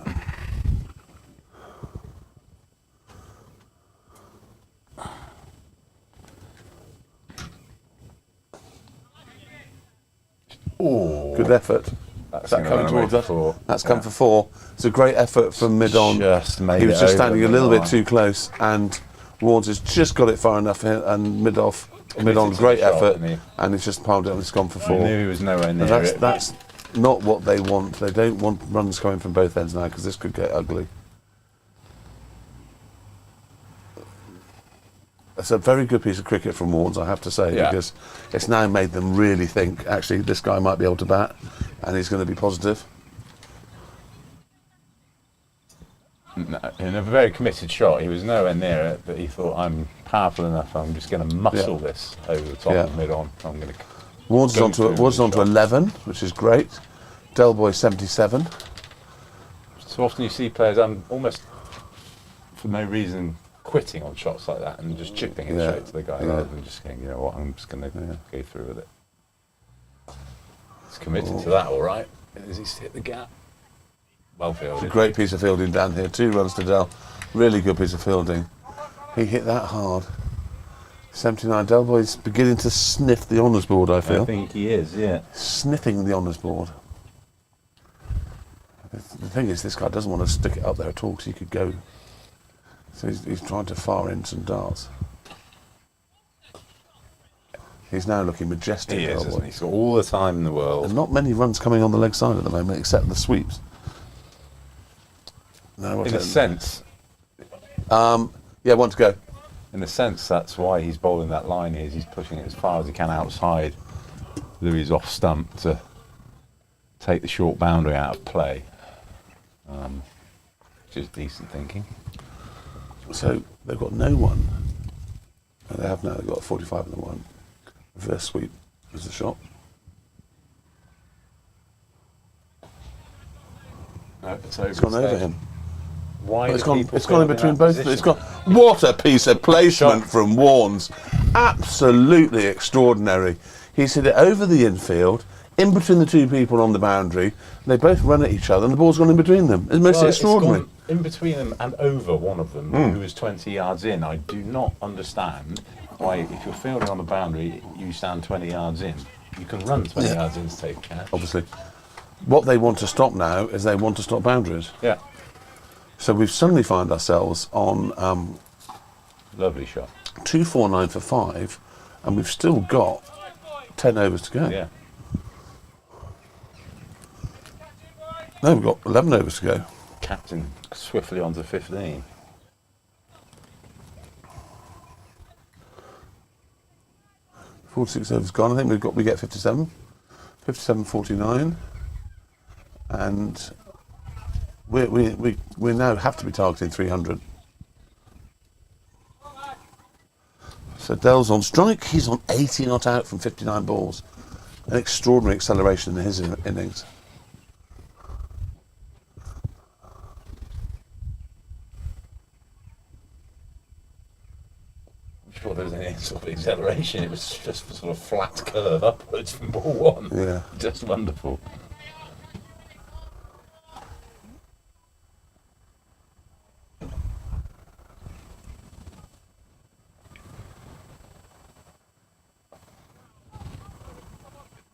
Ooh, Good effort. that's Is that gonna coming run away towards us? for- That's come for 4. It's a great effort from mid-on. Just made He was it just over standing a the little bit line. too close, and Wards has just got it far enough here, and mid-on, to the great shot, effort, didn't he? and he's just piled it and it's gone for I 4. knew he was nowhere near But it. that's not what they want. They don't want runs coming from both ends now, because this could get ugly. It's a very good piece of cricket from Wards, I have to say, Yeah. because it's now made them really think, actually, this guy might be able to bat, and he's going to be positive. No, in a very committed shot, he was nowhere near it, but he thought, I'm powerful enough, I'm just going to muscle this over the top Yeah. and mid-on. I'm going to Wards is Go on to through Wards is the on to shot. 11, which is great. Delboy 77. So often you see players almost for no reason quitting on shots like that and just chipping it Yeah. straight to the guy Yeah. rather than just going, you know what, I'm just going to go through with it. He's committed to that, all right. As he's hit the gap. Well It's a fielded. great piece of fielding down here. 2 runs to Del. Really good piece of fielding. He hit that hard. 79. Delboy's beginning to sniff the honours board, I feel. I think he is, yeah. Sniffing the honours board. The thing is, this guy doesn't want to stick it up there at all, because he could go So he's trying to fire in some darts. He's now looking majestic. He is, Del Boy. isn't he? He's got all the time in the world. And not many runs coming on the leg side at the moment, except the sweeps. No, In a sense, yeah, one to go. that's why he's bowling that line. He's pushing it as far as he can outside Louis' off stump to take the short boundary out of play. Which is decent thinking. So they've got no one. And they have now. They've got 45 in the one. Reverse sweep is the shot. No, it's It's gone over him. Why It's do gone. people It's gone in feel between that both. position? It's gone. What a piece of placement Shot. from Warnes! Absolutely extraordinary. He's hit it over the infield, in between the two people on the boundary. They both run at each other, and the ball's gone in between them. It's most Well, extraordinary. It's gone in between them and over one of them, who was 20 yards in. I do not understand why, if you're fielding on the boundary, you stand 20 yards in. You can run 20 yards in to take a catch. Obviously, what they want to stop now is they want to stop boundaries. Yeah, So we've suddenly found ourselves on lovely shot. 249 for 5, and we've still got 10 overs to go. Yeah. No, we've got 11 overs to go. Captain swiftly onto 15. Forty-six overs gone. I think we get 57. 57.49, and we now have to be targeting 300. So Dell's on strike. He's on 80 not out from 59 balls. An extraordinary acceleration in his innings. Sure, there was any sort of acceleration. It was just a sort of flat curve upwards from ball one. Yeah. Just wonderful.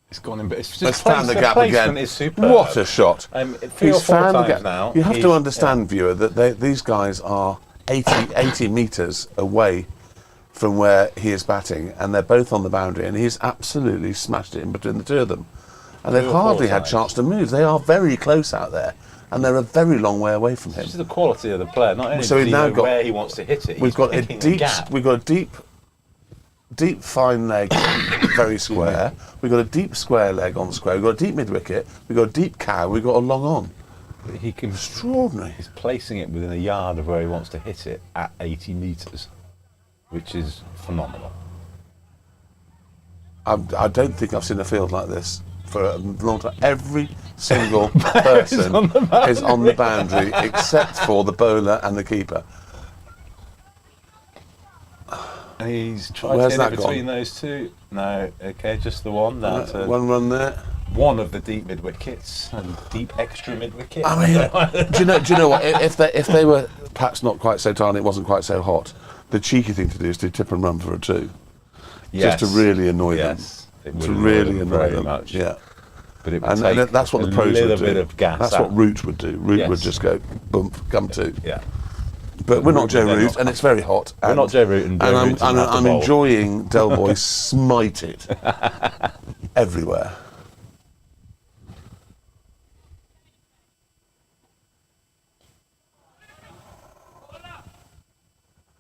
It's gone in, but it's just Let's found the gap placement again. is superb. What a shot! 3 or He's 4 found the times gap. now. You have to he's- understand, viewer, that these guys are 80 metres away from where he is batting, and they're both on the boundary, and he's absolutely smashed it in between the two of them. And they've 3 or 4 hardly had times. chance to move. They are very close out there, and they're a very long way away from him. This is the quality of the player. Not only So does we've he now know got- where he wants to hit it, We've he's got a picking the deep, gap. we've got a deep fine leg, very square. We've got a deep square leg on square. We've got a deep mid wicket. We've got a deep cow. We've got a long on. He can. Extraordinary. He's placing it within a yard of where he wants to hit it at 80 metres, which is phenomenal. I don't think I've seen a field like this for a long time. Every single person is on the boundary except for the bowler and the keeper. And he's tried Where's to hit that it between those two. No, okay, just the one. That's One run there. one of the deep mid wickets and deep extra mid wicket. I mean, do you know what? If they were perhaps not quite so tired, and it wasn't quite so hot, the cheeky thing to do is to tip and run for a 2, just to really annoy them. It To would really annoy very them. much. Yeah. But it would And take that's what a the pros little would do. bit of gas. That's out. what Root would do. Root would Yes. just go, bump, come 2. Yeah. But we're not Root Joe would then Root, not and it's very hot. We're not Joe Root, and Joe I'm, Root doesn't have to I'm bowl. enjoying Del Boy smite it everywhere.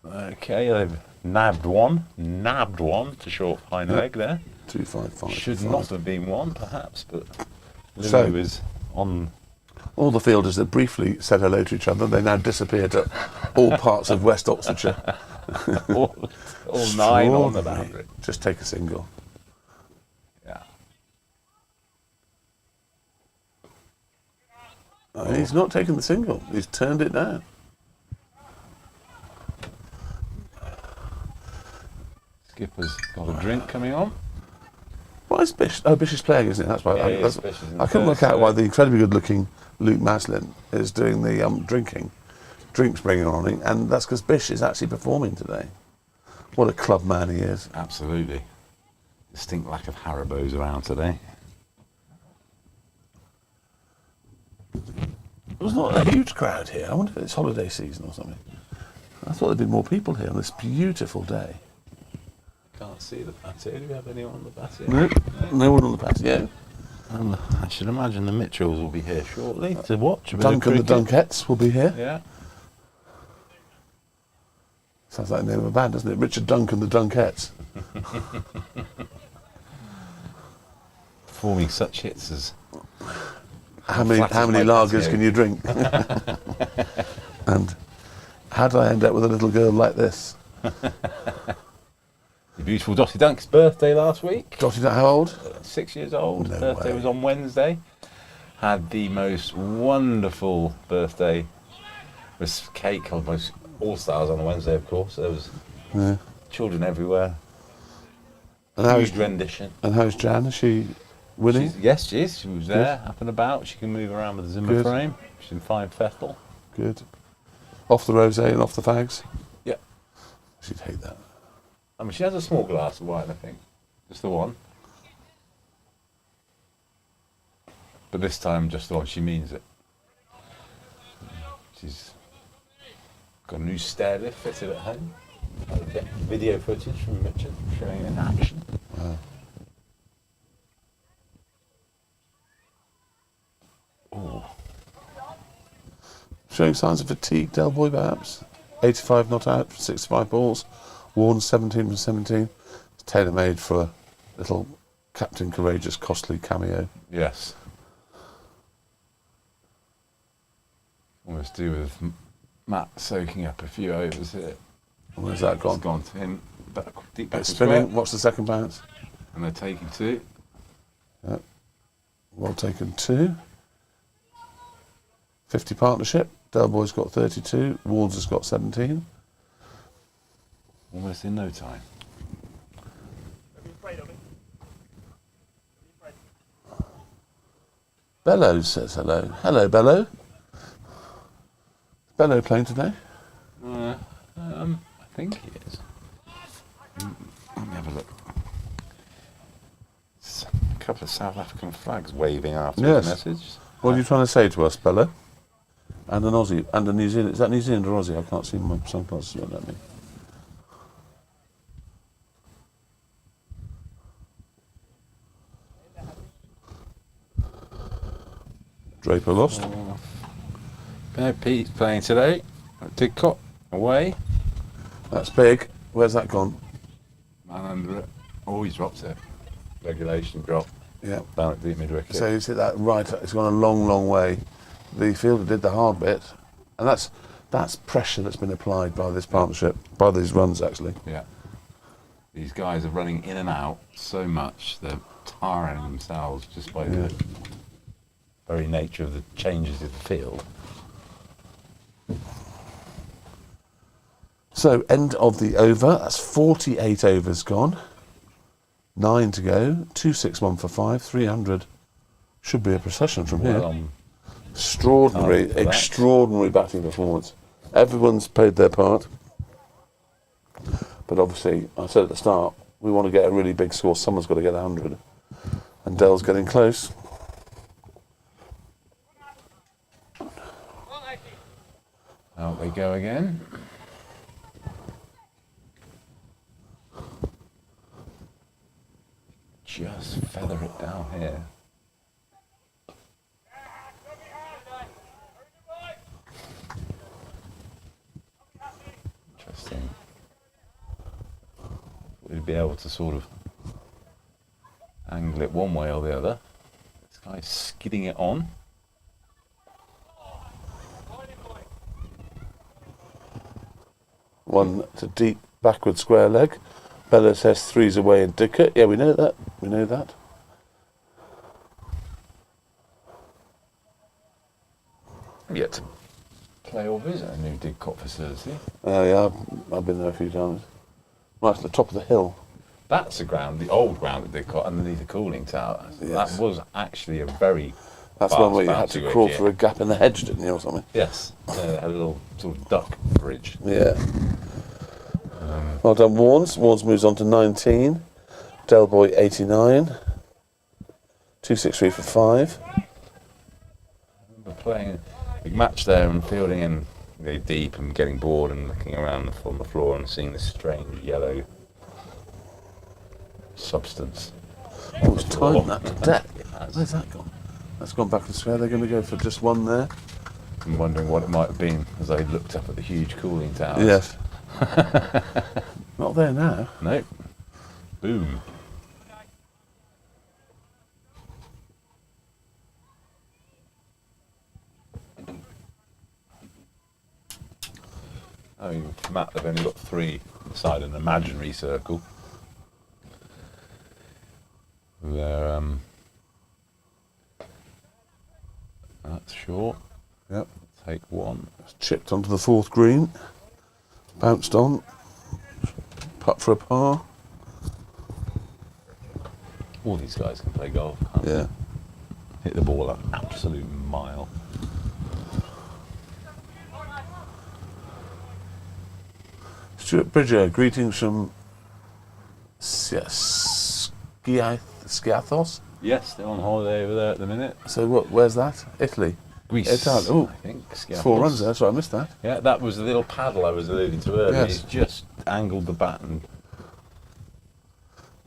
Okay, they've nabbed one to short fine leg there. 255. Should not have been one, perhaps, but So- Lily was on. All the fielders that briefly said hello to each other, they now disappeared to all parts of West Oxfordshire. all 9 on the Extraordinary. boundary. Just take a single. Yeah. He's not taken the single. He's turned it down. Skipper's got a drink coming on. Why is Bish? Oh, Bish is playing, isn't it? That's why. Yeah, I, he is. that's, Bish is in I couldn't the work out first, why the incredibly good-looking Luke Maslin is doing the drinks bringing on, and that's because Bish is actually performing today. What a club man he is. Absolutely. Distinct lack of Haribos around today. There's not a huge crowd here. I wonder if it's holiday season or something. I thought there'd be more people here on this beautiful day. Can't see the patio. Do we have anyone on the patio? No, no one on the patio. And I should imagine the Mitchells will be here shortly to watch. Duncan the Dunkettes will be here. Yeah. Sounds like the name of a band, doesn't it? Richard Duncan the Dunkettes. Performing such hits as How many my lagers patio. can you drink? And how did I end up with a little girl like this? the beautiful Dottie Dunk's birthday last week. Dottie, how old? 6 years old. No Birthday way. was on Wednesday. Had the most wonderful birthday. Was cake, almost all stars on a Wednesday, of course. There was Yeah. children everywhere. And how's, Huge rendition. and how's Jan? Is she winning? Yes, she is. She was there, up and about. She can move around with the Zimmer Good. frame. She's in fine fettle. Good. Off the rosé and off the fags? Yeah. She'd hate that. I mean, she has a small glass of wine, I think. Just the one. But this time, just the one. She means it. She's got a new stair lift fitted at home. Video footage from Mitchell showing it in action. Wow. Ooh. Showing signs of fatigue, Del Boy perhaps. 85 not out for 65 balls. Warren 17 from 17. It's tailor-made for a little Captain Courageous costly cameo. Yes. Almost do with Matt soaking up a few overs here. Where's that It's gone? gone to him. Deep back It's to spinning. square. Watch the second bounce. And they're taking two. Well taken 2. 50 partnership. Del Boy's got 32. Wards has got 17. Almost in no time. Bellows says hello. Hello, Bellow. Is Bellow playing today? I think he is. Let me have a look. A couple of South African flags waving after Yes. the message. What are you trying to say to us, Bellow? And an Aussie, and a New Zealand. Is that New Zealand or Aussie? I can't see my sunglasses. Won't let me. Draper lost. Bear Pete's playing today at Didcot, away. That's big. Where's that gone? Man under it. Oh, he's dropped it. Regulation drop. Yeah. Down at deep mid wicket. So you see that right? It's gone a long, long way. The fielder did the hard bit, and that's pressure that's been applied by this partnership, by these runs actually. Yeah. These guys are running in and out so much, they're tiring themselves just by the very nature of the changes in the field. So end of the over. That's 48 overs gone. 9 to go. 261 for 5. 300. Should be a procession from here. Extraordinary, for that. extraordinary batting performance. Everyone's played their part. But obviously, I said at the start, we want to get a really big score. Someone's got to get 100. And Dell's getting close. Out they go again. Just feather it down here. Interesting. We'd be able to sort of angle it one way or the other. This guy's skidding it on. One to deep backward square leg. Bella says 3's away in Didcot. Yeah, we know that. We know that. Yet to play or visit a new Didcot facility. Yeah, I've been there a few times. Right at the top of the hill. That's the ground, the old ground that Didcot underneath the cooling tower. Yes. That was actually a very That's fast one where you had bouncy to crawl wicket. through a gap in the hedge, didn't you, or something? Yes, it had a little sort of duck bridge. Yeah. Well done, Warnes. Warnes moves on to 19. Del Boy 89. 263 for 5. I remember playing a big match there and fielding in go deep and getting bored and looking around on the floor and seeing this strange yellow substance. Oh, it's timed that to death. Where's that gone? That's gone back and square. They're going to go for just one there. I'm wondering what it might have been as I looked up at the huge cooling towers. Yes. Not there now. Nope. Boom. Oh, Matt, they've only got 3 inside an imaginary circle. They're, that's short. Yep. Take 1. It's chipped onto the 4th green. Bounced on. Putt for a par. All these guys can play golf, can't Yeah. they? Hit the ball an absolute mile. Stuart Bridger, greetings from Skiathos. Yes, they're on holiday over there at the minute. So where's that? Italy. Greece, Italy. Oh, I think. it's 4 runs there, so I missed that. Yeah, that was the little paddle I was alluding to earlier. Yes. He's just angled the bat and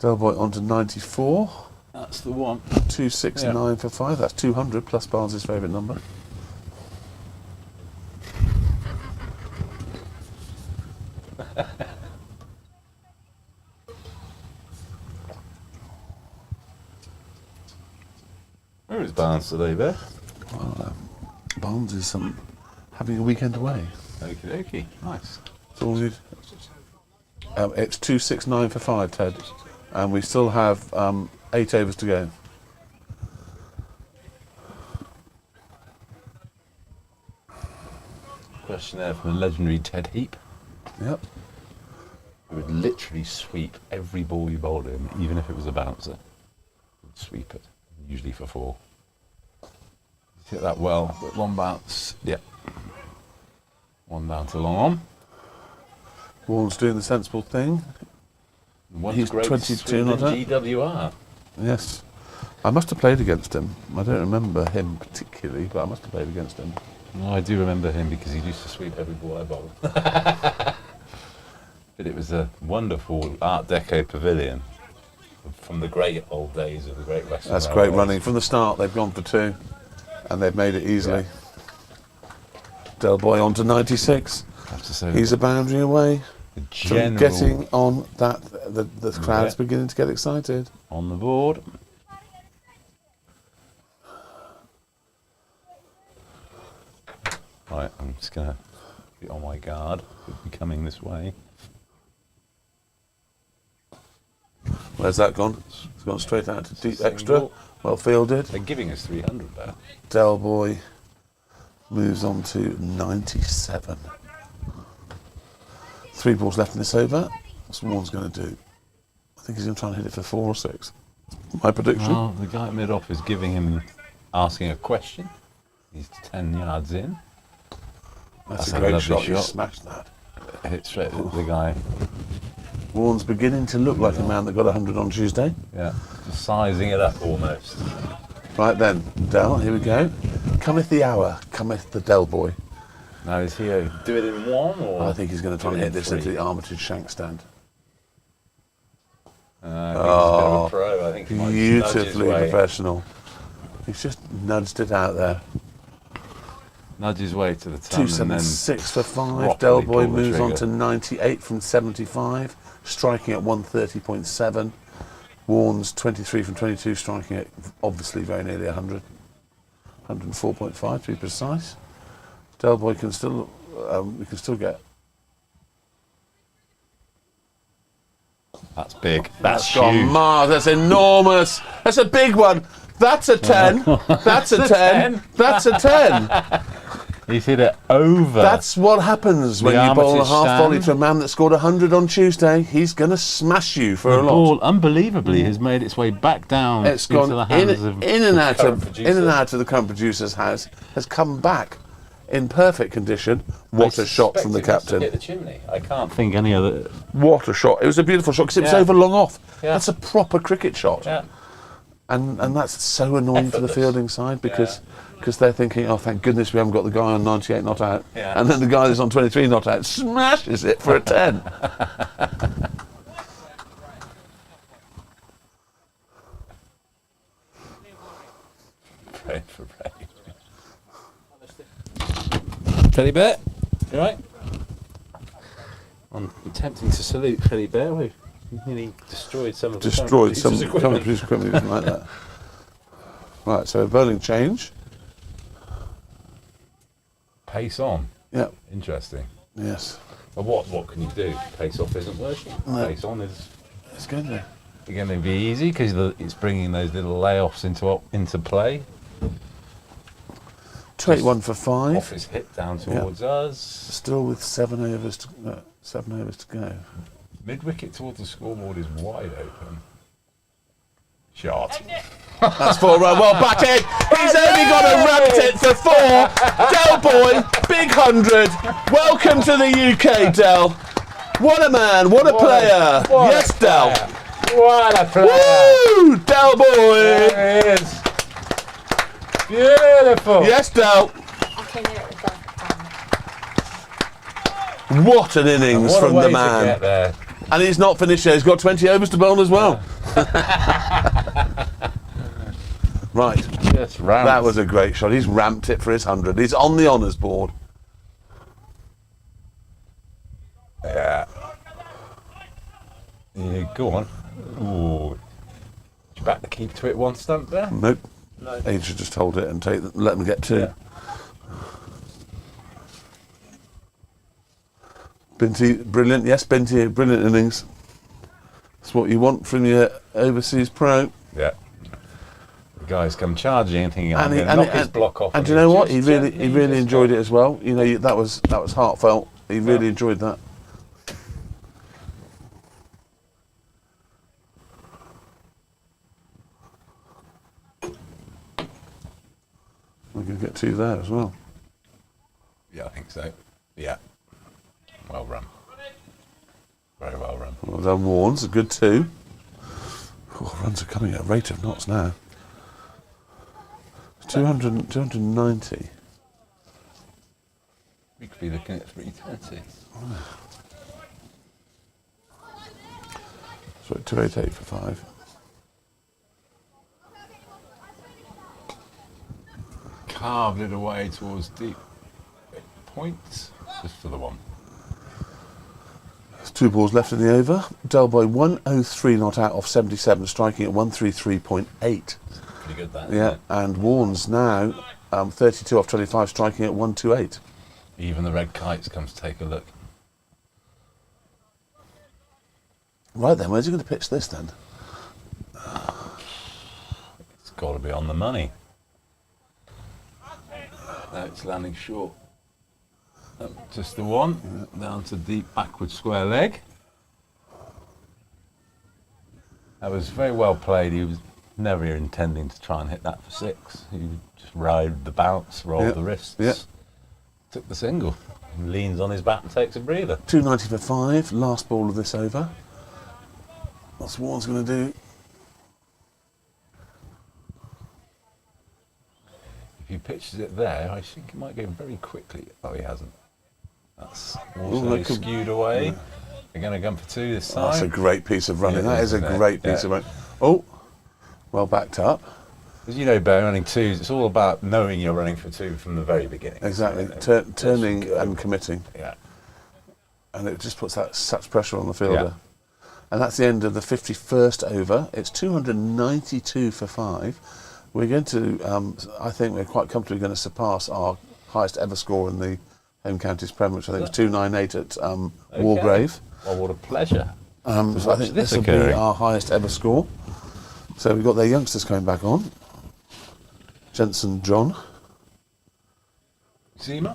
Del Boy onto 94. that's the one. 269 for 5. That's 200 plus Barnes' favourite number. Where is Barnes today, Beth? Well, Barnes is having a weekend away. Okie dokie. Nice. That's all we need. It's 269 for 5, Ted. And we still have 8 overs to go. Question there from the legendary Ted Heap, Yep. who would literally sweep every ball you bowled him, even if it was a bouncer. He'd sweep it, usually for 4. Hit that well, but 1 bounce. Yep. 1 down to long on. Warren's doing the sensible thing. One's He's great 22 sweep not in it? GWR. Yes. I must have played against him. I don't remember him particularly, but I must have played against him. No, I do remember him because he used to sweep every ball I bowled. But it was a wonderful Art Deco pavilion from the great old days of the Great Western That's great Railways. running. From the start, they've gone for 2, and they've made it easily. Del Boy on to 96. I have to say, He's a boundary away the from general getting on that. The crowd's beginning to get excited. on the board. Right, I'm just going to be on my guard. Could be coming this way. Where's that gone? It's gone straight out to deep Single. extra. Well fielded. They're giving us 300 there. Del Boy moves on to 97. 3 balls left in this over. What's Warren's going to do? I think he's going to try and hit it for 4 or 6. My prediction. Well, the guy at mid-off is asking a question. He's 10 yards in. That's that's a a great lovely shot. He shot. smashed that. Hit straight at the guy. Warren's beginning to look like a man that got 100 on Tuesday. Yeah, just sizing it up almost. Right then, Del, here we go. Cometh the hour, cometh the Del Boy. Now is he do it in 1 or? I think he's going to try and do it hit in this 3? into the Armitage shank stand. I think he's a bit of a pro. I think he might nudge his Beautifully way. professional. He's just nudged it out there. Nudge his way to the ton and then 276 for 5. properly Del Boy pull the moves on trigger. to 98 from 75, striking at 130.7. Warren's 23 from 22, striking at obviously very nearly 100. 104.5 to be precise. Del Boy can still, we can still get. That's big. That's gone huge. Mars. That's enormous. That's a big one. That's a 10. That's a 10. That's a 10. He's hit it over. That's what happens when The you bowl a Armitage half stand. volley to a man that scored 100 on Tuesday. He's going to smash you for the a lot. ball, unbelievably, has made its way back down It's into gone the hands of in and the out current of producer. the current producer's house. Has come back in perfect condition. What a shot from the Suspect it must have captain! hit the chimney. I can't think any other. What a shot! It was a beautiful shot because it was Yeah. over long off. Yeah. That's a proper cricket shot. Yeah. And that's so annoying for the Effortless. fielding side because they're thinking, oh, thank goodness we haven't got the guy on 98 not out. Yeah. And then the guy that's on 23 not out smashes it for a 10. Pray for rain. Teddy Bear. You right? I'm attempting to salute Teddy Bear. We've nearly destroyed some of the Destroyed some pieces of equipment. current piece of equipment, even like that. Right, so a bowling change. Pace on. Yep. Interesting. Yes. But what can you do? Pace off isn't working. No. Pace on is It's good there. going to be easy because it's bringing those little layoffs into play. 281 for 5. Off his hit down towards us. Still with 7 overs to go. Mid wicket towards the scoreboard is wide open. Shot. That's 4 run. Well batted. He's only got to ramp it for 4. Del Boy, big 100. Welcome to the UK, Del. What a man. What a player. Yes, Del. What a player. Woo! Del Boy. There he is. Beautiful. Yes, Del. I can hear it with that. What an innings What a from way the to man. get there. And he's not finished yet. He's got 20 overs to bowl as well. Right. Just rammed. That was a great shot. He's ramped it for his 100. He's on the honours board. Yeah. Yeah, go on. Ooh. Did you back the keep to it one stump there? Nope. No. He should just hold it and let them get 2. Yeah. Binty, brilliant. Yes, Binty, brilliant innings. That's what you want from your overseas pro. Yeah. The guys come charging and thinking, I'm And he- going to and knock he- his block off. And do you know what? He just really gently enjoyed just it as well. You know, that was heartfelt. He really enjoyed that. We're going to get 2 there as well. Yeah, I think so. Yeah. Well run. Very well run. Well done, Warnes. A good 2. Oh, runs are coming at a rate of knots now. 290. We could be looking at 330. So 288 for 5. Carved it away towards deep points. Just for the one. There's 2 balls left in the over. Del Boy 103 not out off 77, striking at 133.8. Pretty good that. Yeah, Isn't it? and Warnes now 32 off 25, striking at 128. Even the red kites come to take a look. Right then, where's he going to pitch this then? It's got to be on the money. No, it's landing short. Just the one. Down to deep backward square leg. That was very well played. He was never intending to try and hit that for 6. He just rode the bounce, rolled Yep. the wrists. Yep. Took the single. And leans on his bat and takes a breather. 290 for 5, last ball of this over. What's Warnes going to do? If he pitches it there, I think it might go very quickly. Oh, he hasn't. That's also that could- skewed away. They're going to go for 2 this time. That's a great piece of running. It That is a isn't it? great piece Yeah. of running. Oh, well backed up. As you know, Bear, running 2s, it's all about knowing you're running for 2 from the very beginning. Exactly. isn't it? Turning Just go. and committing. Yeah. And it just puts that such pressure on the fielder. Yeah. And that's the end of the 51st over. It's 292 for 5. We're going to, I think we're quite comfortably going to surpass our highest ever score in the Home Counties Prem, which I think was 298 at Wargrave. Well, what a pleasure. So I watch think this this will be occurring. our highest ever score. So we've got their youngsters coming back on. Jensen John, Zima?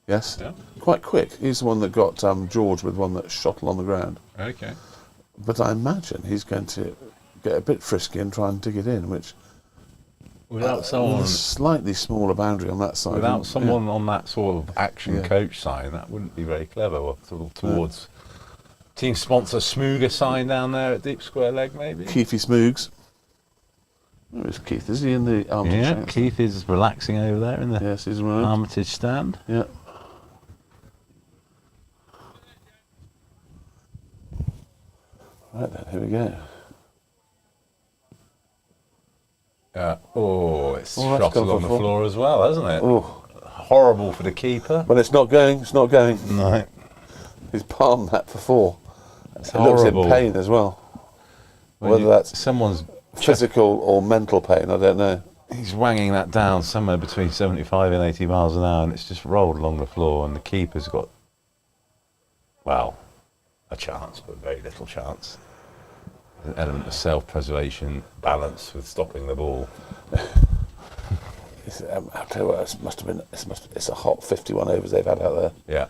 yes. Yeah. Quite quick. He's the one that got George with one that shot on the ground. Okay. But I imagine he's going to get a bit frisky and try and dig it in, which Without with someone, a slightly smaller boundary on that side. without Yeah. someone on that sort of action Yeah. coach sign, that wouldn't be very clever. Or towards team sponsor Smooger sign down there at deep square leg, maybe. Keefy Smoogs. Where is Keith? Is he in the Armitage Yeah, stand? Keith is relaxing over there in the Yes, he's right. Armitage stand. Yeah. Right then, here we go. It's Oh, that's shot gone along for the four. floor as well, hasn't it? Oh, Horrible for the keeper. but it's not going. It's not going. No, He's palmed that for 4. it's It looks in horrible. pain as well. When Whether that's someone's physical or mental pain, I don't know. he's wanging that down somewhere between 75 and 80 miles an hour, and it's just rolled along the floor, and the keeper's got, well, a chance, but very little chance. An element of self-preservation, balance with stopping the ball. I'll tell you what, it's a hot 51 overs they've had out there. Yeah.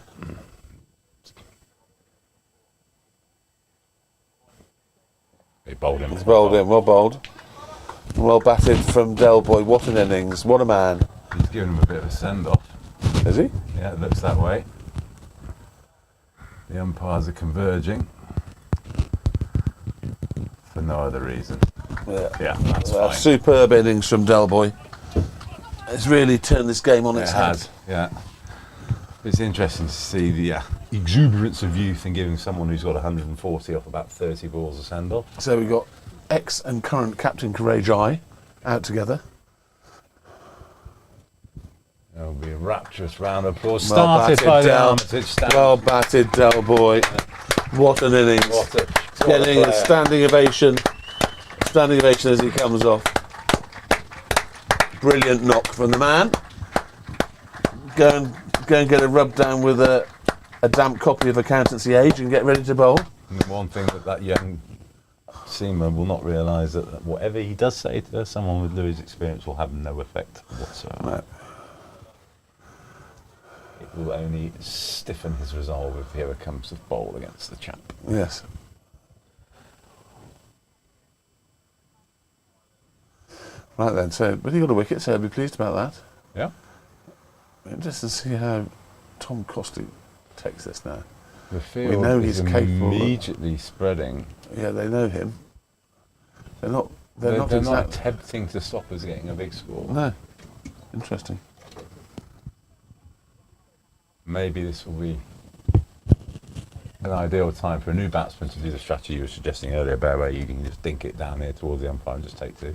He bowled him. He's bowled in, well bowled. Well batted from Del Boy. What an innings, what a man. He's given him a bit of a send-off. Is he? Yeah, it looks that way. The umpires are converging. For no other reason. Yeah. Yeah, that's Well, fine. superb innings from Del Boy. It's really turned this game on It its head. has, yeah. It's interesting to see the exuberance of youth and giving someone who's got 140 off about 30 balls a send-off. So we've got ex and current captain Courage Eye out together. There'll be a rapturous round of applause. Well Started batted, by the Del. Armitage stand. Well batted, Del Boy. What an innings. What a Getting a player. standing ovation. Standing ovation as he comes off. Brilliant knock from the man. Go and get a rub down with a damp copy of Accountancy Age and get ready to bowl. And the one thing that young seaman will not realise that whatever he does say to someone with Louis' experience will have no effect whatsoever. No. It will only stiffen his resolve if he ever comes to bowl against the chap. Yes. Right then, so but he got a wicket, so I'll be pleased about that. Yeah. Interesting to see how Tom Costy takes this now. The field know is he's capable of- immediately spreading. Yeah, they know him. They're not They're not exact- attempting to stop us getting a big score. No. Interesting. Maybe this will be an ideal time for a new batsman to do the strategy you were suggesting earlier, where you can just dink it down here towards the umpire and just take 2.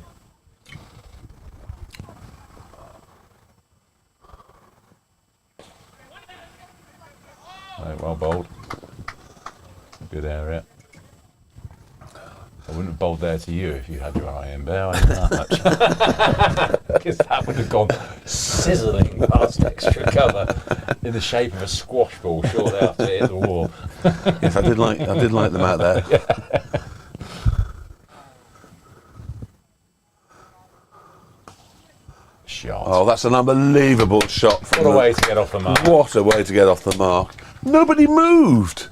Right, well bowled. Good area. I wouldn't have bowled there to you if you had your eye in there. I know that much. Because that would have gone sizzling past extra cover in the shape of a squash ball shortly after it hit the wall. Yes, I did like them out there. Shot. Oh, that's an unbelievable shot from What a way to get off the mark. What a way to get off the mark. Nobody moved.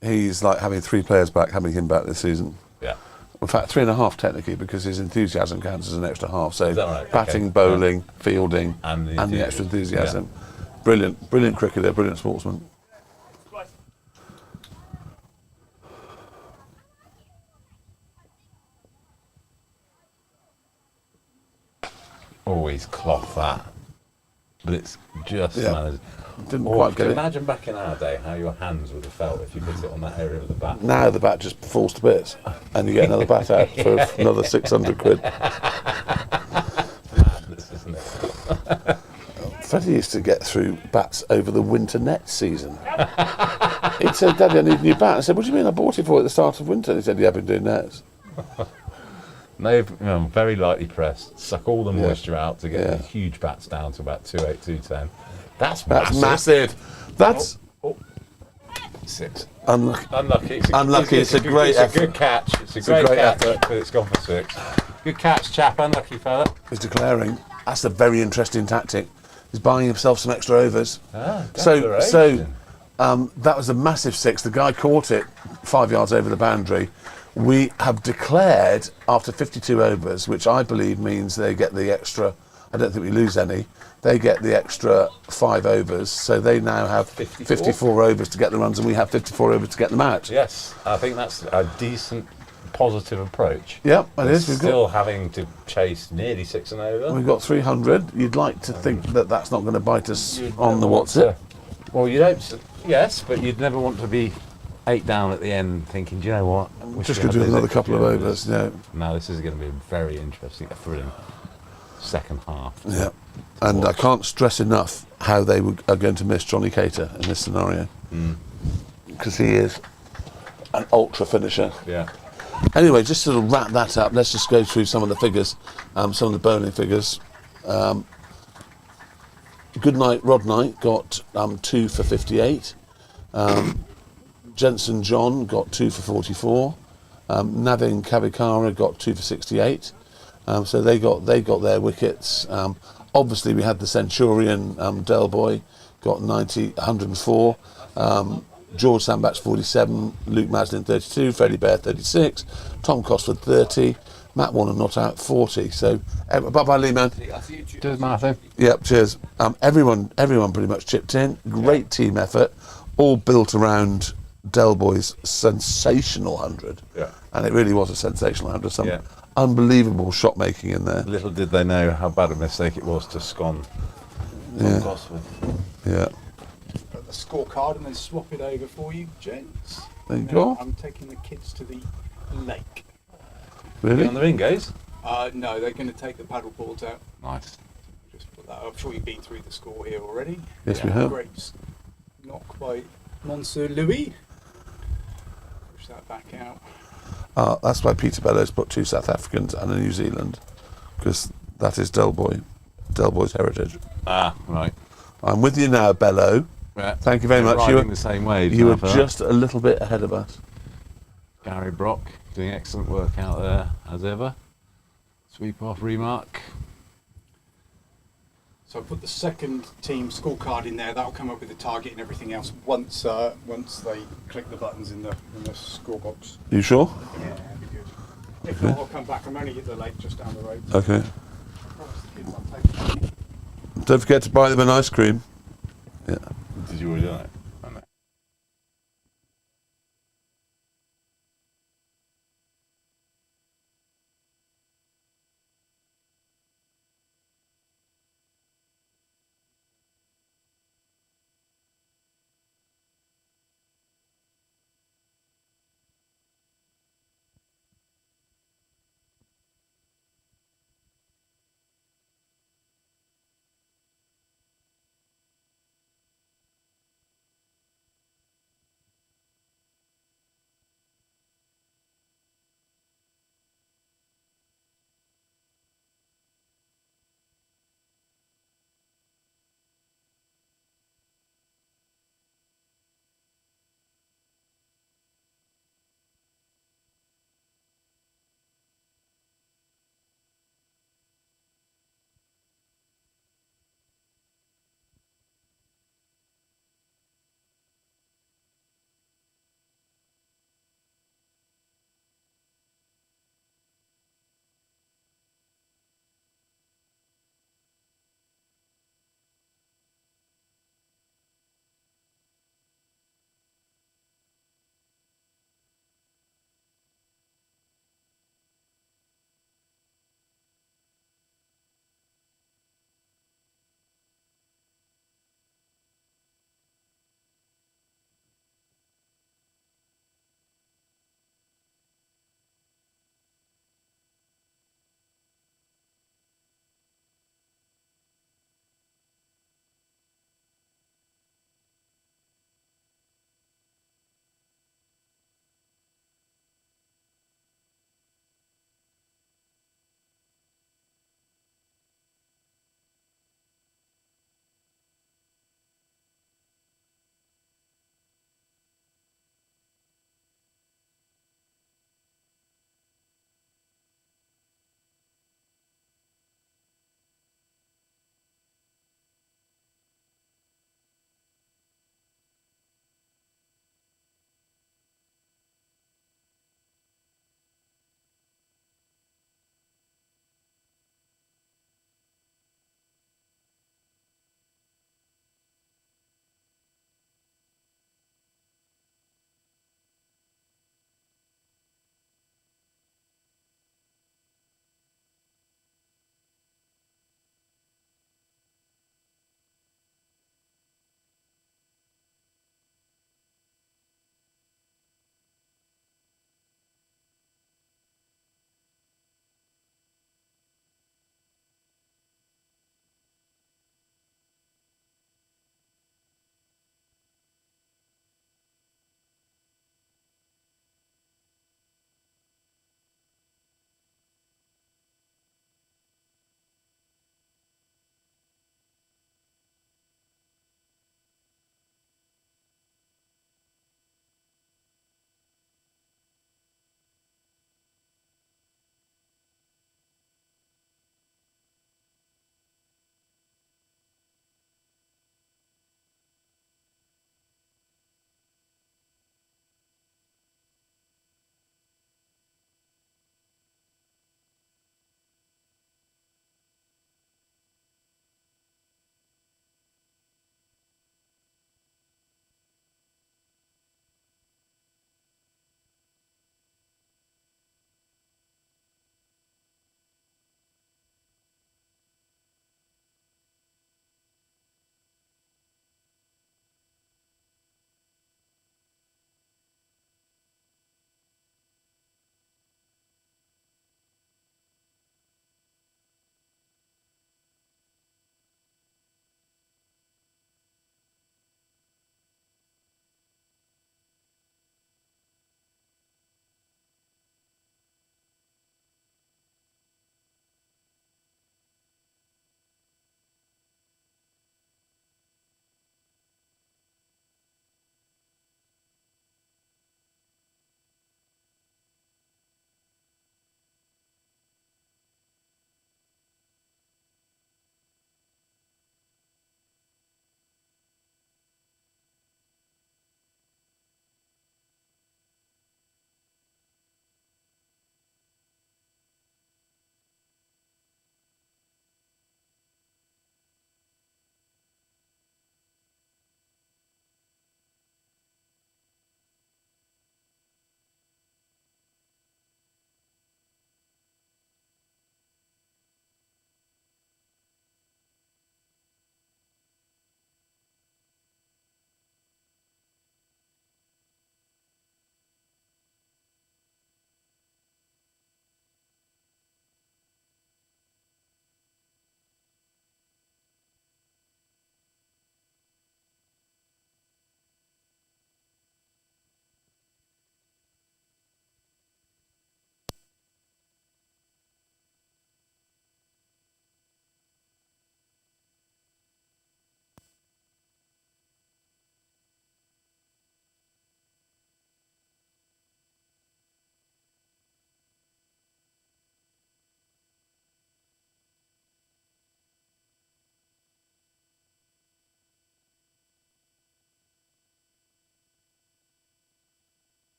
He's like having 3 players back, having him back this season. Yeah. In fact, 3.5 technically, because his enthusiasm counts as an extra half. So Is that right? batting, Okay. bowling, fielding, And the and the extra enthusiasm. enthusiasm. Brilliant cricketer, brilliant sportsman. Always cloth that. But it's just Yeah. managed. Didn't quite get it. Imagine back in our day how your hands would have felt if you hit it on that area of the bat. Now the bat just falls to bits, and you get another bat out for another 600 quid. Madness, isn't it? Freddie used to get through bats over the winter net season. He'd said, "Daddy, I need a new bat." I said, "What do you mean? I bought it for at the start of winter." He said, "Yeah, I've been doing nets." They've very lightly pressed, suck all the moisture out to get Yeah. the huge bats down to about 2.8, 2.10. That's That's massive. massive. That's 6. unlucky. Unlucky. Unlucky, it's a great It's a good catch. It's a great great catch, effort. but it's gone for 6. Good catch, chap. Unlucky fella. He's declaring. That's a very interesting tactic. He's buying himself some extra overs. So Declaration. that was a massive 6. The guy caught it 5 yards over the boundary. We have declared after 52 overs, which I believe means they get the extra. I don't think we lose any. They get the extra 5 overs, so they now have 54 overs to get the runs, and we have 54 overs to get them out. Yes, I think that's a decent positive approach. Yep, it We're is. still having to chase nearly 6 and over. We've got 300. You'd like to think that that's not going to bite us You'd on the never want what's it. Well, you don't. Yes, but you'd never want to be 8 down at the end, thinking, do you know what? We Just should going to do have another this couple of extra overs. Yeah, No, this is going to be a very interesting, a thrilling second half. yeah. And I can't stress enough how they are going to miss Johnny Cater in this scenario, because he is an ultra finisher. Yeah. Anyway, just to sort of wrap that up, let's just go through some of the figures, some of the bowling figures. Goodnight Rod Knight got 2 for 58. Jensen John got 2 for 44. Navin Kavikara got 2 for 68. So they got their wickets. Obviously, we had the Centurion Del Boy got 104. George Sandbach 47. Luke Maslin 32. Freddie Bear 36. Tom Cosford 30. Matt Warner not out 40. So bye Lee man. Cheers, Martha. Yep, cheers. Everyone pretty much chipped in. Great team effort, all built around Del Boy's sensational 100. Yeah. And it really was a sensational 100. Some Yeah. unbelievable shot making in there. Little did they know how bad a mistake it was to scone Yeah. Cosford. Yeah. Put the scorecard and then swap it over for you, gents. There you Now, go. I'm taking the kids to the lake. Really? On the ringos? No, they're going to take the paddle boards out. Nice. Just put that. I'm sure you've been through the score here already. Yes, we have. Great. Not quite Monsieur Louis. Push that back out. That's why Peter Bellows put 2 South Africans and a New Zealand, because that is Del Boy's heritage. Ah, right. I'm with you now, Bello. Yeah. Thank you very much. Riding the same wave. You were Martha. just a little bit ahead of us. Gary Brock doing excellent work out there as ever. Sweep off remark. So I put the second team scorecard in there. That'll come up with the target and everything else once they click the buttons in the score box. You sure? Yeah, that'd be good. If not, I'll come back. I'm only at the lake just down the road. Okay. Promise the kids I'll take them. Don't forget to buy them an ice cream. Yeah. Did you already do it? Oh, no.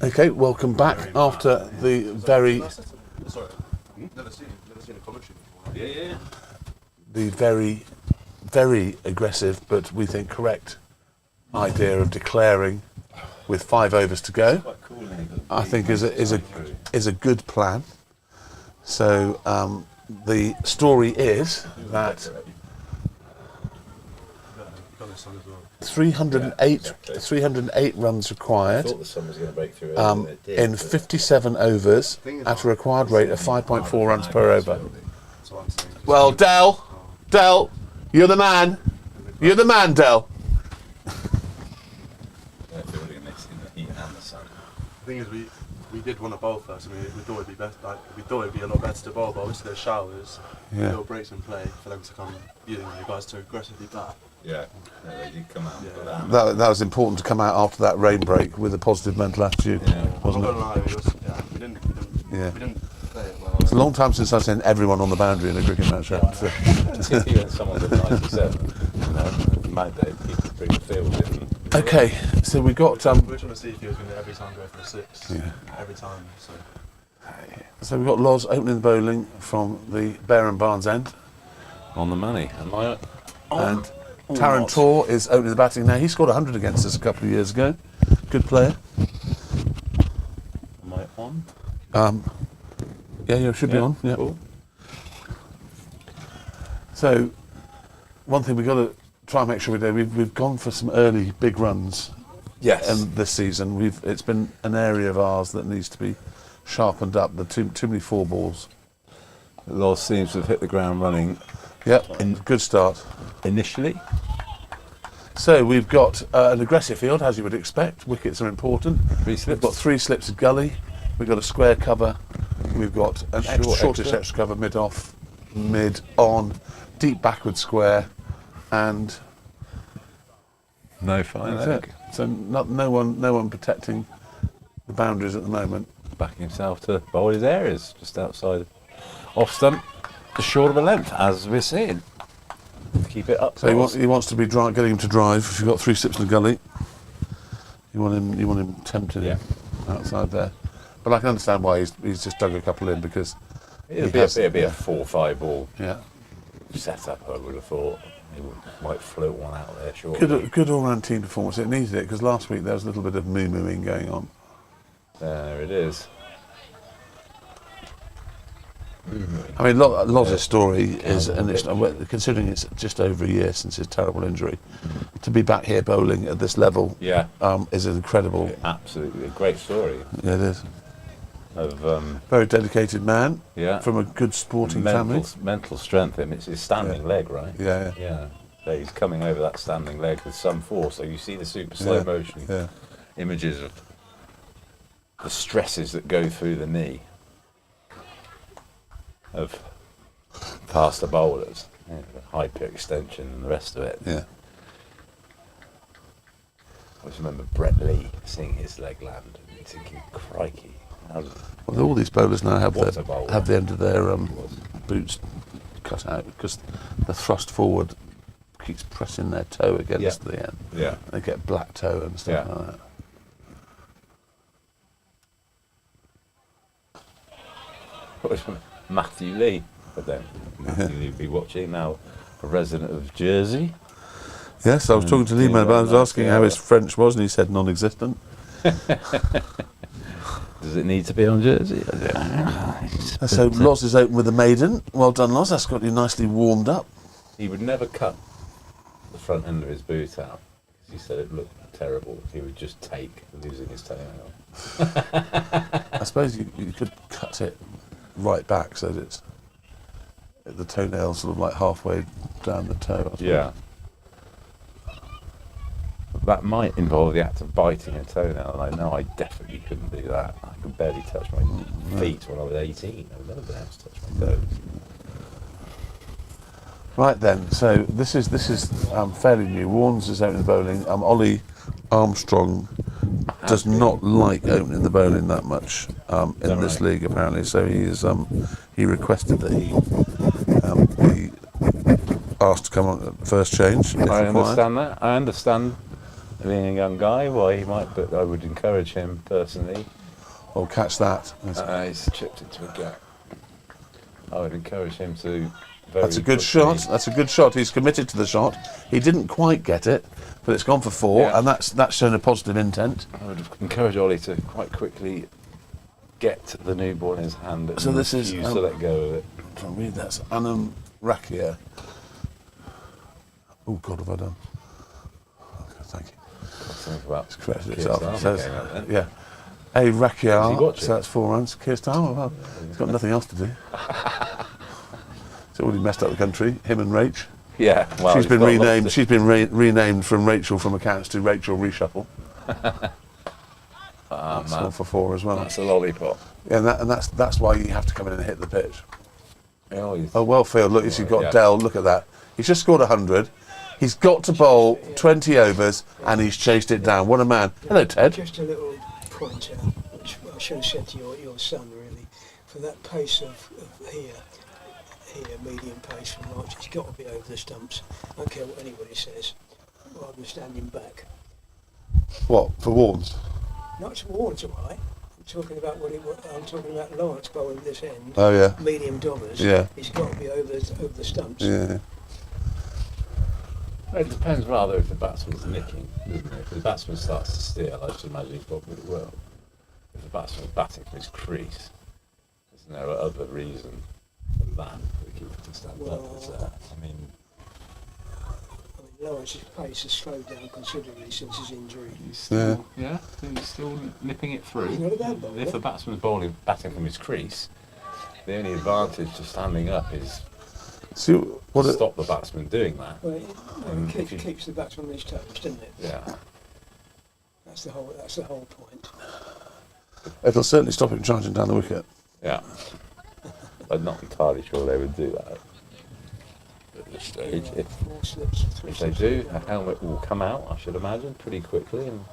Okay, welcome back after the very, Sorry, never seen a commentary before. Yeah. the very, very aggressive, but we think correct idea of declaring with 5 overs to go. Quite cool, isn't it? I think is a good plan. So the story is that 308 runs I required thought the sun was going to break through earlier than it did, in but 57 overs at a required rate of 5.4 runs per over. Well, Del, you're the man. You're the man, Del. they're building this in the heat and the sun. The thing is, we did want to bowl first. I mean, we thought it'd be best. Like, we thought it'd be a lot better to bowl, but obviously there's showers, Yeah. little breaks in play for them to come. You guys to aggressively bat. Yeah, they did come out for that. That was important to come out after that rain break with a positive mental attitude, Yeah. wasn't I'm it? not gonna lie, we didn't play it well. It's a long time since I've seen everyone on the boundary in a cricket match. So. Particularly when someone's at 97, might they people bring the field in. Okay, so we got We were trying to see if he was going to every time go for a 6. Yeah. Every time. So we've got Loz opening the bowling from the Bear and Barnes end, On the money. Am I and Taran Tor is opening the batting now. He scored 100 against us a couple of years ago. Good player. Am I on? Yeah, you should be on. Yeah. Cool. So, one thing we've got to try and make sure we do, we've gone for some early big runs Yes. this season. It's been an area of ours that needs to be sharpened up. The too many 4 balls. Loz seems to have hit the ground running Yep, good start. initially. So we've got an aggressive field, as you would expect. Wickets are important. 3 We've slips. got 3 slips of gully. We've got a square cover. We've got an shortish extra. extra cover, mid off, mid on, deep backward square, and No fine that's leg. it. So no one protecting the boundaries at the moment. Backing himself to bowl his areas just outside off stump, just short of a length, as we're seeing. Keep it up. So he wants to be getting him to drive. If you've got 3 slips in the gully, you want him tempting him outside there. But I can understand why he's just dug a couple in, because It'd be a 4-5 ball yeah. set up, I would have thought. He might float one out there shortly. Good all-round team performance. It needed it, because last week there was a little bit of moo-mooing going on. There it is. I mean, Loz's story is, and considering it's just over a year since his terrible injury, to be back here bowling at this level Yeah, is incredible. absolutely. A great story Yeah, it is. of Very dedicated man yeah, from a good sporting family. mental strength. I mean, it's his standing leg, right? Yeah, Yeah. So he's coming over that standing leg with some force. So you see the super slow motion yeah. images of the stresses that go through the knee of faster bowlers, the hyperextension and the rest of it. Yeah. I just remember Brett Lee seeing his leg land and thinking, crikey. Well, all these bowlers now have What a bowler. have the end of their boots cut out, because the thrust forward keeps pressing their toe against the end. Yeah. They get black toe and stuff Yeah. like that. What was Matthew Lee? But then Matthew Lee will be watching now, a resident of Jersey. Yes, I was talking to Lee Man about. I was asking how his French was, and he said non-existent. Does it need to be on Jersey? So Loz is open with a maiden. Well done, Loz. That's got you nicely warmed up. He would never cut the front end of his boot out because he said it looked terrible. He would just take losing his toenail. I suppose you could cut it right back so that it's the toenail sort of like halfway down the toe. Or something. Yeah. That might involve the act of biting a toenail, and I know I definitely couldn't do that. I could barely touch my feet when I was 18. I've never been able to touch my toes. Right then, so this is fairly new. Warnes is opening the bowling. Ollie Armstrong does not like opening the bowling that much in this league apparently. So he requested that he be asked to come on at first change. If I required. understand that. I understand being a young guy, why he might, but I would encourage him personally. Or catch that. He's chipped into a gap. I would encourage him to. That's a good shot. That's a good shot. He's committed to the shot. He didn't quite get it, but it's gone for 4, and that's shown a positive intent. I would encourage Ollie to quite quickly get the new ball in his hand and So this is refuse to let go of it. I'm trying to read that. Anam Rakia. Oh God, what have I done? Okay, thank you. Something about It's corrected Keir itself. Starmer It says, came out then. yeah. A Has he Rakia. watched So it? that's 4 runs. Keir Starmer. Well, he's got nothing else to do. It's already messed up the country. Him and Rach. Yeah, well, she's he's been got renamed. lots She's been renamed from Rachel from accounts to Rachel Reshuffle. That's man. gone for 4 as well. That's a lollipop. Yeah, and that's why you have to come in and hit the pitch. he's Oh, well field. Look, you've got yeah. Dell. Look at that. He's just scored 100. He's got to bowl 20 overs, and he's chased it down. What a man. Hello, Ted. Just a little pointer, which I should have said to your son, really. For that pace of here, medium pace from March, it's got to be over the stumps. I don't care what anybody says, rather than standing back. What, for Warnes? Not towards, all right. I'm talking about Lawrence bowling this end. Oh, yeah. Medium dobbers. Yeah. It's got to be over the stumps. Yeah. It depends rather if the batsman's nicking, doesn't it? If the batsman starts to steal, I just imagine he's got really well. If the batsman's batting from his crease, there's no other reason than that for the keeper to stand up. Is there? I mean, Lawrence's pace has slowed down considerably since his injury. he's still, he's still nipping it through. He's not a bad bowler. If the batsman's batting from his crease, the only advantage to standing up is See, what stop the batsman doing that. Well, And it if you- keeps the batsman on his toes, doesn't it? Yeah. That's the whole point. it'll certainly stop him charging down the wicket. Yeah. I'm not entirely sure they would do that. If 4 slips, 3 If they slips. do, a helmet will come out, I should imagine, pretty quickly, and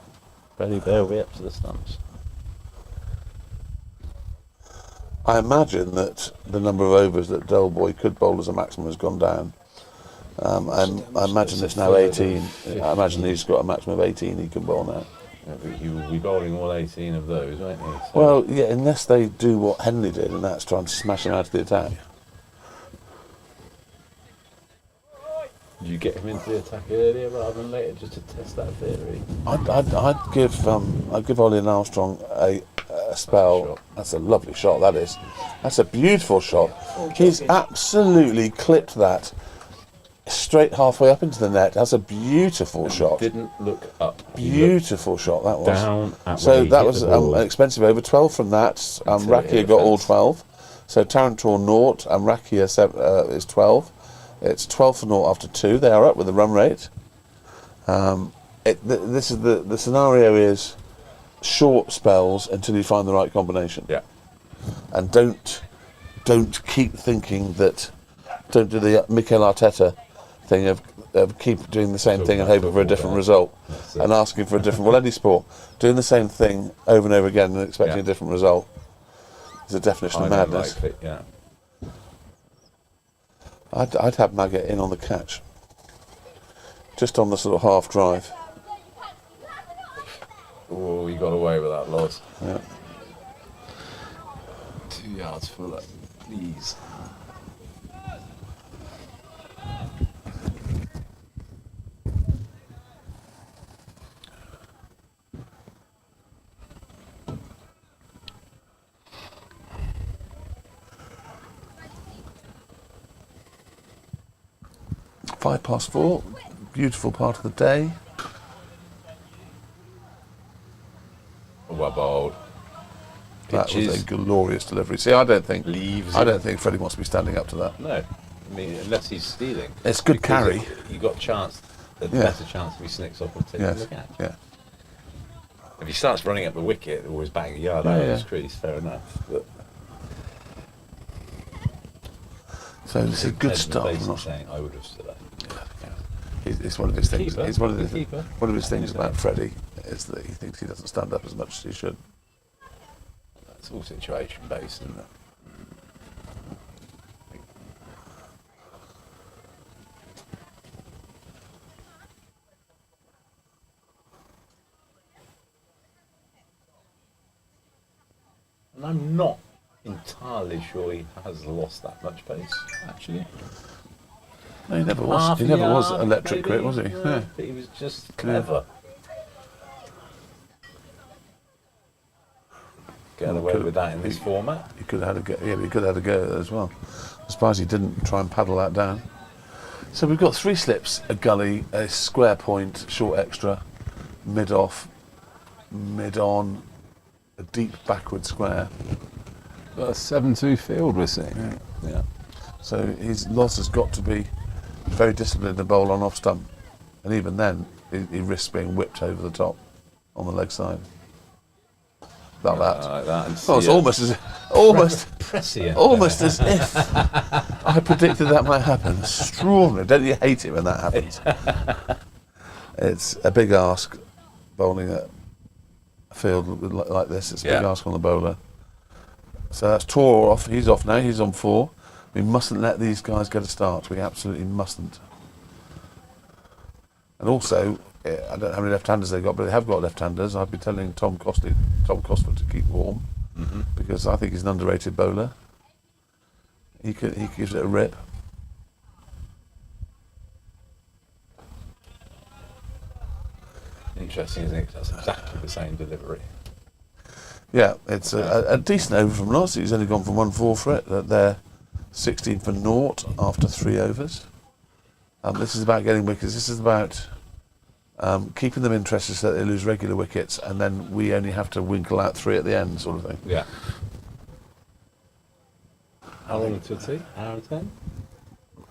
they'll be up to the stumps. I imagine that the number of overs that Del Boy could bowl as a maximum has gone down. And I imagine it's now 18. I imagine he's got a maximum of 18 he can bowl now. Yeah, but he will be bowling all 18 of those, won't he? So Well, yeah, unless they do what Henley did, and that's try and smash him out of the attack. you get him into the attack earlier rather than later, just to test that theory. I'd give Ollie and Armstrong a spell. That's a lovely shot. That is. That's a beautiful shot. He's absolutely clipped that straight halfway up into the net. That's a beautiful shot. Didn't look up. Beautiful shot that was. Down at So where he that hit was the ball. an expensive over. 12 from that. Until it hit Rakia the got all fence. 12. So Tarantor 0 and Rakia is 12. It's 12 for 0 after 2. They are up with the run rate. This is the scenario is short spells until you find the right combination. Yeah. And don't keep thinking that. Don't do the Mikel Arteta thing of keep doing the same Talking thing and about hoping for a football, different yeah. result That's it. and asking for a different. Well, any sport doing the same thing over and over again and expecting Yeah. a different result is a definition of madness. Unlikely, yeah. I'd have Maggett in on the catch, just on the sort of half drive. Oh, you got away with that, Loz. Yeah. 2 yards full up, please. Five past 4, beautiful part of the day. Well bowled. That was a Pitches. glorious delivery. See, I don't think Leaves I it. don't think Freddie wants to be standing up to that. No, I mean unless he's stealing. It's good Because carry. You got a Yeah. better chance if he snicks off and takes Yes. the catch. Yeah. If he starts running up the wicket, always bang a yard Yeah, out yeah. of his crease. Fair enough. But So this is a good Ted's start. basically saying, I would have stood up. It's one of his things. Keeper. It's one of Good his keeper. one of his things about Freddie is that he thinks he doesn't stand up as much as he should. It's all situation based, isn't it? I'm not entirely sure he has lost that much pace, actually. No, he never was. Half He a never was yard, electric maybe, quick, was he? Yeah. But he was just clever. Get away with that in this format. He could have had a go. Yeah, but he could have had a go at it as well. I'm surprised he didn't try and paddle that down. So we've got 3 slips, a gully, a square point, short extra, mid off, mid on, a deep backward square. Got a 7-2 field, we're seeing. Yeah. So his loss has got to be very disciplined to bowl on off stump, and even then he risks being whipped over the top on the leg side. Like that. Like that. And Oh, it's see, almost as if I predicted that might happen. Extraordinary. Don't you hate it when that happens? It's a big ask bowling at a field like this. It's a big ask on the bowler. So that's Tor off. He's off now. He's on 4. We mustn't let these guys get a start. We absolutely mustn't. And also, I don't know how many left-handers they've got, but they have got left-handers. I'd be telling Tom Cosford to keep warm, because I think he's an underrated bowler. He gives it a rip. Interesting, isn't it? That's exactly the same delivery. Yeah, it's a decent over from Loz. He's only gone from 1-4 for it. They're 16 for naught after 3 overs. This is about getting wickets. This is about keeping them interested so that they lose regular wickets, and then we only have to winkle out 3 at the end, sort of thing. Yeah. How long till tea? Hour and 10?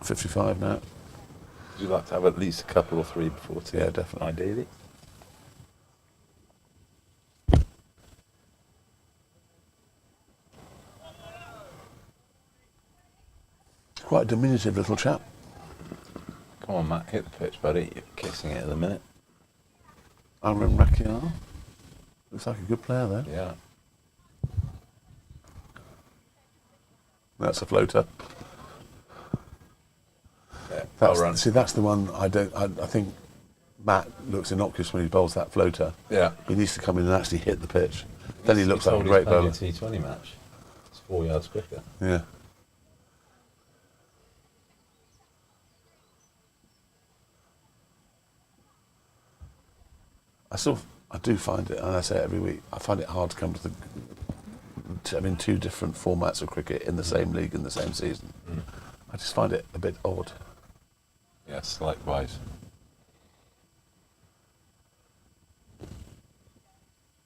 55 now. Would you like to have at least a couple or 3 before tea? Yeah, definitely. Ideally. Quite a diminutive little chap. Come on, Matt, hit the pitch, buddy. You're kissing it at the minute. Aaron Rakiar. Looks like a good player, though. Yeah. That's a floater. Yeah, well run. See, that's the one I think Matt looks innocuous when he bowls that floater. Yeah. He needs to come in and actually hit the pitch. Then he looks like a great bowler. He's T20 match. It's 4 yards quicker. Yeah. I do find it, and I say it every week, I find it hard to come to the 2 different formats of cricket in the same league in the same season. I just find it a bit odd. Yes, likewise.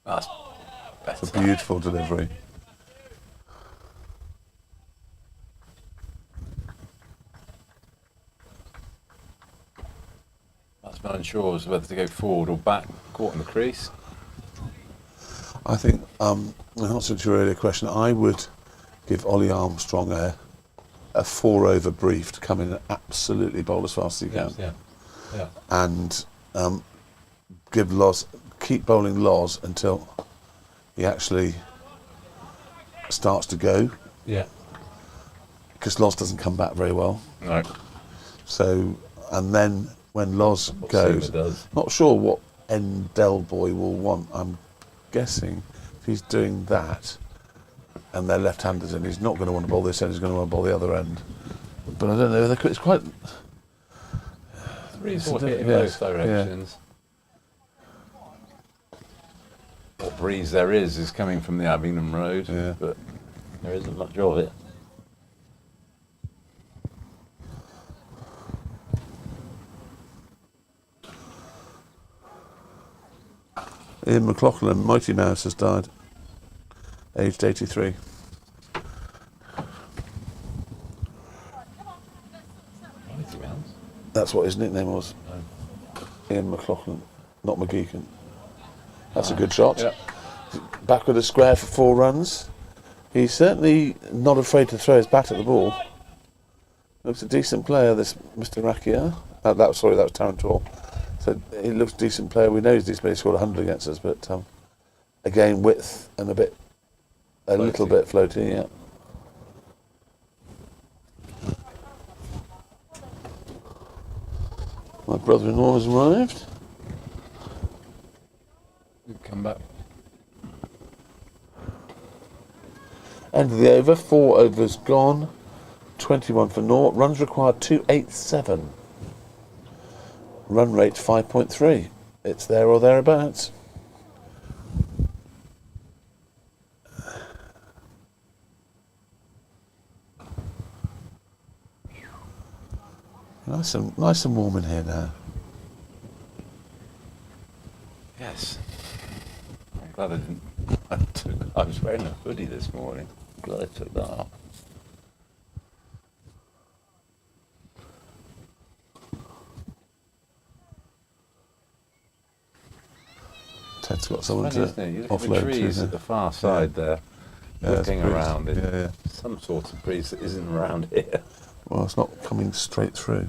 That's better. It's a beautiful delivery. Batsman unsure as whether to go forward or back, caught in the crease. I think, in answer to your earlier question, I would give Ollie Armstrong a 4-over brief to come in and absolutely bowl as fast as he can. Yeah. And give Loz, keep bowling Loz until he actually starts to go. Yeah. Because Loz doesn't come back very well. No. So, and then when Loz goes, not sure what Del Boy will want. I'm guessing if he's doing that and they're left-handers and he's not going to want to bowl this end, he's going to want to bowl the other end. But I don't know, it's quite... Breeze will hit in both directions. What breeze there is coming from the Abingham Road, but there isn't much of it. Ian McLaughlin, Mighty Mouse, has died, aged 83. Mighty Mouse? That's what his nickname was. Ian McLaughlin, not McGeechan. That's a good shot. Yeah. Back with a square for 4 runs. He's certainly not afraid to throw his bat at the ball. Looks a decent player, this Mr. Rakia. That was Tarantor. So he looks a decent player. We know he's a decent player. He scored 100 against us, but again, width and a little bit floaty, yeah. My brother-in-law has arrived. He'll come back. End of the over, 4 overs gone, 21 for naught. Runs required 287. Run rate 5.3. It's there or thereabouts. Nice and warm in here now. Yes. I'm glad I didn't. I was wearing a hoodie this morning. Glad I took that off. Ted's got someone Funny, to isn't it? You look at the offload trees to. at the far side there, Yeah, it's whipping breeze. around in Yeah. some sort of breeze that isn't around here. Well, it's not coming straight through.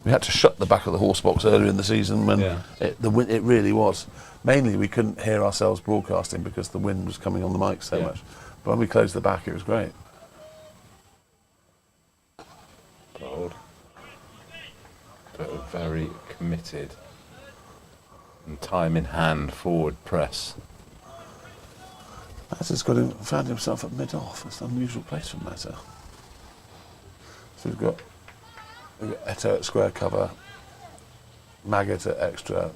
We had to shut the back of the horse box earlier in the season when Yeah. it really was. Mainly we couldn't hear ourselves broadcasting because the wind was coming on the mic so Yeah. much. But when we closed the back, it was great. Bold. But a very committed and time in hand forward press. Mazza's found himself at mid-off. It's an unusual place for Mazza. So we've got Eto at square cover, Maggot at extra,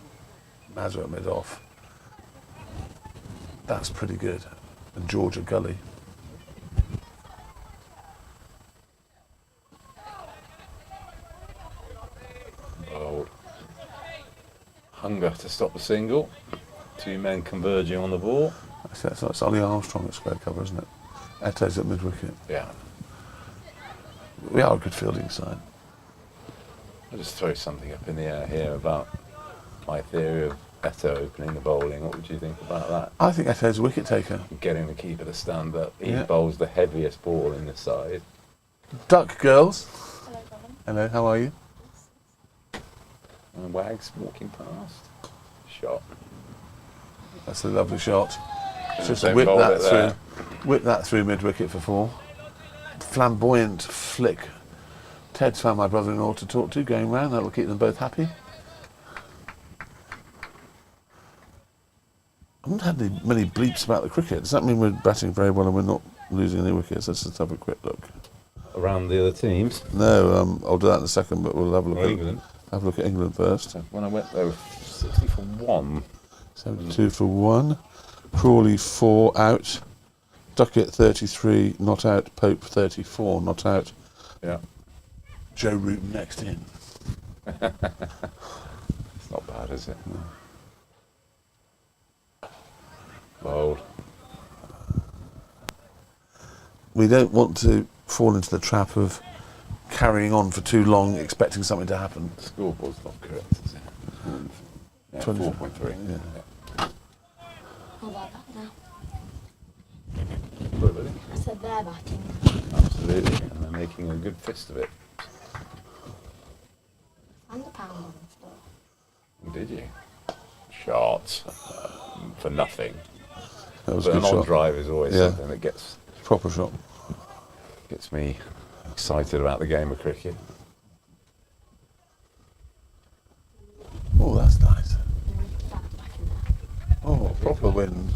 Mazza at mid-off. That's pretty good. And George at gully. Bold. Hunger to stop the single. 2 men converging on the ball. That's Ollie Armstrong at square cover, isn't it? Eto's at mid-wicket. Yeah. We are a good fielding side. I'll just throw something up in the air here about my theory of Eto opening the bowling. What would you think about that? I think Eto's a wicket taker. Getting the keeper to stand up. He Yeah. bowls the heaviest ball in the side. Duck girls. Hello, Robin. Hello, how are you? And Wags walking past. Shot. That's a lovely shot. Just Don't whip bowl that it there. Whip that through mid-wicket for 4. Flamboyant flick. Ted's found my brother-in-law to talk to going round. That'll keep them both happy. I haven't had many bleeps about the cricket. Does that mean we're batting very well and we're not losing any wickets? Let's just have a quick look. Around the other teams. No, I'll do that in a second, but we'll have a look at England. Have a look at England first. When I went there, 60 for 1. 72 for 1. Crawley 4 out. Duckett 33 not out. Pope 34 not out. Yeah. Joe Root next in. It's not bad, is it? No. Bold. We don't want to fall into the trap of carrying on for too long expecting something to happen. The scoreboard's not correct, is it? Yeah, 20. 4.3. Yeah. Oh, they're back now. Really? I said they're batting. Absolutely. And they're making a good fist of it. And a pound on the floor. Did you? Shot. For nothing. That was But a an good on shot. drive is always Yeah. something that gets Proper shot. me excited about the game of cricket. Oh, that's nice. That back in there. Oh, proper wind.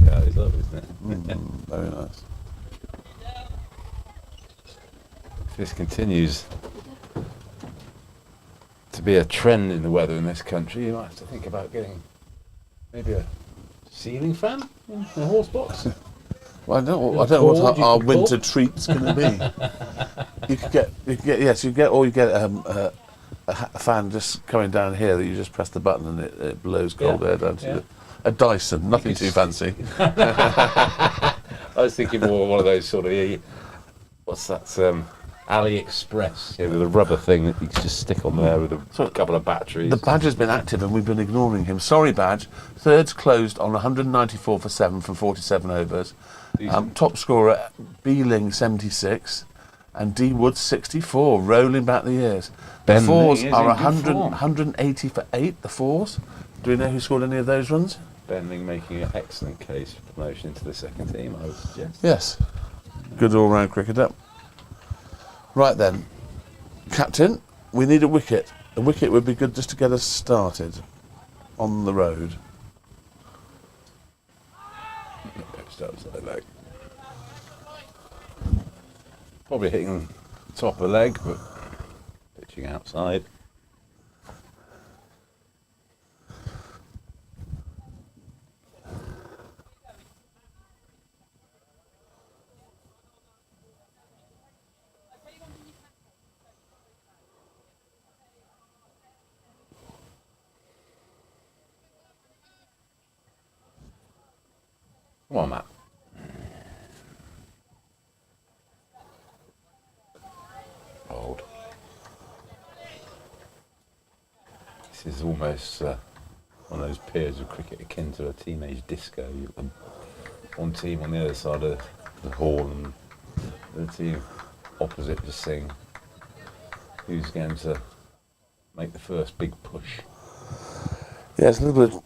Yeah, it's lovely, isn't it? Very nice. If this continues to be a trend in the weather in this country, you might have to think about getting maybe a ceiling fan in the horse box. Well, I don't know what Cord you our can winter pull? treat's going to be. you could get a fan just coming down here that you just press the button and it blows cold air down to you. A Dyson, nothing too fancy. I was thinking more one of those sort of, what's that, AliExpress, with a rubber thing that you can just stick on there with a couple of batteries. The Badge has been active and we've been ignoring him. Sorry, Badge. Thirds closed on 194 for 7 from 47 overs. Top scorer, Beeling 76 and D Wood 64, rolling back the years. The Ben fours Lee is are in good form. 180 for 8, the fours. Do we know who scored any of those runs? Benling making an excellent case for promotion into the second team, I would suggest. Yes. Good all-round cricketer. Right then, Captain, we need a wicket. A wicket would be good just to get us started on the road. Pitched outside leg. Probably hitting top of the leg, but pitching outside. Come on, Matt. Hold. This is almost one of those periods of cricket akin to a teenage disco. You've got one team on the other side of the hall and the team opposite just saying who's going to make the first big push. Yeah, there's a little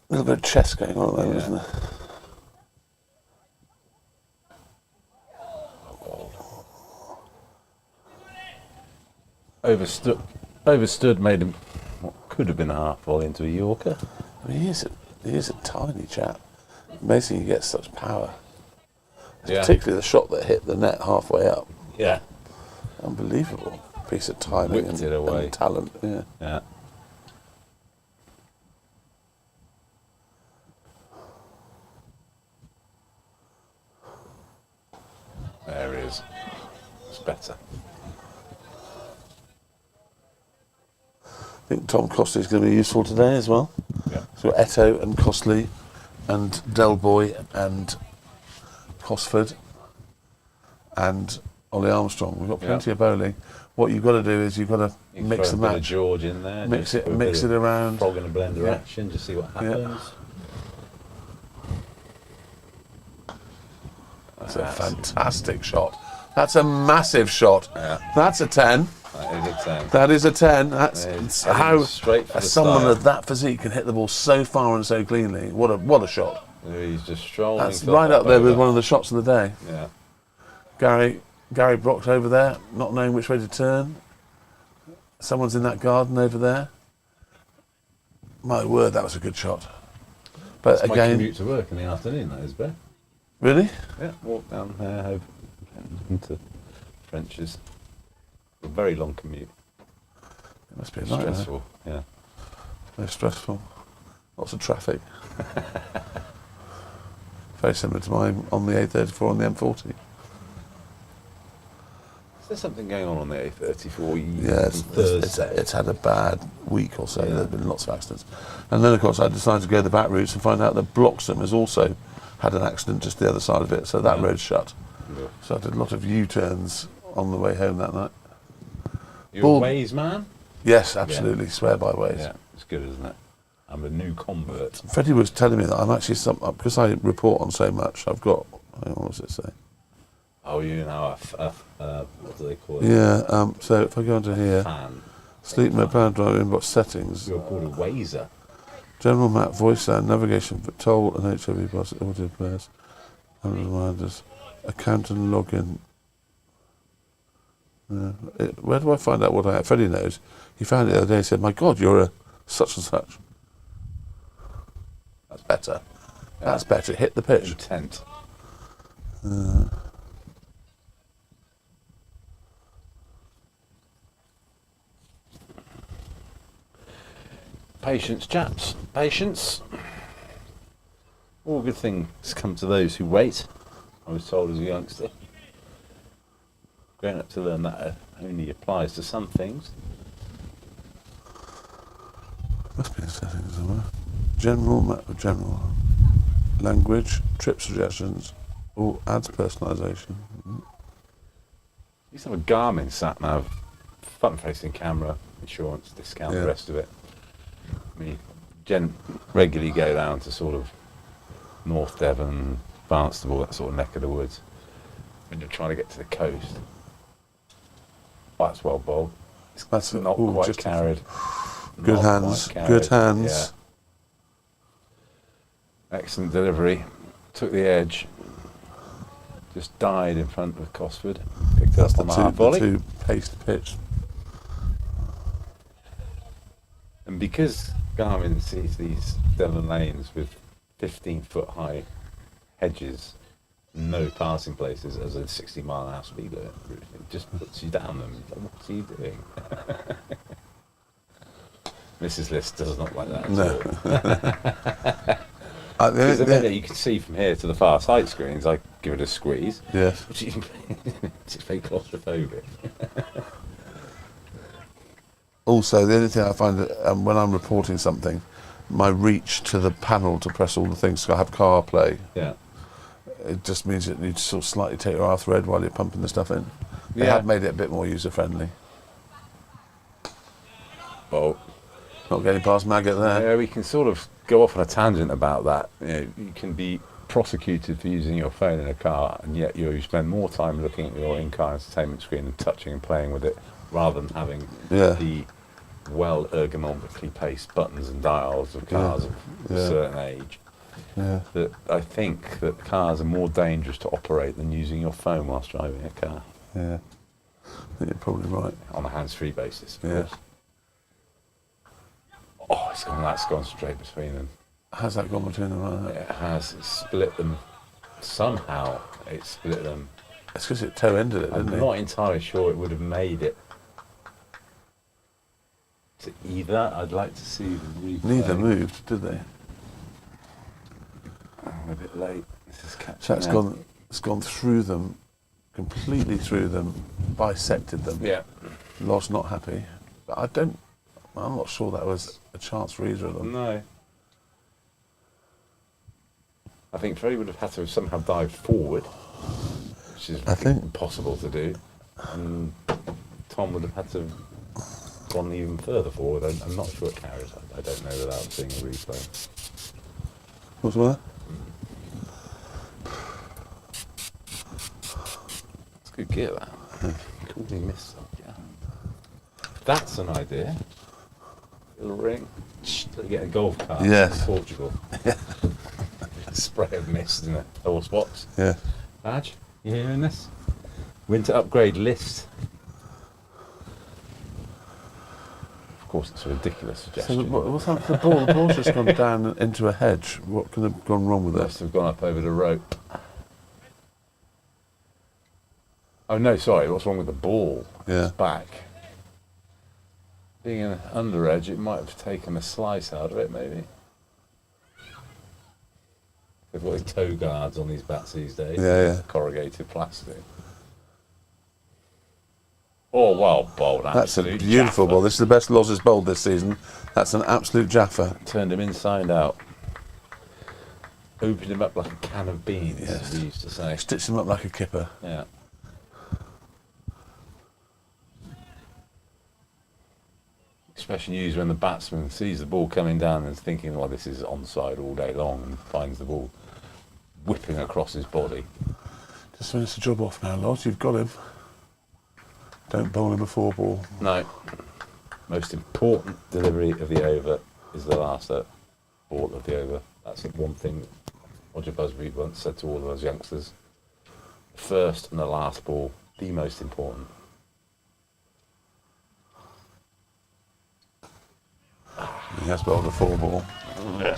bit of chess going on at the moment, isn't there? Overstood, made him what could have been a half volley into a Yorker. I mean, he is a tiny chap. Amazing he gets such power. Yeah. Particularly the shot that hit the net halfway up. Yeah. Unbelievable piece of timing Whipped it away. and talent. Yeah. Yeah. There he is. It's better. I think Tom Costley is going to be useful today as well. Yeah. So we've got Eto and Costley and Delboy and Cosford and Ollie Armstrong. We've got plenty of bowling. What you've got to do is you've got to You mix the throw a bit of match. George in there. Mix just it put a bit of around. Frog and a blender Yeah. action, just see what happens. That's a fantastic shot. That's a massive shot. Yeah. That's a 10. That is a 10. That is a 10. That's It's how straight for the someone style. of that physique can hit the ball so far and so cleanly. What a shot. He's just strolling. That's for the right up there with over. one of the shots of the day. Yeah. Gary Brock's over there, not knowing which way to turn. Someone's in that garden over there. My word, that was a good shot. But That's my again, commute to work in the afternoon, that is, Ben. really? Yeah, walk down there over into French's. A very long commute. It must be a nightmare. Stressful, yeah. Very stressful. Lots of traffic. Very similar to mine on the A34 and the M40. Is there something going on the A34? Yeah, it's had a bad week or so. Yeah. There have been lots of accidents. And then, of course, I decided to go the back routes and find out that Bloxham has also had an accident just the other side of it, so that road's shut. Yeah. So I did a lot of U-turns on the way home that night. You're Ball- a Waze man? Yes, absolutely. Swear by ways. Yeah, it's good, isn't it? I'm a new convert. Freddie was telling me that I'm actually because I report on so much. I've got. Hang on, what does it say? Oh, you know, what do they call it? Yeah. So if I go into here, Fan. sleep mode, power driver, inbox settings, You're called a Wazer. general map, voice sound, navigation for toll and HOV bus, audio players, and reminders, account and login. Where do I find out what I have? Freddie knows. He found it the other day and said, "My God, you're a such and such." That's better. That's better. Hit the pitch. Intent. Patience, chaps. Patience. All good things come to those who wait. I was told as a youngster. Grown up to learn that only applies to some things. Must be in settings somewhere. General map, general language, trip suggestions, or ads personalisation. Used to have a Garmin sat nav, front-facing camera, insurance, discount, Yeah. the rest of it. I mean, regularly go down to sort of North Devon, Barnstable, that sort of neck of the woods. When you're trying to get to the coast, oh, that's well bowled. That's Not ooh, quite just carried. good Not hands. quite Good carried, hands. Yeah. Excellent delivery. Took the edge. Just died in front of Cosford. Picked That's up the on the half two, volley. the two paced pitch. And because Garmin sees these Devon lanes with 15-foot high hedges no passing places as a 60-mile-an-hour speed limit. It just puts you down and what's he doing? Mrs. List does not like that at all. Because the minute you can see from here to the far side screens, I give it a squeeze. Yes. It's very claustrophobic. Also, the only thing I find that when I'm reporting something, my reach to the panel to press all the things, so I have CarPlay. Yeah. It just means that you sort of slightly take your arth red while you're pumping the stuff in. They Yeah. have made it a bit more user friendly. Well, Not getting past Maggot there. yeah, we can sort of go off on a tangent about that. You can be prosecuted for using your phone in a car, and yet you spend more time looking at your in-car entertainment screen and touching and playing with it, rather than having the well ergonomically placed buttons and dials of cars of a certain age. Yeah. That I think that cars are more dangerous to operate than using your phone whilst driving a car. Yeah. I think you're probably right. On a hands-free basis, of Yeah. course. Oh, that's gone straight between them. How's that gone between them like that? It has. It's split them. Somehow it split them. It's because it toe-ended it, I'm didn't not it? entirely sure it would have made it to either. I'd like to see the replay. Neither moved, did they? I'm a bit late. This is catching So it's up. gone through them, completely through them, bisected them. Yeah. Lost not happy. But I'm not sure that was a chance for either of them. No. I think Freddie would have had to have somehow dived forward, which is impossible to do. And Tom would have had to have gone even further forward. I'm not sure it carries. I don't know without seeing a replay. What's the matter? It's good gear, that. Cool, he missed some. Yeah. That's an idea. Little ring. To get a golf cart in Portugal. Spray of mist in a horse box. Yeah. Badge, you hearing this? Winter upgrade list. Of course, it's a ridiculous suggestion. So what's happened to the ball? The ball's just gone down into a hedge. What can have gone wrong with it? Must have gone up over the rope. Oh no, sorry, what's wrong with the ball? Yeah. It's back. Being an under edge, it might have taken a slice out of it, maybe. They've got these toe guards on these bats these days. Yeah. Corrugated plastic. Oh, well bowled. That's a Absolute beautiful Jaffa. ball. This is the best Loz has bowled this season. That's an absolute Jaffa. Turned him inside out. Opened him up like a can of beans, Yes. as we used to say. Stitched him up like a kipper. Yeah. Especially used when the batsman sees the ball coming down and is thinking, well, this is onside all day long, and finds the ball whipping across his body. Just finish the job off now, Loz. You've got him. Don't bowl him a 4-ball. No. Most important delivery of the over is the last ball of the over. That's the one thing that Roger Busby once said to all of us youngsters. The first and the last ball, the most important. He has bowled a 4-ball. Yeah.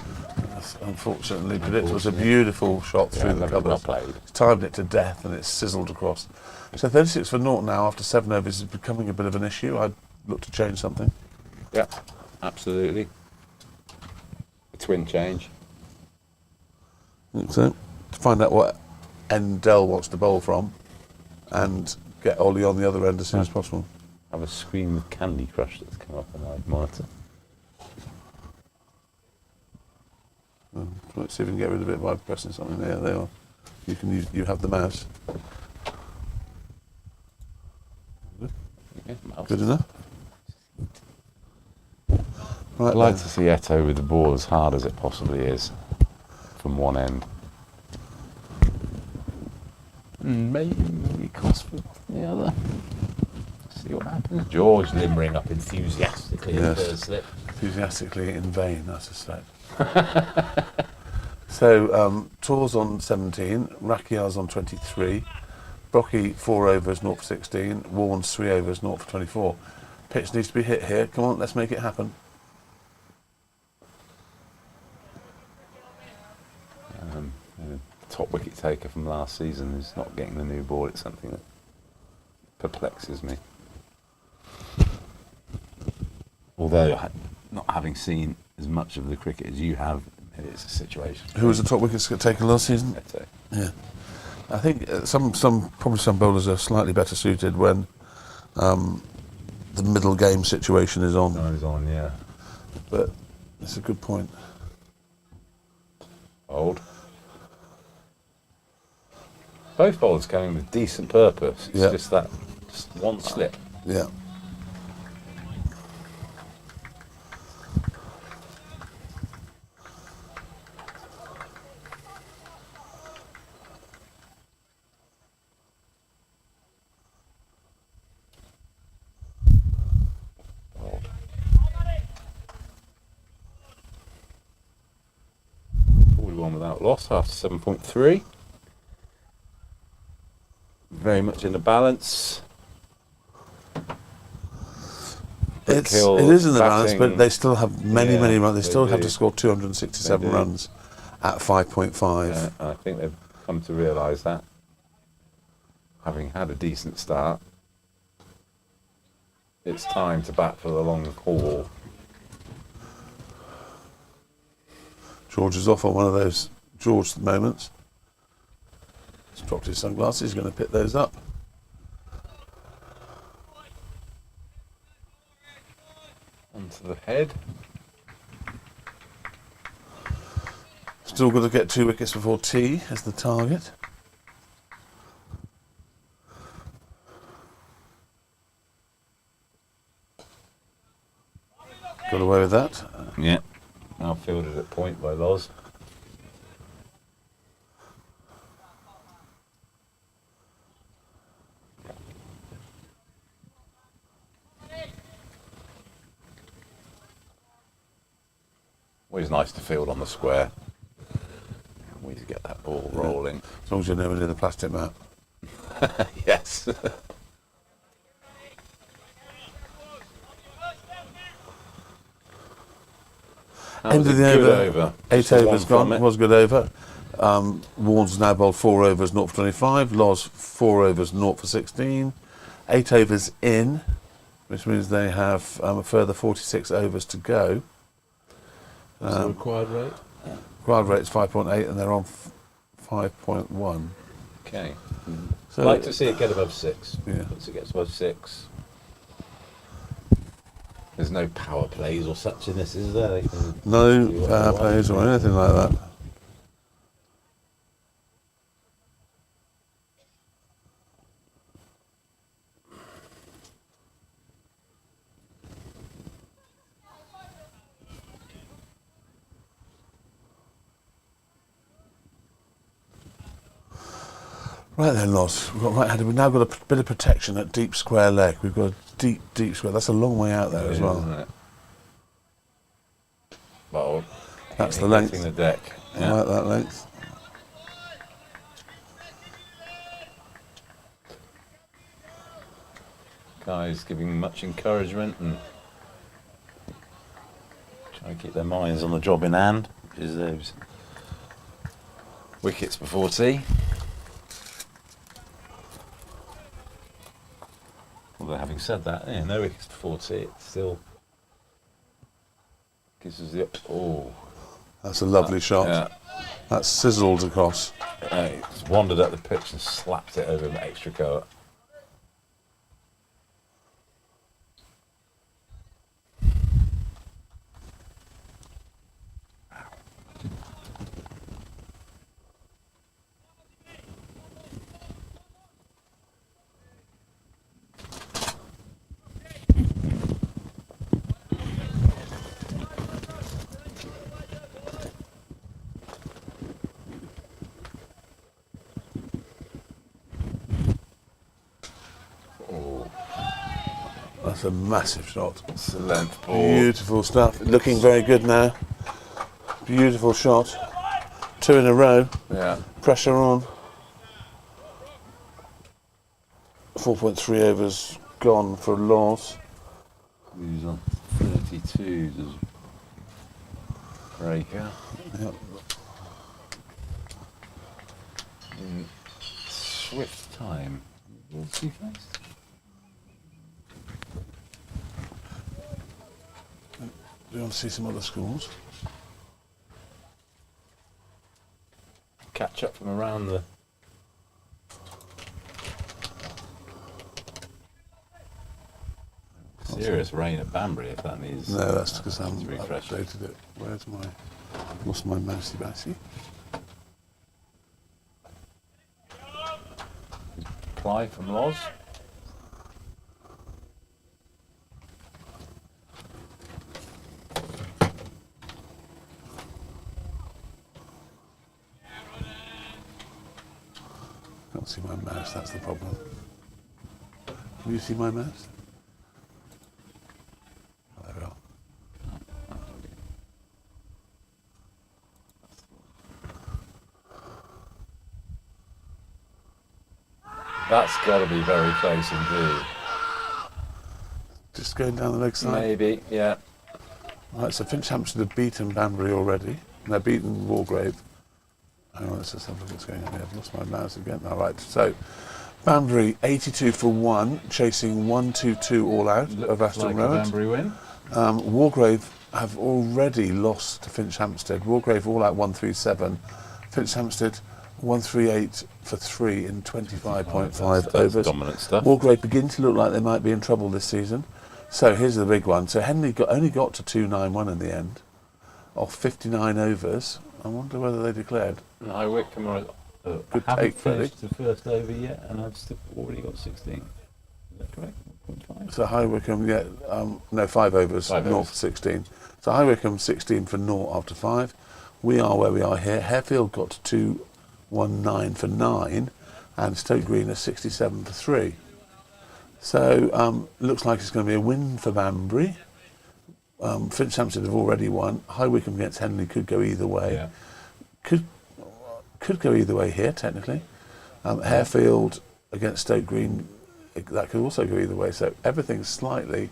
Unfortunately, but it was a beautiful shot through the well covers. played. It's timed it to death and it's sizzled across. So 36 for naught now after 7 overs is becoming a bit of an issue. I'd look to change something. Yeah, absolutely. A twin change. So, to find out what end Dell wants to bowl from and get Ollie on the other end as soon as possible. Have a screen with Candy Crush that's come up on my monitor. Let's see if we can get rid of it by pressing something. There they are. You have the mouse. Yeah, mouse. Good enough. Right, I'd like then. to see Eto with the ball as hard as it possibly is from one end. Maybe Cosford from the other. See what happens. George limbering up enthusiastically in the first slip. Enthusiastically in vain, I suspect. So, Tor's on 17, Rakiar's on 23, Brocky 4 overs, 0 for 16, Warren's 3 overs, 0 for 24. Pitch needs to be hit here. Come on, let's make it happen. top wicket taker from last season who's not getting the new ball. It's something that perplexes me. Although, not having seen as much of the cricket as you have, maybe it's a situation. Who was the top wicket taker last season? Yeah, I think some bowlers are slightly better suited when the middle game situation is on. No, he's on, yeah. But it's a good point. Old. Both bowlers going with decent purpose. It's just one slip. Yeah. Old. 41 without loss after 7.3. Very much in the balance. It is in the balance, but they still have many runs. They still have to score 267 runs at 5.5. Yeah, I think they've come to realise that, having had a decent start, it's time to bat for the long haul. George is off on one of those George moments. He's dropped his sunglasses. He's going to pick those up. Onto the head. Still got to get 2 wickets before tea as the target. Got away with that. Yeah. Now fielded at point by Loz. Always nice to field on the square. Always get that ball rolling. As long as you're nowhere near the plastic mat. Yes. End of the over. 8 overs gone. It was a good over. Warnes now bowled 4 overs, 0 for 25. Loz 4 overs, 0 for 16. 8 overs in, which means they have a further 46 overs to go. What's the required rate? Required rate is 5.8 and they're on 5.1. Okay. So I'd like to see it get above 6. Yeah. Once it gets above 6. There's no power plays or such in this, is there? No power plays or anything like that. Right then, Loz. We've now got a bit of protection at deep square leg. We've got a deep square. That's a long way out there as well. Isn't it? Well, That's the length. hitting the deck. I like that length. Guys giving much encouragement and trying to keep their minds on the job in hand, which is those wickets before tea. Although having said that, yeah, no wickets before tea, it still gives us the... Oh. That's a lovely shot. Yeah. That's sizzled across. It's wandered up the pitch and slapped it over an extra cover. That's a massive shot. It's a length ball. Beautiful stuff. Looking very good now. Beautiful shot. 2 in a row. Yeah. Pressure on. 4.3 overs gone for Loz. Who's on 32? Does Breaker. Yep. Swift time. Will she face? Do you want to see some other schools? Catch up from around the. Serious rain at Banbury if that needs. No, that's because I haven't refresh. updated it. Where's my... Lost my mousey bassy. Clive from Loz. Can't see my mouse, that's the problem. Can you see my mouse? Oh, there we are. That's got to be very close indeed. Just going down the leg side. Maybe, yeah. Right, so Finchampton have beaten Banbury already. And they've beaten Wargrave. Hang on, let's just have a look what's going on here. I've lost my mouse again. All right, so Banbury 82 for 1, chasing 1-2-2 all out of Aston Like a Rowan. Banbury win. Wargrave have already lost to Finchampstead. Wargrave all out 137. Finchampstead 138 for 3 in 25.5 That's overs. dominant stuff. Wargrave begin to look like they might be in trouble this season. So here's the big one. So Henley only got to 291 in the end, off 59 overs. I wonder whether they declared. High Wycombe are Good haven't take, Freddie. finished the first over yet, and I've still already got 16. Is that correct? 1.5? So High Wycombe, yeah, no, 5 overs, 5 naught overs. for 16. So High Wycombe 16 for naught after 5. We are where we are here. Harefield got to 219 for 9, and Stoke Green are 67 for 3. So looks like it's going to be a win for Banbury. Finchampstead have already won. High Wycombe against Henley could go either way. Yeah. Could go either way here, technically. Harefield against Stoke Green, that could also go either way. So everything's slightly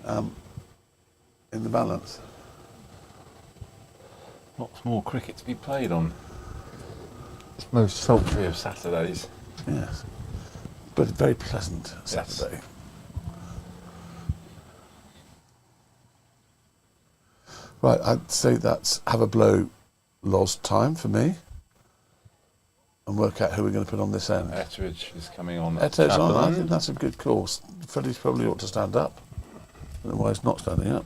in the balance. Lots more cricket to be played on this most sultry of Saturdays. Yes. But very pleasant Saturday. Right, I'd say that's have a blow Loz time for me. And work out who we're going to put on this end. Etheridge is coming on. Etheridge on, I Chatham. think that's a good course. Freddie's probably ought to stand up. Otherwise not standing up.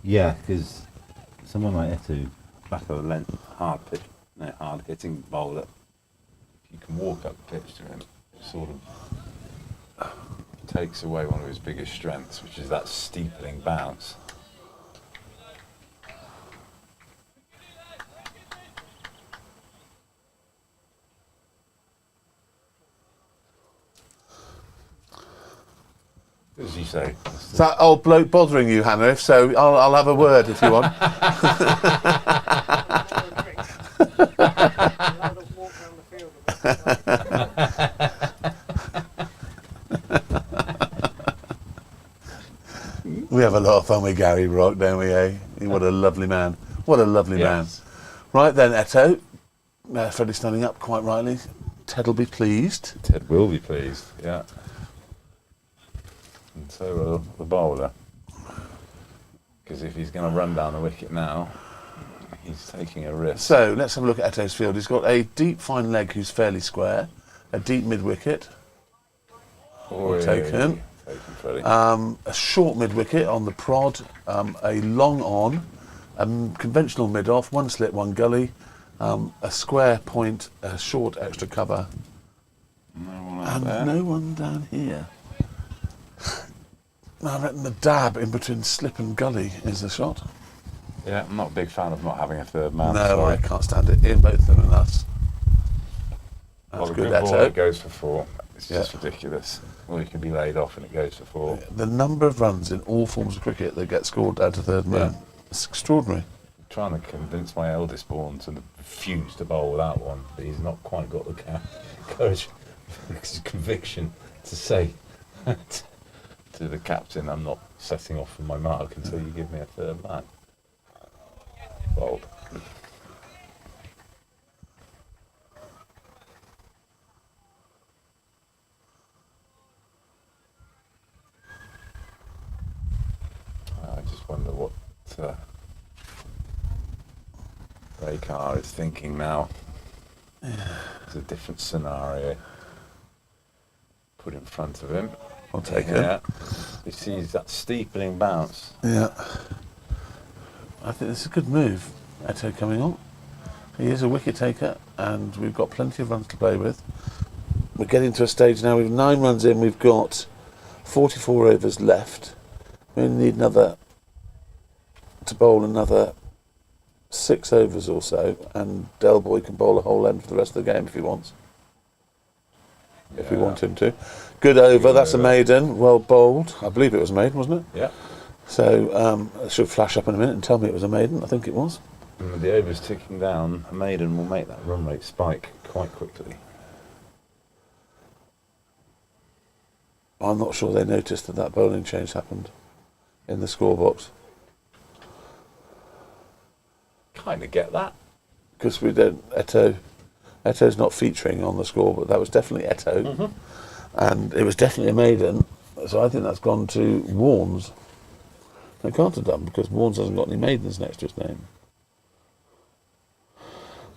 Yeah, because someone like Etu, back of a length, hard hitting bowler. If you can walk up the pitch to him, it sort of takes away one of his biggest strengths, which is that steepling bounce. As you say. Is that old bloke bothering you, Hannah? If so, I'll have a word if you want. We have a lot of fun with Gary Rock, don't we, eh? What a lovely man. What a lovely man. Right then, Eto. Freddie standing up quite rightly. Ted will be pleased. Ted will be pleased, yeah. And so will the bowler. Because if he's going to run down the wicket now, he's taking a risk. So let's have a look at Eto's field. He's got a deep fine leg who's fairly square, a deep mid wicket, taken. Freddie. A short mid wicket on the prod, a long on, a conventional mid off, one slit, one gully, a square point, a short extra cover, No one out and there. no one down here. I reckon the dab in between slip and gully is the shot. Yeah, I'm not a big fan of not having a third man. No, sorry. I can't stand it. In both of them, and that's Well, a good. good ball, it Eto. goes for 4. It's Yeah. just ridiculous. Or you can be laid off and it goes for 4. The number of runs in all forms of cricket that get scored out of third man, it's extraordinary. I'm trying to convince my eldest born to refuse to bowl without one, but he's not quite got the courage, conviction to say, to to the captain, I'm not setting off from my mark until you give me a third man. Bold. I just wonder what Raykar is thinking now. It's a different scenario put in front of him. I'll take Yeah. it. He sees that steepling bounce. Yeah. I think it's a good move. Eto coming on. He is a wicket taker, and we've got plenty of runs to play with. We're getting to a stage now. We've 9 runs in. We've got 44 overs left. We only need to bowl another 6 overs or so, and Del Boy can bowl a whole end for the rest of the game if he wants. If we want him to. Good over. That's a maiden. Well bowled. I believe it was a maiden, wasn't it? Yeah. So it should flash up in a minute and tell me it was a maiden. I think it was. And with the overs ticking down, a maiden will make that run rate spike quite quickly. I'm not sure they noticed that bowling change happened in the scorebox. Kind of get that. Because we don't, Eto's not featuring on the score, but that was definitely Eto. Mm-hmm. And it was definitely a maiden. So I think that's gone to Warnes. It can't have done because Warnes hasn't got any maidens next to his name.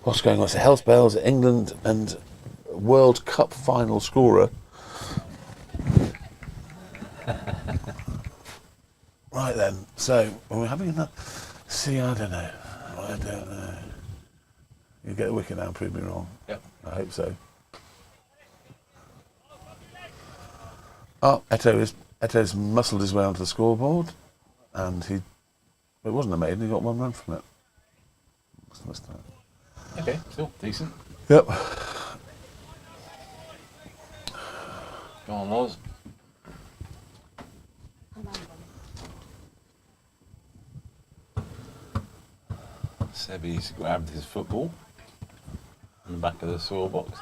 What's going on? It's a health bells, England and World Cup final scorer. Right then, so are we having another? See, I don't know. You get a wicket now and prove me wrong. Yep. I hope so. Oh, Eto's muscled his way onto the scoreboard, and it wasn't a maiden. He got 1 run from it. Okay, still decent. Yep. Go on, Loz. Sebi's grabbed his football in the back of the scorebox.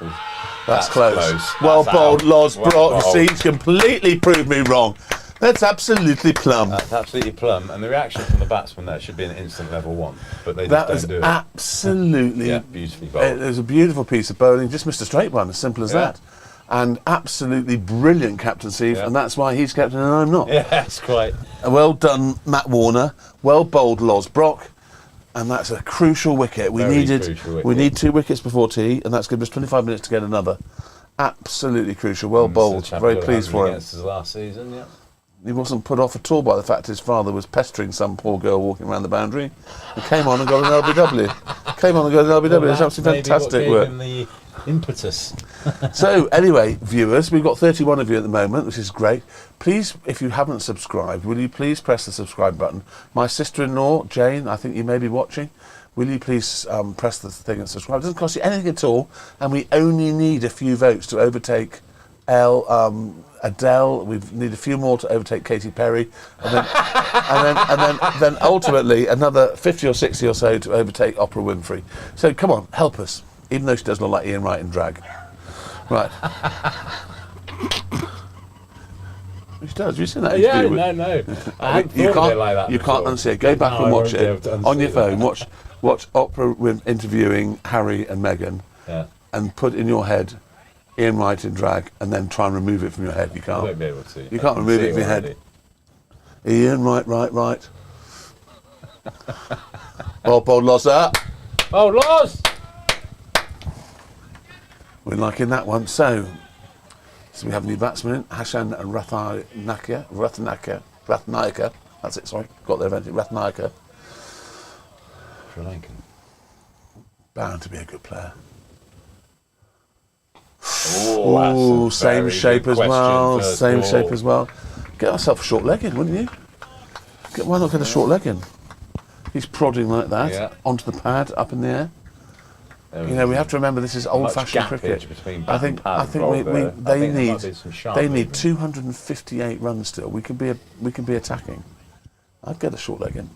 That's close. Well That's bowled, out. Loz Well Brock. bowled. See, he's completely proved me wrong. That's absolutely plum. That's absolutely plum. And the reaction from the batsman there should be an instant level 1, but they That just was don't do it. absolutely Yeah, beautifully bowled. It was a beautiful piece of bowling, just missed a straight one, as simple as that. And absolutely brilliant captaincy, and that's why he's captain and I'm not. Yeah, that's quite. Well done, Matt Warner. Well bowled, Loz Brock. And that's a crucial wicket. We Very needed. crucial wicket. We need 2 wickets before tea, and that's given us 25 minutes to get another. Absolutely crucial. Well bowled. Very pleased for him. Against his last season, yeah. He wasn't put off at all by the fact his father was pestering some poor girl walking around the boundary. He came on and got an LBW. It's absolutely fantastic work. Him the impetus. So anyway, viewers, we've got 31 of you at the moment, which is great. Please, if you haven't subscribed, will you please press the subscribe button? My sister-in-law, Jane, I think you may be watching. Will you please press the thing and subscribe? It doesn't cost you anything at all, and we only need a few votes to overtake Adele. We need a few more to overtake Katy Perry, and then ultimately another 50 or 60 or so to overtake Oprah Winfrey. So come on, help us. Even though she does look like Ian Wright in drag. Right. She does. Have you seen that? Yeah, no. I hadn't You thought of it like that You before. can't unsee it. Go back No, and I watch won't be able it to on your unsee phone. that. Watch Oprah interviewing Harry and Meghan, and put in your head Ian Wright in drag, and then try and remove it from your head. You I can't. won't be able to. You can't remove it from your head. Ian Wright. Well, bold Loz up. Oh, Loz! We're liking that one. So we have a new batsman in, Hashan Rathnayaka. That's it, sorry. Got there eventually. Rathnayaka. Sri Lankan. Bound to be a good player. Oh, that's a same very shape good as question, well. first Same ball. shape as well. Get ourselves a short leg in, wouldn't you? Why not get a short leg in? He's prodding like that onto the pad, up in the air. You know, we have to remember this is old-fashioned cricket. I think they need 258 runs still. We can be attacking. I'd get a short leg in.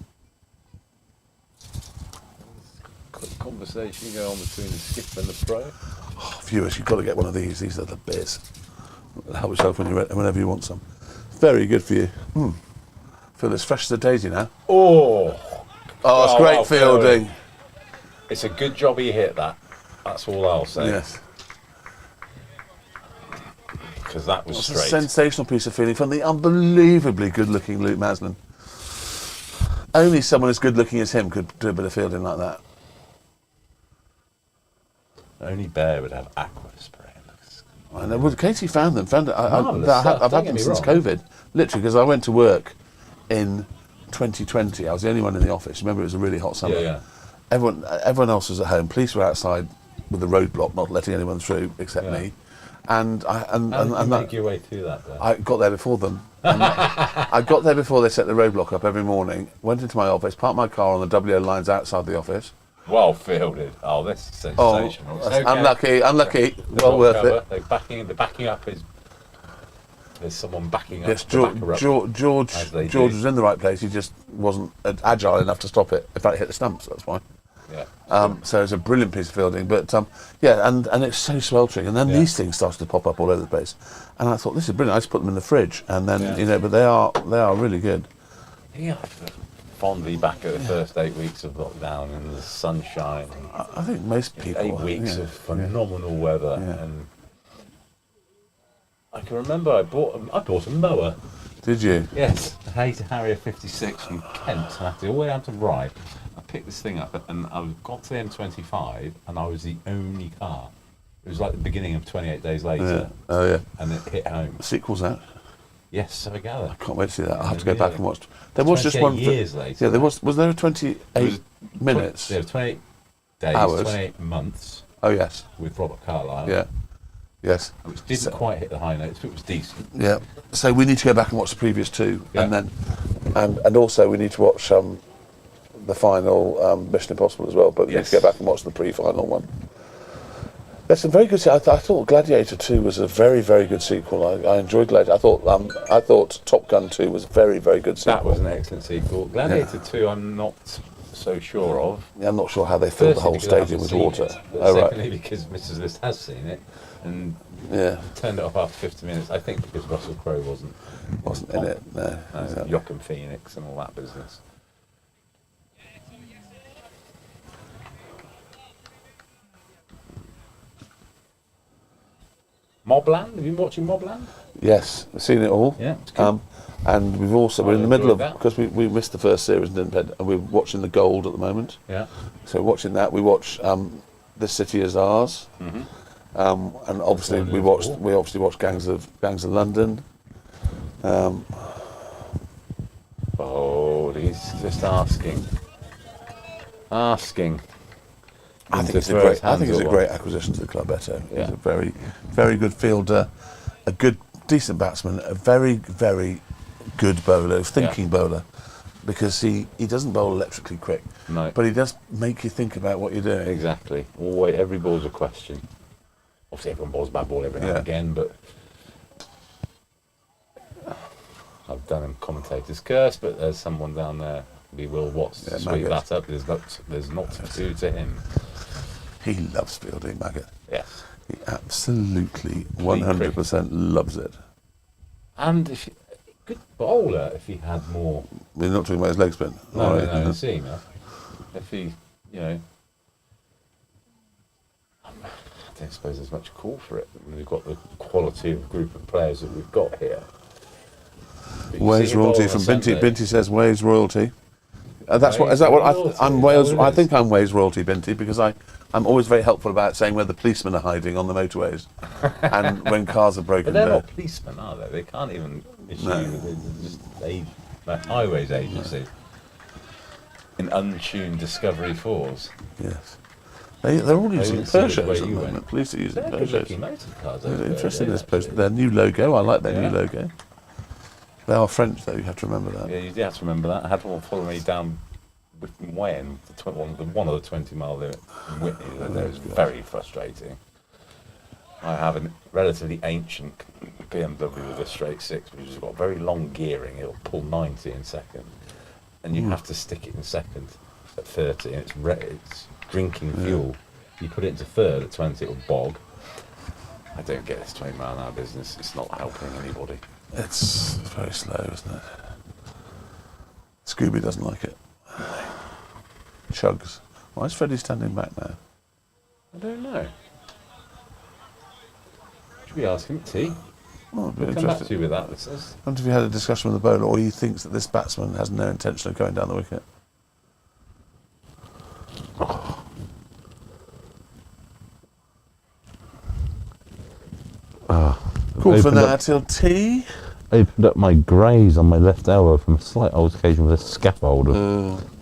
Quick conversation going on between the skipper and the pro. Oh, viewers, you've got to get one of these. These are the bits. Help yourself whenever you want some. Very good for you. Feel as fresh as a daisy now. Oh, it's great well fielding. It's a good job he hit that. That's all I'll say. Yes. Because that was It's a straight. sensational piece of fielding from the unbelievably good-looking Luke Maslin. Only someone as good-looking as him could do a bit of fielding like that. Only Bear would have aqua spray. I know. Well, Katie found them. Marvellous I've stuff, had don't them get me since wrong. COVID, literally, because I went to work in 2020. I was the only one in the office. Remember, it was a really hot summer. Yeah. Everyone else was at home. Police were outside with a roadblock, not letting anyone through except Yeah. me. And How did you make your way through that? Then? I got there before them. I got there before they set the roadblock up every morning. Went into my office, parked my car on the WO lines outside the office. Well fielded. Oh, that's sensational. Oh, unlucky. Well worth it. The backing up is. There's someone backing up. Yes, to back her up, George as they was do. in the right place. He just wasn't agile enough to stop it. In fact, it hit the stumps. That's why. Yeah. So it's a brilliant piece of fielding. But yeah, and it's so sweltering. And then Yeah. these things started to pop up all over the place. And I thought, this is brilliant. I just put them in the fridge, and then Yeah. but they are really good. Yeah. Fondly back at the first 8 weeks of lockdown and the sunshine. I think most people. 8 weeks yeah, of phenomenal weather, Yeah. and I can remember I bought a mower. Did you? Yes, a Hayes Harrier 56 from Kent, and I had to all the way down to Rye. I picked this thing up, and I got to the M25, and I was the only car. It was like the beginning of 28 Days Later. Yeah. Oh yeah. And it hit home. The sequel's out. Yes, so I gather. I can't wait to see that. I'll have to go Yeah. back and watch. There was just 28 one. years later. Yeah, there was. Was there a 28 It was minutes? There was 28 days, Hours. 28 months Oh yes. with Robert Carlyle. Yeah. Yes. Which didn't quite hit the high notes, but it was decent. Yeah. So we need to go back and watch the previous two, Yeah. and then, and also we need to watch the final Mission Impossible as well. But we need Yes. to go back and watch the pre-final one. There's some very good. I thought Gladiator 2 was a very, very good sequel. I enjoyed Gladiator. I thought Top Gun 2 was a very, very good sequel. That was an excellent sequel. Gladiator 2, I'm not so sure of. Yeah, I'm not sure how they filled the Firstly, whole because I stadium with haven't water. seen it, but Oh right. secondly, because Mrs. List has seen it and Yeah. turned it off after 50 minutes. I think because Russell Crowe wasn't In it. No. Exactly. Joachim Phoenix and all that business. Mobland? Have you been watching Mobland? Yes, we've seen it all. Yeah, it's good. And we've also we're in the I middle of enjoyed that. because we missed the first series and we're watching the Gold at the moment. Yeah. So watching that, we watch This City Is Ours, and obviously One we of watched four. we obviously watched Gangs of London. Oh, he's just asking. I him think to it's a throw great. his I think hands it's a up great acquisition to the club. Beto. Yeah. He's a very, very good fielder, a good, decent batsman, a very, very good bowler, thinking bowler, because he doesn't bowl electrically quick, No. but he does make you think about what you're doing. Exactly. Always, every ball's a question. Obviously, everyone bowls a bad ball every now Yeah. and again, but I've done him commentator's curse. But there's someone down there. We will watch Yeah, sweep Maggot. that up. There's not to do to him. He loves fielding, Maggot. Yes. He absolutely 100% loves it. And if good bowler, if he had more. We're not talking about his leg spin. No, All no, right, no, seamer. If he, I don't suppose there's much call for it. We've got the quality of group of players that we've got here. But you Waves see him royalty bowl from on Binty. Sunday. Binty says Waves royalty. That's what. Is that what I'm Wales? I think I'm Wales royalty, Binty, because I'm always very helpful about saying where the policemen are hiding on the motorways, and when cars are broken But they're down. not policemen, are they? They can't even issue. No. They're just like highways agency. In untuned Discovery 4s. Yes. They're all using didn't see which Peugeots way at the you moment. went. Police are using They're good-looking Peugeots. motor cars. They're over interested in there, this post. actually. Their new logo. I like their Yeah. new logo. They are French, though. You have to remember that. Yeah, you do have to remember that. I had one follow me down when one of the 20-mile limit in Whitney. That was very frustrating. I have a relatively ancient BMW with a straight six, which has got very long gearing. It'll pull 90 in second, and you have to stick it in second at 30, and it's drinking fuel. You put it into third at 20, it'll bog. I don't get this 20-mile-an-hour business. It's not helping anybody. It's very slow, isn't it? Scooby doesn't like it. Chugs. Why is Freddie standing back now? I don't know. Should we ask him, T? Well, We'll come back to you with that, listeners. I wonder if you had a discussion with the bowler, or he thinks that this batsman has no intention of going down the wicket. Call for that till tea. Opened up my graze on my left elbow from a slight altercation with a scaffold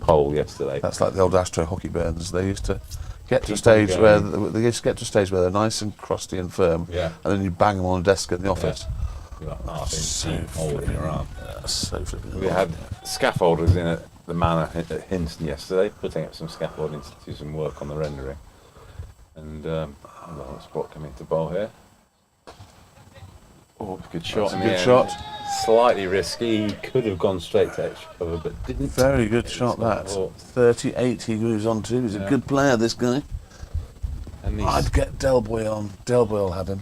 pole yesterday. That's like the old Astro hockey burns. They used to get to a Keep stage on where going. they used to get to a stage where they're nice and crusty and firm, Yeah. and then you bang them on a desk in the office. You're like half So inch deep hole in your arm. So flipping. We had scaffolders in at the manor at Hinston yesterday, putting up some scaffolding to do some work on the rendering. And Lawrence Brock coming to bowl here. Oh, good shot. That's a in good the end. shot. Slightly risky. He could have gone straight to extra cover, but didn't. Very good shot, that. 38 he moves on to. He's a good player, this guy. And I'd get Del Boy on. Del Boy will have him.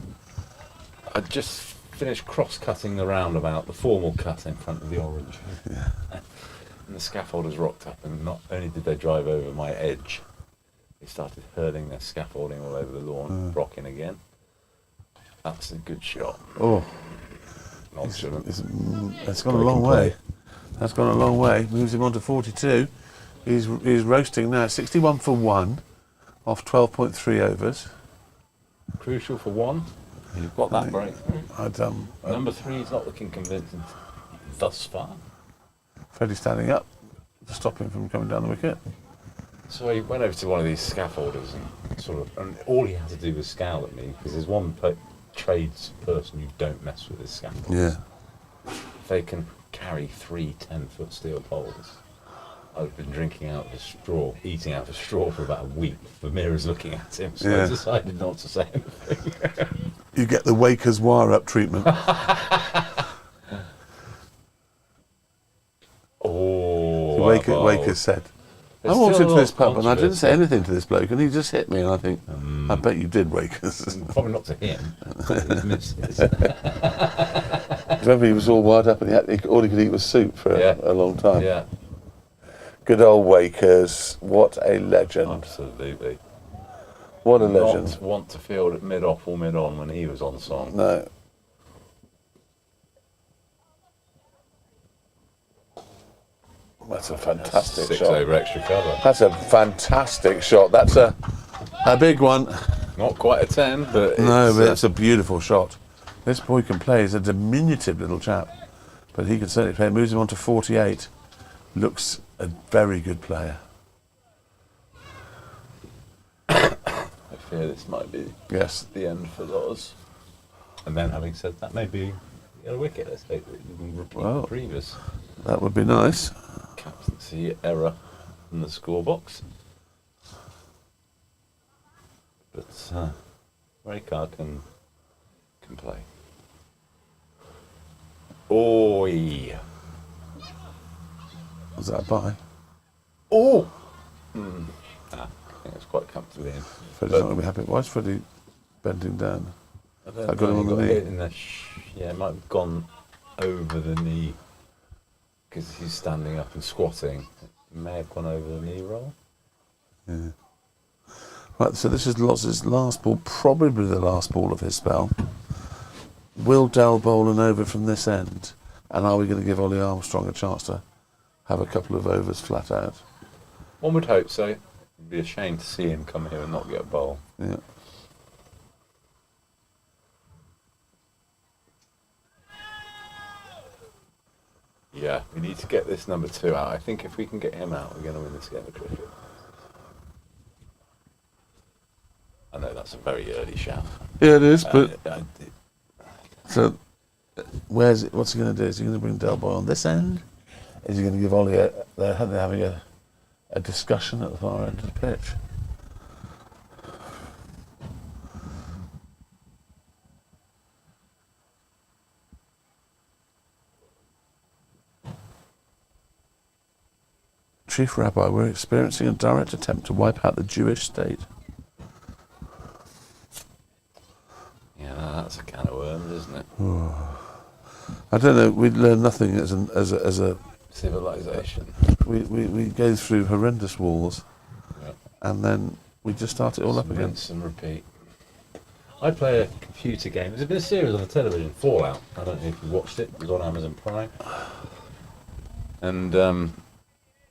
I just finished cross-cutting the roundabout, the formal cut in front of the orange. Yeah. And the scaffolders rocked up, and not only did they drive over my edge, they started hurling their scaffolding all over the lawn, rocking again. That's a good shot. Oh, Nonchalant. it's gone a long way. That's gone a long way. Moves him on to 42. He's roasting now. 61 for 1 off 12.3 overs. Crucial for 1. You've got that break. Number 3 is not looking convincing thus far. Freddie standing up to stop him from coming down the wicket. So he went over to one of these scaffolders and all he had to do was scowl at me, because there's one tradesperson you don't mess with is scaffolders. Yeah. If they can carry 3 10-foot steel poles, I've been drinking out of a straw, eating out of a straw for about a week. Vermeer's looking at him, so I decided not to say anything. You get the Wakers wire-up treatment. Wakers said, I walked into this pub and I didn't say anything to this bloke, and he just hit me, and I think, I bet you did, Wakers. Probably not to him. Remember, he was all wired up, and all he could eat was soup for a long time. Yeah. Good old Wakers. What a legend. Absolutely. What a legend. Not want to field at mid-off or mid-on when he was on song. No. That's a fantastic shot. 6 over extra cover. That's a fantastic shot. That's a big one. Not quite a 10, but but it's a beautiful shot. This boy can play. He's a diminutive little chap, but he can certainly play. Moves him on to 48. Looks a very good player. I fear this might be the end for Loz. And then, having said that, maybe get a wicket. Let's hope that you can repeat the previous. That would be nice. Captaincy error in the scorebox. But Raykar can play. Oi! Was that a bye? Oh! I think it's quite comfortably in. Freddie's not going to be happy. Why is Freddie bending down? I don't I got him on the knee. It might have gone over the knee because he's standing up and squatting. It may have gone over the knee roll. Yeah. Right, so this is Loz's last ball, probably the last ball of his spell. Will Dell bowl an over from this end? And are we going to give Ollie Armstrong a chance to have a couple of overs flat out? One would hope so. It'd be a shame to see him come here and not get a bowl. Yeah. Yeah, we need to get this number 2 out. I think if we can get him out, we're going to win this game of cricket. I know that's a very early shout. Yeah, it is, but... So, what's he going to do? Is he going to bring Del Boy on this end? Is he going to give Ollie they're having a discussion at the far end of the pitch? Chief Rabbi, we're experiencing a direct attempt to wipe out the Jewish state. Yeah, that's a can of worms, isn't it? I don't know. We learn nothing as a Civilization. we go through horrendous wars, Yeah. and then we just start it all up again. Rinse and repeat. I play a computer game. There's been a series on the television, Fallout. I don't know if you watched it. It was on Amazon Prime. And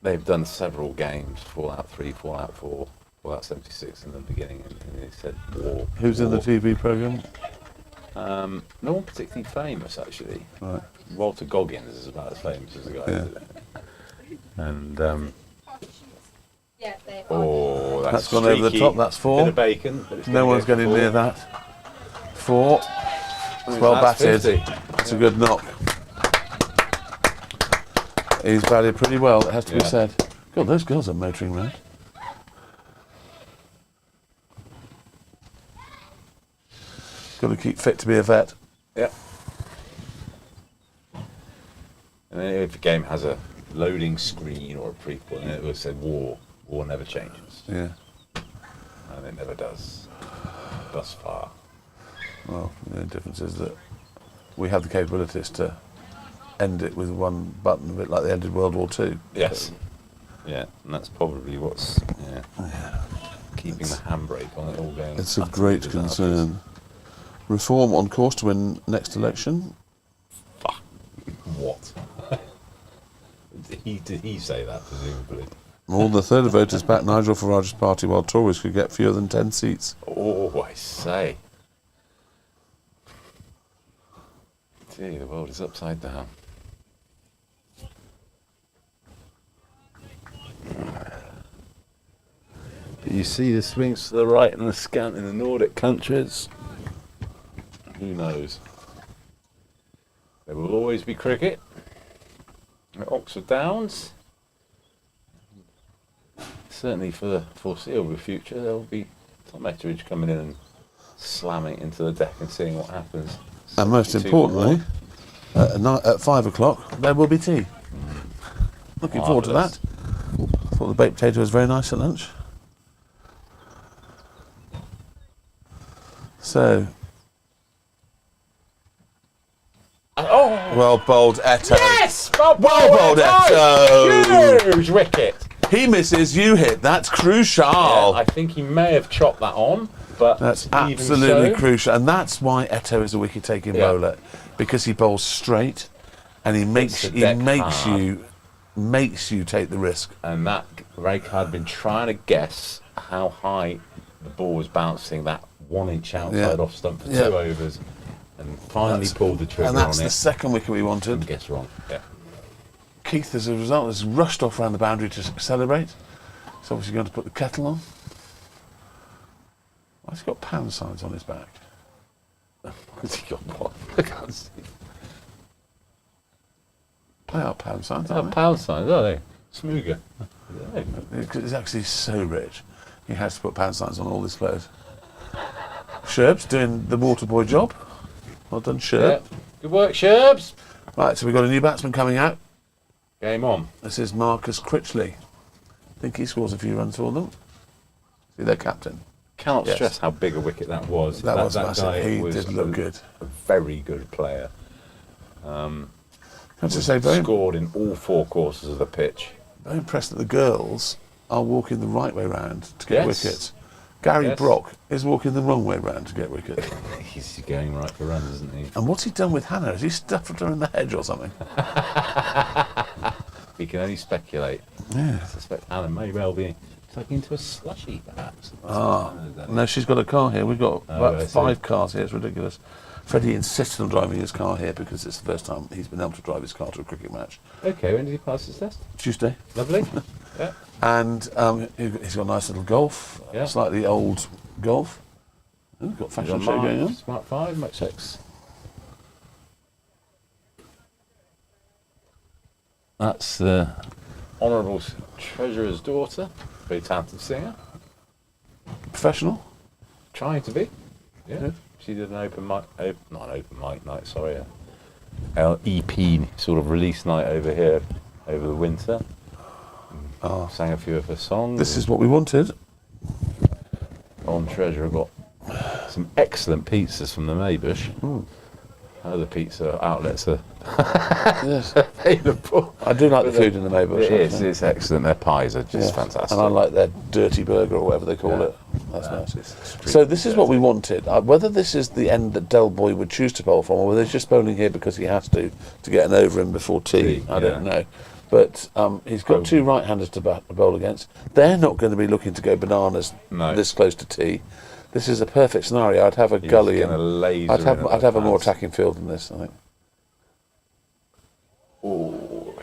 they've done several games, Fallout 3, Fallout 4, Fallout 76 in the beginning, and they said war. Who's in the TV program? No one particularly famous, actually. Right. Walter Goggins is about as famous as the guy. Yeah. And Yeah, they oh, That's gone over the streaky. top. That's 4. Bit of bacon. But it's No gonna one's go getting for near 4. that. 4. It's well That's batted. 50. It's a good knock. He's batted pretty well, it has to be Yeah. said. God, those girls are motoring round. Got to keep fit to be a vet. Yeah. And then if a game has a loading screen or a prequel, and it will say war. War never changes. Yeah. And it never does. Thus far. Well, the only difference is that we have the capabilities to end it with one button, a bit like they ended World War II. Yes. Yeah, and that's probably what's keeping the handbrake on it all going. It's a utterly great disastrous. concern. Reform on course to win next election. Fuck. What? Did he say that, presumably? More than a third of voters backed Nigel Farage's party, while Tories could get fewer than 10 seats. Oh, I say. Gee, the world is upside down. You see the swings to the right and the scant in the Nordic countries. Who knows? There will always be cricket at Oxford Downs. Certainly for the foreseeable future, there will be Tom Etheridge coming in and slamming it into the deck and seeing what happens. And most 72 importantly, at 5 o'clock, there will be tea. Looking forward to that. Thought the baked potato was very nice at lunch. So, well bowled, Eto. Yes! Well bowled, Eto. Huge wicket. He misses, you hit. That's crucial. Yeah, I think he may have chopped that on, but That's even absolutely so, crucial, and that's why Eto is a wicket-taking bowler, because he bowls straight, and he makes the deck you take the risk. And that Rake had been trying to guess how high the ball was bouncing that 1 inch outside off stump for 2 overs, and finally pulled the trigger And that's on the it. second wicket we wanted. And guess wrong. Yeah. Keith, as a result, has rushed off around the boundary to celebrate. He's obviously going to put the kettle on. Why's he got pound signs on his back? Has he got what? I can't see. They are pound signs, Oh, aren't they? pound signs, are they? Smooger. He's actually so rich, he has to put pound signs on all his clothes. Sherb's doing the water boy job. Well done, Sherb. Yeah. Good work, Sherbs. Right, so we've got a new batsman coming out. Game on. This is Marcus Critchley. I think he scores a few runs for them. See, their captain. Cannot Yes. stress how big a wicket that was. That was massive. guy He was did look good. A very good player. That's to say, very Scored in all 4 courses of the pitch. impressed that the girls are walking the right way round to get Yes. wickets. Gary Yes. Brock is walking the wrong way round to get wickets. He's going right for runs, isn't he? And what's he done with Hannah? Has he stuffed her in the hedge or something? We can only speculate. Yeah. I suspect Anna may well be tucking into a slushy, perhaps. No, she's got a car here. We've got I about see. 5 cars here. It's ridiculous. Freddie insisted on driving his car here because it's the first time he's been able to drive his car to a cricket match. Okay, when did he pass his test? Tuesday. Lovely. Yeah. And he's got a nice little Golf, Yeah. slightly old Golf. Oh, got fashion show going on. Smart 5, Mach 6. That's the Honourable Treasurer's daughter, very talented singer. Professional. Trying to be. Yeah. Yeah. She did an open mic, not an open mic night, sorry, a LEP sort of release night over here over the winter. Sang a few of her songs. This is what we wanted. On Treasurer got some excellent pizzas from the Maybush. Other pizza outlets are Yes. available. I do like the food in the Maybush. It is. actually. It's excellent. Their pies are just Yes. fantastic. And I like their dirty burger or whatever they call Yeah. it. That's nice. It's So this is what we wanted. Whether this is the end that Del Boy would choose to bowl from, or whether he's just bowling here because he has to get an over in before tea, I don't know. But he's got two right-handers to bowl against. They're not going to be looking to go bananas this close to tea. This is a perfect scenario. I'd have a gully and I'd have a more attacking field than this, I think. Oh,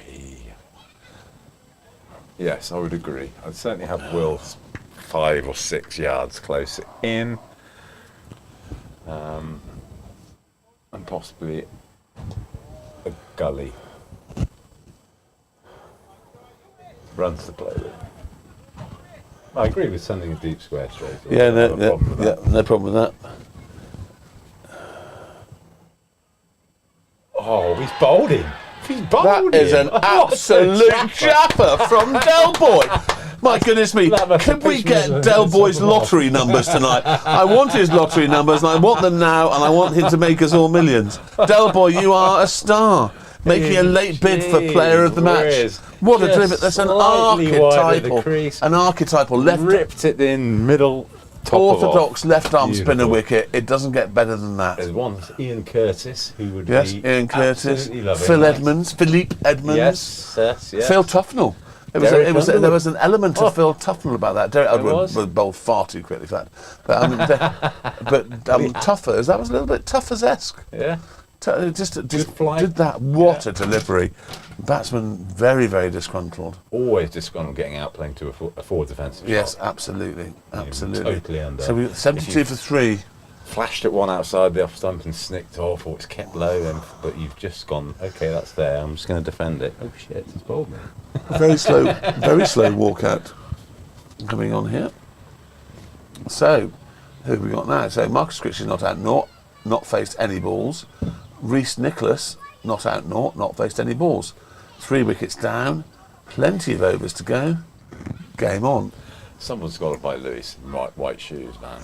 yes, I would agree. I'd certainly have Will 5 or 6 yards closer in, and possibly a gully. Runs to play with. I agree with sending a deep square straight. Yeah, no problem with that. Oh, he's bowled him. He's bowled That is an absolute japper from Del Boy. My goodness me, can we get Del Boy's lottery numbers tonight? I want his lottery numbers and I want them now and I want him to make us all millions. Del Boy, you are a star. Making a late bid for player of the match. What a delivery. That's an archetypal left. Ripped it in middle. Orthodox left arm spinner wicket. It doesn't get better than that. There's one, Ian Curtis, who would be Ian Curtis, Philippe Edmonds, yes. Phil Tufnell. There was an element of Phil Tufnell about that. Derek Edwards was bowled far too quickly for that. But Tuffers, that was a little bit Tuffers-esque. Yeah. Just did that. What a delivery. Batsman very, very disgruntled. Always disgruntled getting out playing to a forward defensive Yes, shot. absolutely. Totally under. So we got 72 for 3. Flashed at one outside the off stump and snicked off, or it's kept low, but you've just gone, okay, that's there, I'm just going to defend it. Oh shit, he's bowled me. Very slow walkout coming on here. So, who have we got now? So Marcus Critchley not out, not faced any balls. Reece Nicholas not out, not faced any balls. 3 wickets down, plenty of overs to go. Game on. Someone's got to buy Lewis white shoes, man.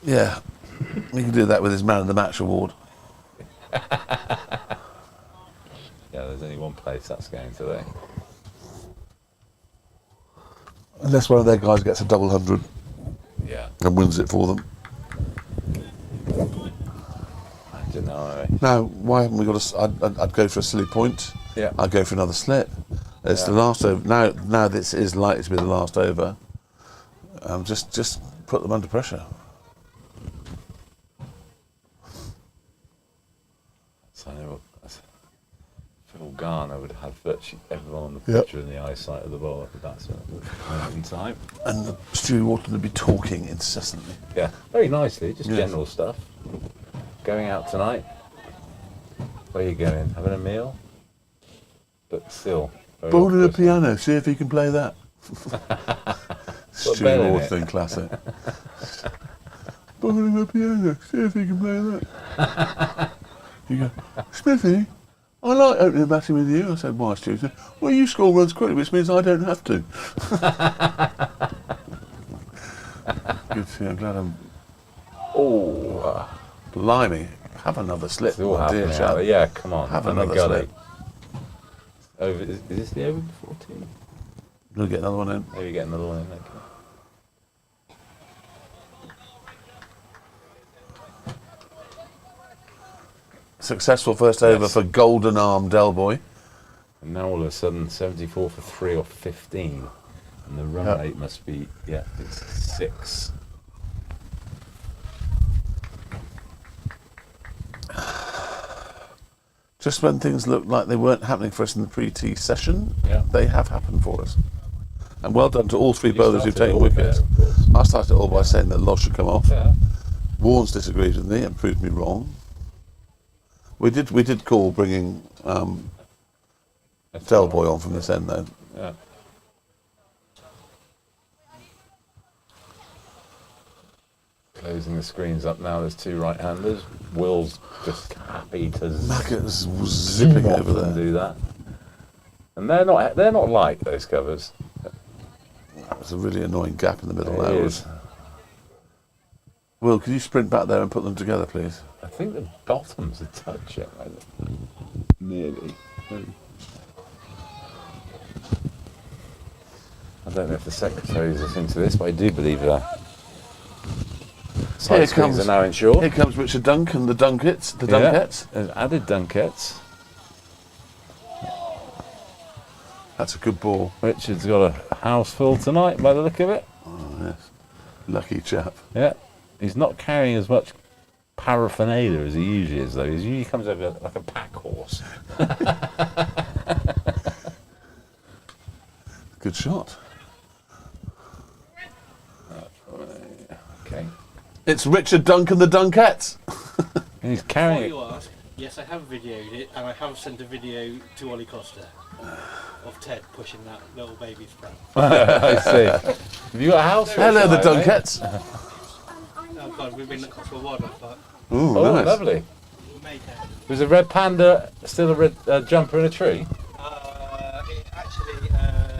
Yeah, we can do that with his Man of the Match award. Yeah, there's only one place that's going today. Unless one of their guys gets a double 100 and wins it for them. I don't know. Now, why haven't we got I'd go for a silly point. Yeah. I'd go for another slip. It's the last over. Now this is likely to be the last over. Just put them under pressure. So Phil Garner would have virtually everyone on the pitch in the eyesight of the ball at the batsman at the moment in time. And Stewie Wharton would be talking incessantly. Yeah, very nicely, just general stuff. Going out tonight? Where are you going? Having a meal? But still. Bowling a piano, see if he can play that. Stewie Wharton classic. Bowling a piano, see if he can play that. You go, Smithy, I like opening batting with you. I said, why, Stu? He said, well, you score runs quickly, which means I don't have to. Good to see you. I'm glad I'm... Oh, blimey. Have another slip. It's all happening out there. Yeah, come on. Have another slip. Over, is this the over before tea? You'll get another one in. Maybe get another one in, okay. Successful first over for Golden Arm Del Boy. And now all of a sudden 74 for 3 or 15. And the run rate must be, it's 6. Just when things looked like they weren't happening for us in the pre-tea session, they have happened for us. And well done to all 3 bowlers who've taken wickets. I started it all by saying that Losh should come off. Yeah. Warnes disagreed with me and proved me wrong. We did call bringing Del Boy on from this end though. Yeah. Closing the screens up now. There's 2 right-handers. Will's just happy to Mackett's zipping over there. And do that. And they're not light, those covers. There's a really annoying gap in the middle It there. is. Will, can you sprint back there and put them together, please? I think the bottom's a touch it, nearly. I don't know if the secretaries are listening to this, but I do believe that side screens are now insured. Here comes Richard Duncan, the Dunkets, the Dunkettes. Yeah, added Dunkets. That's a good ball. Richard's got a house full tonight by the look of it. Oh, yes. Lucky chap. Yeah. He's not carrying as much paraphernalia as he usually is, though. He usually comes over like a pack horse. Good shot. Okay. It's Richard Duncan, the Dunkets. And he's carrying it. You ask, yes, I have videoed it, and I have sent a video to Ollie Costa of Ted pushing that little baby's pram. I see. Have you got a house? Hello, the Dunkets. Oh God, we've been at Cosford Wildlife Park. Ooh, Oh, nice. lovely. Made that. Was a red panda still a red jumper in a tree? It actually.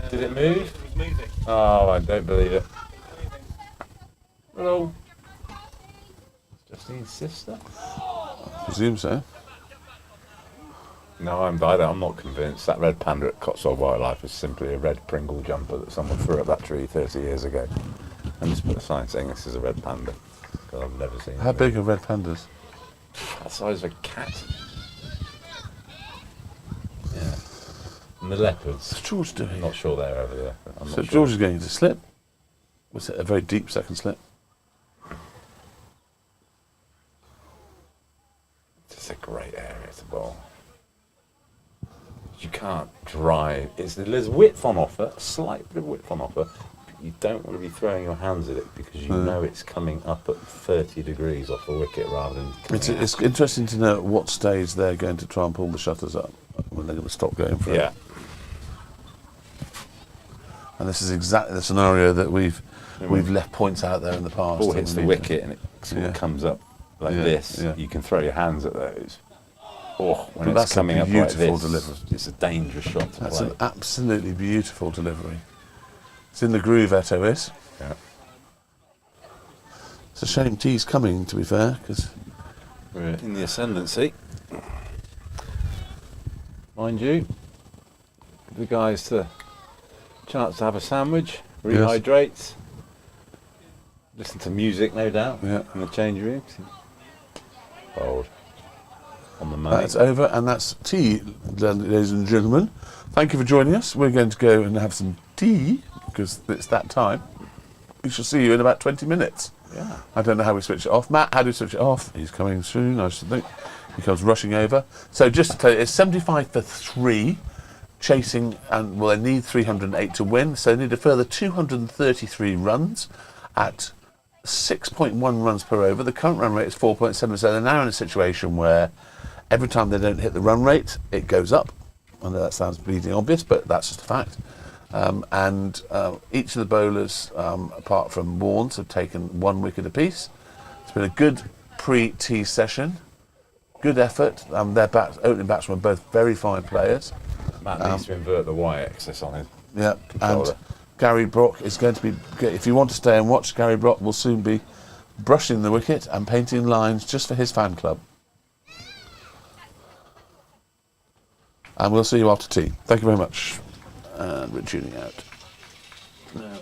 Did it move? It was moving. Oh, I don't believe it. Hello. Justine's sister? I presume so. No, I'm not convinced. That red panda at Cotswold Wildlife is simply a red Pringle jumper that someone threw at that tree 30 years ago. And just put a sign saying this is a red panda. Because I've never seen How it. big are red pandas? The size of a cat. Yeah. And the leopards. What's George doing? I'm not sure they're over there. I'm So not sure. George is going to slip. Was it a very deep second slip? It's a great area to bowl. You can't drive. There's width on offer, a slight bit of width on offer. But you don't want to be throwing your hands at it because you know it's coming up at 30 degrees off the wicket rather than. It's interesting to know at what stage they're going to try and pull the shutters up when they're going to stop going for it. Yeah. And this is exactly the scenario that we've left points out there in the past. Ball hits the wicket and it sort of comes up like Yeah, this. yeah. You can throw your hands at those. Oh, when But it's coming up like beautiful this, delivery. it's a dangerous shot to That's play. an absolutely beautiful delivery. It's in the groove, Eto is. Yeah. It's a shame T's coming, to be fair, because We're in the ascendancy. Mind you, give the guys the chance to have a sandwich, rehydrate, listen to music, no doubt, in the change room. Bold. On the money. that's over, and that's tea, ladies and gentlemen. Thank you for joining us. We're going to go and have some tea, because it's that time. We shall see you in about 20 minutes. Yeah. I don't know how we switch it off. Matt, how do we switch it off? He's coming soon, I should think. He comes rushing over. So just to tell you, it's 75 for 3, chasing, and well, they need 308 to win, so they need a further 233 runs at 6.1 runs per over. The current run rate is 4.7, so they're now in a situation where every time they don't hit the run rate, it goes up. I know that sounds bleeding obvious, but that's just a fact. And each of the bowlers, apart from Warnes, have taken 1 wicket apiece. It's been a good pre-tea session. Good effort. Their opening batsmen are both very fine players. Matt needs to invert the y-axis on his Yeah, controller. and Gary Brock is going to be, if you want to stay and watch, Gary Brock will soon be brushing the wicket and painting lines just for his fan club. And we'll see you after tea. Thank you very much. And we're tuning out. Now,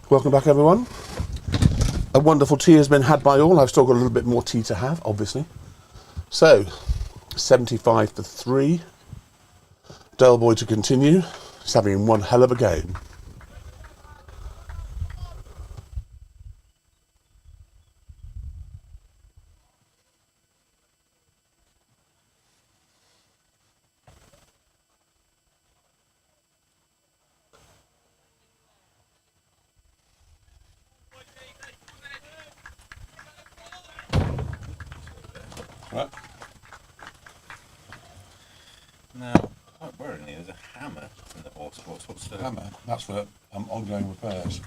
Welcome back, everyone. A wonderful tea has been had by all. I've still got a little bit more tea to have, obviously. So, 75 for 3. Del Boy to continue. He's having one hell of a game. Right. Now, quite worryingly, there's a hammer in the horse box. What's the Hammer, that's for ongoing repairs.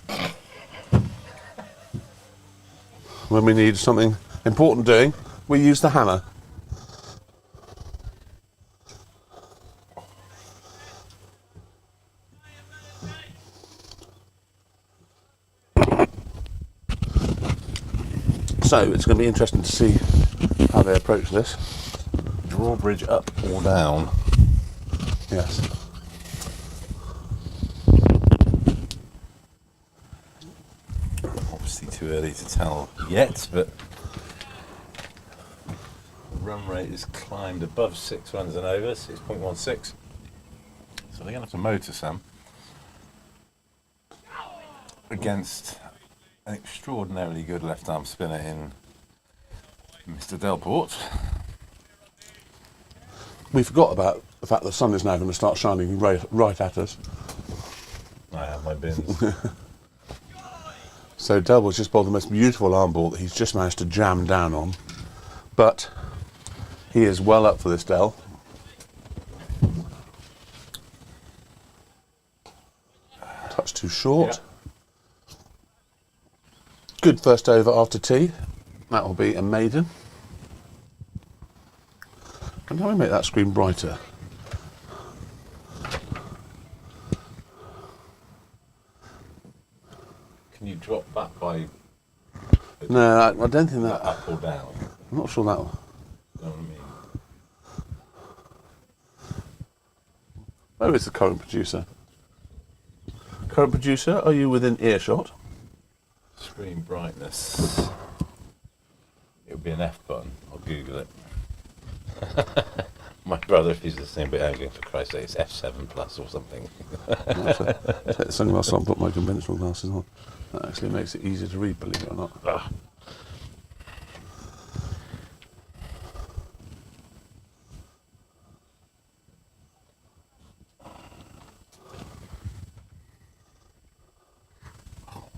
When we need something important doing, we use the hammer. So it's going to be interesting to see how they approach this. drawbridge up or down? Yes. Obviously too early to tell yet, but the run rate has climbed above 6 runs and over, 6.16. So they're going to have to motor Sam against an extraordinarily good left-arm spinner in Mr. Delport. We forgot about the fact the sun is now going to start shining right at us. I have my bins. So Delport's just bowled the most beautiful arm ball that he's just managed to jam down on. But he is well up for this, Del. Touch too short. Yeah. Good first over after tea. That will be a maiden. And how do we make that screen brighter? Can you drop that by? No, I don't think that. Up or down? I'm not sure that one. You know what I mean? Where is the current producer? Current producer, are you within earshot? Screen brightness. It would be an F button. I'll Google it. My brother, if he's listening, but I'm going for Christ's sake, it's F7 plus or something. It's only whilst I put my conventional glasses on. That actually makes it easier to read, believe it or not. Ah.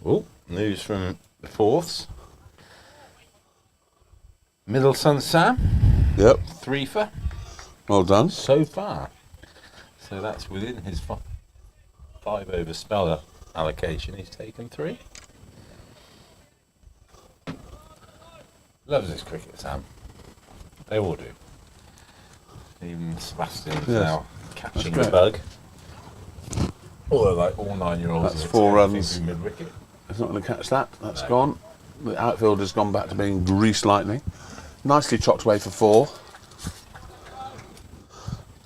Oh, news from the fourths. Middle Sun Sam. Yep. 3 for. Well done. So far. So that's within his 5 over spell allocation. He's taken 3. Loves his cricket, Sam. They all do. Even Sebastian's now catching the bug. Although, like all 9-year-olds, That's 4 runs. Mid-wicket. It's not going to catch that. That's gone. The outfield has gone back to being greased lightning. Nicely chopped away for 4.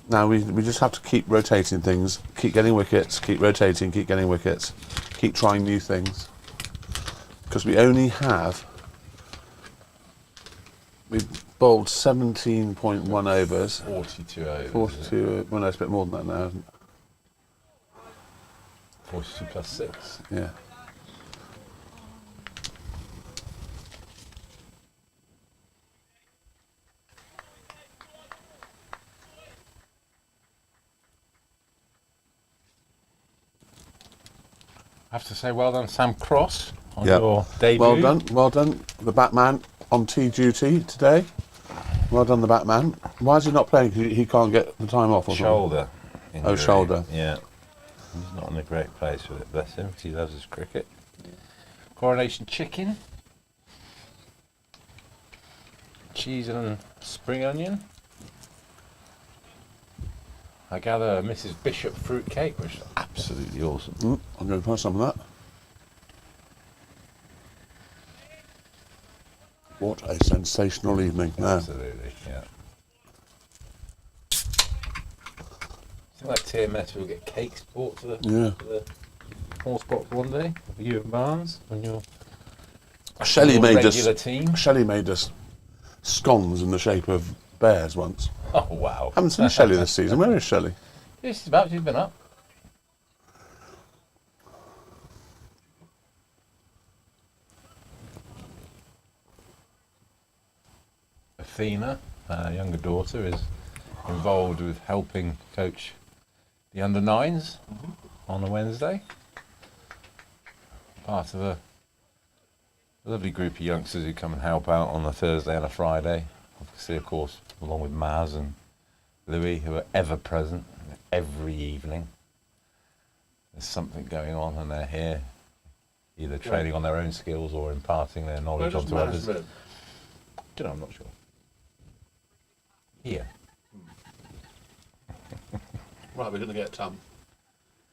Now we just have to keep rotating things, keep getting wickets, keep rotating, keep getting wickets, keep trying new things. Because we only have, we've bowled 17.1 overs. 42 overs. 42, well no, it's a bit more than that now, isn't it? 42 plus 6. Yeah. I have to say, well done, Sam Cross, on your debut. Well done, well done. The Batman on tea duty today. Well done, the Batman. Why is he not playing? He can't get the time off or Shoulder. Something? Oh, shoulder. Yeah. He's not in a great place with it, bless him, because he loves his cricket. Coronation chicken. Cheese and spring onion. I gather Mrs. Bishop fruit cake, which is absolutely awesome. I'm going to find some of that. What a sensational evening. Absolutely, yeah. I think like TMS will get cakes brought to the... Yeah. To the small spot for one day for you and Barnes when you're Shelley your made regular us. team. Shelley made us scones in the shape of bears once. Oh wow! Haven't seen Shelley this season. Where is Shelley? Yes, she's about. She's been up. Athena, our younger daughter, is involved with helping coach the under nines on a Wednesday. Part of a lovely group of youngsters who come and help out on a Thursday and a Friday. Obviously, of course, along with Maz and Louis, who are ever present every evening. There's something going on and they're here, either training on their own skills or imparting their knowledge onto others. Do you know, I'm not sure. Here. Right, we're going to get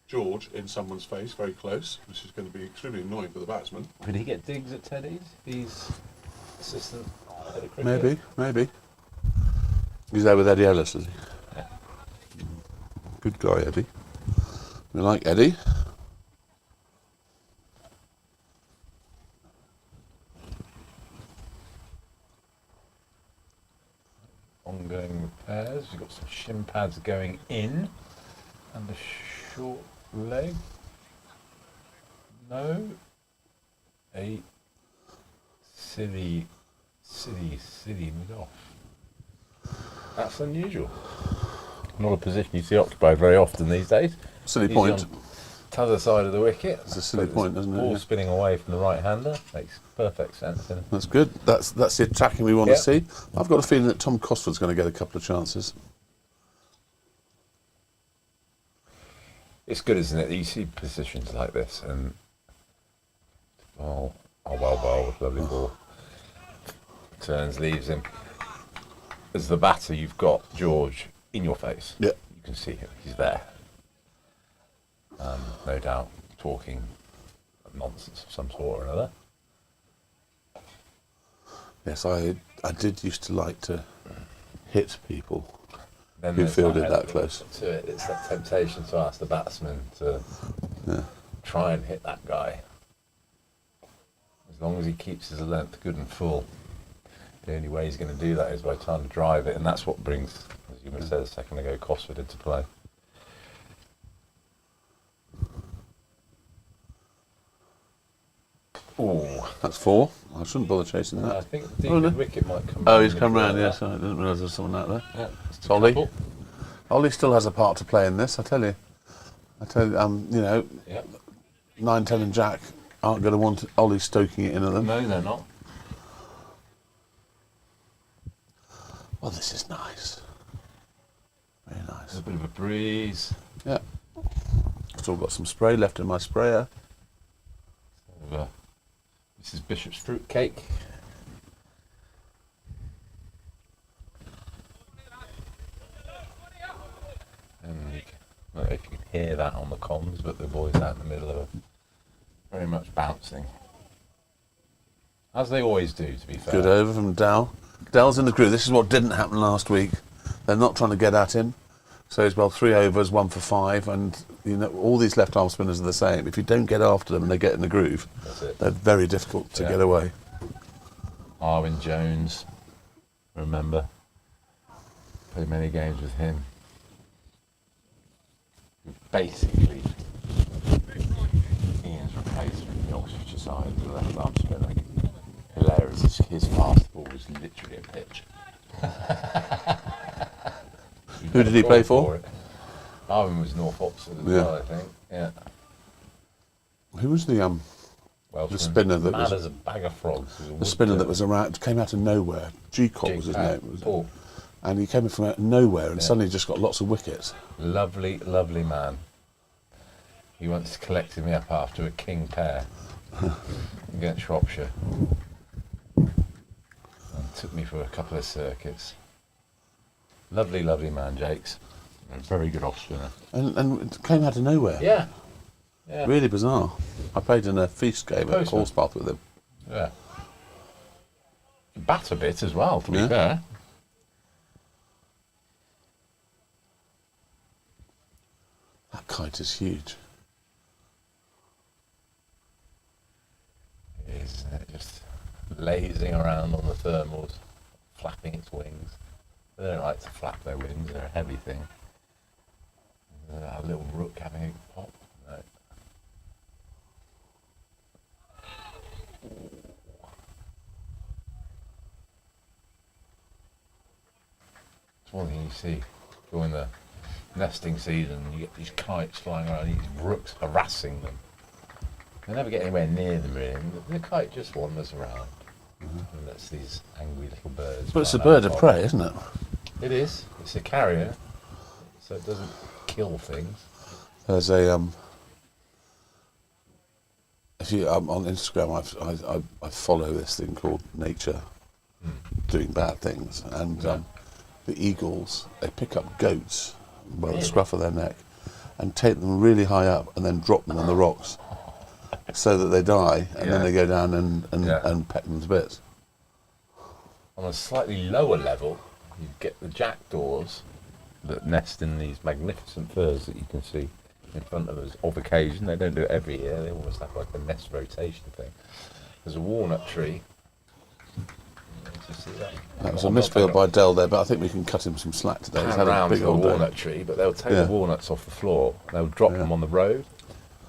George in someone's face, very close, which is going to be extremely annoying for the batsman. Did he get digs at Teddy's? He's assistant head of cricket. Maybe. He's there with Eddie Ellis, is he? Yeah. Good guy, Eddie. We like Eddie. Ongoing repairs. You've got some shin pads going in and a short leg. No. A silly mid-off. That's unusual. Not a position you see occupied very often these days. Silly Usually point. on the other side of the wicket. It's a silly point, doesn't it? Ball Yeah. spinning away from the right-hander. Makes perfect sense. That's good. That's the attacking we want Yeah. to see. I've got a feeling that Tom Cosford's going to get a couple of chances. It's good, isn't it? You see positions like this and well bowled, lovely ball. Turns, leaves him. As the batter, you've got George in your face. Yeah. You can see him. He's there. No doubt talking nonsense of some sort or another. Yes, I did used to like to hit people Then who there's fielded that element close. to it. It's that temptation to ask the batsman to try and hit that guy. As long as he keeps his length good and full, the only way he's going to do that is by trying to drive it, and that's what brings, as you said a second ago, Cosford into play. Oh, That's 4. I shouldn't bother chasing that. I think the deep wicket might come. Oh, he's round come and round, do yes. that. I didn't realise there was someone out there. Yeah, It's Ollie. Ollie still has a part to play in this, I tell you. You know, Yeah. 9, 10 and Jack aren't going to want Ollie stoking it in at them. No, they're not. Well, this is nice. Very nice. A bit of a breeze. Yeah. Still got some spray left in my sprayer. This is Bishop's fruit cake. And I don't know if you can hear that on the comms, but the boys out in the middle are very much bouncing. As they always do, to be fair. Good over from Dell. Dell's in the groove. This is what didn't happen last week. They're not trying to get at him. So he's 3 overs, 1 for 5, and you know all these left arm spinners are the same. If you don't get after them and they get in the groove, they're very difficult to get away. Arwin Jones, remember, played many games with him. Basically, Ian's replacement in the Oxfordshire side, the left arm spinner. Hilarious. His fast ball was literally a pitch. Who did he play for? Arwin was North Oxford as well, I think. Yeah. Who was the spinner that mad was as a bag of frogs? the spinner that was around? Came out of nowhere. G-Cop was his name. Paul. And he came in from out of nowhere and suddenly just got lots of wickets. Lovely, lovely man. He once collected me up after a king pair against Shropshire. And took me for a couple of circuits. Lovely, lovely man, Jakes. A very good off spinner. And it came out of nowhere. Yeah. Yeah. Really bizarre. I played in a feast game at Cosford with him. Yeah. Bat a bit as well, to be fair. That kite is huge. is, isn't it? Just lazing around on the thermals, flapping its wings. They don't like to flap their wings, they're a heavy thing. A little rook having a pop. No. It's one thing you see during the nesting season. You get these kites flying around, these rooks harassing them. They never get anywhere near them really. The kite just wanders around. And that's these angry little birds. But it's a bird of prey, isn't it? It is. It's a carrier, so it doesn't kill things. There's a if you on Instagram, I follow this thing called Nature Doing Bad Things, and the eagles, they pick up goats by the scruff of their neck and take them really high up and then drop them on the rocks so that they die, and then they go down and peck them to bits. On a slightly lower level, you get the jackdaws that nest in these magnificent firs that you can see in front of us of occasion. They don't do it every year. They almost have like a nest rotation thing. There's a walnut tree. Did you see that? That was a misfield by Dell there, but I think we can cut him some slack today. He's had a big old walnut tree, but they'll take the walnuts off the floor. They'll drop them on the road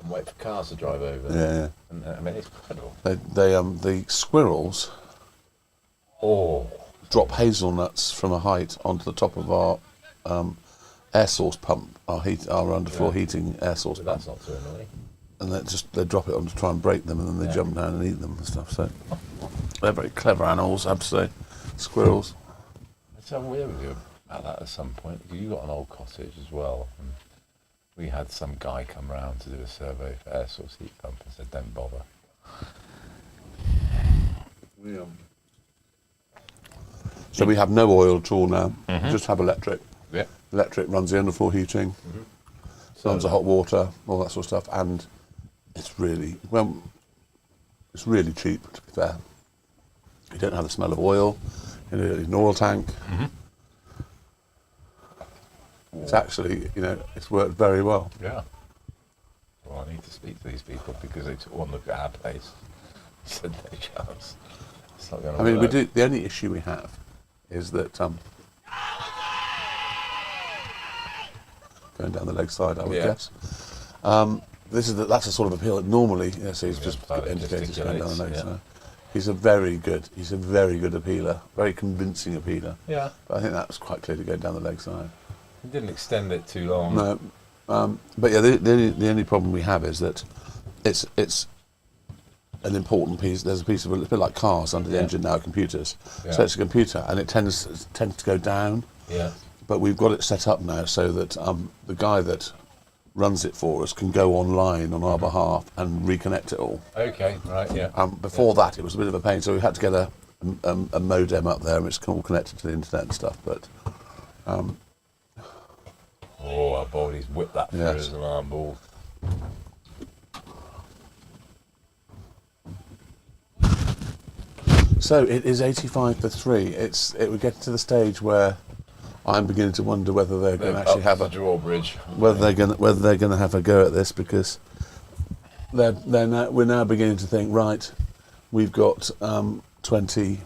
and wait for cars to drive over. Yeah. And, I mean, it's incredible. The squirrels drop hazelnuts from a height onto the top of our air source pump, our underfloor heating air source pump. That's not too annoying. And they drop it on to try and break them, and then they jump down and eat them and stuff. So they're very clever animals, I have to say. Squirrels. Let's have a word with you about that at some point. You got an old cottage as well. And we had some guy come round to do a survey for air source heat pump and said, don't bother. So we have no oil at all now. Mm-hmm. Just have electric. Yeah. Electric runs the underfloor heating, runs the hot water, all that sort of stuff, and it's really cheap, to be fair. You don't have the smell of oil. You don't need an oil tank. It's actually, it's worked very well. Yeah. Well, I need to speak to these people because they took one look at our place. Said no chance. It's not going to work. we do. The only issue we have is that going down the leg side, I would guess. That's a sort of appeal that normally, so he's just indicated going down the leg side. He's a very good appealer, very convincing appealer. Yeah. But I think that was quite clear to go down the leg side. He didn't extend it too long. No. But yeah, the only problem we have is that it's an important piece. There's a piece of a bit like cars under the engine now, computers. Yeah. So it's a computer, and it tends to go down. Yeah. But we've got it set up now so that the guy that runs it for us can go online on our behalf and reconnect it all. Okay, right, yeah. Before that, it was a bit of a pain, so we had to get a modem up there, and it's all connected to the internet and stuff. But our body's whipped that through as an alarm ball. So it is 85 for 3. It would get to the stage where I'm beginning to wonder whether they're going to actually have a drawbridge. Whether they're going to have a go at this, because we're now beginning to think, right, we've got 20,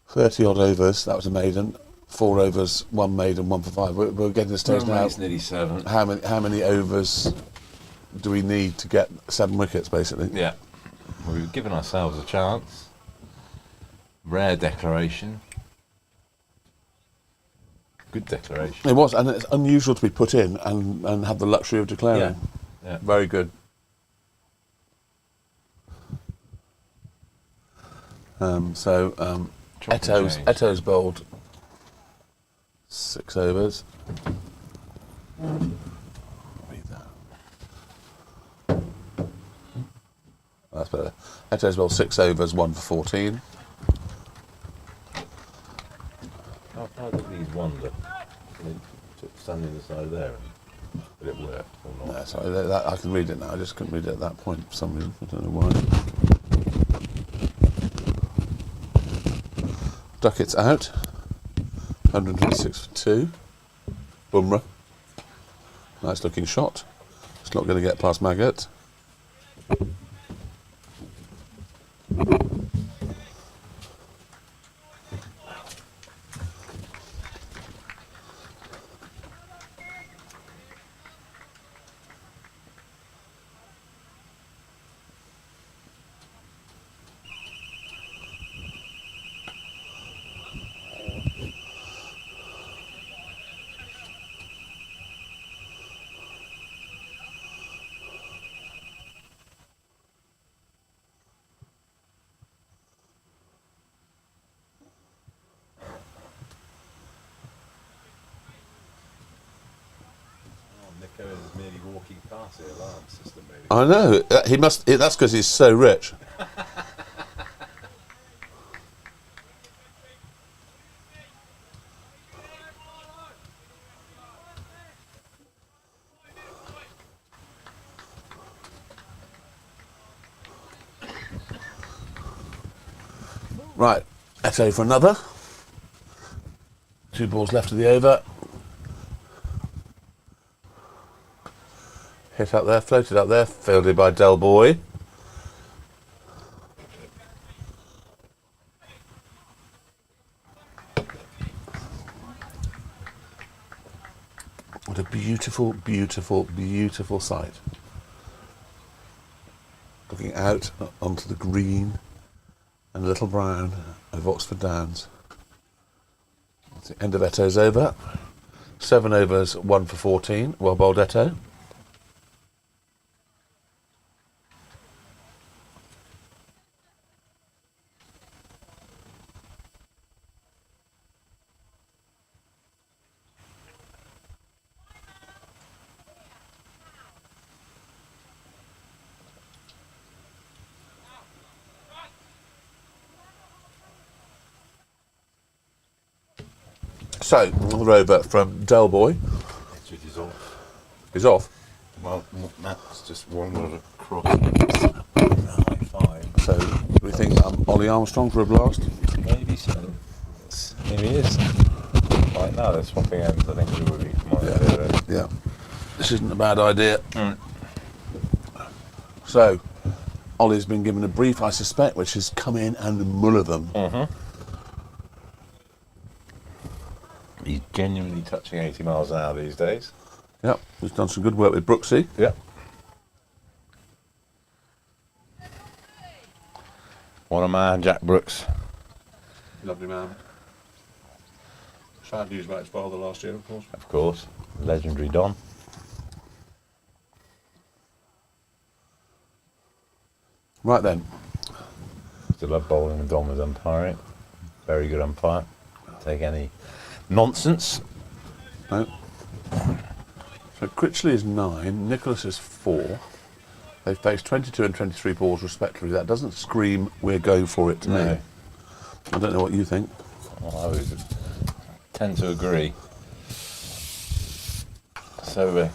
30 odd overs. That was a maiden. 4 overs, 1 maiden, 1 for 5. We're getting to the stage now. It's nearly 7. How many overs do we need to get 7 wickets, basically? Yeah. Well, we've given ourselves a chance. Rare declaration. Good declaration. It was, and it's unusual to be put in and have the luxury of declaring. Yeah. Very good. Eto's bowled 6 overs. Read that. That's better. Eto's bowled 6 overs, 1 for 14. How did these wander? They took standing aside there, but it worked or not? No, sorry, I can read it now. I just couldn't read it at that point for some reason. I don't know why. Duckett's out. 126 for 2. Bumrah. Nice looking shot. It's not going to get past Maggot. Nico is merely walking past the alarm system, maybe. I know. He must. That's because he's so rich. Right, Eto for another. 2 balls left of the over. Hit up there, floated up there, fielded by Del Boy. What a beautiful, beautiful, beautiful sight. Looking out onto the green and little brown of Oxford Downs. That's the end of Eto's over. 7 overs, 1 for 14. Well bowled, Eto. So, another over from Del Boy. Which is off. He's off. Well, that's just one word across. High five. So, we think Ollie Armstrong for a blast? Maybe so. Maybe it is. Right now, they're swapping ends. I think we will be tomorrow. Yeah. This isn't a bad idea. Mm. So, Ollie's been given a brief, I suspect, which is come in and muller them. Mm-hmm. He's genuinely touching 80 miles an hour these days. Yep, he's done some good work with Brooksy. Yep. What a man, Jack Brooks. Lovely man. Sad news about his father last year, of course. Of course. Legendary Don. Right then. Still love bowling with Don was umpiring. Very good umpire. Take any nonsense. No. So Critchley is 9, Nicholas is 4. They faced 22 and 23 balls respectively. That doesn't scream we're going for it to No. me. I don't know what you think. Well, I would tend to agree. So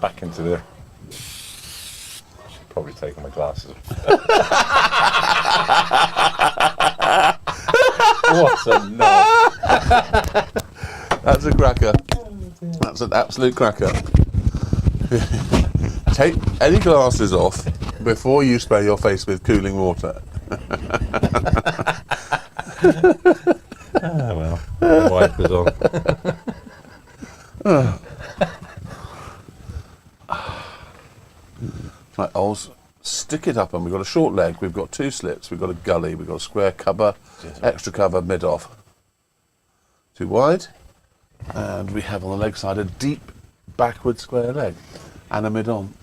back into the... I should probably take my glasses off. What a knob. That's a cracker. That's an absolute cracker. Take any glasses off before you spray your face with cooling water. Ah, well, the wipers on. Right, Oz, stick it up, and we've got a short leg, we've got 2 slips, we've got a gully, we've got a square cover, extra cover, mid-off. 2 wide, and we have on the leg side a deep backward square leg, and a mid-on.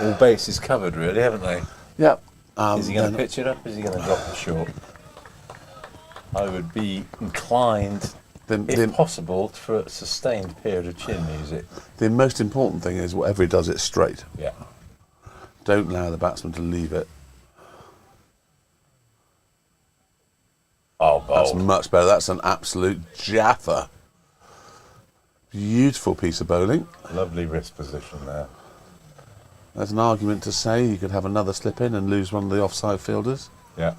All bases covered, really, haven't they? Yep. Is he going to pitch it up? Is he going to drop the short? I would be inclined, if possible, for a sustained period of chin music. The most important thing is whatever he does, it's straight. Yeah. Don't allow the batsman to leave it. Oh, that's bold. much better. That's an absolute jaffer. Beautiful piece of bowling. Lovely wrist position there. There's an argument to say you could have another slip in and lose one of the offside fielders. Yeah.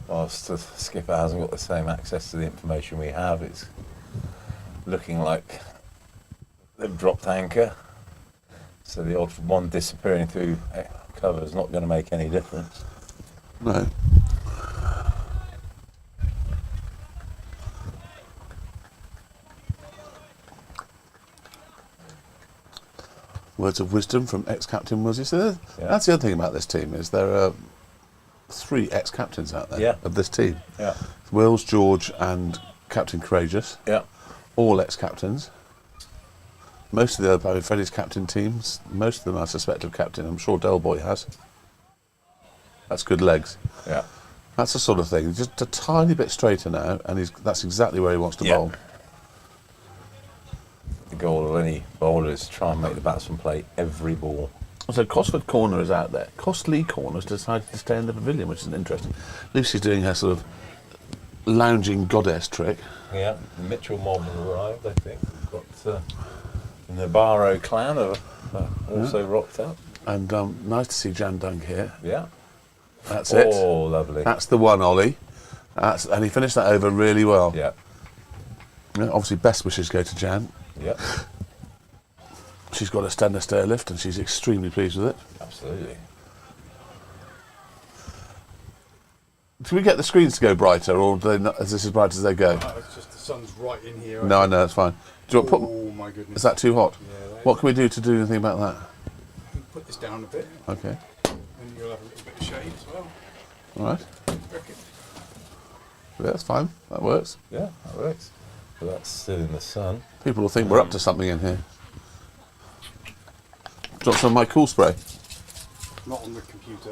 Whilst the skipper hasn't got the same access to the information we have, it's looking like they've dropped anchor. So the odd one disappearing through cover is not going to make any difference. No. Words of wisdom from ex-captain Willie. So that's the other thing about this team is there are 3 ex-captains out there of this team. Yeah. Wills, George, and Captain Courageous. Yeah. All ex-captains. Most of the other Freddie's captain teams, most of them I suspect have captain. I'm sure Del Boy has. That's good legs. Yeah. That's the sort of thing. Just a tiny bit straighter now, and that's exactly where he wants to bowl. The goal of any bowler is to try and make the batsman play every ball. So Cosford corner is out there. Costley corner has decided to stay in the pavilion, which is interesting. Lucy's doing her sort of lounging goddess trick. Yeah, the Mitchell mob have arrived, I think. We've got the Nabarro clan have also rocked up. And nice to see Jan Dunk here. Yeah. That's it. Oh, lovely. That's the one, Ollie. And he finished that over really well. Yeah. Obviously, best wishes go to Jan. Yeah. She's got a stainless stair lift and she's extremely pleased with it. Absolutely. Do we get the screens to go brighter, or do they not, is this as bright as they go? It's just the sun's right in here. No, I know, it's fine. Do you want to Oh my goodness. Is that too hot? Yeah, What can we do to do anything about that? Put this down a bit. Okay. And you'll have a little bit of shade as well. All right. Reckon. Yeah, that's fine. That works. Yeah, that works. But that's still in the sun. People will think we're up to something in here. Drop some of my cool spray. Not on the computer.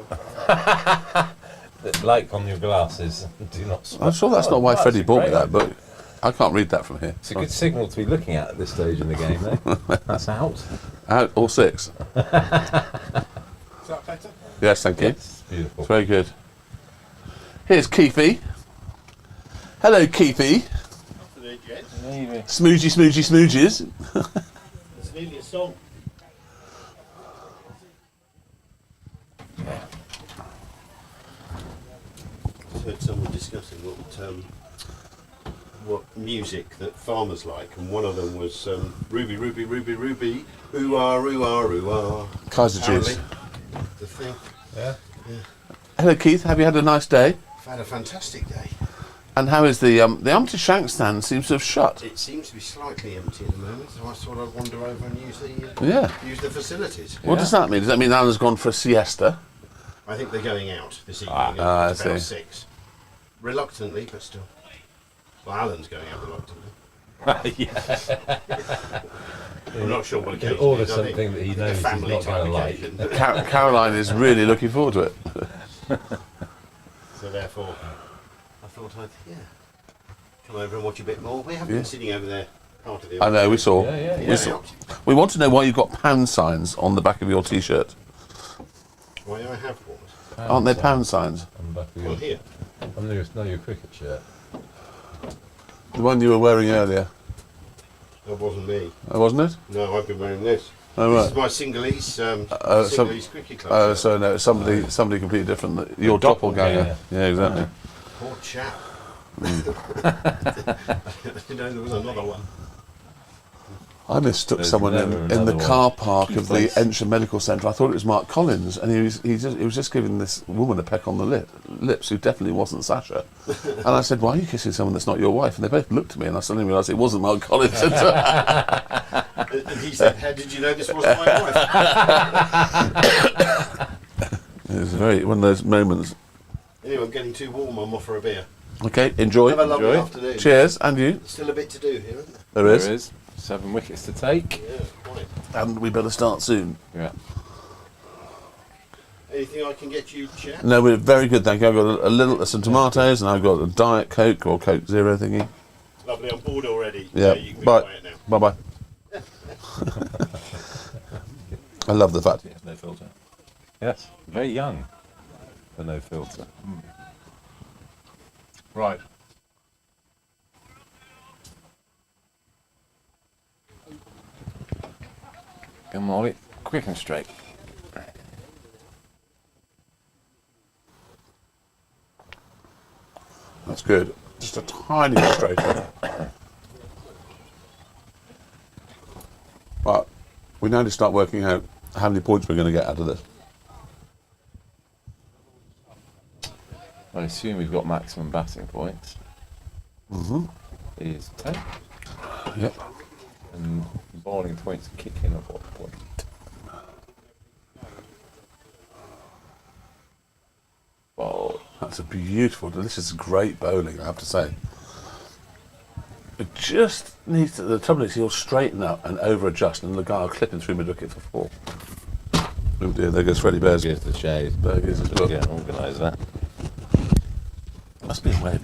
Like on your glasses. Do not spray. I'm sure that's not why that's Freddie a bought me great that, idea. but I can't read that from here. It's a good signal to be looking at this stage in the game, though. That's out. Out or 6. Is that better? Yes, thank you. It's beautiful. It's very good. Here's Keithy. Hello, Keithy. Smoogie, smoogie, smooges. It's nearly a song. I heard someone discussing what music that farmers like, and one of them was Ruby, Ruby, Ruby, Ruby, ooh-ah, ooh-ah, ooh-ah. Kaiser cheese. The thing. Yeah. Hello, Keith. Have you had a nice day? I've had a fantastic day. And how is the empty shank stand seems to have shut? It seems to be slightly empty at the moment, so I thought I'd wander over and use the facilities. What does that mean? Does that mean Alan's gone for a siesta? I think they're going out this evening I at see. about 6. Reluctantly, but still. Well, Alan's going out reluctantly. I'm not sure what occasion Order it is, I think. something that he knows he's Family not type going to like. occasion. Caroline is really looking forward to it. So therefore, I thought I'd come over and watch a bit more. We have been sitting over there part of the. I know, we saw. We saw. We want to know why you've got pound signs on the back of your T-shirt. Why do I have one? Aren't they pound signs? On the back of Well, here. your cricket shirt. The one you were wearing earlier. That wasn't me. Oh, wasn't it? No, I've been wearing this. Oh, This right. is my Singalese cricket club. So no, it's somebody completely different. Your doppelganger. Yeah, exactly. Poor chap. You know, there was another one. I mistook There's someone never in the another car one. park of the Place. Ensham Medical Centre. I thought it was Mark Collins, and he was just giving this woman a peck on the lips, who definitely wasn't Sasha. And I said, "Why are you kissing someone that's not your wife?" And they both looked at me, and I suddenly realised it wasn't Mark Collins. And he said, "How did you know this wasn't my wife?" It was one of those moments. Anyway, I'm getting too warm. I'm off for a beer. Okay, enjoy. Have a lovely afternoon. Cheers, and you. Still a bit to do here, isn't there? There is. There is 7 wickets to take. Yeah, quite. And we better start soon. Yeah. Anything I can get you, chap? No, we're very good, thank you. I've got some tomatoes, and I've got a Diet Coke or Coke Zero thingy. Lovely, I'm bored already. Yeah, So you can be bye. quiet now. Bye-bye. I love the fact. No filter. Yes, very young for no filter. Right. Come on, Ollie. Quick and straight. That's good. Just a tiny bit straighter. Right, we now need to start working out how many points we're going to get out of this. I assume we've got maximum batting points. Mm-hmm. Is 10. Yep. And bowling points kick in at what point? Oh, that's a beautiful, delicious, great bowling, I have to say. It just needs to, the trouble is he'll straighten up and over-adjust, and the guy will clip him through mid-wicket for 4. Oh dear, there goes Freddie Bears. Here's the shade. There goes his book. Yeah, organise that. Must be a way.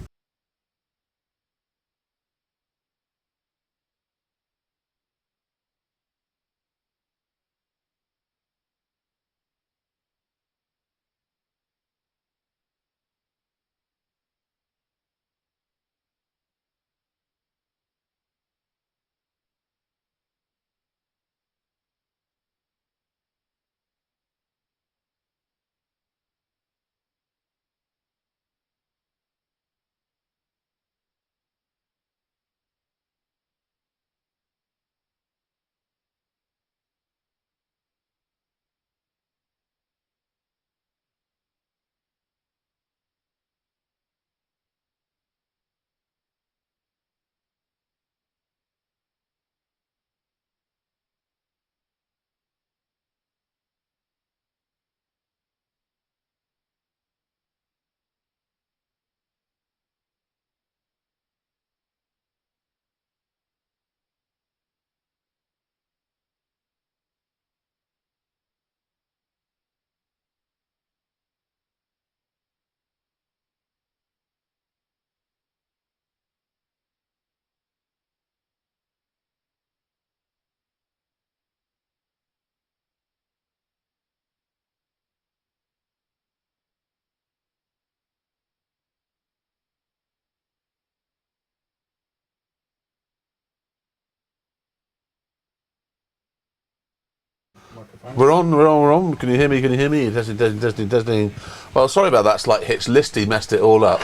We're on. Can you hear me? Testing. Well, sorry about that slight hitch. Listy messed it all up.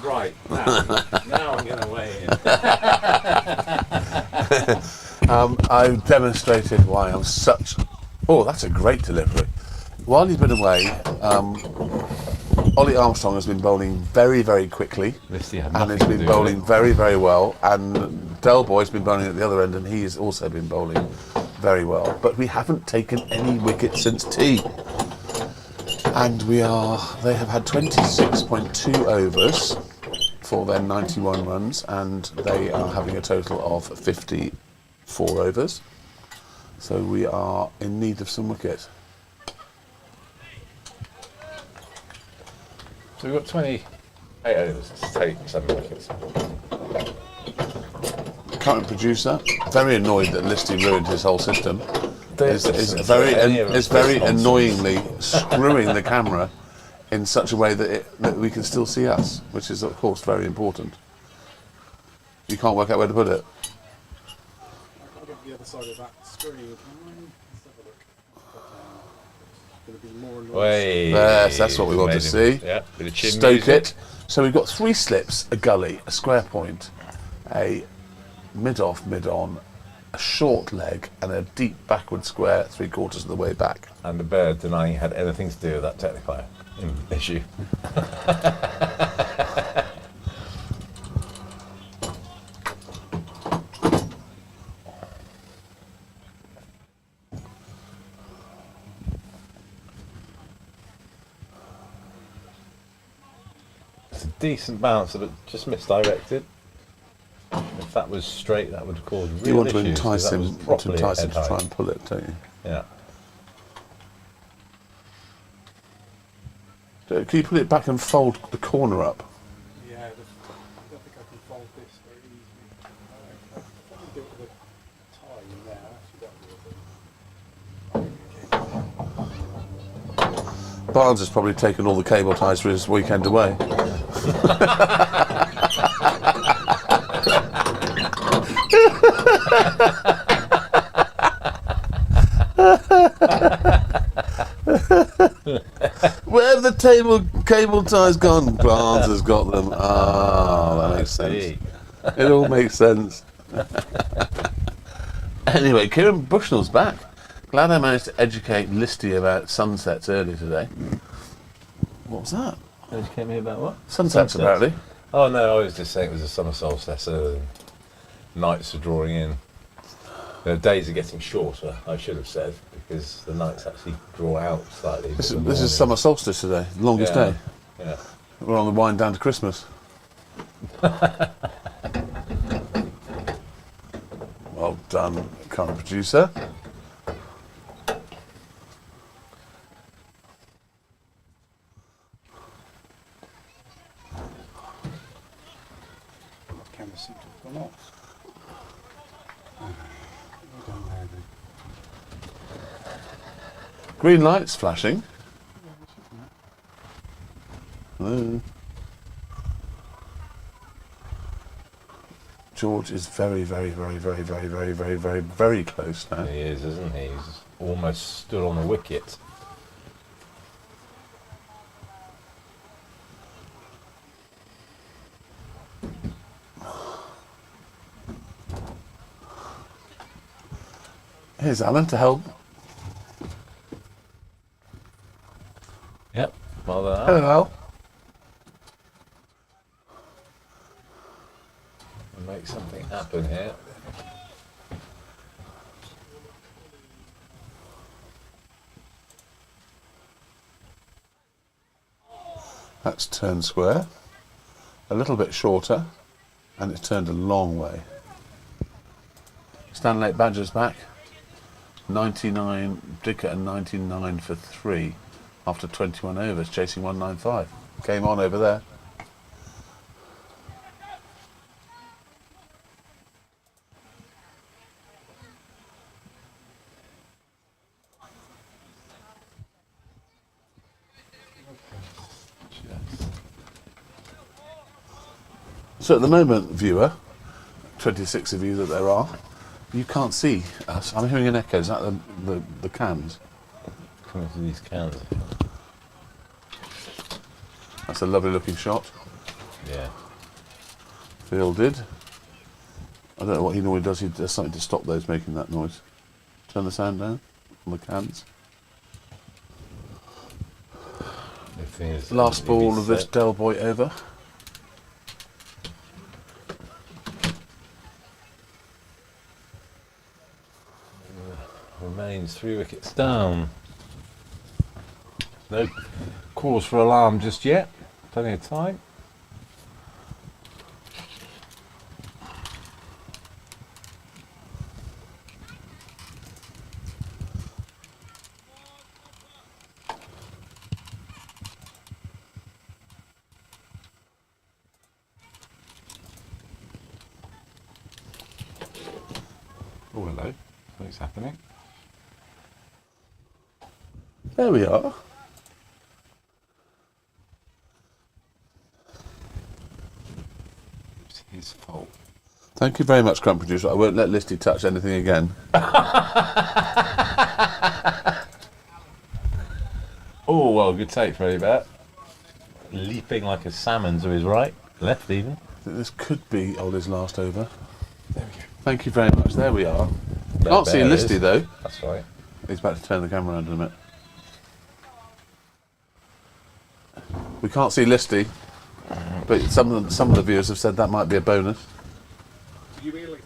Right, now I'm going to weigh in. I've demonstrated why I'm such... Oh, that's a great delivery. While he's been away, Ollie Armstrong has been bowling very, very quickly. And he's been bowling very, very well. And Del Boy's been bowling at the other end, and he's also been bowling very well. But we haven't taken any wickets since tea. And they have had 26.2 overs for their 91 runs, and they are having a total of 54 overs. So we are in need of some wicket. So we've got 28 overs to take 7 wickets. Current producer, very annoyed that Listy ruined his whole system. Is very annoyingly screwing the camera in such a way that we can still see us, which is of course very important. You can't work out where to put it. I'll get the other side of that screen. Let's have a look. It's going to be more and more. Yes, that's what we want to see. Yeah, bit of chin Stoke music. it. So we've got 3 slips, a gully, a square point, a mid-off, mid-on, a short leg, and a deep backward square 3/4 of the way back. And the bird denying he had anything to do with that technical issue. It's a decent bouncer, but just misdirected. If that was straight, that would cause real issues. You want to entice him properly to try and pull it, don't you? Yeah. Can you put it back and fold the corner up? Yeah, I don't think I can fold this very easily. I can do it with a tie in there. Barnes has probably taken all the cable ties for his weekend away. Where have the cable ties gone? Barnes has got them. Ah, that makes sense. It all makes sense. Anyway, Kieran Bushnell's back. Glad I managed to educate Listy about sunsets earlier today. What was that? Educate me about what? Sunsets, apparently. Oh no, I was just saying it was a summer solstice. Nights are drawing in. The days are getting shorter, I should have said, because the nights actually draw out slightly. This is summer solstice today, the longest day. Yeah. We're on the wind down to Christmas. Well done, current producer. Camera seems to have gone off. Green lights flashing. Hello. George is very, very, very, very, very, very, very, very, very close now. He is, isn't he? He's almost stood on the wicket. Here's Alan to help. Yep. Well done. Hello, Al. We'll make something happen here. That's turned square. A little bit shorter, and it's turned a long way. Stanlake Badger's back. 99, Dicker and 99 for 3 after 21 overs, chasing 195. Game on over there. So at the moment, viewer, 26 of you that there are, you can't see us. I'm hearing an echo. Is that the cans? Coming to these cans. That's a lovely looking shot. Yeah. Fielded. I don't know what he normally does. He does something to stop those making that noise. Turn the sound down on the cans. Last ball of this Del Boy over. Remains 3 wickets down. No cause for alarm just yet. Plenty of time. Oh, hello. What's happening? There we are. It's his fault. Thank you very much, Crump Producer. I won't let Listy touch anything again. Oh, well, good take, Freddie Bat. Leaping like a salmon to his right, left even. I think this could be Ollie's last over. There we go. Thank you very much. There we are. Can't see Listy though. That's right. He's about to turn the camera around in a minute. We can't see Listy, but some of the viewers have said that might be a bonus. Did you really?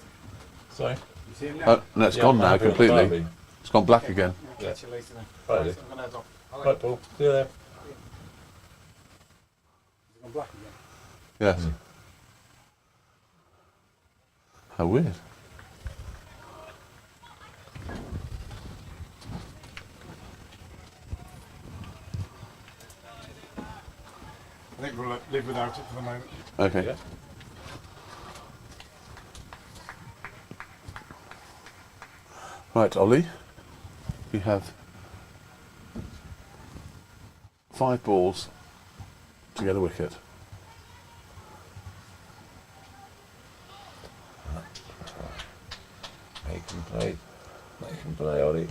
Sorry. You see him now? No, it's gone now completely. It's gone black again. I'll catch you later then. Right. I'm gonna head off. Right, Paul. See you there. It's gone black again. Yes. How weird. I think we'll live without it for the moment. Okay. Yeah. Right, Ollie. You have 5 balls to get a wicket. Make him play, Ollie.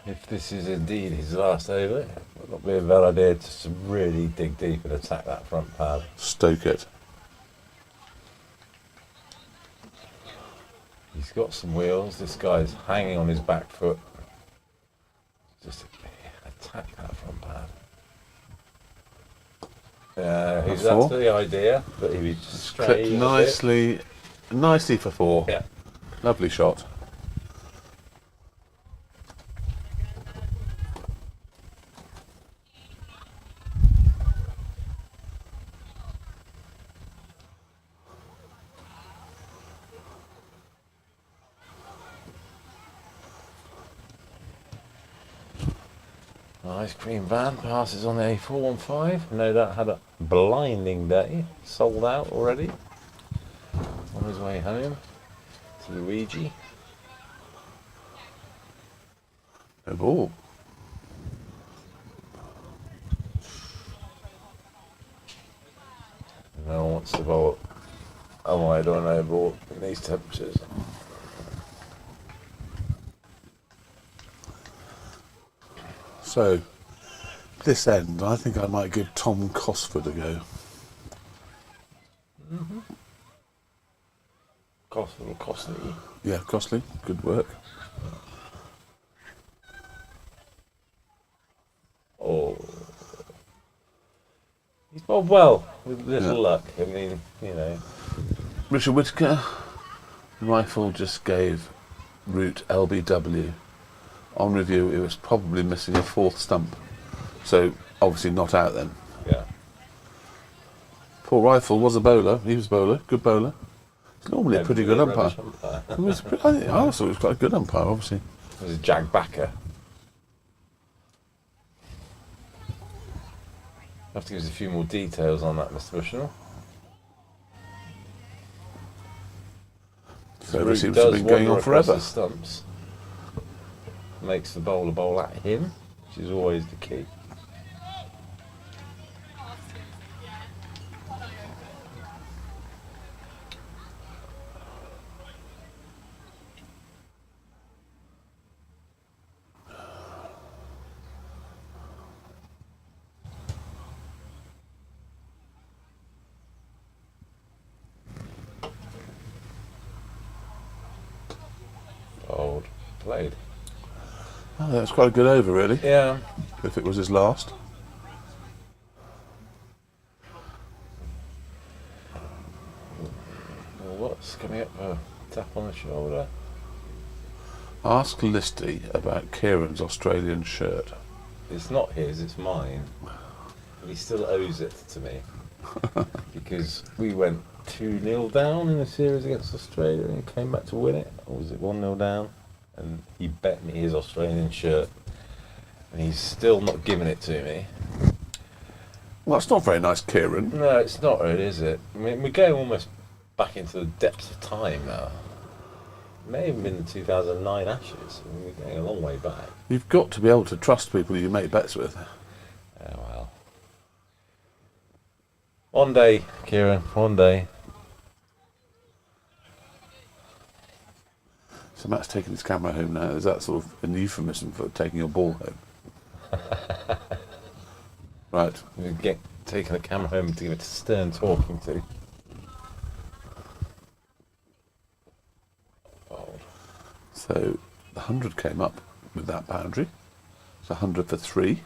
If this is indeed his last over, it would not be a bad idea to really dig deep and attack that front pad. Stoke it. He's got some wheels. This guy's hanging on his back foot. Just attack that front pad. That's the idea, but he was just Clipped nicely for 4. Yeah. Lovely shot. Ice cream van passes on the A415. No doubt had a blinding day. Sold out already. On his way home to Luigi. No ball. No one wants to bowl. Oh, I don't know ball in these temperatures. So, this end, I think I might give Tom Cosford a go. Costly or costly. Yeah, costly. Good work. Oh. He's bowled well, with little luck. I mean, you know. Richard Whittaker, rifle just gave route LBW. On review, it was probably missing a 4th stump. So, obviously not out then. Yeah. Poor rifle was a bowler. He was a bowler. Good bowler. He's normally a pretty good umpire. I also was quite a good umpire, obviously. It was a Jag backer. Have to give us a few more details on that, Mr. Bushnell. So it seems to have been going on forever. The stumps. Makes the bowler bowl at him, which is always the key. Bowled, played. Oh, that's quite a good over, really. Yeah. If it was his last. Well, what's coming up? A tap on the shoulder. Ask Listy about Kieran's Australian shirt. It's not his, it's mine. But he still owes it to me. Because we went 2-0 down in the series against Australia and came back to win it. Or was it 1-0 down? And he bet me his Australian shirt, and he's still not giving it to me. Well, that's not very nice, Kieran. No, it's not really, is it? I mean, we're going almost back into the depths of time now. It may have been the 2009 Ashes. I mean, we're going a long way back. You've got to be able to trust people you make bets with. Oh, well. One day, Kieran, one day. So Matt's taking his camera home now. Is that sort of an euphemism for taking your ball home? Right. We're taking the camera home to give it to Stern talking to. So the 100 came up with that boundary. It's 100 for 3.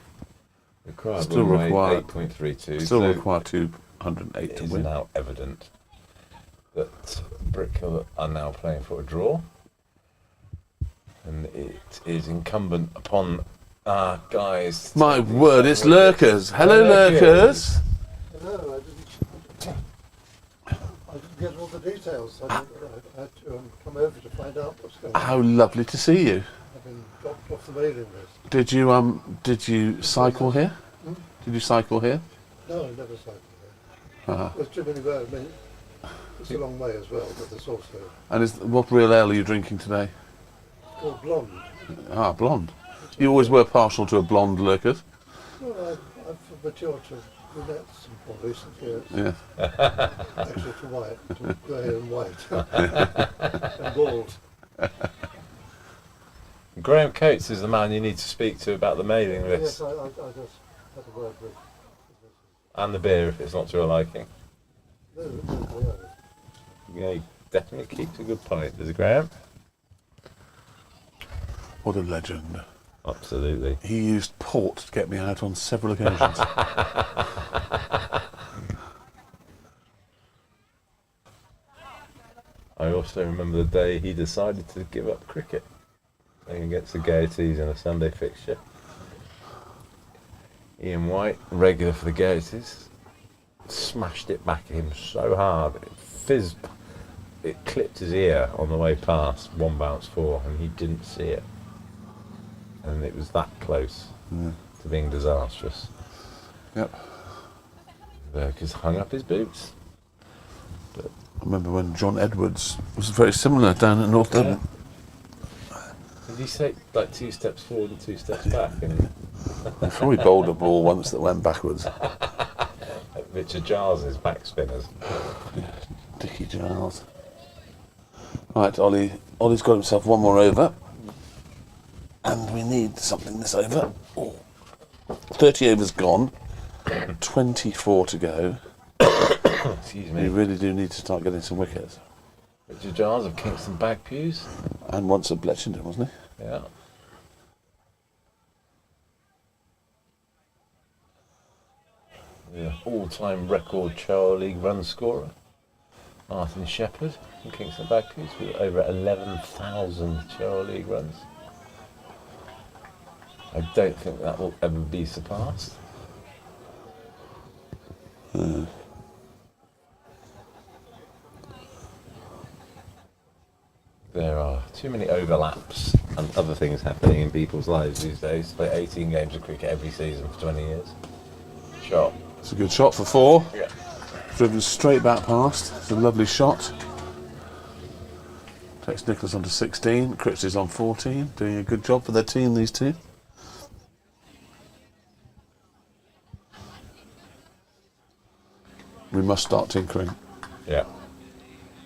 Still require 8.32. Still require 208 to win. It is now evident that Brickhill are now playing for a draw. And it is incumbent upon our guys. My word, it's lurkers. Hello, lurkers. Hello, I didn't get all the details. I had to come over to find out what's going on. How lovely to see you. I've been dropped off the mailing list. Did you cycle here? Did you cycle here? No, I never cycled here. There's too many roads. I mean, it's a long way as well, but there's also... And what real ale are you drinking today? Called blonde. Ah, blonde. You always were partial to a blonde, lurkers. Well, I've matured to brunettes more recently. Yeah. Actually to white, to grey and white. And bald. Graham Coates is the man you need to speak to about the mailing list. Yes, I just had a word with. And the beer if it's not to your liking. No, Yeah, he definitely keeps a good pint, does Graham? What a legend. Absolutely. He used port to get me out on several occasions. I also remember the day he decided to give up cricket, playing against the Gaieties in a Sunday fixture. Ian White, regular for the Gaieties, smashed it back at him so hard, it fizzed, it clipped his ear on the way past, 1 bounce 4, and he didn't see it. And it was that close to being disastrous. Yep. Because hung up his boots. But I remember when John Edwards was very similar down at North Devon. did he say like 2 steps forward and 2 steps back? And I'm sure he bowled a ball once that went backwards. Richard Giles' back spinners. Dickie Giles. Right, Ollie's got himself 1 more over. And we need something this over. 30 overs gone. 24 to go. Excuse me. We really do need to start getting some wickets. Richard Giles of Kingston Bagpews. And once at Bletchington, wasn't he? Yeah. The all-time record Char League run scorer, Martin Shepherd from Kingston Bagpews, with over 11,000 Char League runs. I don't think that will ever be surpassed. There are too many overlaps and other things happening in people's lives these days. Play 18 games of cricket every season for 20 years. Shot. It's a good shot for 4. Yeah. Driven straight back past. It's a lovely shot. Takes Nicholas on to 16. Critch is on 14. Doing a good job for their team, these two. We must start tinkering. Yeah.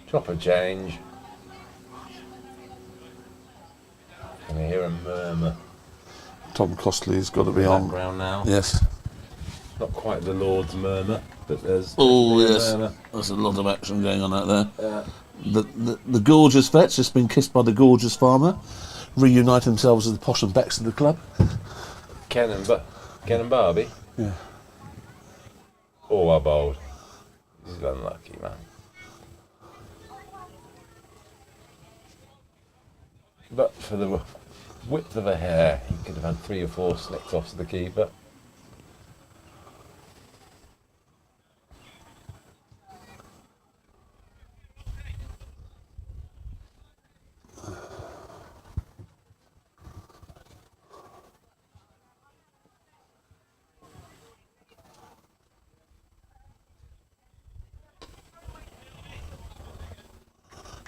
Chopper change. Can you hear a murmur? Tom Costley's got to be in the on. background now. Yes. Not quite the Lord's murmur, but there's Oh definitely a yes, murmur. there's a lot of action going on out there. Yeah. The gorgeous vet's just been kissed by the gorgeous farmer. Reunite themselves as the posh and becks of the club. Ken and Barbie. Yeah. Oh, I bowled. He's unlucky, man. But for the width of a hair, he could have had 3 or 4 slicked off to the keeper.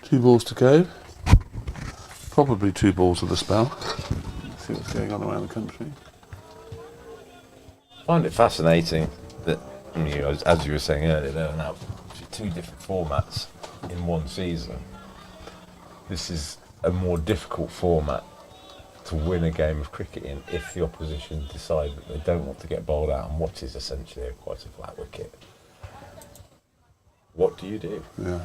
Two balls to go. Probably 2 balls with a spell. See what's going on around the country. I find it fascinating that, as you were saying earlier, there are now 2 different formats in one season. This is a more difficult format to win a game of cricket in if the opposition decide that they don't want to get bowled out on what is essentially quite a flat wicket. What do you do? Yeah.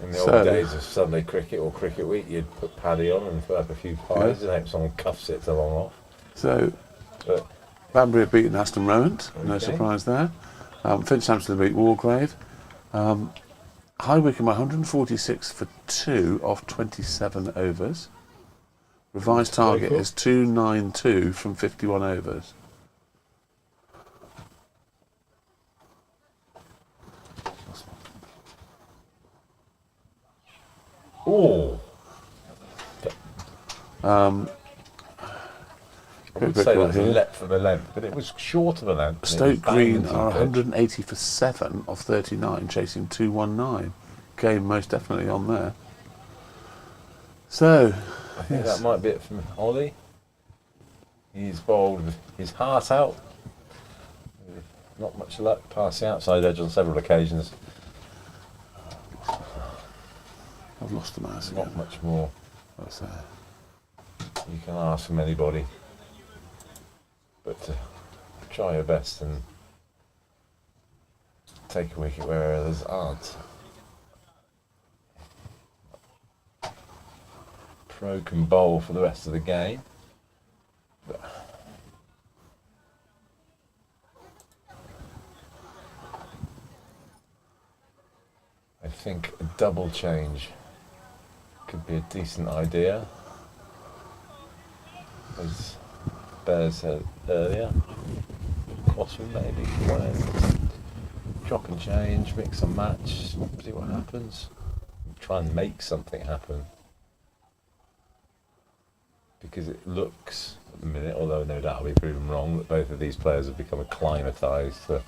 In the old days of Sunday cricket or cricket week, you'd put paddy on and throw up a few pies and hope someone cuffs it to long off. So, But Banbury have beaten Aston Rowant, no Okay. surprise there. Finchampton beat Wargrave. High Wycombe 146 for 2 off 27 overs. Revised target is 292 from 51 overs. oh, I would say that's a length of a length, but it was short of a length. Stoke Green are 180 for 7 off 39, chasing 219. Game most definitely on there. So, I think that might be it from Ollie. He's bowled with his heart out. Not much luck, passing outside edge on several occasions. I've lost the mouse Not again. much more That's, you can ask from anybody, but try your best and take a wicket where others aren't. Crow can bowl for the rest of the game. But I think a double change could be a decent idea. As Bear said earlier, Cosford maybe, chop and change, mix and match, see what happens. Try and make something happen. Because it looks, at the minute, although no doubt I'll be proven wrong, that both of these players have become acclimatised to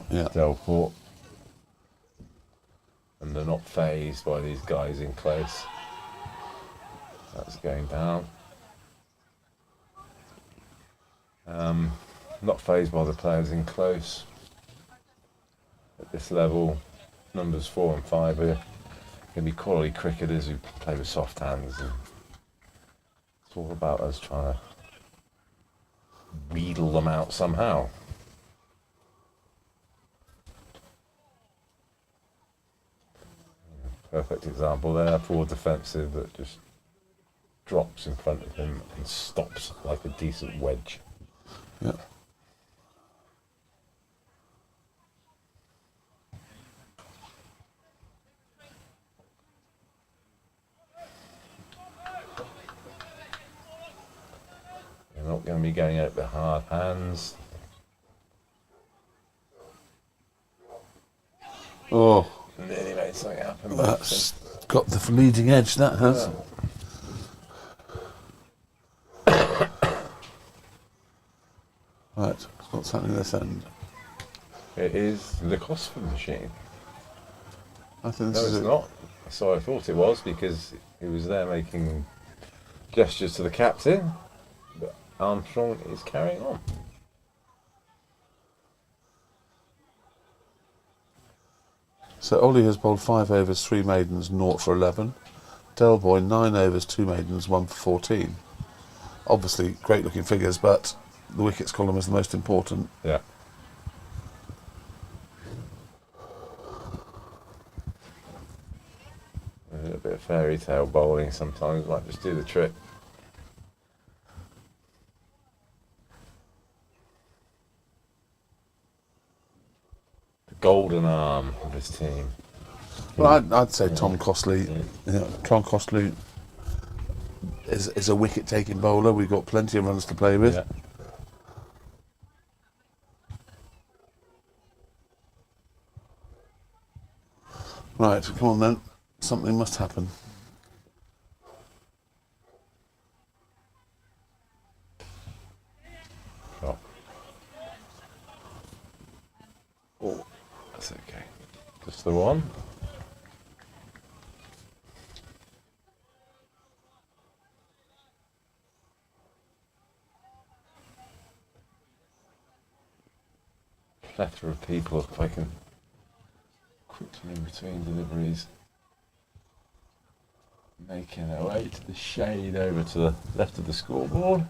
Delport. And they're not fazed by these guys in close. That's going down. Not fazed by the players in close. At this level, numbers 4 and 5 are going to be quality cricketers who play with soft hands. And it's all about us trying to wheedle them out somehow. Perfect example there, poor defensive that just drops in front of him and stops like a decent wedge. Yeah. They're not going to be going out with hard hands. Oh. Nearly made something happen. That's got the leading edge, that has. Right, what's happening this end? It is the Cosford machine. I think no, this it's is not. So I thought it was because he was there making gestures to the captain, but Armstrong is carrying on. So Ollie has bowled 5 overs, 3 maidens, 0 for 11. Delboy 9 overs, 2 maidens, 1 for 14. Obviously, great looking figures, but the wickets column is the most important. Yeah. A little bit of fairy tale bowling sometimes might just do the trick. The golden arm of this team. Well, I'd say Tom Costley. Tom Costley is a wicket-taking bowler. We've got plenty of runs to play with. Yeah. Right, come on then. Something must happen. Oh. Oh, that's okay. Just the one. Plethora of people, if I can quickly in between deliveries, making their way to the shade over to the left of the scoreboard.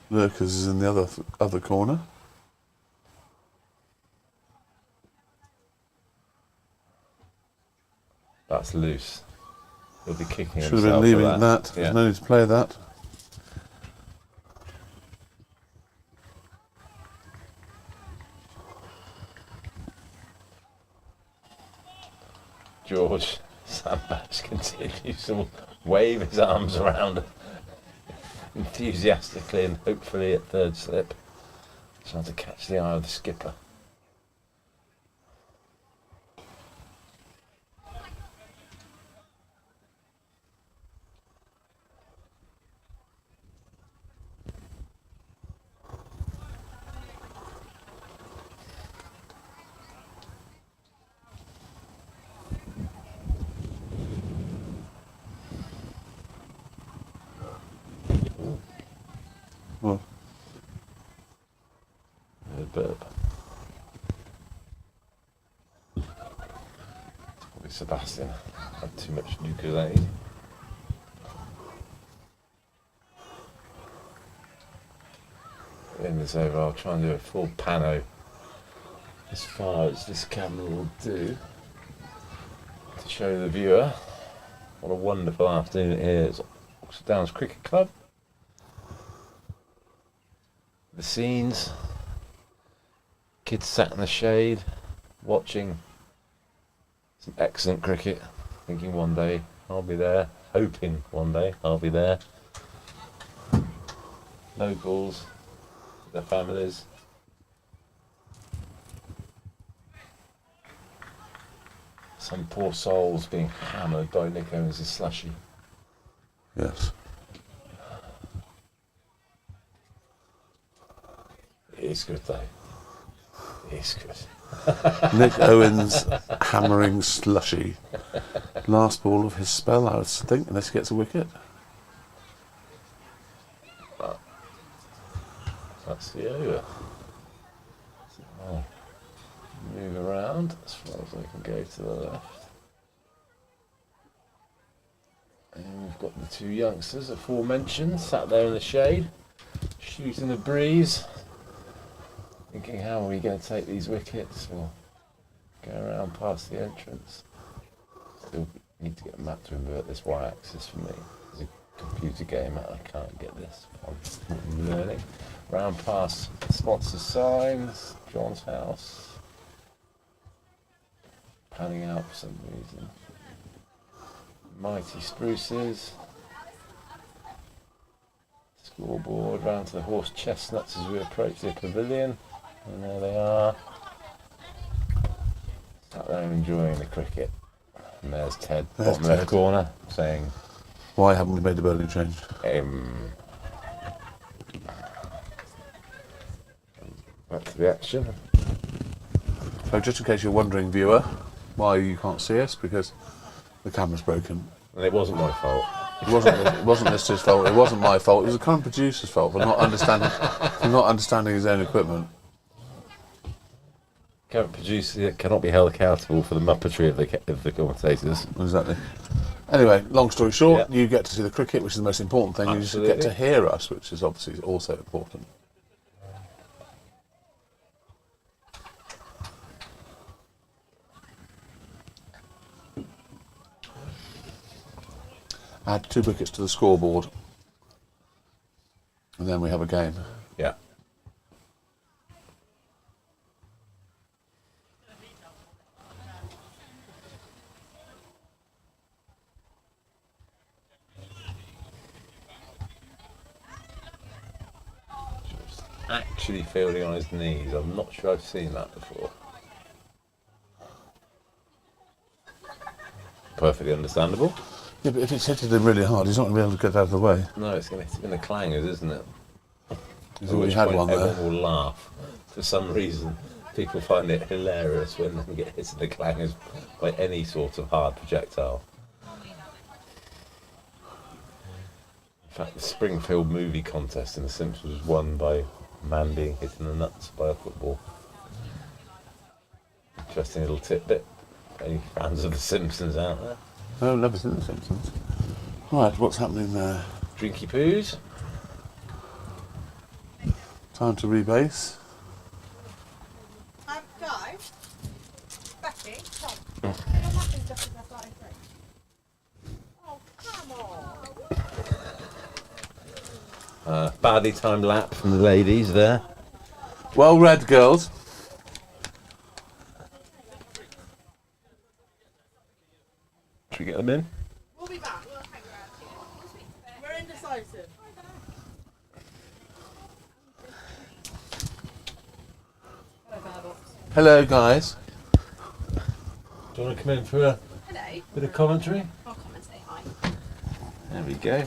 Lurkers is in the other corner. That's loose. He'll be kicking Should himself have been leaving for that. Yeah. There's no need to play that. George Sandbach continues to wave his arms around enthusiastically and hopefully at third slip, trying to catch the eye of the skipper. Well, Burp. Probably Sebastian had too much Lucozade. In this over, I'll try and do a full pano as far as this camera will do to show the viewer what a wonderful afternoon it is. Oxford Downs Cricket Club. The scenes. Kids sat in the shade, watching some excellent cricket, thinking one day I'll be there, hoping one day I'll be there. Locals, their families. Some poor souls being hammered by Nick Owens' slushy. Yes. It is good though. It is good. Nick Owens hammering slushy. Last ball of his spell, I would think, unless he gets a wicket. That's the over. I'll move around as far as I can go to the left. And we've got the two youngsters aforementioned sat there in the shade, shooting the breeze, thinking how are we going to take these wickets or go around past the entrance. Still need to get a map to invert this y-axis for me. It's a computer game, I can't get this. I'm learning. Round past sponsor signs, John's house. Panning out for some reason. Mighty spruces. Scoreboard round to the horse chestnuts as we approach the pavilion. And there they are. Sat there enjoying the cricket. And there's Ted, bottom left corner, saying, why haven't we made the bowling change? Back to the action. So just in case you're wondering, viewer, why you can't see us, because the camera's broken. And it wasn't my fault. It wasn't Mr.'s fault. It wasn't my fault. It was the current producer's fault for not understanding his own equipment. Current producer cannot be held accountable for the muppetry of the commentators. Exactly. Anyway, long story short, you get to see the cricket, which is the most important thing. Absolutely. You just get to hear us, which is obviously also important. Add 2 wickets to the scoreboard, and then we have a game. Yeah. Just actually fielding on his knees. I'm not sure I've seen that before. Perfectly understandable. Yeah, but if it's hitting him really hard, he's not going to be able to get out of the way. No, it's going to hit him in the clangers, isn't it? He's already had one there. Everyone will laugh. For some reason, people find it hilarious when they get hit in the clangers by any sort of hard projectile. In fact, the Springfield movie contest in The Simpsons was won by a man being hit in the nuts by a football. Interesting little tidbit. Any fans of The Simpsons out there? No, I've never seen The Simpsons. Right, what's happening there? Drinky poos. Time to rebase. Guys, Becky, Tom, oh, come on. Badly timed lap from the ladies there. Well read, girls. Should we get them in? We'll be back. We'll hang around here. We're indecisive. Hello, guys. Do you want to come in for a bit of commentary? I'll come and say hi. There we go.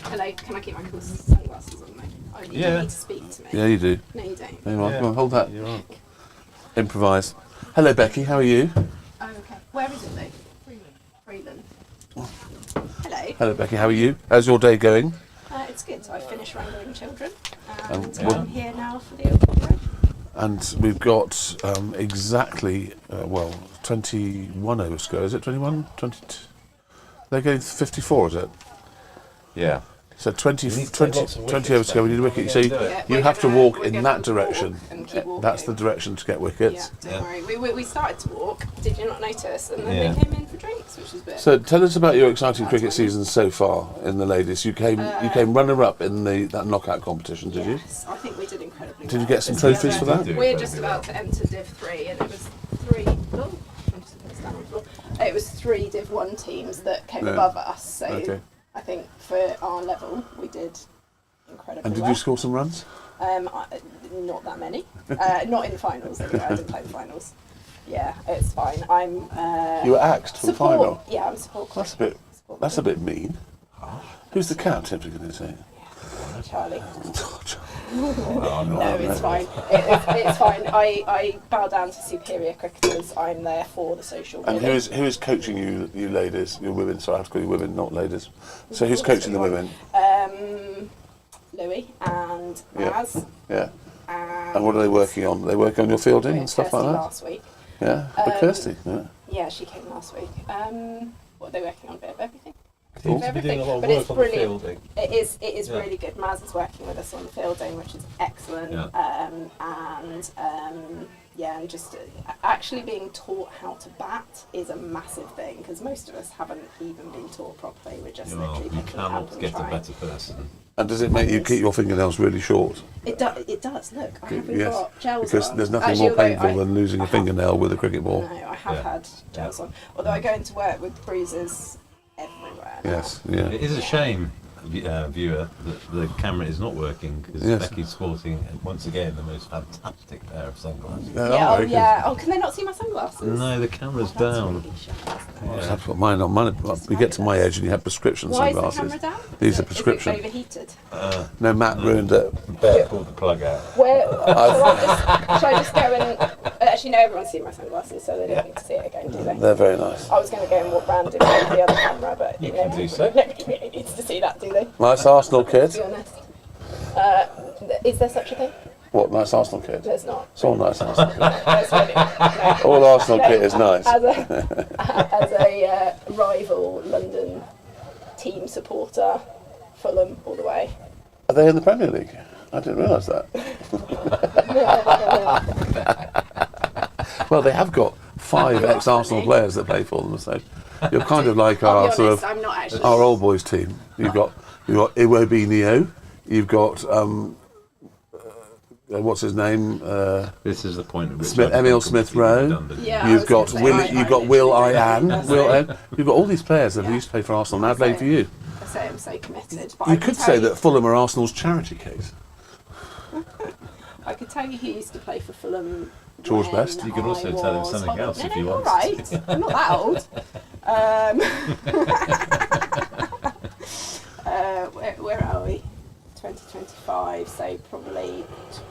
Hello, can I keep my sunglasses on, mate? Oh, you Yeah. don't need to speak to me. Yeah, you do. No, you don't. Come on, hold that. You're on. Improvise. Hello, Becky. How are you? Oh, okay. Where is it, though? Freeland. Hello. Hello, Becky. How are you? How's your day going? It's good. So I finished wrangling children, Oh, and yeah. I'm here now for the open road. And we've got exactly, 21 overs to go. Is it 21? 22? They're getting 54, is it? Yeah. So 20 We need to take 20 lots of 20 overs to go, we need a wicket. So Yeah, you we're have to gonna- walk we're in gonna that walk direction. and keep walking. That's the direction to get wickets. Yeah, don't worry. We started to walk, did you not notice? And then Yeah. they came in for drinks, which was a bit... So tell us about your exciting cricket season so far in the ladies. You came runner-up in that knockout competition, did you? Yes, I think we did incredibly well. Did you get some Because trophies for we that? had We're just about to enter Div 3, and it was 3... Oh, I'm just going to stand on the floor. It was 3 Div 1 teams that came Yeah. above us, so Okay. I think for our level, we did incredibly And did well. you score some runs? Not that many. Not in the finals, anyway. I didn't play the finals. Yeah, it's fine. I'm... You were axed for the final? Yeah, I'm support. That's a bit mean. Who's the captain, for goodness sake? Charlie. Oh, No, it's fine. It's fine. I bow down to superior cricketers. I'm there for the social. And who is coaching you ladies, your women? Sorry, I have to call you women, not ladies. So who's coaching the women? Louis and Yeah. Maz. Yeah. And what are they working on? Are they working on your fielding and stuff like that? Last week. Yeah. But Kirsty. Yeah. Yeah, she came last week. What are they working on? A bit of everything. Seems to be doing a lot of But work it's on the brilliant. fielding. It is really good. Maz is working with us on the fielding, which is excellent. Yeah. And just actually being taught how to bat is a massive thing, because most of us haven't even been taught properly. We're just literally You picking it up cannot and get a trying. better person. And does it make you keep your fingernails really short? It does. Look, I haven't got gels because on. there's nothing Actually, more painful although than losing a fingernail with a cricket ball. No, I have had gels on. Although I go into work with bruises everywhere. Yes, yeah. It is a shame, viewer, that the camera is not working, because Yes. Becky's sporting once again the most fantastic pair of sunglasses. Yeah. Oh, can they not see my sunglasses? No, the camera's down. I've got mine on. We get to my age and you have prescription Why sunglasses. is the camera down? These are Is prescription. it overheated? No, Matt ruined it. Better pull the plug out. Where? Should I just go and... Actually, no, everyone's seen my sunglasses, so they don't need to see it again, do they? They're very nice. I was going to go and walk round in the other camera, but You can do so. nobody really needs to see that, do they? Nice Arsenal kid. To be honest. Is there such a thing? What, nice Arsenal kid? There's not. It's all nice Arsenal kid. There's really, no. All Arsenal kit is nice. As a rival London team supporter, Fulham all the way. Are they in the Premier League? I didn't realise that. Well, they have got 5 ex-Arsenal players that play for them, so you're kind of like I'll our be sort honest, of I'm not actually. our old boys team. You've got Iwobi, you've got what's his name? This is the point at which Emil Smith Rowe. Yeah, I You've was got gonna say, Will. You've got Will Ian. You've got all these players that Yeah. used to play for Arsenal now play for you. I say I'm so committed. But You I can could tell say that Fulham are Arsenal's charity case. I could tell you who used to play for Fulham. George when Best. You could also I tell him was- something hold on. else if No, you all wanted right. to. I'm not that old. Where are we? 2025, so probably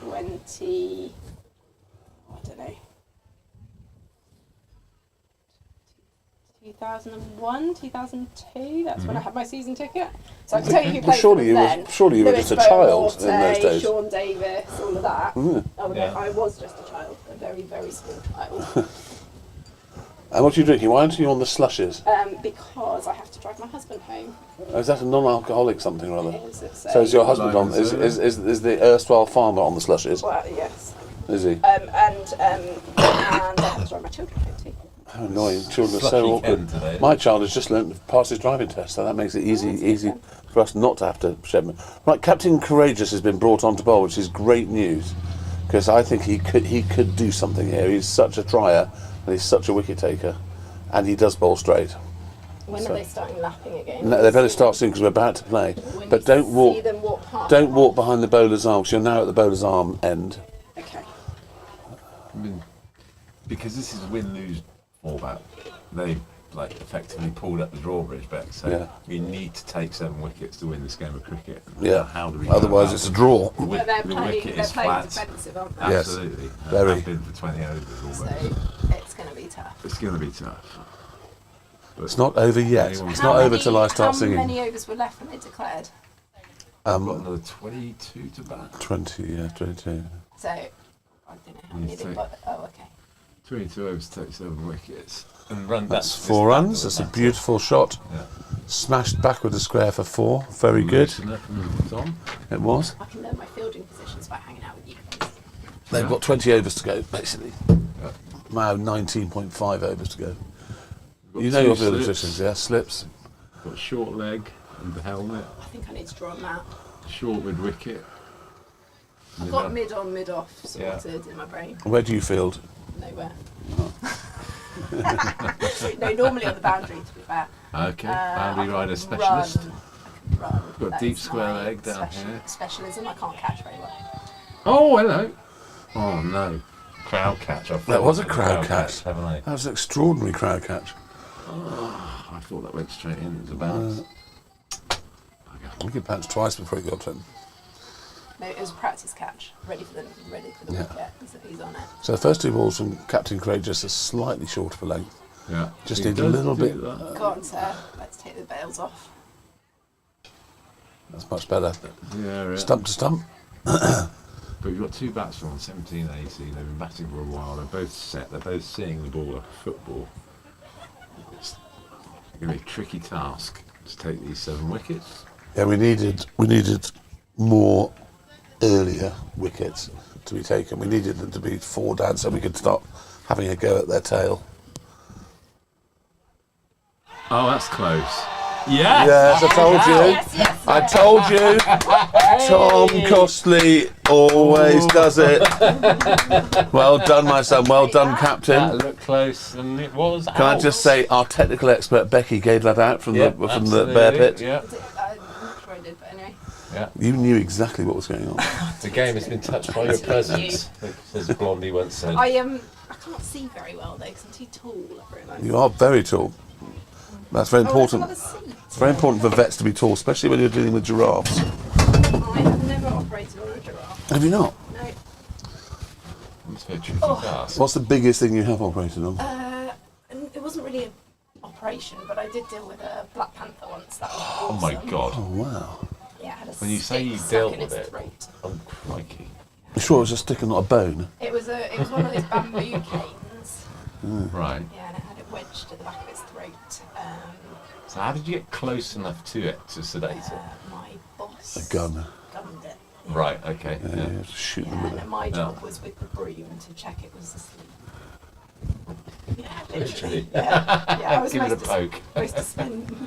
20. I don't know. 2001, 2002. That's when I had my season ticket. So I can tell you who Well, played surely for you them were- then. surely you were Lewis just a child Beaumont, in those days. Sean Davis, all of that. Mm. Oh, no, Yeah. I was just a child, a very, very small child. And what are you drinking? Why aren't you on the slushes? Because I have to drive my husband home. Is that a non-alcoholic something or other? It's So is your a- husband on? Is the erstwhile farmer on the slushes? Well, yes. Is he? And I have to drive my children home too. How annoying! Children are so Slushy awkward. Ken today. My child has just learnt to pass his driving test, so that makes it easy for us not to have to shed him. Right, Captain Courageous has been brought onto bowl, which is great news, because I think he could do something here. He's such a trier and he's such a wicket taker, and he does bowl straight. When So- are they starting lapping again? No, they better start soon because we're about to play. When But you don't see walk. them walk past. Don't walk behind the bowler's arm. 'Cause you're now at the bowler's arm end. Okay. I mean, because this is win-lose format, they effectively pulled up the drawbridge back. So Yeah. we need to take 7 wickets to win this game of cricket. Yeah. How do we? go Otherwise, about it's a it? draw. The, But they're the playing, wicket they're is playing flat. defensive, aren't they? Yes. Absolutely. Very. I've been for 20 overs So almost. it's going to be tough. It's going to be tough. But It's not over yet. anyone- It's not over till I start How singing. many overs were left when they declared? I've got another 22 to bat. 20, yeah, 22. So I don't know how many they Yes, got. Oh, okay. 22 overs to take 7 wickets. And run That's 4 runs. That's a beautiful shot. Yeah. Smashed backward a square for 4. Very good. It was. I can learn my fielding positions by hanging out with you guys. They've got 20 overs to go, basically. Now 19.5 overs to go. You know your fielding positions, yeah? Slips. Got short leg and the helmet. I think I need to draw a map. Short mid wicket. I've got mid on, mid off sorted in my brain. Where do you field? Nowhere. No, normally on the boundary, to be fair. Okay, boundary rider specialist. I can run. Got That deep is square my leg down here. Specialism, I can't catch very well. Oh, hello. Oh, no. Crowd catch. That was a crowd catch. Haven't I? That was an extraordinary crowd catch. Oh, I thought that went straight in. It was a bounce. We could bounce twice before he got to him. No, it was a practice catch, ready for the wicket, so he's on it. So the first 2 balls from Captain Craig just are slightly short of a length. Yeah. Just need a little bit. Go on, sir. Let's take the bails off. That's much better. Yeah, Stump to stump. But you've got 2 batsmen on 17 AC. They've been batting for a while. They're both set. They're both seeing the ball like a football. It's going to be a tricky task to take these 7 wickets. Yeah, we needed more earlier wickets to be taken. We needed them to be 4 down so we could start having a go at their tail. Oh, that's close. Yes! Yes, I told you. I told you. Tom Costley always does it. Well done, my son. Well done, Captain. That looked close, and it was Can I just say, our technical expert Becky gave that out from the bear pit. Yeah. I'm not sure I did, but anyway. Yeah. You knew exactly what was going on. The game has been touched by your presence, as Blondie once said. I can't see very well though because I'm too tall. I realise. You are very tall. That's very important. It's very important for vets to be tall, especially when you're dealing with giraffes. I have never operated on a giraffe. Have you not? No. It's very tricky task. What's the biggest thing you have operated on? It wasn't really an operation, but I did deal with a black panther once. That was Oh awesome. my god. Oh wow. Yeah, I had a When you say stick you stuck dealt in with its it, throat. oh crikey. You sure it was a stick and not a bone? It was one of those bamboo canes. Right. Yeah, and it had it wedged at the back of its throat. So how did you get close enough to it to sedate it? My boss A gun. gunned it. Right, okay. Yeah, you have to shoot them with And it. my job was with the broom to check it was asleep. Yeah, Literally. Yeah, I was Give it a most poke. most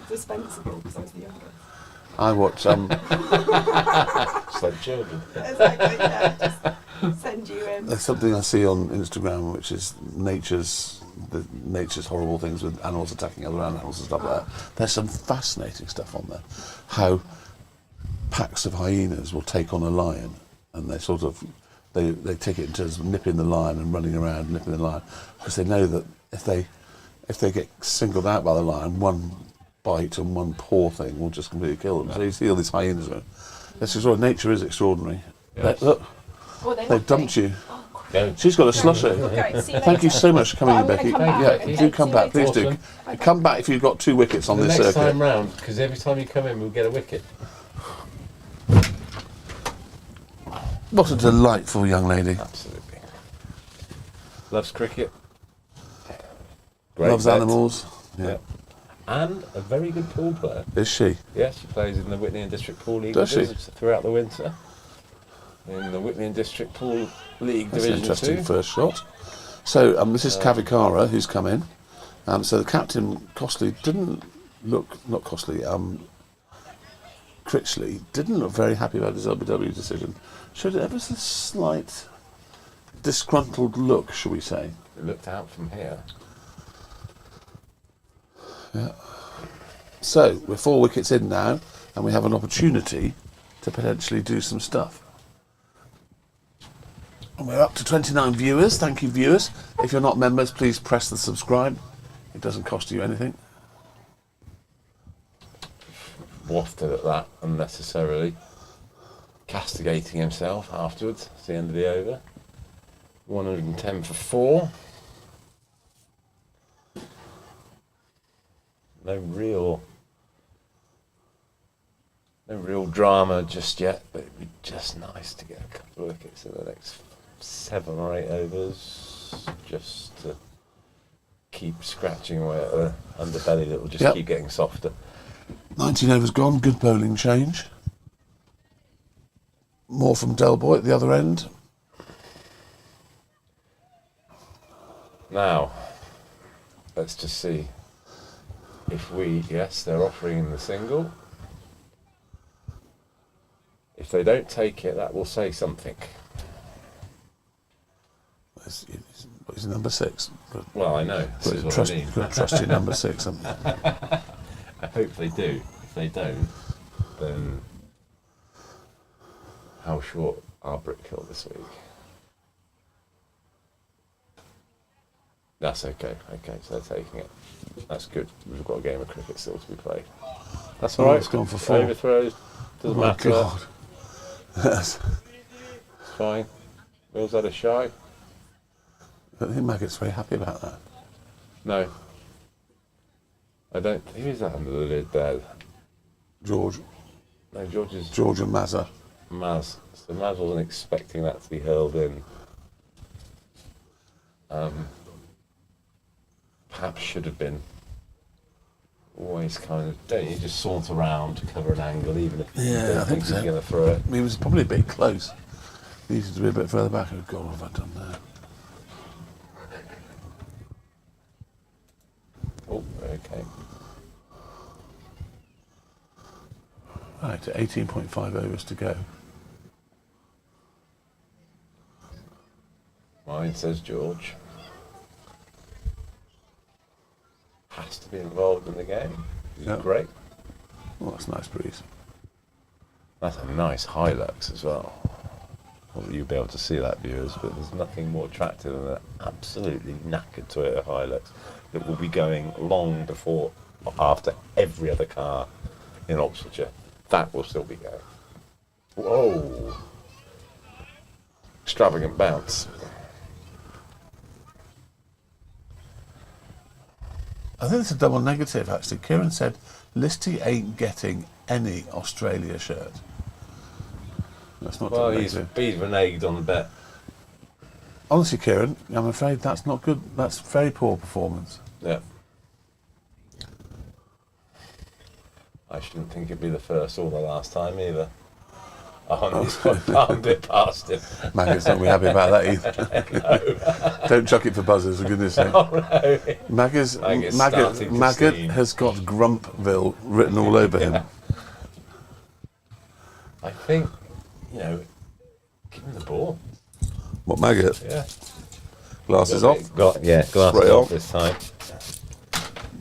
dispensable because I was the youngest. I watch Just like children. Exactly, yeah. Just send you in. there's something I see on Instagram which is nature's horrible things with animals attacking other animals and stuff like that. There's some fascinating stuff on there. How packs of hyenas will take on a lion and they sort of they take it in terms of nipping the lion and running around nipping the lion because they know that if they get singled out by the lion, one bite and one poor thing will just completely kill them. So you see all these hyenas around. This is what nature is extraordinary. Yes. Look, Oh, they they've dumped you. Go. She's got a slushy. Okay, see you Thank you later. so much for coming Oh, in, I'm Becky. gonna come back. Yeah, Okay, do come see you back, please later. do. Come back if you've got 2 wickets on The this next circuit. time round, because every time you come in, we'll get a wicket. What a delightful young lady. Absolutely. Loves cricket. Great Loves vet. animals. Yeah. Yeah. And a very good pool player. Is she? Yes, she plays in the Whitney and District Pool League Does with she? us throughout the winter. In the Whitney and District Pool League That's an Division interesting 2. first shot. So this is Kavikara who's come in. So the captain, Costley, didn't look, not Costley, Critchley, didn't look very happy about his LBW decision. Showed ever so slight disgruntled look, shall we say. It looked out from here. Yeah. So we're 4 wickets in now, and we have an opportunity to potentially do some stuff. And we're up to 29 viewers. Thank you, viewers. If you're not members, please press the subscribe. It doesn't cost you anything. Wafted at that unnecessarily. Castigating himself afterwards. It's the end of the over. 110 for 4. No real drama just yet, but it'd be just nice to get a couple of wickets in the next 7 or 8 overs, just to keep scratching away at the underbelly that will just keep getting softer. 19 overs gone, good bowling change. More from Delboy at the other end. Now, let's just see if yes, they're offering the single. If they don't take it, that will say something. He's number 6. Well, I know. This is what I mean. Got to trust your number 6, haven't you? I hope they do. If they don't, then how short are Brickhill this week? That's okay. Okay, so they're taking it. That's good. We've got a game of cricket still to be played. That's all right. It's gone for 4. Overthrows. Doesn't matter. God. It's fine. Will's had a shy. I don't think Maggot's very happy about that. No. I don't. Who is that under the lid there? George. No, George is. George and Mazza. Maz. So Maz wasn't expecting that to be hurled in. Perhaps should have been. Always kind of, don't you just saunter around, cover an angle, even if you don't think he's going to throw it. He was probably a bit close. He needed to be a bit further back. Oh God, what have I done there? Oh, okay. Right, 18.5 overs to go. Mine says George. Has to be involved in the game. He's great. Well, that's a nice breeze. That's a nice Hilux as well. Well, you'll be able to see that, viewers, but there's nothing more attractive than an absolutely knackered Toyota Hilux that will be going long before, after every other car in Oxfordshire. That will still be going. Whoa! Extravagant bounce. I think it's a double negative, actually. Kieran said, Listy ain't getting any Australia shirt. That's not Well, double he's negative. reneged on the bet. Honestly, Kieran, I'm afraid that's not good. That's very poor performance. Yeah. I shouldn't think it'd be the first or the last time either. He's palmed it past him. Maggot's not going to be happy about that either. Don't chuck it for buzzers, for goodness sake. Oh, no. Maggot has got Grumpville written all over him. I think, give him the ball. What, Maggot? Yeah. Glasses off? Glasses Spray off on. this time.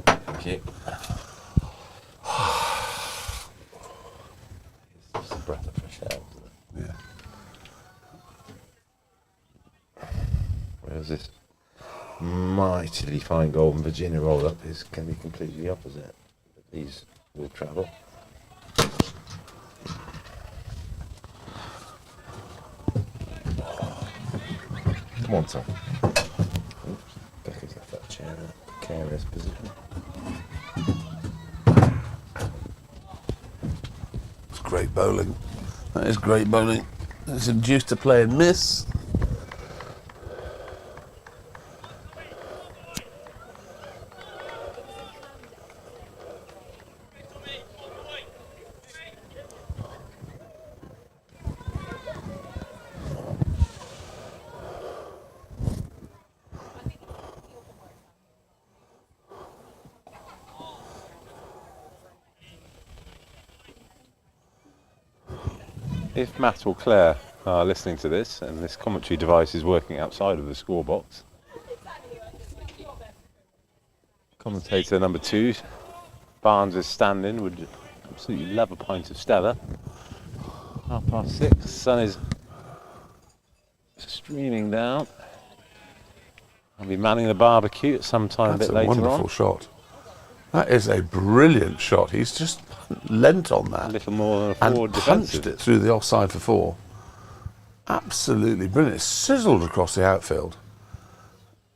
Thank you. It's just a breath of fresh air, isn't it? Yeah. Whereas this mightily fine Golden Virginia roll up can be completely the opposite. These will travel. Come on, Tom. Becca's left that chair in a precarious position. It's great bowling. That is great bowling. It's induced to play and miss. If Matt or Claire are listening to this and this commentary device is working outside of the score box, commentator number 2, Barnes is standing, would absolutely love a pint of Stella. 6:30, sun is streaming down. I'll be manning the barbecue at some time a bit later on. That's a wonderful shot. That is a brilliant shot. He's just leant on that. A little more than a and forward punched defensive. it through the offside for 4. Absolutely brilliant. It sizzled across the outfield.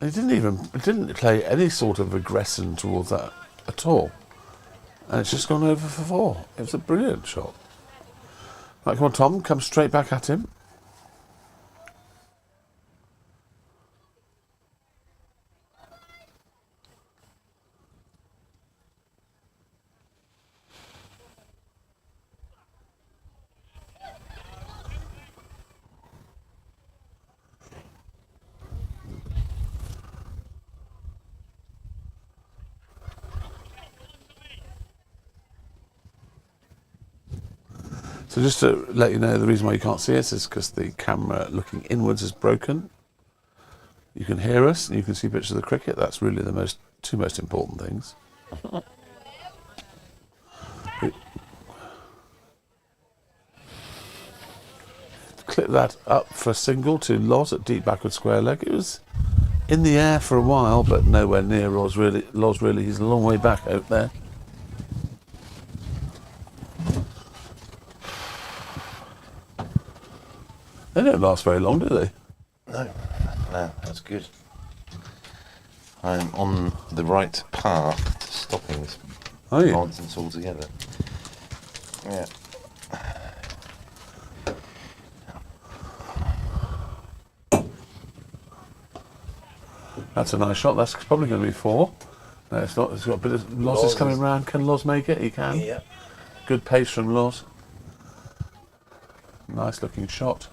And he didn't play any sort of aggression towards that at all. And it's just gone over for 4. It was a brilliant shot. Right, come on, Tom, come straight back at him. So just to let you know, the reason why you can't see us is because the camera looking inwards is broken. You can hear us and you can see pictures of the cricket. That's really the two most important things. Clip that up for a single to Loz at deep backward square leg. It was in the air for a while, but nowhere near Loz really. He's a long way back out there. They don't last very long, do they? No, that's good. I'm on the right path to stopping this nonsense altogether. Yeah. That's a nice shot. That's probably going to be 4. No, it's not. It's got a bit of Loz is coming round. Can Loz make it? He can. Yeah. Good pace from Loz. Nice looking shot.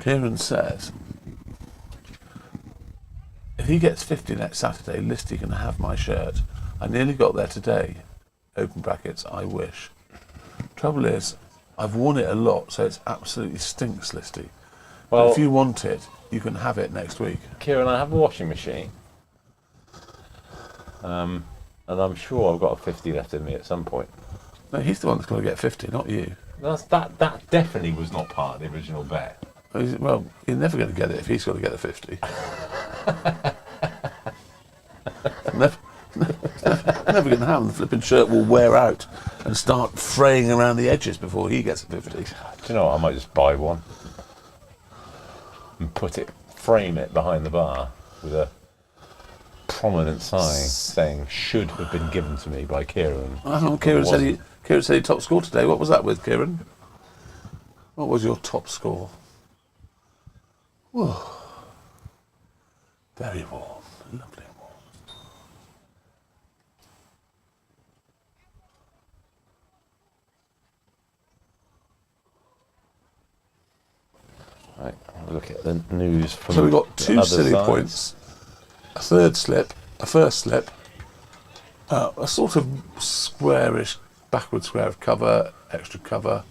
Kieran says, if he gets 50 next Saturday, Listy can have my shirt. I nearly got there today. Open brackets, I wish. Trouble is, I've worn it a lot, so it absolutely stinks, Listy. Well, but if you want it, you can have it next week. Kieran, I have a washing machine. And I'm sure I've got a 50 left in me at some point. No, he's the one that's going to get 50, not you. That definitely was not part of the original bet. Well, you're never going to get it if he's got to get the 50. never going to happen. The flipping shirt will wear out and start fraying around the edges before he gets a 50. Do you know what? I might just buy one and frame it behind the bar with a prominent sign saying "should have been given to me by Kieran." Kieran said he top score today. What was that with, Kieran? What was your top score? Whoa. Very warm. Lovely warm. Right, I'll look at the news from So we've got 2 silly sides. points, a third slip, a first slip, a sort of squarish, backward square of cover, extra cover,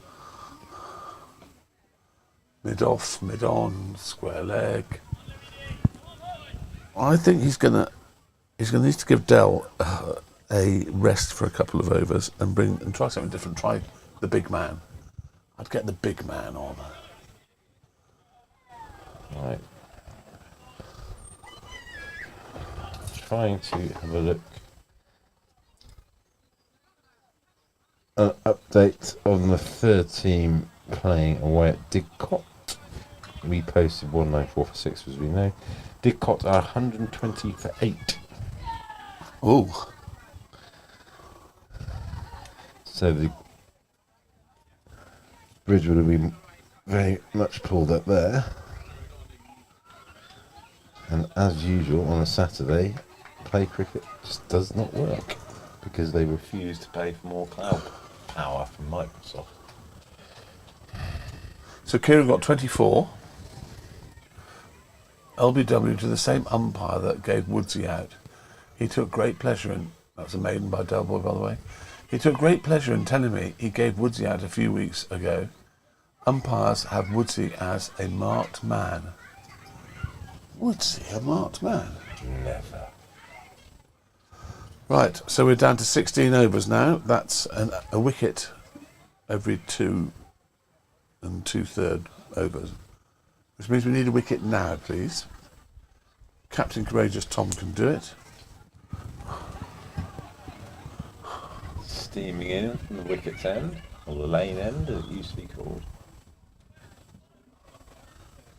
mid off, mid on, square leg. I think he's gonna need to give Dell a rest for a couple of overs and try something different. Try the big man. I'd get the big man on. Right. Trying to have a look. An update on the third team playing away at Didcot. We posted 194 for 6, as we know. Didcot are 120 for 8. Oh. So the bridge would have been very much pulled up there. And as usual on a Saturday, play cricket just does not work because they refuse to pay for more cloud power from Microsoft. So Kieran got 24. LBW to the same umpire that gave Woodsy out. He took great pleasure in... That was a maiden by Del Boy, by the way. He took great pleasure in telling me he gave Woodsy out a few weeks ago. Umpires have Woodsy as a marked man. Woodsy, a marked man? Never. Right, so we're down to 16 overs now. That's a wicket every 2 2/3 overs. Which means we need a wicket now, please. Captain Courageous Tom can do it. Steaming in from the wicket's end, or the lane end as it used to be called.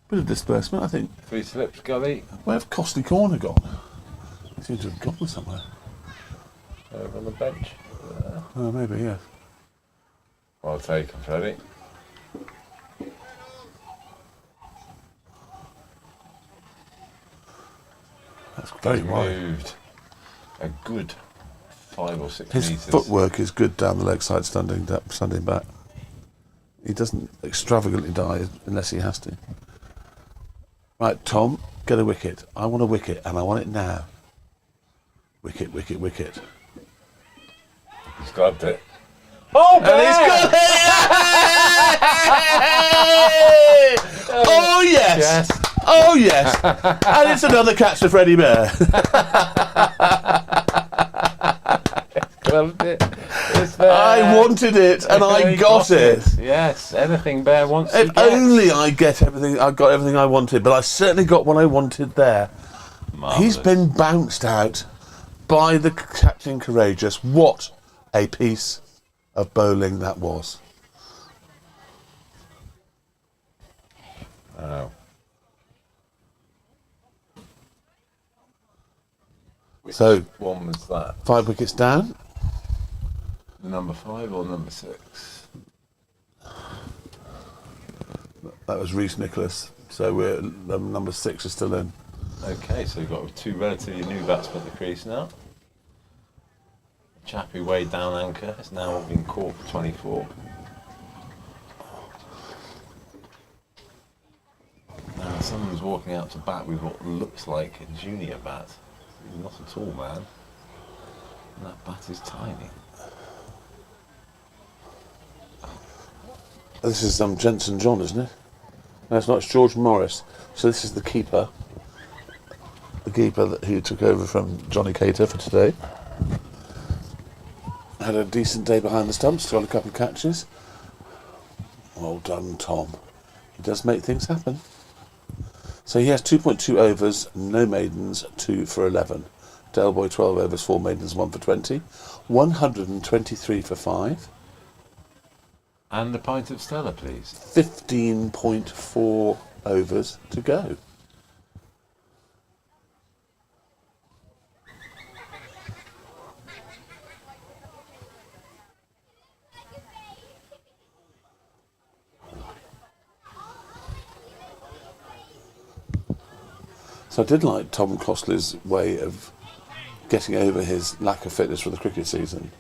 Bit of disbursement, I think. 3 slips, Gully. Where have Costly Corner gone? They seem to have gone somewhere. Over on the bench. Oh, maybe, yeah. I'll take him, Freddie. That's very wide. Moved a good 5 or 6 His metres. footwork is good down the leg side, standing back. He doesn't extravagantly dive unless he has to. Right, Tom, get a wicket. I want a wicket, and I want it now. Wicket, wicket, wicket. He's grabbed it. Oh, And he's got it! Oh, yes! Yes. Oh, yes! And it's another catch to Freddie Bear. Grabbed it. It's there. I wanted it, and I He got it. Yes, anything Bear wants, he If gets. only I got everything I wanted, but I certainly got what I wanted there. Marvellous. He's been bounced out by the Captain Courageous. What a piece of bowling that was. Oh. Which So, one was that? 5 wickets down. Number 5 or number 6? That was Reece Nicholas. So we're number 6 is still in. Okay, so we've got 2 relatively new batsmen at the crease now. The chap who weighed down anchor has now been caught for 24. Now someone's walking out to bat with what looks like a junior bat. He's not a tall man. And that bat is tiny. This is Jensen John, isn't it? No, it's not. It's George Morris. So this is the keeper. The keeper who took over from Johnny Cater for today. Had a decent day behind the stumps. Got a couple of catches. Well done, Tom. He does make things happen. So he has 2.2 overs, no maidens, 2 for 11. Delboy 12 overs, 4 maidens, 1 for 20. 123 for 5. And a pint of Stella, please. 15.4 overs to go. So I did like Tom Costley's way of getting over his lack of fitness for the cricket season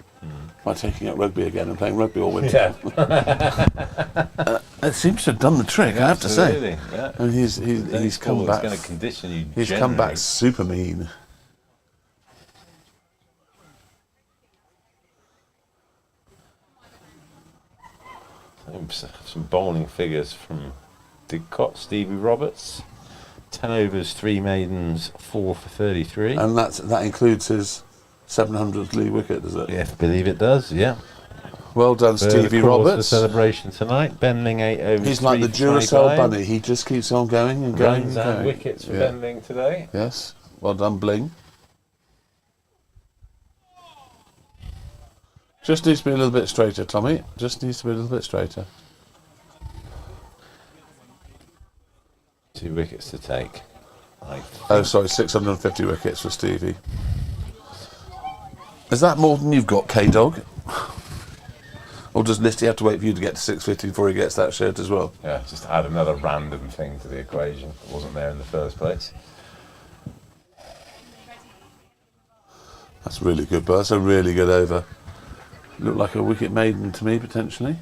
by taking up rugby again and playing rugby all winter. Yeah. It seems to have done the trick, I have to say. Absolutely, yeah. And he's come back. It's going to condition you. He's come back super mean. Some bowling figures from Didcot, Stevie Roberts. 10 overs, 3 maidens, 4 for 33. And that includes his 700th league wicket, does it? Yes, believe it does, yeah. Well done, Stevie Roberts. The celebration tonight. Benling 8 overs. He's like the Duracell bunny. He just keeps on going and going Runs and and going. wickets for Benling today. Yes. Well done, Bling. Just needs to be a little bit straighter, Tommy. Just needs to be a little bit straighter. 2 wickets to take. Oh, sorry, 650 wickets for Stevie. Is that more than you've got, K-Dog? Or does Listy have to wait for you to get to 650 before he gets that shirt as well? Yeah, just add another random thing to the equation that wasn't there in the first place. That's really good, but that's a really good over. Looked like a wicket maiden to me, potentially.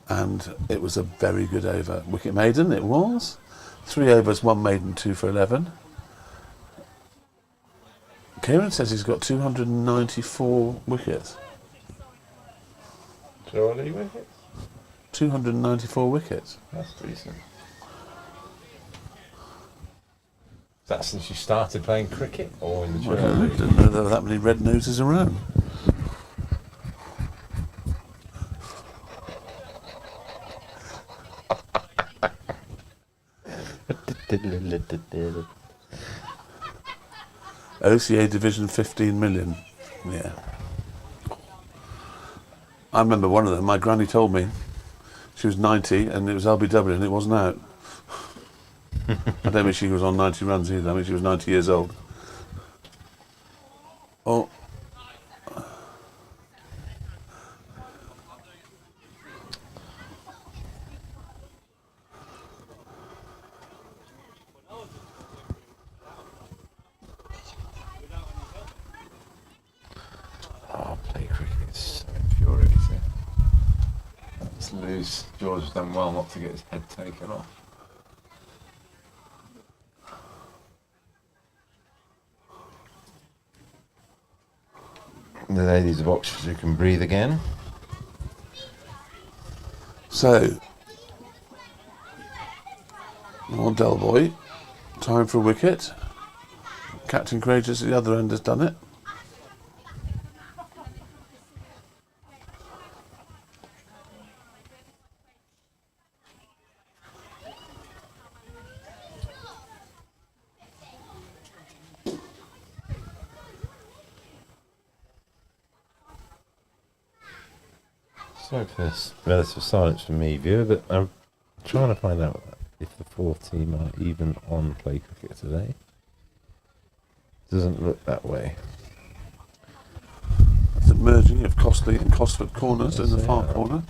And it was a very good over. Wicket maiden, it was. 3 overs, 1 maiden, 2 for 11. Kieran says he's got 294 wickets. Surely wickets? 294 wickets. That's decent. Is that since you started playing cricket or in the I Churley? didn't know there were that many red noses around. OCA Division 15 million. Yeah. I remember one of them, my granny told me. She was 90 and it was LBW and it wasn't out. I don't mean she was on 90 runs either, I mean she was 90 years old. Oh. Oh, play cricket is so infuriating. Let's lose. George has done well not to get his head taken off. The ladies of Oxford can breathe again. So, more Delboy. Time for a wicket. Captain Courageous at the other end has done it. Sorry for this relative silence from me, viewer, but I'm trying to find out if the fourth team are even on play cricket today. Doesn't look that way. That's the merging of Costley and Cosford corners in the far corner.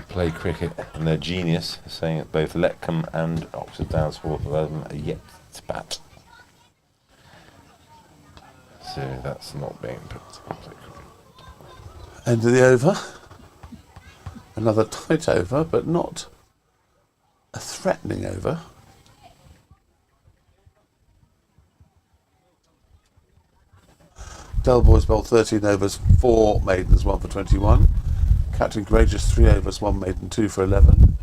Play cricket and their genius, saying that both Letcombe and Oxford Downs Sport 11 are yet to bat. So that's not being put on play cricket. End of the over. Another tight over, but not a threatening over. Delboy's bowled 13 overs, 4 maidens, 1 for 21. Captain Courageous, 3 overs, 1 maiden, 2 for 11.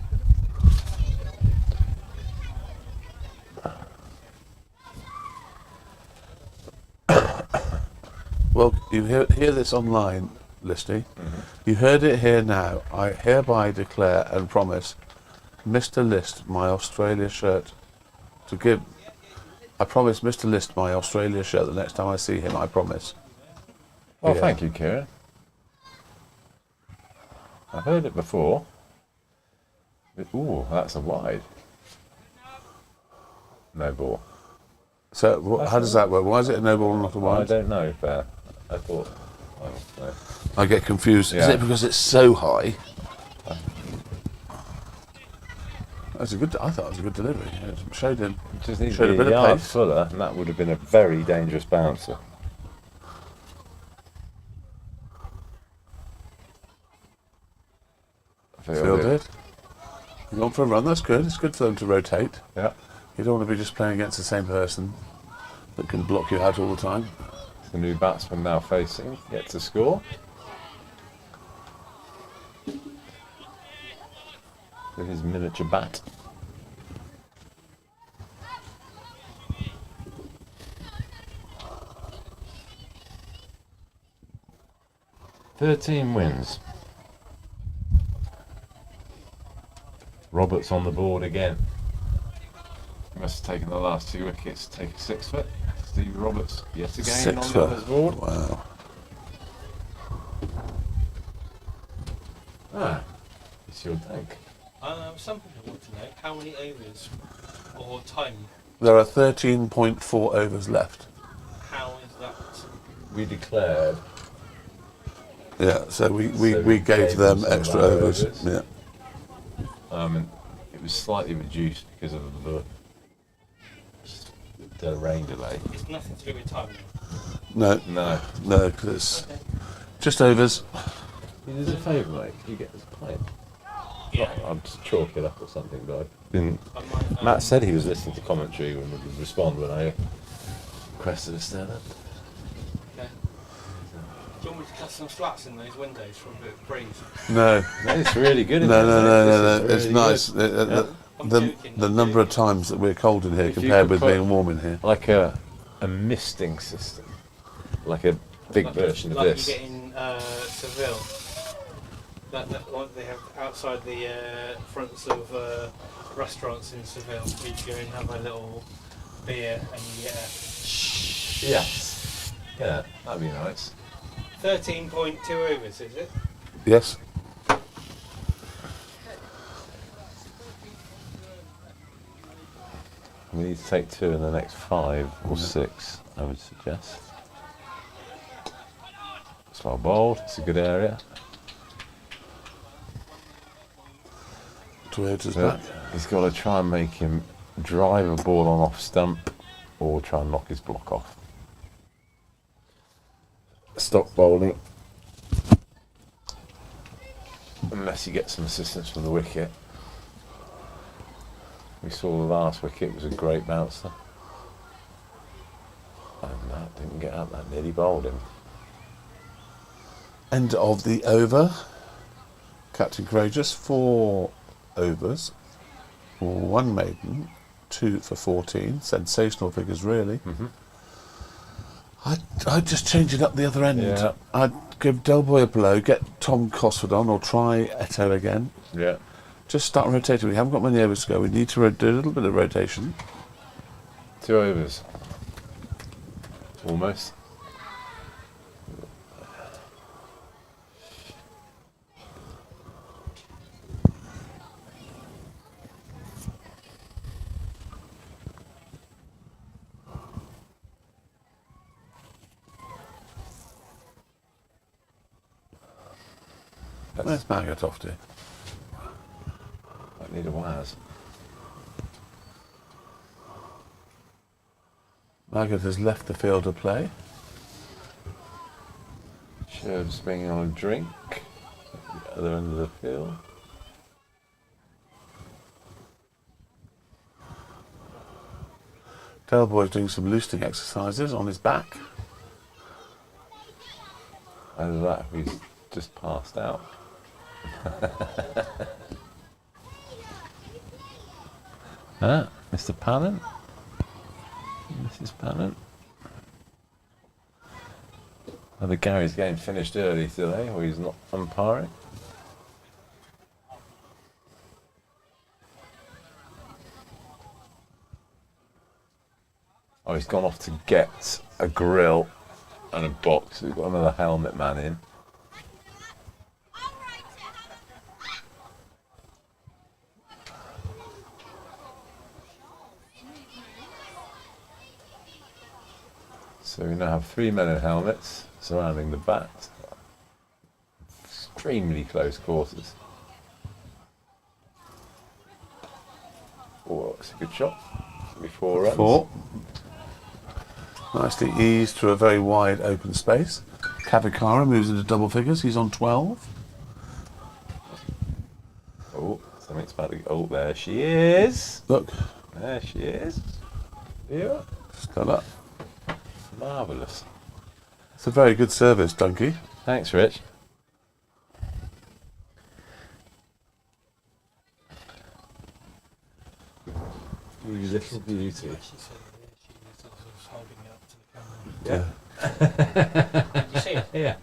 Well, you hear this online, Listy. You heard it here now. I hereby declare and promise Mr. List my Australia shirt to give. I promise Mr. List my Australia shirt the next time I see him, I promise. Well, thank you, Kieran. I've heard it before. Ooh, that's a wide. No ball. So how does that work? Why is it a no ball and not a wide? I don't know, but I thought... no. I get confused. Yeah. Is it because it's so high? That's a good. I thought it was a good delivery. It showed him. Just needs Showed to a be bit a of yard pace. fuller, and that would have been a very dangerous bouncer. Fielded. Gone for a run. That's good. It's good for them to rotate. Yeah. You don't want to be just playing against the same person that can block you out all the time. The new batsman now facing, yet to score. With his miniature bat. "13 wins. Roberts on the board again. Must have taken the last 2 wickets to take a 6 foot. Steve Roberts yet again 6 on foot. the board. Wow. Ah, it's your tank. Something I want to know, how many overs or time, There are 13.4 overs left. how is that? We declared. Yeah, so we So gave them some extra of our overs. overs. Yeah. And it was slightly reduced because of the rain delay. It's nothing to do with time. No, No. because it's just overs. He does a favour, mate. You get this pint. Yeah. I'll just chalk it up or something, but I've been... Matt said he was listening to commentary and would respond when I requested a stand up. Okay. Do you want me to cut some slats in those windows for a bit of breeze? No. It's really good. No. It's really nice. good. The number of times that we're cold in here If you compared could with put being warm in here. Like a misting system. Like a big version of like this. you get in Seville. That what they have outside the fronts of restaurants in Seville. You go and have a little beer and you get a... Yes. Yeah, that'd be nice. 13.2 overs, is it? Yes. We need to take 2 in the next 5 or 6, I would suggest. It's well bowled, it's a good area. Toyota's But back. he's got to try and make him drive a ball on off stump or try and knock his block off. Stop bowling. Unless he gets some assistance from the wicket. we saw the last wicket was a great bouncer. And that didn't get up, that nearly bowled him. End of the over. Captain Courageous, 4 overs, 1 maiden, 2 for 14. Sensational figures, really. I'd just change it up the other end. Yeah. I'd give Del Boy a blow, get Tom Cosford on, or try Eto again. Yeah. Just start rotating. We haven't got many overs to go. We need to do a little bit of rotation. 2 overs. Almost. Where's Margaret off to? I need a Waz. Margaret has left the field of play. Sherb swinging on a drink at the other end of the field. Del Boy's doing some loosening exercises on his back. Either that or he's just passed out. Mr. Pannant? Mrs. Pannant? Either Gary's game finished early today or he's not umpiring. Oh, he's gone off to get a grill and a box. We've got another helmet man in. So we now have 3 men in helmets surrounding the bat. Extremely close quarters. Oh, that's a good shot. It'll be 4 runs. 4. Nicely eased through a very wide open space. Kavikara moves into double figures. He's on 12. Oh, something's about to go. Oh, there she is. Look. There she is. Yeah. Still up. Marvellous. It's a very good service, Dunky. Thanks, Rich. You little beauty. Yeah. Did you see it? Yeah.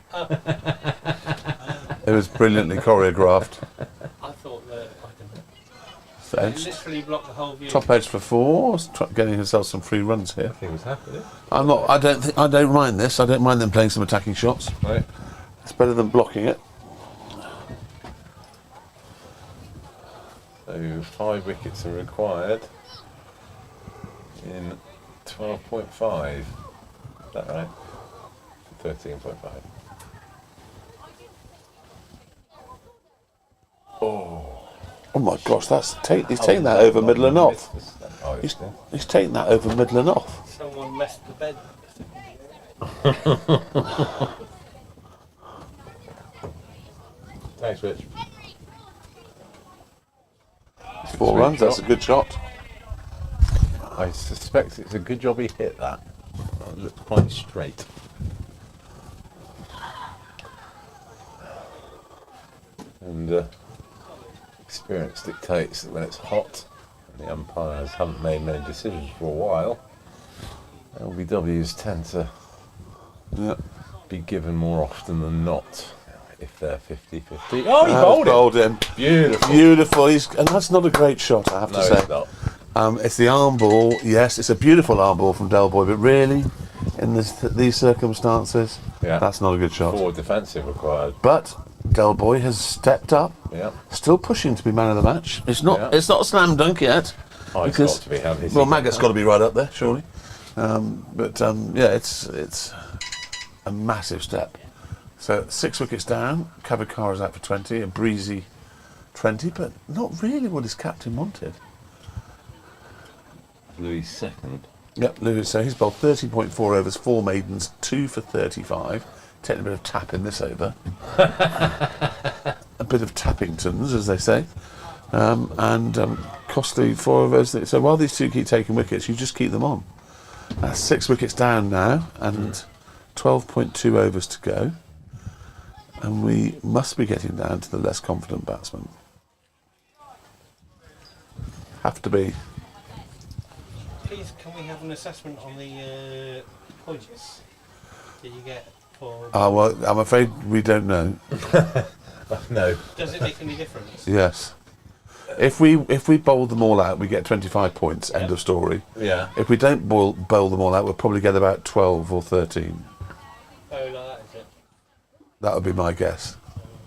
It was brilliantly choreographed. I thought that Edge. literally blocked the whole view. Top edge for 4, getting himself some free runs here. Nothing was happening. I don't mind this. I don't mind them playing some attacking shots. Right. It's better than blocking it. So 5 wickets are required in 12.5. Is that right? 13.5. Oh my gosh, he's taking that over middle and off. He's taking that over middle and off. Someone messed the bed. Thanks, Rich. 4 runs, that's a good shot. I suspect it's a good job he hit that. It looked quite straight. And experience dictates that when it's hot and the umpires haven't made many decisions for a while, LBWs tend to be given more often than not if they're 50-50. Oh, he bowled him. Beautiful. Beautiful. And that's not a great shot, I have to say. It's not. It's the arm ball. Yes, it's a beautiful arm ball from Del Boy, but really, in these circumstances, that's not a good shot. Forward defensive required. But Del Boy has stepped up. Yeah. Still pushing to be man of the match. It's not. It's not a slam dunk yet. Oh, it's got to be. Well, Maggot's got to be right up there, surely. It's a massive step. So 6 wickets down. Kavikara's out for 20. A breezy 20, but not really what his captain wanted. Louis second. Yep, Louis. So he's bowled 30.4 overs, 4 maidens, 2 for 35. Taking a bit of tap in this over. A bit of Tappingtons, as they say. Costly 4 overs. So while these two keep taking wickets, you just keep them on. That's 6 wickets down now, and 12.2 overs to go. And we must be getting down to the less confident batsmen. Have to be. Please, can we have an assessment on the points that you get for... Well, I'm afraid we don't know. No. Does it make any difference? Yes. If we bowl them all out, we get 25 points. End of story. Yeah. If we don't bowl them all out, we'll probably get about 12 or 13. Oh, like that, is it? That would be my guess.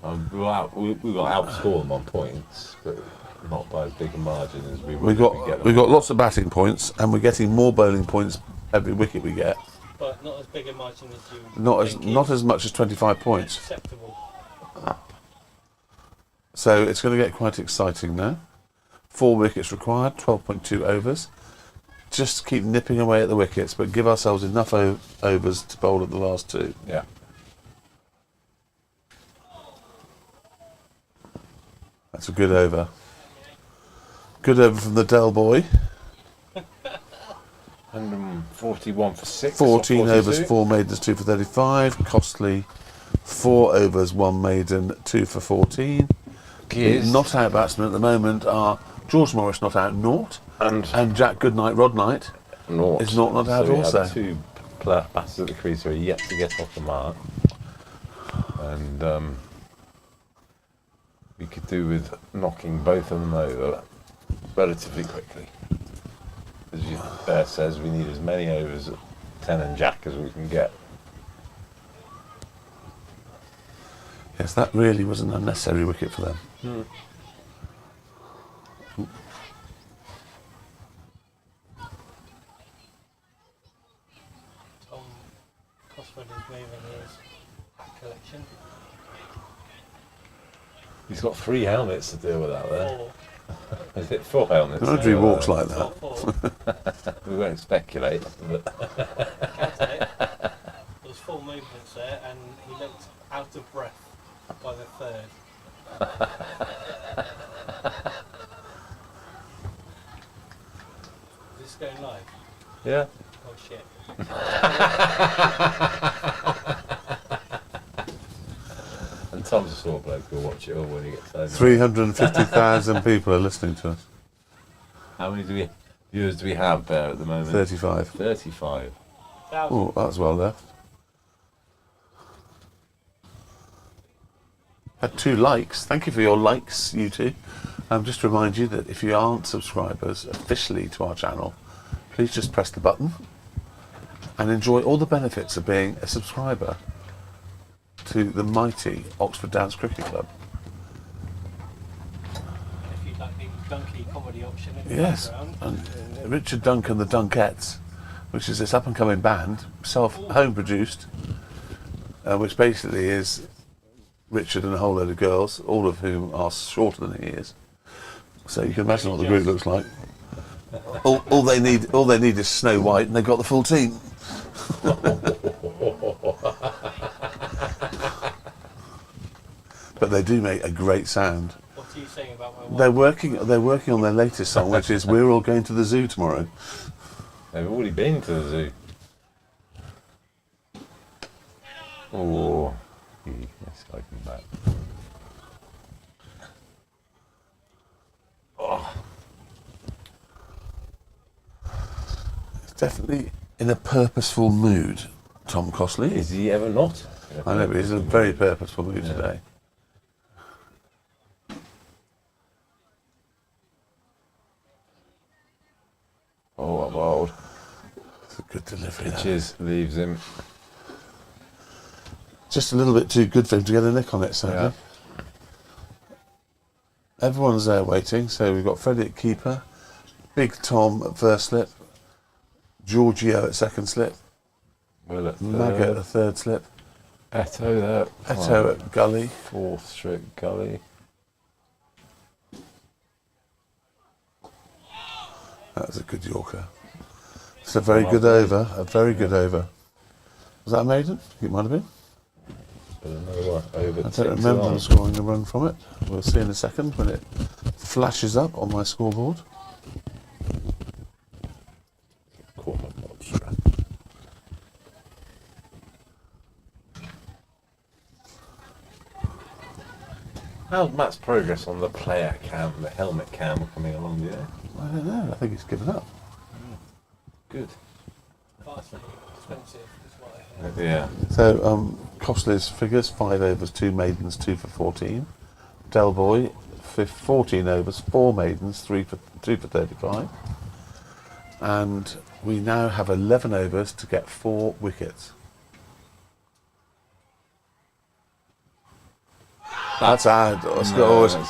We've got to outscore them on points, but not by as big a margin as we would. We've got lots of batting points, and we're getting more bowling points every wicket we get. But not as big a margin as you Not as much as 25 points. acceptable. So it's going to get quite exciting now. 4 wickets required, 12.2 overs. Just keep nipping away at the wickets, but give ourselves enough overs to bowl at the last 2. Yeah. That's a good over. Good over from the Dell boy. 141 for 6. 14 or overs, 42. 4 maidens, 2 for 35. Costly, 4 overs, 1 maiden, 2 for 14. The not out batsmen at the moment are George Morris not out, naught, and Jack Goodnight, Rod Knight is not out so we also. have 2 batters at the crease who are yet to get off the mark, and we could do with knocking both of them over relatively quickly. As you says, we need as many overs at 10 and Jack as we can get. Yes, that really was an unnecessary wicket for them. Tom Cosford is moving his hat collection. He's got 3 helmets to deal with out there. 4. Is it 4 helmets? No wonder he walks like that. Not 4. We won't speculate. But There's 4 movements there, and he looked out of breath by the 3rd. Is this going live? Yeah. Oh shit. And Tom's a sore bloke who'll watch it all when he gets home. 350,000 people are listening to us. How many viewers do we have there at the moment? 35. 35. Oh, that's well left. Had 2 likes. Thank you for your likes, you two. Just to remind you that if you aren't subscribers officially to our channel, please just press the button and enjoy all the benefits of being a subscriber to the mighty Oxford Downs Cricket Club. If you'd like the Dunkley comedy option in the Yes, background. and Richard Dunk and the Dunkettes, which is this up-and-coming band, home-produced, which basically is Richard and a whole load of girls, all of whom are shorter than he is. So you can imagine what the group looks like. All they need is Snow White, and they've got the full team. But they do make a great sound. What are you saying about my wife? They're working on their latest song, which is "We're All Going to the Zoo Tomorrow." They've already been to the zoo. Oh, let's go back. Oh. It's definitely in a purposeful mood, Tom Costley. Is he ever not? I know, but he's in a very purposeful mood today. Oh, I'm old. It's a good delivery. Pitches leaves him. Just a little bit too good for him to get a nick on it, sadly. Yeah. Everyone's there waiting, so we've got Freddie at keeper, Big Tom at first slip, Giorgio at second slip, Will at Maggot at third slip, Eto there. Eto at gully, Fourth strip gully. That was a good Yorker. It's a very good over, a very good over. Was that a maiden? I think it might have been. But another one over. I don't remember scoring a run from it. We'll see in a second when it flashes up on my scoreboard. How's Matt's progress on the player cam, the helmet cam coming along there? I don't know. I think he's given up. Good. Vastly expensive is what I heard. Yeah. So, Costley's figures: 5 overs, 2 maidens, 2 for 14. Delboy, 14 overs, 4 maidens, 2 for 35. And we now have 11 overs to get 4 wickets. That's hard. It's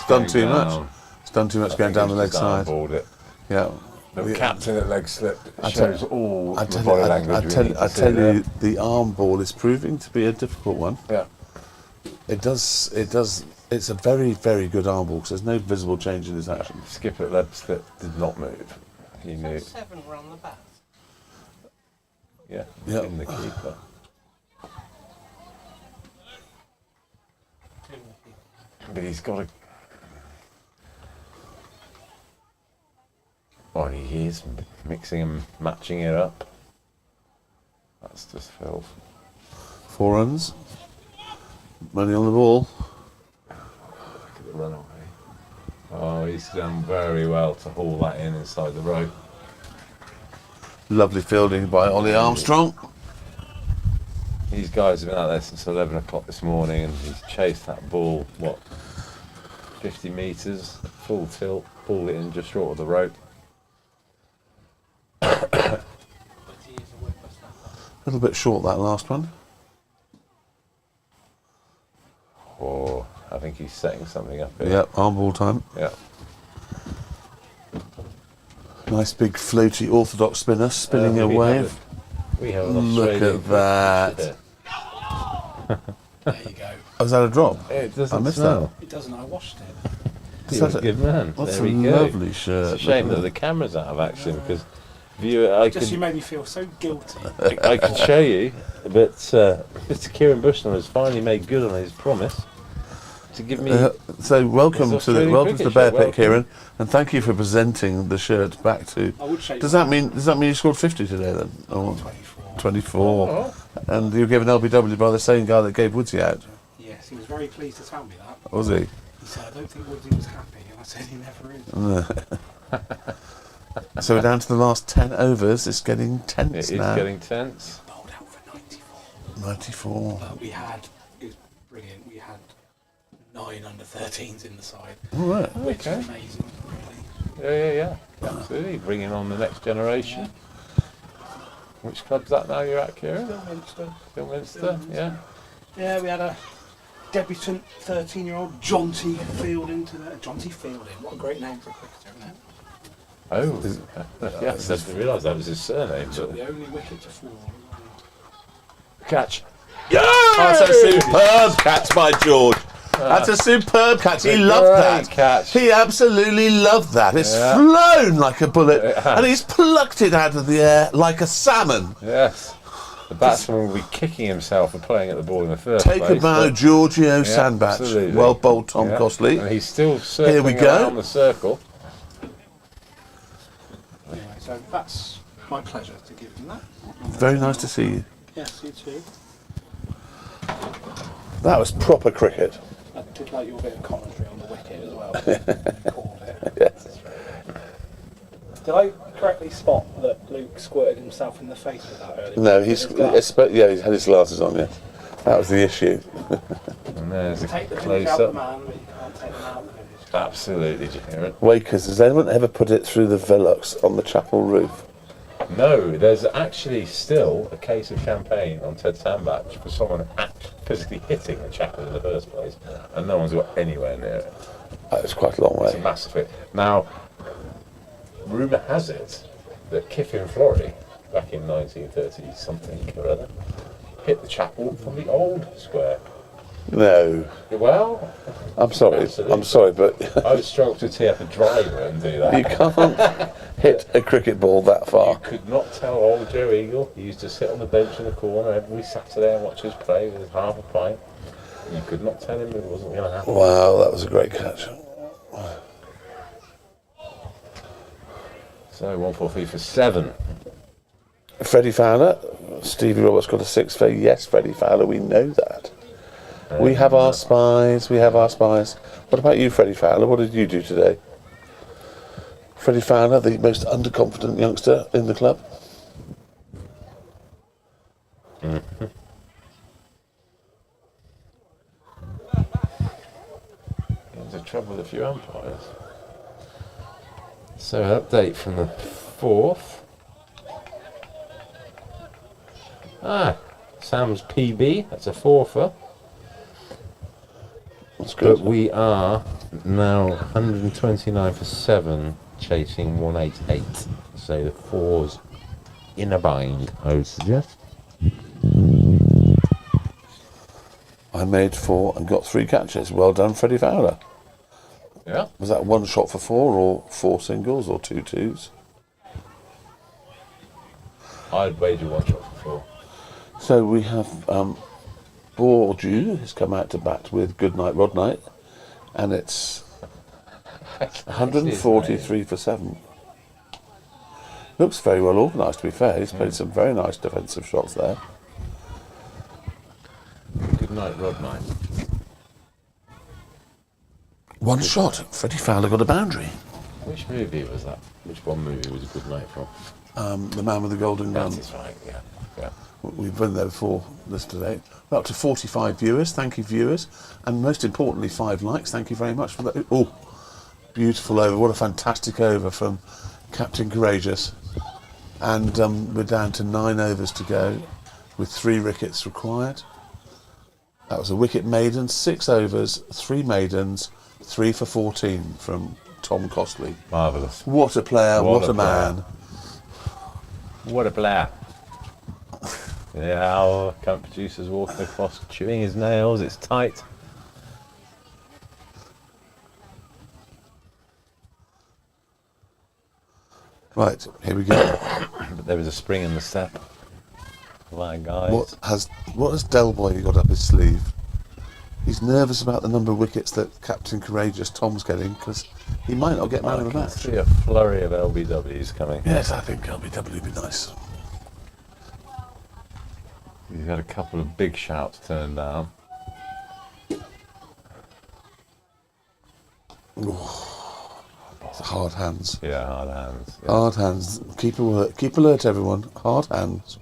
done too much. It's done too much going down the leg side. It. Yeah. The captain at leg slip shows all the body language. I tell you, the arm ball is proving to be a difficult one. Yeah. It does. It's a very, very good arm ball because there's no visible change in his action. Skipper at leg slip did not move. He knew. 7 were on the bat. Yeah. Yep. In the keeper. But he's got a. Oh, he is mixing and matching it up. That's just filth. 4 runs. Money on the ball. Look at the runaway. Oh, he's done very well to haul that in inside the rope. Lovely fielding by Ollie Armstrong. These guys have been out there since 11 o'clock this morning and he's chased that ball, 50 metres, full tilt, pulled it in just short of the rope. A little bit short that last one. Oh, I think he's setting something up here. Yep, arm ball time. Yeah. Nice big floaty orthodox spinner spinning a wave. We have an Look Australian at that. There you go. Oh, was that a drop? It doesn't I missed smell. It doesn't, I washed it. You're a good man. That's there a we go. lovely shirt. It's a shame that the camera's out of action because you made me feel so guilty. I could show you, but Mr. Kieran Bushnell has finally made good on his promise to give me. So welcome to the Bear Pit, Welcome. Kieran, and thank you for presenting the shirt back to. I would say Does that mean you scored 50 today then? Or 24. Oh. And you were given LBW by the same guy that gave Woodsy out. Yes, he was very pleased to tell me that. Was he? He said, I don't think Woodsy was happy, and I said he never is. So we're down to the last 10 overs. It's getting tense It is now. getting tense. Bowled out for 94. 94. But it was brilliant. We had 9 under 13s in the side. All right. Which Okay. is amazing, really. Yeah. Absolutely. Bringing on the next generation. Which club's that now you're at, Kieran? Still Minster, yeah. Yeah, we had a debutant 13-year-old Jonty Fielding Jonty Fielding, what a great name for a cricketer, isn't it? Oh, yes, I didn't realise that was his surname. Took But the only wicket to fall. catch. That's a superb catch by George. That's a superb catch. He loved that. Catch. He absolutely loved that. It's flown like a bullet, and he's plucked it out of the air like a salmon. Yes. The batsman will be kicking himself for playing at the ball in the first Take place. a bow, Giorgio Sandbach. Absolutely. Well bowled, Tom Yeah. Costley. And he's still circling Here we go. around the circle. Anyway, so that's my pleasure to give him that. Very nice to see you. Yes, you too. That was proper cricket. I did like your bit of commentary on the wicket as well. You called it. Yes. Did I correctly spot that Luke squirted himself in the face with that earlier? No, he's had his glasses on. Yes, that was the issue. And there's a Take the finish out close the up. man, but you can't take them out the finish. Absolutely, Kieran. Wakers, has anyone ever put it through the Velux on the chapel roof? No, there's actually still a case of champagne on Ted Sandbach for someone physically hitting the chapel in the first place, and no one's got anywhere near it. That was quite a long It's a way. massive hit. Now, rumour has it that Kiffin Flory, back in 1930 something or other, hit the chapel from the old square. No, Well, I'm sorry. Absolutely. I'm sorry, but I would struggle to tee up a driver and do that. you can't hit a cricket ball that You far. could not tell old Joe Eagle. He used to sit on the bench in the corner every Saturday and watch us play with his half a pint. You could not tell him it wasn't going to happen. Wow, that was a great catch. So 143 for 7. Freddie Fowler, Stevie Roberts got a 6 for yes, Freddie Fowler, we know that. We have our spies. We have our spies. What about you, Freddie Fowler? What did you do today? Freddie Fowler, the most underconfident youngster in the club. Mm-hmm. There's trouble with a few umpires. So, an update from the 4th. Sam's PB, that's a 4-fer. That's good. But we are now 129 for 7, chasing 188. So the 4's in a bind, I would suggest. I made 4 and got 3 catches. Well done, Freddie Fowler. Yeah. Was that 1 shot for 4 or 4 singles or 2 twos? I'd wager 1 shot for 4. So we have Bordeaux has come out to bat with Goodnight Rod Night, and it's 143 for 7. Looks very well organised, to be fair. He's played some very nice defensive shots there. Good night, Rod Night. 1 shot. Freddie Fowler got a boundary. Which movie was that? Which one movie was a good night from? The Man with the Golden Gun. That's right, yeah. We've been there before this today. We're up to 45 viewers. Thank you, viewers. And most importantly, 5 likes. Thank you very much for that. Oh, beautiful over. What a fantastic over from Captain Courageous. And we're down to 9 overs to go with 3 wickets required. That was a wicket maiden, 6 overs, 3 maidens, 3 for 14 from Tom Costley. Marvellous. What a player, what a man. What a player. Yeah, our current producer's walking across, chewing his nails, it's tight. Right, here we go. But there was a spring in the step. Right, guys. What has Del Boy got up his sleeve? He's nervous about the number of wickets that Captain Courageous Tom's getting, because he might not get man of the match. I see a flurry of LBWs coming. Yes, I think LBW would be nice. He's had a couple of big shouts turned down. Hard hands. Yeah, hard hands. Yeah. Hard hands. Keep alert, everyone. Hard hands.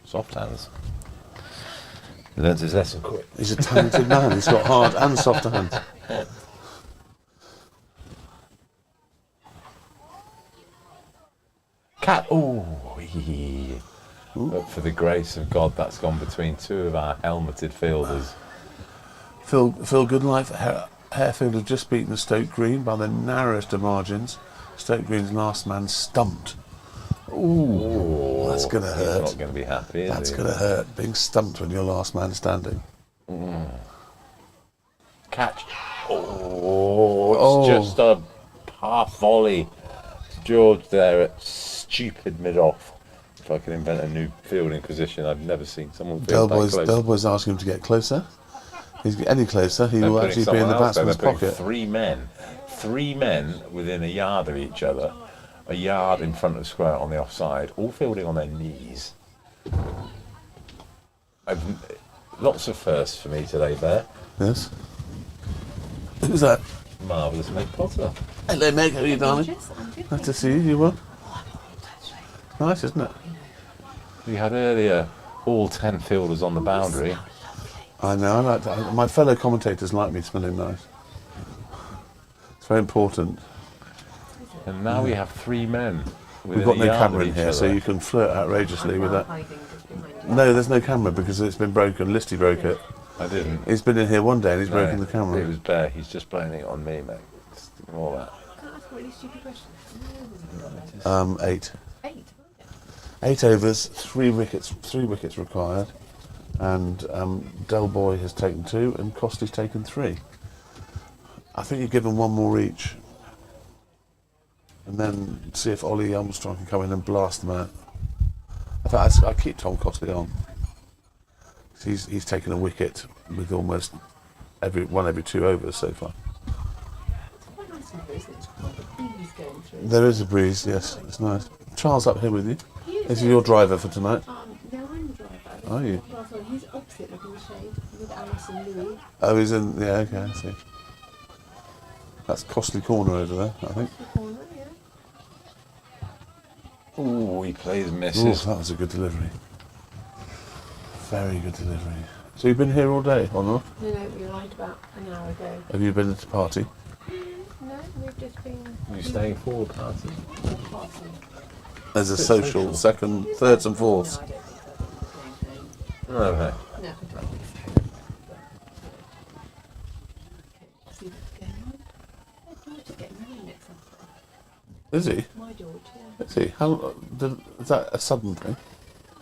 Soft hands. He learns his lesson quick. He's a talented man. He's got hard and soft hands. Cat. But for the grace of God, that's gone between 2 of our helmeted fielders. Phil Goodlife, Harefield have just beaten Stoke Green by the narrowest of margins. Stoke Green's last man stumped. Ooh, that's going to hurt. He's not going to be happy, is That's he? going to hurt, being stumped when you're last man standing. Catch. It's just a half volley. George there at stupid mid-off. If I could invent a new fielding position, I've never seen someone field that close. Del Boy's asking him to get closer. If he get any closer, he will actually be in the batsman's pocket. 3 men within a yard of each other, a yard in front of square on the offside, all fielding on their knees. Lots of firsts for me today, Bear. Yes. Who's that? Marvellous Meg Potter. Hello, Meg. How are you, darling? Nice to see you. You well? Nice, isn't it? We had earlier all 10 fielders on the boundary. I know. I like that. My fellow commentators like me smelling nice. It's very important. And now we have 3 men. We've got no camera in here, so you can flirt outrageously with that. No, there's no camera because it's been broken. Listy broke it. I didn't. He's been in here one day and he's broken the camera. It was Bear. He's just blaming it on me, mate. Just ignore that. Can I ask a really stupid question? 8. 8? 8 overs, 3 wickets required, and Del Boy has taken 2 and Costley's taken 3. I think you give them 1 more each, and then see if Ollie Armstrong can come in and blast them out. In fact, I keep Tom Costley on. He's taken a wicket with almost every 2 overs so far. It's quite nice in here, isn't it? It's quite a breeze going through. There is a breeze, yes, it's nice. Charles up here with you. He is. Is he your driver for tonight? No, I'm the driver. Are you? Well, so he's opposite, looking in the shade, with Alice and Louis. Oh, he's in. Yeah, okay, I see. That's Costly Corner over there, I think. The corner, yeah. Ooh, he plays Oh, misses. that was a good delivery. Very good delivery. So you've been here all day, or not? No, we arrived about an hour ago. Have you been at a party? No, we've just been... You staying for a party? Party. There's a social, second, thirds and fourths. No, I don't think so. It's the same thing. Okay. No, I don't think so. Okay, see what's going on. George is getting married next Saturday. Is he? My George, yeah. Is he? Is that a sudden thing?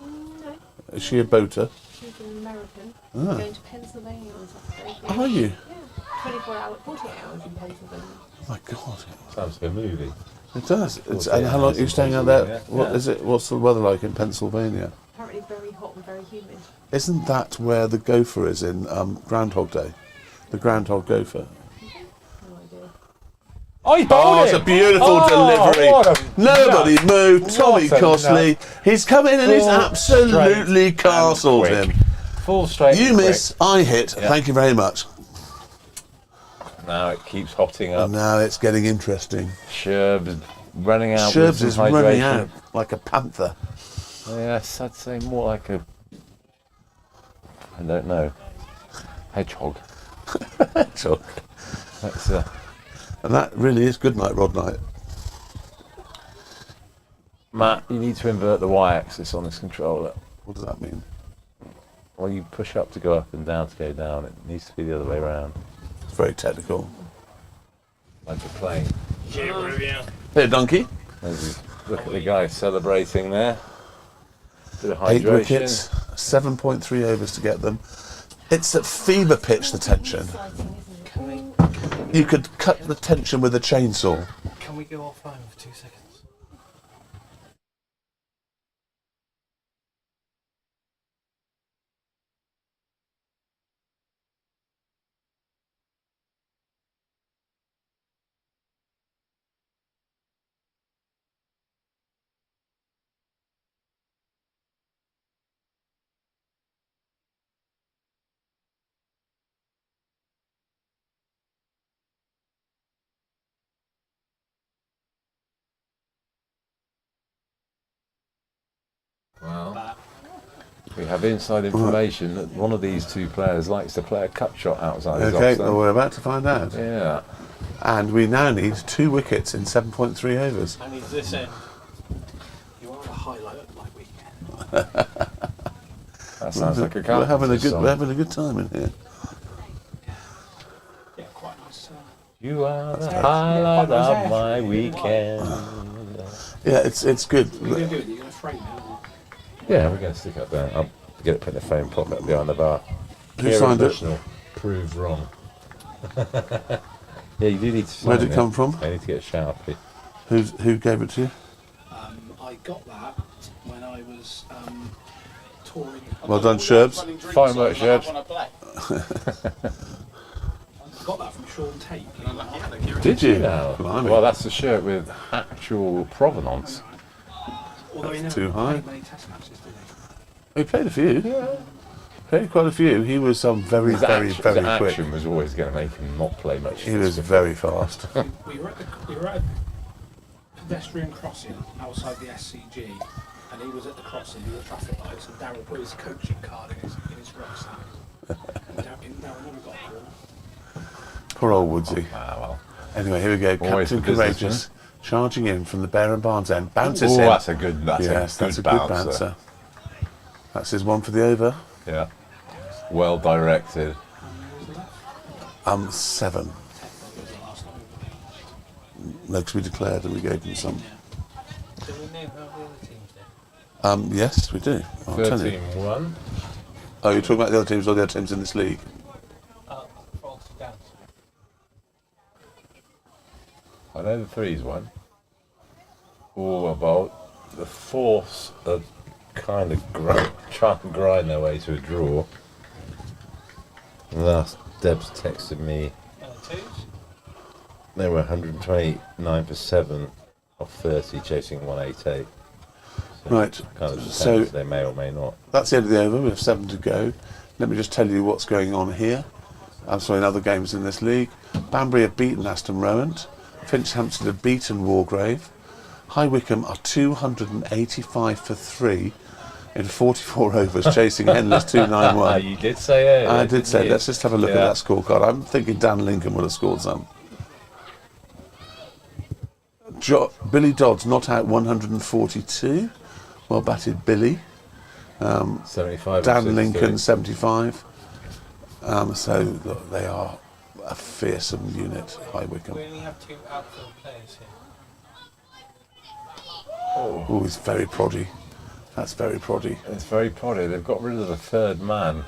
No, Is she a boater? she's an American. Ah. Going to Pennsylvania on Saturday. Are you? Yeah, 48 hours in Pennsylvania. Oh my God. Sounds like a movie. It does. It's, 48 and how long are you hours staying in out there? Pennsylvania. What is it? What's the weather like in Pennsylvania? Apparently very hot and very humid. Isn't that where the gopher is in Groundhog Day? The groundhog gopher. No idea. Oh, he bowled Oh, it's a beautiful delivery. What a Nobody nut. moved. Tommy What a Costley. nut. He's come in and he's Full absolutely straight castled and him. quick. Full straight. You and miss, I hit. Yeah. Thank you very much. quick. Now it keeps hotting up. And now it's getting interesting. Sherb's running out. Sherbs with is some running hydration. out like a panther. Yes, I'd say more like a. I don't know. Hedgehog. So, That's and that really is good night, Rod Night. Matt, you need to invert the y-axis on this controller. What does that mean? Well, you push up to go up and down to go down. It needs to be the other way around. It's very technical. Like a plane. Here, donkey. Look at the guy celebrating there. Bit of 8 hydration. wickets, 7.3 overs to get them. It's at fever pitch, the tension. You could cut the tension with a chainsaw. Can we go offline for 2 seconds? Well, we have inside information that one of these two players likes to play a cut shot outside his Okay, off well, we're about to find out. Yeah. And we now need 2 wickets in 7.3 overs. I need this in. You are a highlight of my weekend. That sounds like a We're having a song. we're having a good time in here. Yeah, quite nice. You are the highlight of my weekend. Yeah, it's good. What are you going to do with it? You're going to frame it? Yeah, we're going to stick it up there. I'll get it put in the phone pocket behind the bar. Who signed it? Proved wrong. Yeah, you do need to sign Where did it come from? I need to get a Sharpie. Who gave it to you? I got that when I was touring. Well done, Sherbs. Fine work, Sherbs. I got that from Sean Tate. Did you now? Blimey. Well, that's a shirt with actual provenance. Although he That's never too high. played many test matches, did He played a few. Yeah. Played quite a few. He was very, His very, action, very his quick. action was always going to make him not play much. He was very fast. we were at a pedestrian crossing outside the SCG, and he was at the crossing with the traffic lights, and Darryl put his coaching card in his rucksack. And Darryl never got a ball. Poor old Woodsy. Well. Anyway, here we go. Always Captain the business, Courageous charging in from the Bear and Barnes end. Bounces Oh, in. that's a good. That's a good bouncer. That's his one for the over. Yeah. Well directed. 7. No, because we declared and we gave them some. Do we know how the other teams did? Yes, we do. I'll tell you. 13-1. Oh, you're talking about the other teams or the other teams in this league? France down. I know the 3's one. Oh, about the 4's are kind of trying to grind their way to a draw. Deb's texted me. Twos? They were 129 for 7 of 30, chasing 188. So Right. Kind of So they may or may not. that's the end of the over. We have 7 to go. Let me just tell you what's going on here. I'm sorry, in other games in this league. Banbury have beaten Aston Rowant. Finchampton have beaten Wargrave. High Wycombe are 285 for 3 in 44 overs, chasing Endless 291. You did say it. I did say. Let's just have a look at Yeah. that scorecard. I'm thinking Dan Lincoln would have scored some. Billy Dodds not out 142. Well batted, Billy. 75. Dan Lincoln 75. So look, they are a fearsome unit, High Wycombe. We only have 2 outfield players here. Oh, he's very proddy. That's very proddy. It's very proddy. They've got rid of the 3rd man.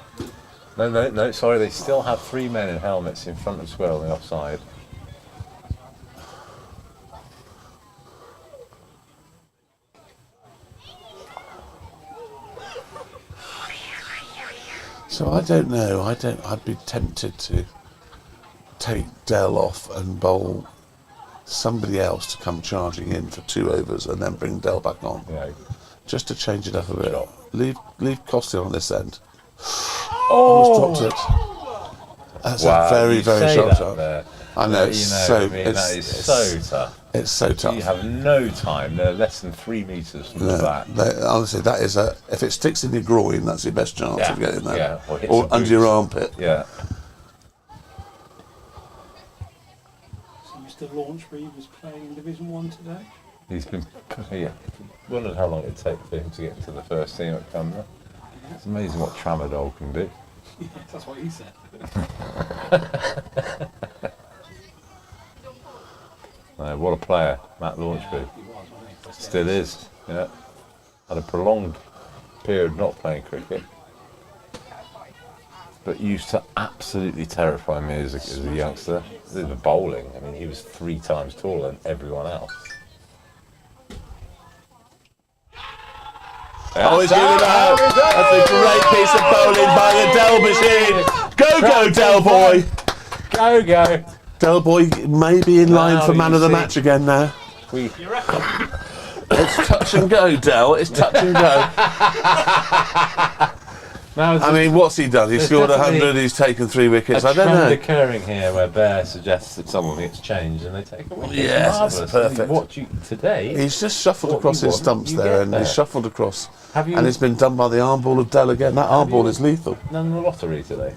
No, sorry, they still have 3 men in helmets in front of square on the offside. So I don't know. I'd be tempted to take Dell off and bowl somebody else to come charging in for 2 overs and then bring Dell back on. Yeah. Just to change it up a bit. Leave Cosford on this end. Oh! Almost dropped it. That's a very, very sharp shot. There. I know, You it's know, so... I mean, that is so tough. It's so tough. You have no time. They're less than 3 metres from the bat. Honestly, that is a... If it sticks in your groin, that's your best chance of getting there. Yeah, or under your armpit. Yeah. So Mr. Launchbury was playing in Division 1 today? He's been... Yeah. Wondered how long it'd take for him to get into the first team at Cumber. It's amazing what Tramadol can do. Yeah, that's what he said. No, what a player, Matt Launchbury. Still is, yeah. Had a prolonged period not playing cricket, but used to absolutely terrify me as a youngster. The bowling, I mean, he was 3 times taller than everyone else. Oh, he's giving it out. That's a great piece of bowling by the Dell machine. Go, Dell boy. Go. Del Boy may be in line Now for man you of the see. match again now. It's touch and go, Del. It's touch and go. I mean, what's he done? He scored 100, he's taken 3 wickets. I don't know. There's a trend occurring here where Bear suggests that someone gets changed and they take a wicket. Yes, Marvellous. that's perfect. What today? He's just shuffled across his stumps there, and he's shuffled across. Have you- And it's been done by the arm ball of Del again. That arm ball is lethal. None the lottery today.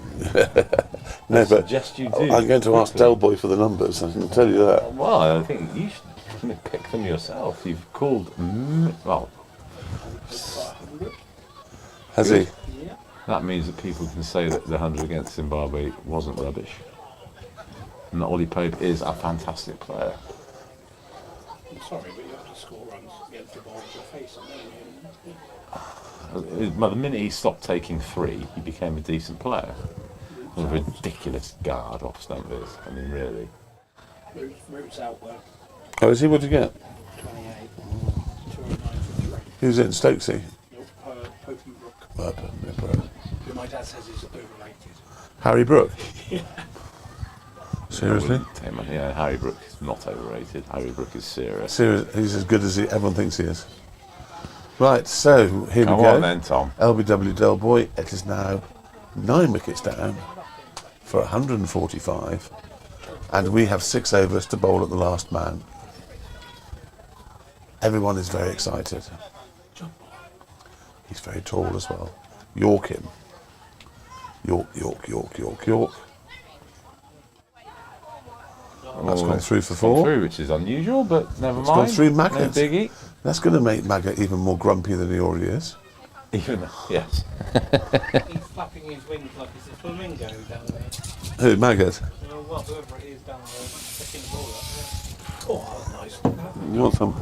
No, I but suggest you do. I'm going to ask Del Boy for the numbers, I can tell you that. Well, I think you should pick them yourself. You've called... Well... Has he? That means that people can say that the 100 against Zimbabwe wasn't rubbish. And that Ollie Pope is a fantastic player. I'm sorry, but you have to score runs against the ball with your face on Well, the minute he stopped taking 3, he became a decent player. A ridiculous guard off stump is. I mean, really. Roots out well. Oh, is he? What did you get? 28. 209 for 3. Who's in? Stokesy? Nope, Pope and Brook. Who my dad says he's overrated. Harry Brook? Yeah. Seriously? Yeah, Harry Brook is not overrated. Harry Brook is serious. He's as good as everyone thinks he is. Right, so here Come we go. on then, Tom. LBW Del Boy. It is now 9 wickets down for 145, and we have 6 overs to bowl at the last man. Everyone is very excited. He's very tall as well. York him. York. That's gone through for 4. Gone through, which is unusual, but never It's mind. gone through Maggot. No biggie. That's going to make Maggot even more grumpy than he already is. Even, yes. He's flapping his wings like it's a flamingo down there. Who, Maggot? Well, whoever it is down there, picking the ball up. Oh, nice. You want some?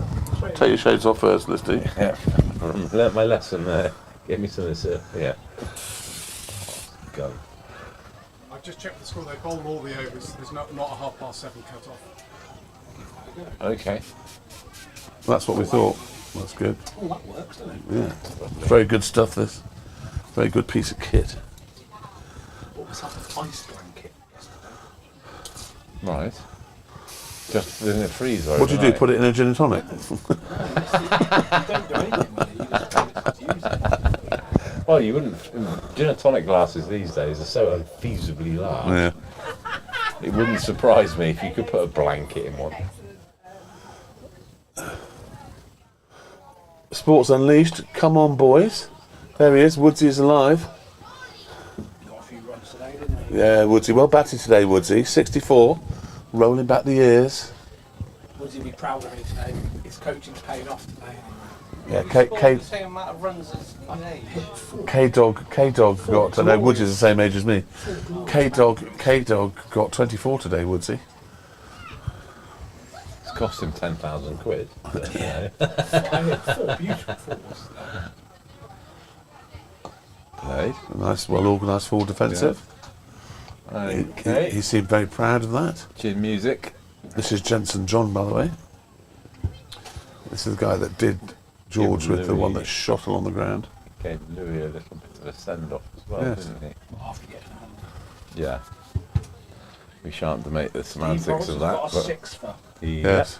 Take your shades off first, Listy. Yeah. Learnt my lesson there. Get me some of this, yeah. Go. I've just checked the score, they bowled all the overs. There's not a 7:30 cut off. Okay. That's what we thought. That's good. Oh, that works, doesn't it? Yeah. Very good stuff, this. Very good piece of kit. What was that, an ice blanket? Right. Just in the freezer. What do you do? Put it in a gin and tonic? You don't do anything with it, you just use it. Well, you wouldn't. Gin and tonic glasses these days are so unfeasibly large. Yeah. It wouldn't surprise me if you could put a blanket in one. Sports Unleashed. Come on, boys. There he is. Woodsy is alive. Got a few runs today, didn't he? Yeah, Woodsy. Well batted today, Woodsy. 64. Rolling back the years. Would he be proud of me today? His coaching's paid off today. Yeah, The same amount of runs as K-Dog got, I know Woodsy's the same age as me. K-Dog got 24 today, Woodsy. It's cost him 10,000 quid. But, you know. I hit 4 beautiful fours today. Played. Nice, well organised forward defensive. Okay. He seemed very proud of that. Chin music. This is Jensen John, by the way. This is the guy that did George with the one that shot along the ground. Gave Louis a little bit of a send-off as well, Yes. didn't he? After getting home. Yeah. We shan't debate the semantics of that. Got a 6 for. Yes.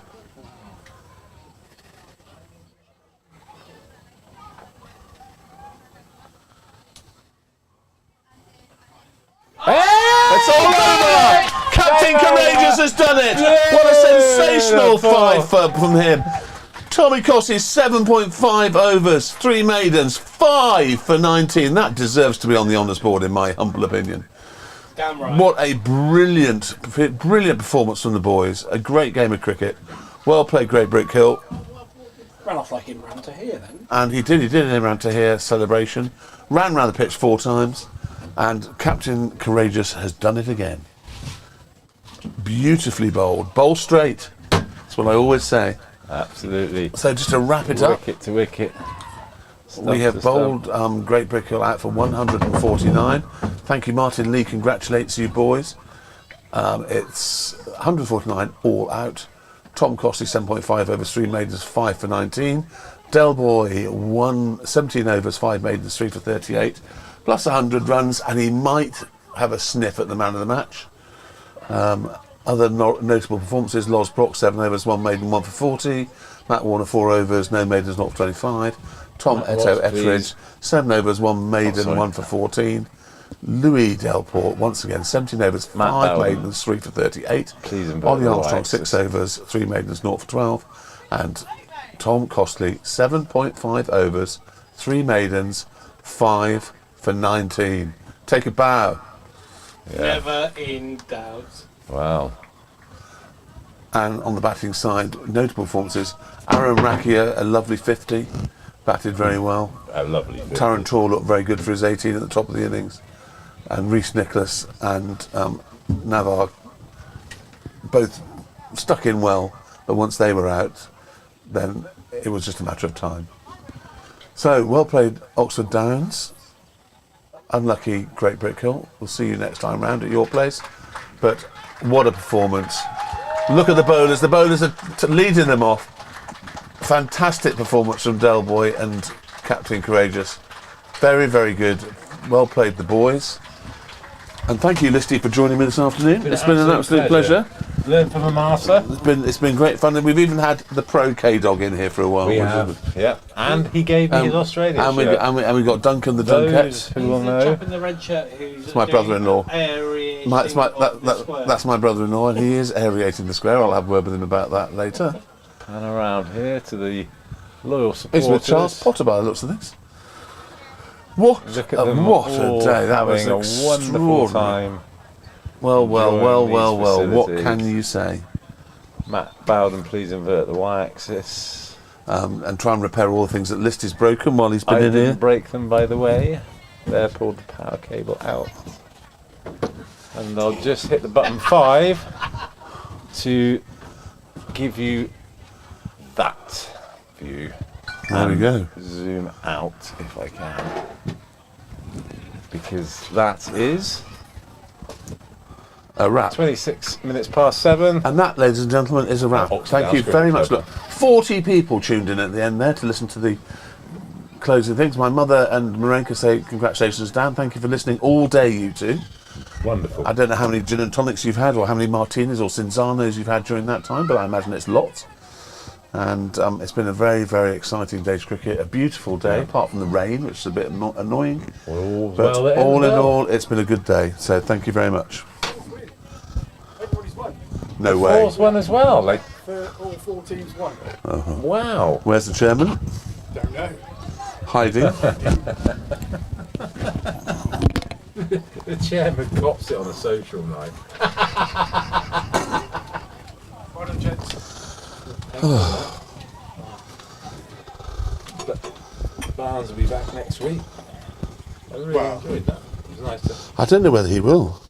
It's all over! Captain Courageous has done it! What a sensational 5 from him. Tommy Cossey's 7.5 overs, 3 maidens, 5 for 19. That deserves to be on the honours board, in my humble opinion. Damn right. What a brilliant performance from the boys. A great game of cricket. Well played, Great Brickhill. Ran off like him round to here then. And he did him round to here celebration. Ran round the pitch 4 times. And Captain Courageous has done it again. Beautifully bowled. Bowl straight. That's what I always say. Absolutely. So just to wrap it up. Wicket to wicket. We have bowled Great Brickhill out for 149. Thank you, Martin Lee. Congratulates you, boys. It's 149 all out. Tom Costley, 7.5 overs, 3 maidens, 5 for 19. Del Boy, 17 overs, 5 maidens, 3 for 38. Plus 100 runs, and he might have a sniff at the man of the match. Other notable performances: Loz Brock, 7 overs, 1 maiden, 1 for 40. Matt Warner, 4 overs, no maidens, 0 for 25. Tom Eto Etheridge, 7 overs, 1 maiden, 1 for 14. Louis Delport, once again, 17 overs, 5 maidens, 3 for 38. Ollie Armstrong, 6 overs, 3 maidens, 0 for 12. And Tom Costley, 7.5 overs, 3 maidens, 5 for 19. Take a bow. Yeah. Never in doubt. Wow. And on the batting side, notable performances. Aaron Rakia, a lovely 50, batted very well. A lovely 50. Taran Tor looked very good for his 18 at the top of the innings. And Rhys Nicholas and Navar both stuck in well, but once they were out, then it was just a matter of time. So, well played, Oxford Downs. Unlucky, Great Brickhill. We'll see you next time round at your place. But what a performance. Look at the bowlers. The bowlers are leading them off. Fantastic performance from Del Boy and Captain Courageous. Very, very good. Well played, the boys. And thank you, Listy, for joining me this afternoon. It's been an absolute pleasure. Learn from a master. It's been great fun, and we've even had the pro K-Dog in here for a while. We have, yeah. And he gave me his Australian shirt. And we got Duncan the Those Dunkette. who will know. Chap in the red shirt who's It's my brother-in-law. aerating That's my brother-in-law, and he is aerating the square. I'll have a word with him about that later. Pan around here to the loyal supporters. It's with Charles Potter by the looks of this. What a day! That was having a wonderful time. Well. What facilities. can you say? Matt Bowden, please invert the y-axis. And try and repair all the things that List is broken while he's been I in didn't here. break them, by the way. There, pulled the power cable out. And I'll just hit the button 5 to give you that view. There we go. Zoom out if I can. Because that is a wrap. 26 minutes past 7. And that, ladies and gentlemen, is a wrap. Thank you very much. Look, 40 people tuned in at the end there to listen to the closing things. My mother and Marenka say, congratulations, Dan. Thank you for listening all day, you two. Wonderful. I don't know how many gin and tonics you've had, or how many martinis or cinzanos you've had during that time, but I imagine it's lots. And it's been a very, very exciting day's cricket. A beautiful day, apart from the rain, which is a bit annoying. But all in all, it's been a good day. So thank you very much. Everybody's won. No way. Fourth one as well. Like, All 4 teams won. wow. Where's the chairman? Don't know. Hiding. The chairman cops it on a social night. Well done, gents. Barnes will be back next week. I really enjoyed that. It was nice to. I don't know whether he will.